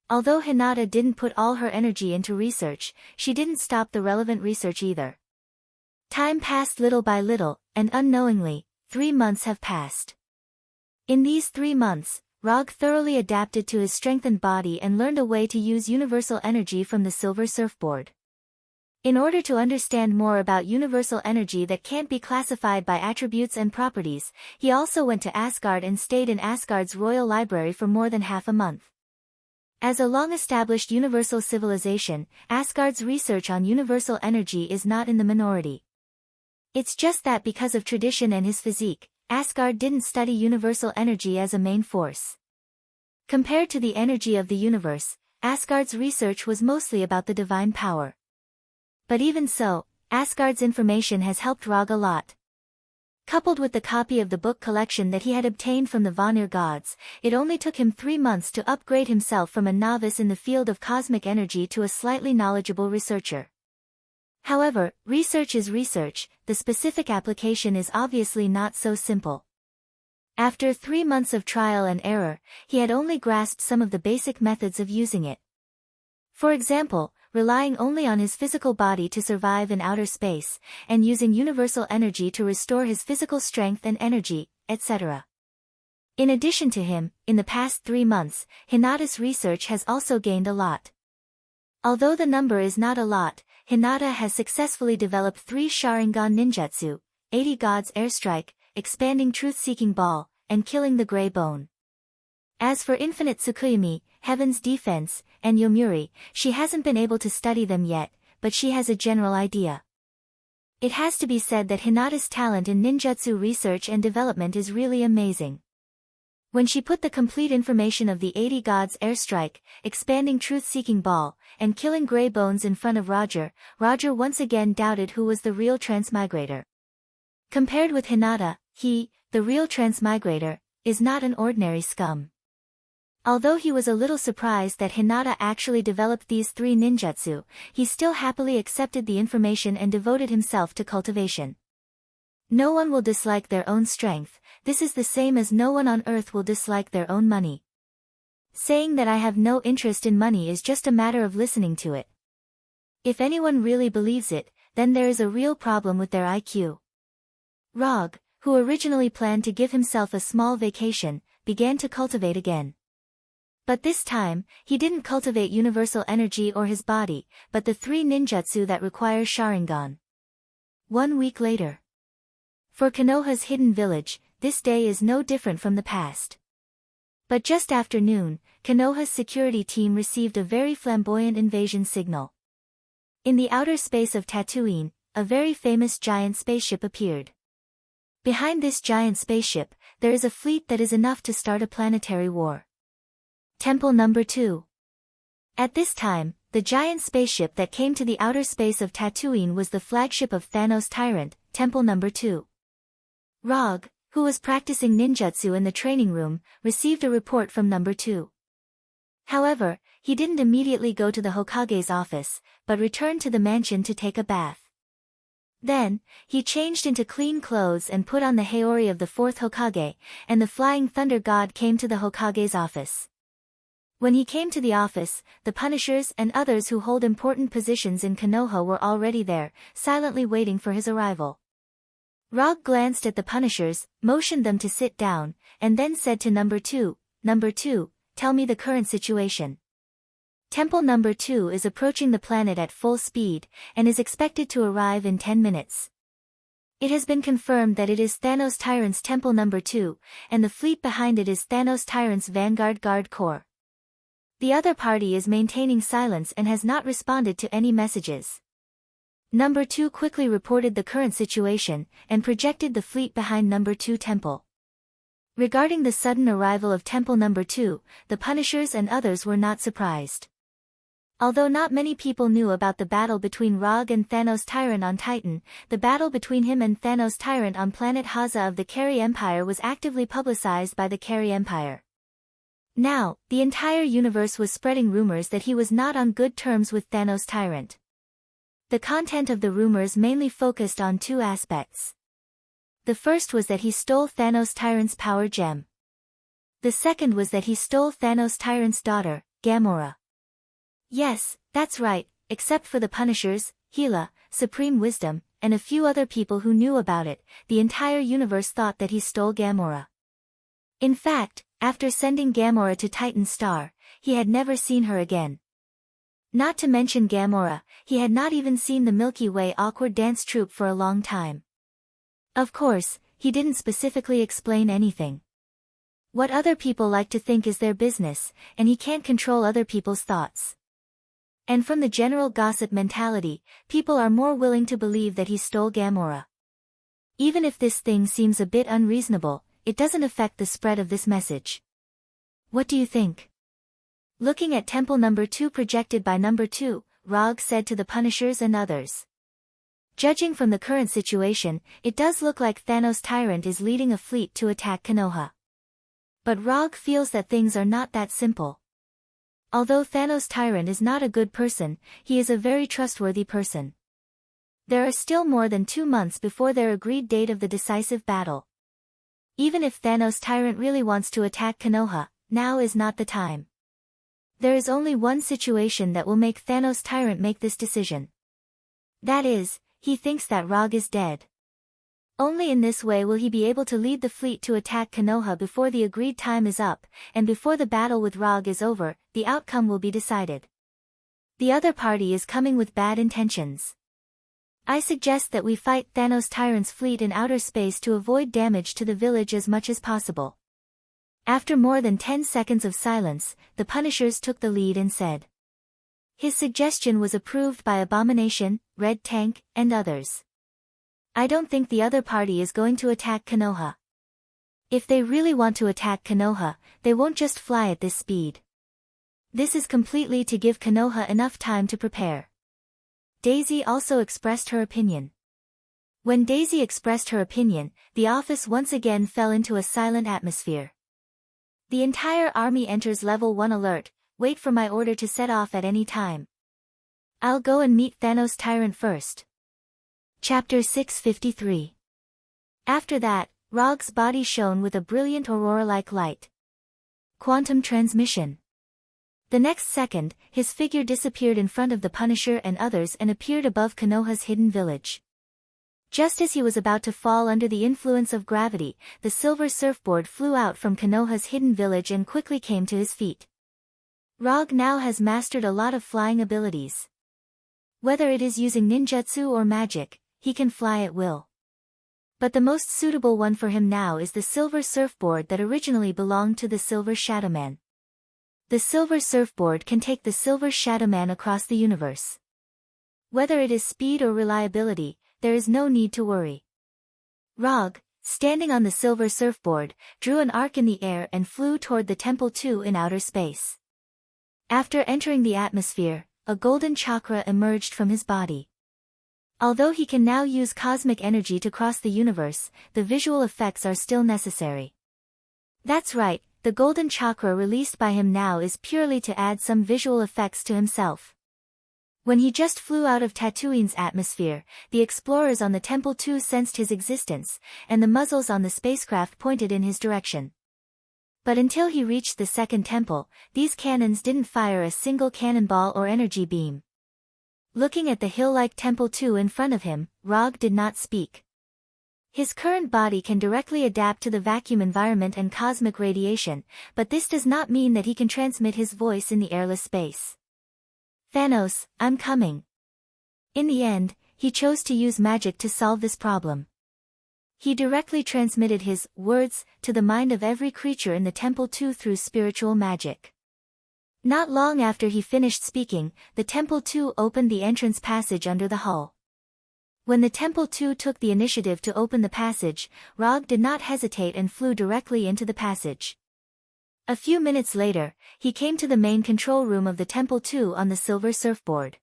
Although Hinata didn't put all her energy into research, she didn't stop the relevant research either. Time passed little by little, and unknowingly, 3 months have passed. In these 3 months, Rog thoroughly adapted to his strengthened body and learned a way to use universal energy from the Silver Surfboard. In order to understand more about universal energy that can't be classified by attributes and properties, he also went to Asgard and stayed in Asgard's royal library for more than half a month. As a long-established universal civilization, Asgard's research on universal energy is not in the minority. It's just that because of tradition and his physique, Asgard didn't study universal energy as a main force. Compared to the energy of the universe, Asgard's research was mostly about the divine power. But even so, Asgard's information has helped Rog a lot. Coupled with the copy of the book collection that he had obtained from the Vanir gods, it only took him 3 months to upgrade himself from a novice in the field of cosmic energy to a slightly knowledgeable researcher. However, research is research, the specific application is obviously not so simple. After 3 months of trial and error, he had only grasped some of the basic methods of using it. For example, relying only on his physical body to survive in outer space, and using universal energy to restore his physical strength and energy, etc. In addition to him, in the past 3 months, Hinata's research has also gained a lot. Although the number is not a lot, Hinata has successfully developed 3 Sharingan ninjutsu, 80 Gods Airstrike, Expanding Truth-Seeking Ball, and Killing the Grey Bone. As for Infinite Tsukuyomi, Heaven's Defense, and Yomiuri, she hasn't been able to study them yet, but she has a general idea. It has to be said that Hinata's talent in ninjutsu research and development is really amazing. When she put the complete information of the 80 Gods Airstrike, Expanding Truth-Seeking Ball, and Killing Grey Bones in front of Roger, Roger once again doubted who was the real transmigrator. Compared with Hinata, he, the real transmigrator, is not an ordinary scum. Although he was a little surprised that Hinata actually developed these 3 ninjutsu, he still happily accepted the information and devoted himself to cultivation. No one will dislike their own strength, this is the same as no one on earth will dislike their own money. Saying that I have no interest in money is just a matter of listening to it. If anyone really believes it, then there is a real problem with their IQ. Rog, who originally planned to give himself a small vacation, began to cultivate again. But this time, he didn't cultivate universal energy or his body, but the 3 ninjutsu that require Sharingan. 1 week later. For Konoha's hidden village, this day is no different from the past. But just after noon, Konoha's security team received a very flamboyant invasion signal. In the outer space of Tatooine, a very famous giant spaceship appeared. Behind this giant spaceship, there is a fleet that is enough to start a planetary war. Temple number 2. At this time, the giant spaceship that came to the outer space of Tatooine was the flagship of Thanos' Tyrant, Temple number 2. Rog, who was practicing ninjutsu in the training room, received a report from number 2. However, he didn't immediately go to the Hokage's office, but returned to the mansion to take a bath. Then, he changed into clean clothes and put on the Haori of the 4th Hokage, and the Flying Thunder God came to the Hokage's office. When he came to the office, the Punishers and others who hold important positions in Konoha were already there, silently waiting for his arrival. Rog glanced at the Punishers, motioned them to sit down, and then said to number 2, "Number 2, tell me the current situation." Temple number 2 is approaching the planet at full speed, and is expected to arrive in 10 minutes. It has been confirmed that it is Thanos Tyrant's Temple number 2, and the fleet behind it is Thanos Tyrant's Vanguard Guard Corps. The other party is maintaining silence and has not responded to any messages. Number 2 quickly reported the current situation, and projected the fleet behind number 2 Temple. Regarding the sudden arrival of Temple number 2, the Punishers and others were not surprised. Although not many people knew about the battle between Rog and Thanos Tyrant on Titan, the battle between him and Thanos Tyrant on planet Haza of the Carey Empire was actively publicized by the Carey Empire. Now, the entire universe was spreading rumors that he was not on good terms with Thanos Tyrant. The content of the rumors mainly focused on two aspects. The first was that he stole Thanos Tyrant's power gem. The second was that he stole Thanos Tyrant's daughter, Gamora. Yes, that's right, except for the Punishers, Gila, Supreme Wisdom, and a few other people who knew about it, the entire universe thought that he stole Gamora. In fact, after sending Gamora to Titan Star, he had never seen her again. Not to mention Gamora, he had not even seen the Milky Way awkward dance troupe for a long time. Of course, he didn't specifically explain anything. What other people like to think is their business, and he can't control other people's thoughts. And from the general gossip mentality, people are more willing to believe that he stole Gamora. Even if this thing seems a bit unreasonable, it doesn't affect the spread of this message. What do you think? Looking at Temple number 2 projected by number 2, Rog said to the Punishers and others. Judging from the current situation, it does look like Thanos Tyrant is leading a fleet to attack Konoha. But Rog feels that things are not that simple. Although Thanos Tyrant is not a good person, he is a very trustworthy person. There are still more than 2 months before their agreed date of the decisive battle. Even if Thanos Tyrant really wants to attack Konoha, now is not the time. There is only one situation that will make Thanos Tyrant make this decision. That is, he thinks that Rog is dead. Only in this way will he be able to lead the fleet to attack Konoha before the agreed time is up, and before the battle with Rog is over, the outcome will be decided. The other party is coming with bad intentions. I suggest that we fight Thanos Tyrant's fleet in outer space to avoid damage to the village as much as possible. After more than 10 seconds of silence, the Punishers took the lead and said. His suggestion was approved by Abomination, Red Tank, and others. I don't think the other party is going to attack Konoha. If they really want to attack Konoha, they won't just fly at this speed. This is completely to give Konoha enough time to prepare. Daisy also expressed her opinion. When Daisy expressed her opinion, the office once again fell into a silent atmosphere. The entire army enters level 1 alert, wait for my order to set off at any time. I'll go and meet Thanos Tyrant first. Chapter 653. After that, Rog's body shone with a brilliant aurora-like light. Quantum transmission. The next second, his figure disappeared in front of the Punisher and others and appeared above Konoha's hidden village. Just as he was about to fall under the influence of gravity, the silver surfboard flew out from Konoha's hidden village and quickly came to his feet. Rog now has mastered a lot of flying abilities. Whether it is using ninjutsu or magic, he can fly at will. But the most suitable one for him now is the silver surfboard that originally belonged to the Silver Shadowman. The silver surfboard can take the Silver Shadowman across the universe. Whether it is speed or reliability, there is no need to worry. Rog, standing on the silver surfboard, drew an arc in the air and flew toward the Temple 2 in outer space. After entering the atmosphere, a golden chakra emerged from his body. Although he can now use cosmic energy to cross the universe, the visual effects are still necessary. That's right, the golden chakra released by him now is purely to add some visual effects to himself. When he just flew out of Tatooine's atmosphere, the explorers on the Temple 2 sensed his existence, and the muzzles on the spacecraft pointed in his direction. But until he reached the second temple, these cannons didn't fire a single cannonball or energy beam. Looking at the hill-like Temple 2 in front of him, Rog did not speak. His current body can directly adapt to the vacuum environment and cosmic radiation, but this does not mean that he can transmit his voice in the airless space. Thanos, I'm coming. In the end, he chose to use magic to solve this problem. He directly transmitted his words to the mind of every creature in the Temple 2 through spiritual magic. Not long after he finished speaking, the Temple 2 opened the entrance passage under the hull. When the Temple 2 took the initiative to open the passage, Rog did not hesitate and flew directly into the passage. A few minutes later, he came to the main control room of the Temple 2 on the silver surfboard.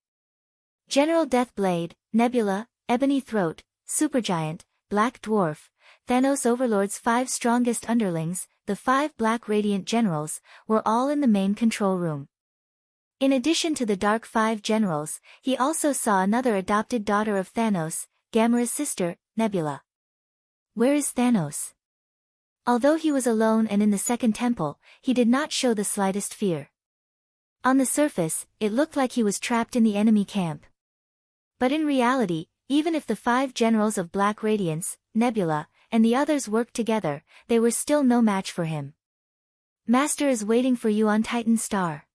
General Deathblade, Nebula, Ebony Throat, Supergiant, Black Dwarf, Thanos Overlord's 5 strongest underlings, the 5 Black Radiant Generals, were all in the main control room. In addition to the Dark 5 generals, he also saw another adopted daughter of Thanos, Gamera's sister, Nebula. Where is Thanos? Although he was alone and in the second temple, he did not show the slightest fear. On the surface, it looked like he was trapped in the enemy camp. But in reality, even if the 5 generals of Black Radiance, Nebula, and the others worked together, they were still no match for him. Master is waiting for you on Titan Star.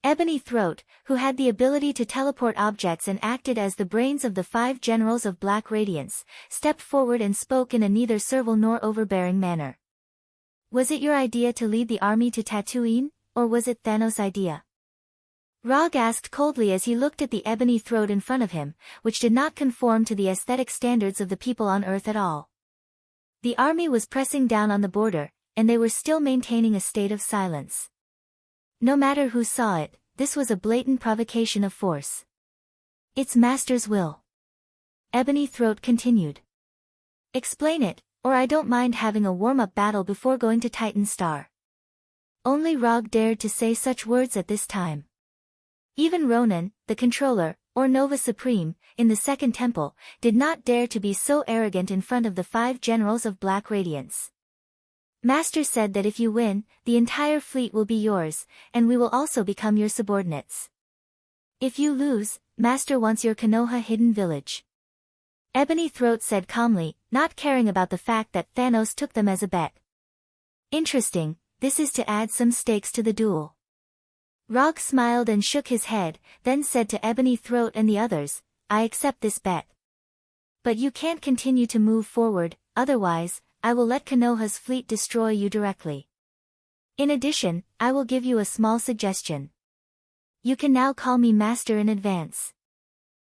Ebony Throat, who had the ability to teleport objects and acted as the brains of the 5 generals of Black Radiance, stepped forward and spoke in a neither servile nor overbearing manner. Was it your idea to lead the army to Tatooine, or was it Thanos' idea? Rog asked coldly as he looked at the Ebony Throat in front of him, which did not conform to the aesthetic standards of the people on Earth at all. The army was pressing down on the border, and they were still maintaining a state of silence. No matter who saw it, this was a blatant provocation of force. It's Master's will. Ebony Throat continued. Explain it, or I don't mind having a warm-up battle before going to Titan Star. Only Rog dared to say such words at this time. Even Ronan, the controller, or Nova Supreme, in the second temple, did not dare to be so arrogant in front of the 5 generals of Black Radiance. Master said that if you win, the entire fleet will be yours, and we will also become your subordinates. If you lose, Master wants your Konoha hidden village. Ebony Throat said calmly, not caring about the fact that Thanos took them as a bet. Interesting, this is to add some stakes to the duel. Rog smiled and shook his head, then said to Ebony Throat and the others, I accept this bet. But you can't continue to move forward, otherwise, I will let Konoha's fleet destroy you directly. In addition, I will give you a small suggestion. You can now call me Master in advance.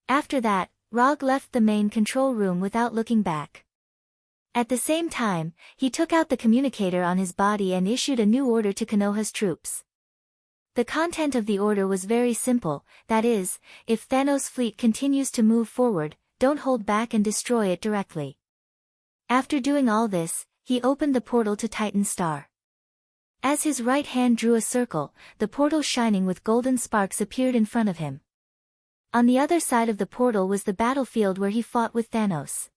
After that, Rog left the main control room without looking back. At the same time, he took out the communicator on his body and issued a new order to Konoha's troops. The content of the order was very simple, that is, if Thanos' fleet continues to move forward, don't hold back and destroy it directly. After doing all this, he opened the portal to Titan Star. As his right hand drew a circle, the portal shining with golden sparks appeared in front of him. On the other side of the portal was the battlefield where he fought with Thanos.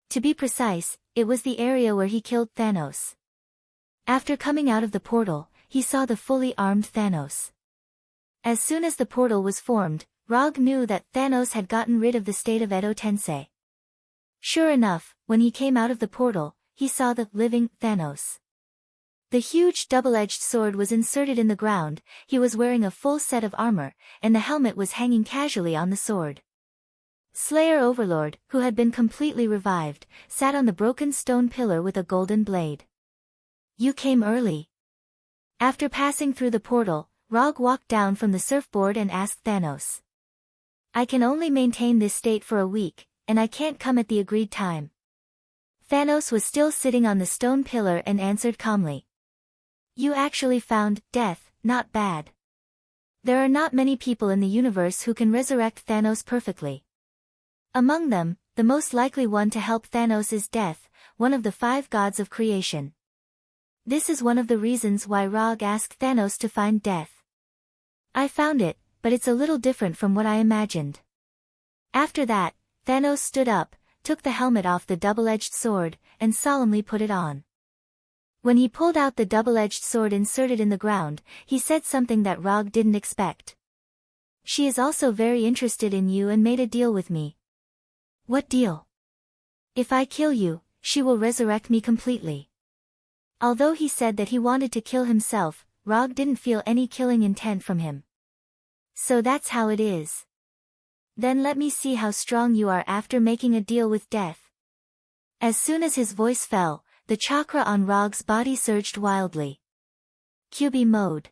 To be precise, it was the area where he killed Thanos. After coming out of the portal, he saw the fully armed Thanos. As soon as the portal was formed, Rog knew that Thanos had gotten rid of the state of Edo Tensei. Sure enough, when he came out of the portal, he saw the living Thanos. The huge double-edged sword was inserted in the ground, he was wearing a full set of armor, and the helmet was hanging casually on the sword. Slayer Overlord, who had been completely revived, sat on the broken stone pillar with a golden blade. You came early. After passing through the portal, Rog walked down from the surfboard and asked Thanos. I can only maintain this state for a week, and I can't come at the agreed time. Thanos was still sitting on the stone pillar and answered calmly. You actually found death, not bad. There are not many people in the universe who can resurrect Thanos perfectly. Among them, the most likely one to help Thanos is Death, one of the 5 gods of creation. This is one of the reasons why Rog asked Thanos to find Death. I found it, but it's a little different from what I imagined. After that, Thanos stood up, took the helmet off the double-edged sword, and solemnly put it on. When he pulled out the double-edged sword inserted in the ground, he said something that Rog didn't expect. She is also very interested in you and made a deal with me. What deal? If I kill you, she will resurrect me completely. Although he said that he wanted to kill himself, Rog didn't feel any killing intent from him. So that's how it is. Then let me see how strong you are after making a deal with Death. As soon as his voice fell, the chakra on Rog's body surged wildly. QB mode.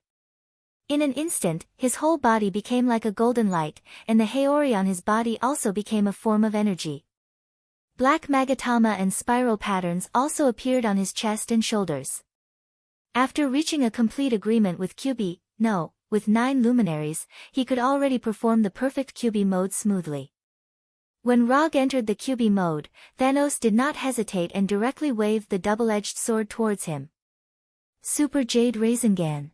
In an instant, his whole body became like a golden light, and the Haori on his body also became a form of energy. Black magatama and spiral patterns also appeared on his chest and shoulders. After reaching a complete agreement with with 9 luminaries, he could already perform the perfect QB mode smoothly. When Rog entered the QB mode, Thanos did not hesitate and directly waved the double-edged sword towards him. Super Jade Rasengan.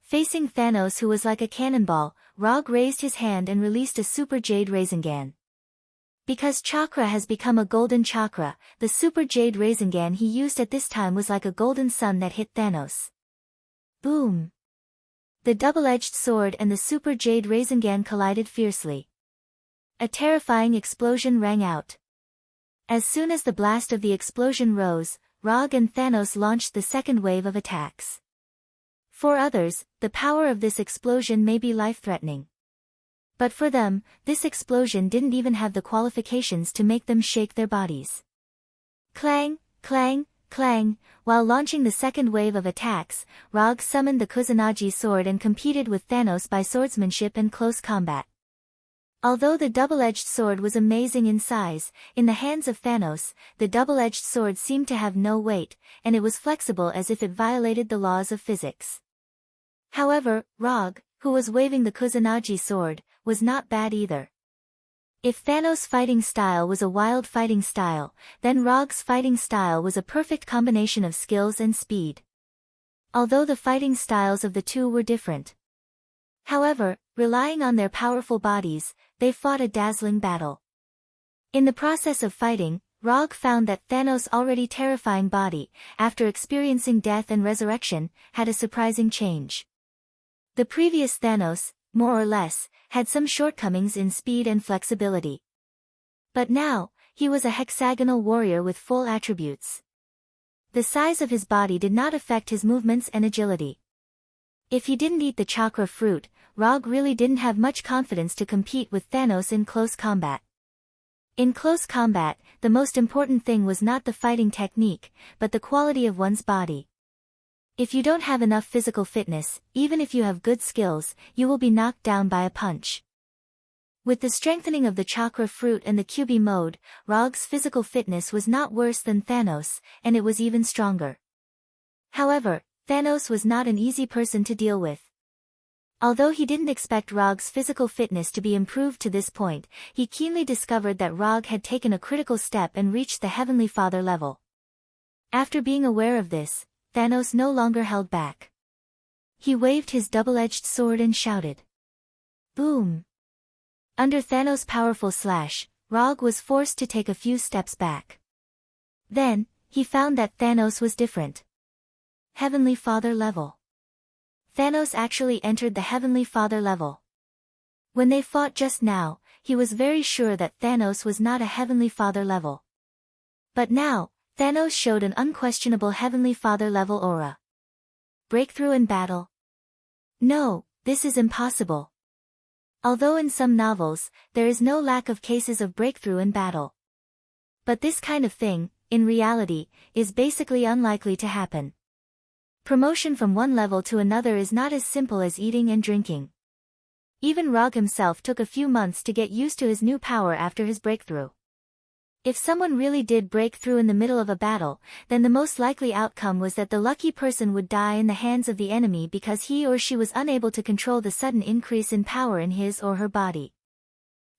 Facing Thanos, who was like a cannonball, Rog raised his hand and released a Super Jade Rasengan. Because chakra has become a golden chakra, the Super Jade Rasengan he used at this time was like a golden sun that hit Thanos. Boom! The double-edged sword and the Super Jade Rasengan collided fiercely. A terrifying explosion rang out. As soon as the blast of the explosion rose, Rog and Thanos launched the second wave of attacks. For others, the power of this explosion may be life-threatening. But for them, this explosion didn't even have the qualifications to make them shake their bodies. Clang, clang, clang, while launching the second wave of attacks, Rog summoned the Kusanagi sword and competed with Thanos by swordsmanship and close combat. Although the double-edged sword was amazing in size, in the hands of Thanos, the double-edged sword seemed to have no weight, and it was flexible as if it violated the laws of physics. However, Rog, who was waving the Kusanagi sword, was not bad either. If Thanos' fighting style was a wild fighting style, then Rog's fighting style was a perfect combination of skills and speed. Although the fighting styles of the two were different. However, relying on their powerful bodies, they fought a dazzling battle. In the process of fighting, Rog found that Thanos' already terrifying body, after experiencing death and resurrection, had a surprising change. The previous Thanos, more or less, had some shortcomings in speed and flexibility. But now, he was a hexagonal warrior with full attributes. The size of his body did not affect his movements and agility. If he didn't eat the chakra fruit, Rog really didn't have much confidence to compete with Thanos in close combat. In close combat, the most important thing was not the fighting technique, but the quality of one's body. If you don't have enough physical fitness, even if you have good skills, you will be knocked down by a punch. With the strengthening of the chakra fruit and the QB mode, Rog's physical fitness was not worse than Thanos, and it was even stronger. However, Thanos was not an easy person to deal with. Although he didn't expect Rog's physical fitness to be improved to this point, he keenly discovered that Rog had taken a critical step and reached the Heavenly Father level. After being aware of this, Thanos no longer held back. He waved his double-edged sword and shouted. Boom! Under Thanos' powerful slash, Rog was forced to take a few steps back. Then, he found that Thanos was different. Heavenly Father level. Thanos actually entered the Heavenly Father level. When they fought just now, he was very sure that Thanos was not a Heavenly Father level. But now, Thanos showed an unquestionable Heavenly Father level aura. Breakthrough in battle? No, this is impossible. Although in some novels, there is no lack of cases of breakthrough in battle. But this kind of thing, in reality, is basically unlikely to happen. Promotion from one level to another is not as simple as eating and drinking. Even Rog himself took a few months to get used to his new power after his breakthrough. If someone really did break through in the middle of a battle, then the most likely outcome was that the lucky person would die in the hands of the enemy because he or she was unable to control the sudden increase in power in his or her body.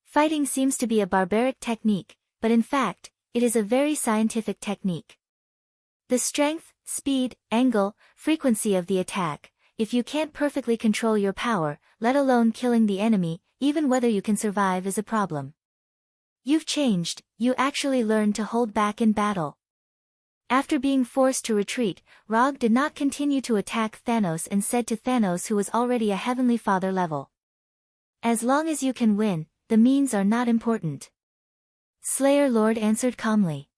Fighting seems to be a barbaric technique, but in fact, it is a very scientific technique. The strength, speed, angle, frequency of the attack, if you can't perfectly control your power, let alone killing the enemy, even whether you can survive is a problem. You've changed, you actually learned to hold back in battle. After being forced to retreat, Rog did not continue to attack Thanos and said to Thanos, who was already a Heavenly Father level, "As long as you can win, the means are not important." Slayer Lord answered calmly.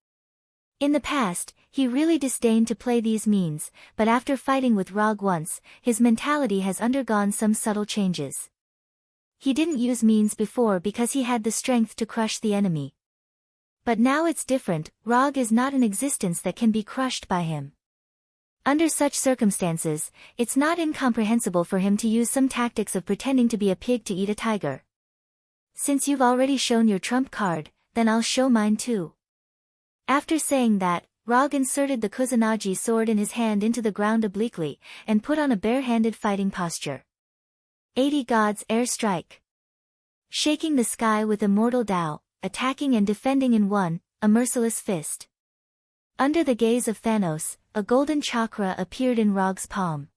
In the past, he really disdained to play these means, but after fighting with Rog once, his mentality has undergone some subtle changes. He didn't use means before because he had the strength to crush the enemy. But now it's different, Rog is not an existence that can be crushed by him. Under such circumstances, it's not incomprehensible for him to use some tactics of pretending to be a pig to eat a tiger. Since you've already shown your trump card, then I'll show mine too. After saying that, Rog inserted the Kusanagi sword in his hand into the ground obliquely, and put on a bare-handed fighting posture. 80 Gods Air Strike. Shaking the sky with immortal Tao, attacking and defending in one, a merciless fist. Under the gaze of Thanos, a golden chakra appeared in Rog's palm.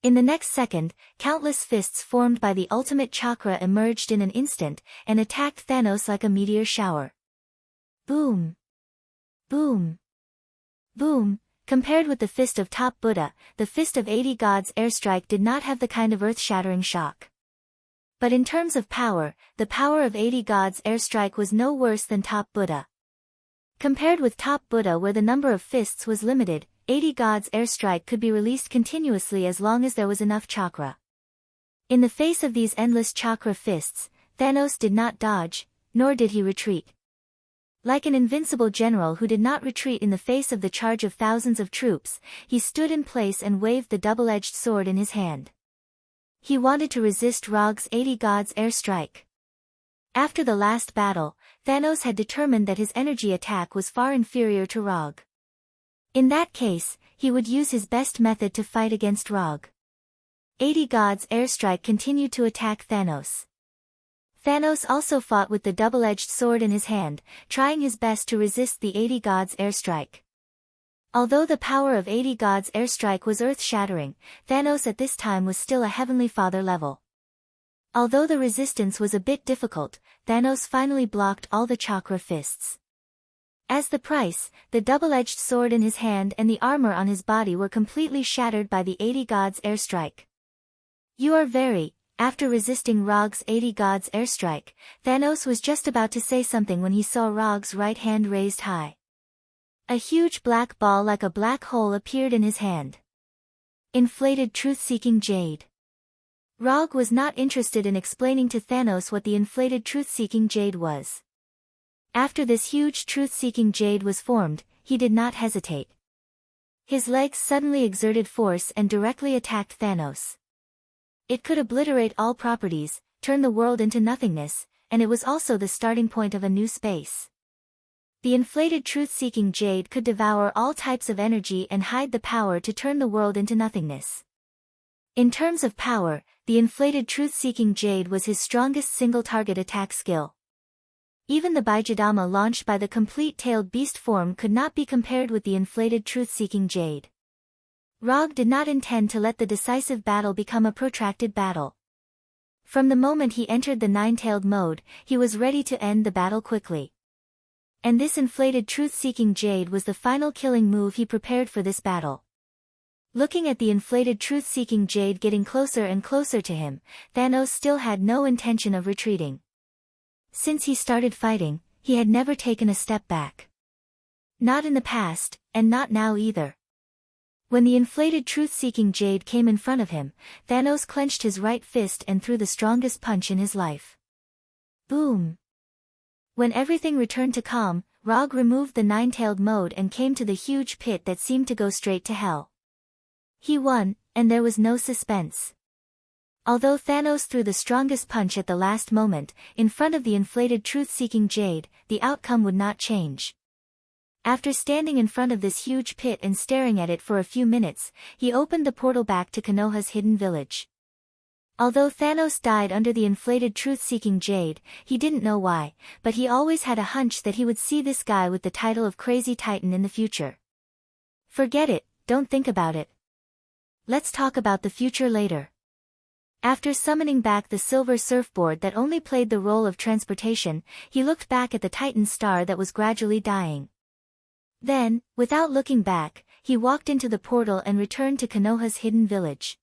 In the next second, countless fists formed by the ultimate chakra emerged in an instant, and attacked Thanos like a meteor shower. Boom! Boom! Boom! Compared with the fist of Top Buddha, the fist of 80 Gods Airstrike did not have the kind of earth-shattering shock. But in terms of power, the power of 80 Gods Airstrike was no worse than Top Buddha. Compared with Top Buddha, where the number of fists was limited, 80 Gods Airstrike could be released continuously as long as there was enough chakra. In the face of these endless chakra fists, Thanos did not dodge, nor did he retreat. Like an invincible general who did not retreat in the face of the charge of thousands of troops, he stood in place and waved the double-edged sword in his hand. He wanted to resist Rog's 80 Gods Airstrike. After the last battle, Thanos had determined that his energy attack was far inferior to Rog. In that case, he would use his best method to fight against Rog. 80 Gods Airstrike continued to attack Thanos. Thanos also fought with the double-edged sword in his hand, trying his best to resist the 80 Gods Airstrike. Although the power of 80 Gods Airstrike was earth-shattering, Thanos at this time was still a Heavenly Father level. Although the resistance was a bit difficult, Thanos finally blocked all the chakra fists. As the price, the double-edged sword in his hand and the armor on his body were completely shattered by the 80 Gods Airstrike. You are very... After resisting Rog's 80 Gods Airstrike, Thanos was just about to say something when he saw Rog's right hand raised high. A huge black ball like a black hole appeared in his hand. Inflated truth-seeking jade. Rog was not interested in explaining to Thanos what the inflated truth-seeking jade was. After this huge truth-seeking jade was formed, he did not hesitate. His legs suddenly exerted force and directly attacked Thanos. It could obliterate all properties, turn the world into nothingness, and it was also the starting point of a new space. The inflated truth-seeking jade could devour all types of energy and hide the power to turn the world into nothingness. In terms of power, the inflated truth-seeking jade was his strongest single-target attack skill. Even the Bijadama launched by the complete-tailed beast form could not be compared with the inflated truth-seeking jade. Rog did not intend to let the decisive battle become a protracted battle. From the moment he entered the nine-tailed mode, he was ready to end the battle quickly. And this inflated truth-seeking jade was the final killing move he prepared for this battle. Looking at the inflated truth-seeking jade getting closer and closer to him, Thanos still had no intention of retreating. Since he started fighting, he had never taken a step back. Not in the past, and not now either. When the inflated truth-seeking jade came in front of him, Thanos clenched his right fist and threw the strongest punch in his life. Boom! When everything returned to calm, Rog removed the nine-tailed mode and came to the huge pit that seemed to go straight to hell. He won, and there was no suspense. Although Thanos threw the strongest punch at the last moment, in front of the inflated truth-seeking Jade, the outcome would not change. After standing in front of this huge pit and staring at it for a few minutes, he opened the portal back to Konoha's hidden village. Although Thanos died under the inflated truth-seeking Jade, he didn't know why, but he always had a hunch that he would see this guy with the title of Crazy Titan in the future. Forget it, don't think about it. Let's talk about the future later. After summoning back the silver surfboard that only played the role of transportation, he looked back at the Titan star that was gradually dying. Then, without looking back, he walked into the portal and returned to Konoha's hidden village.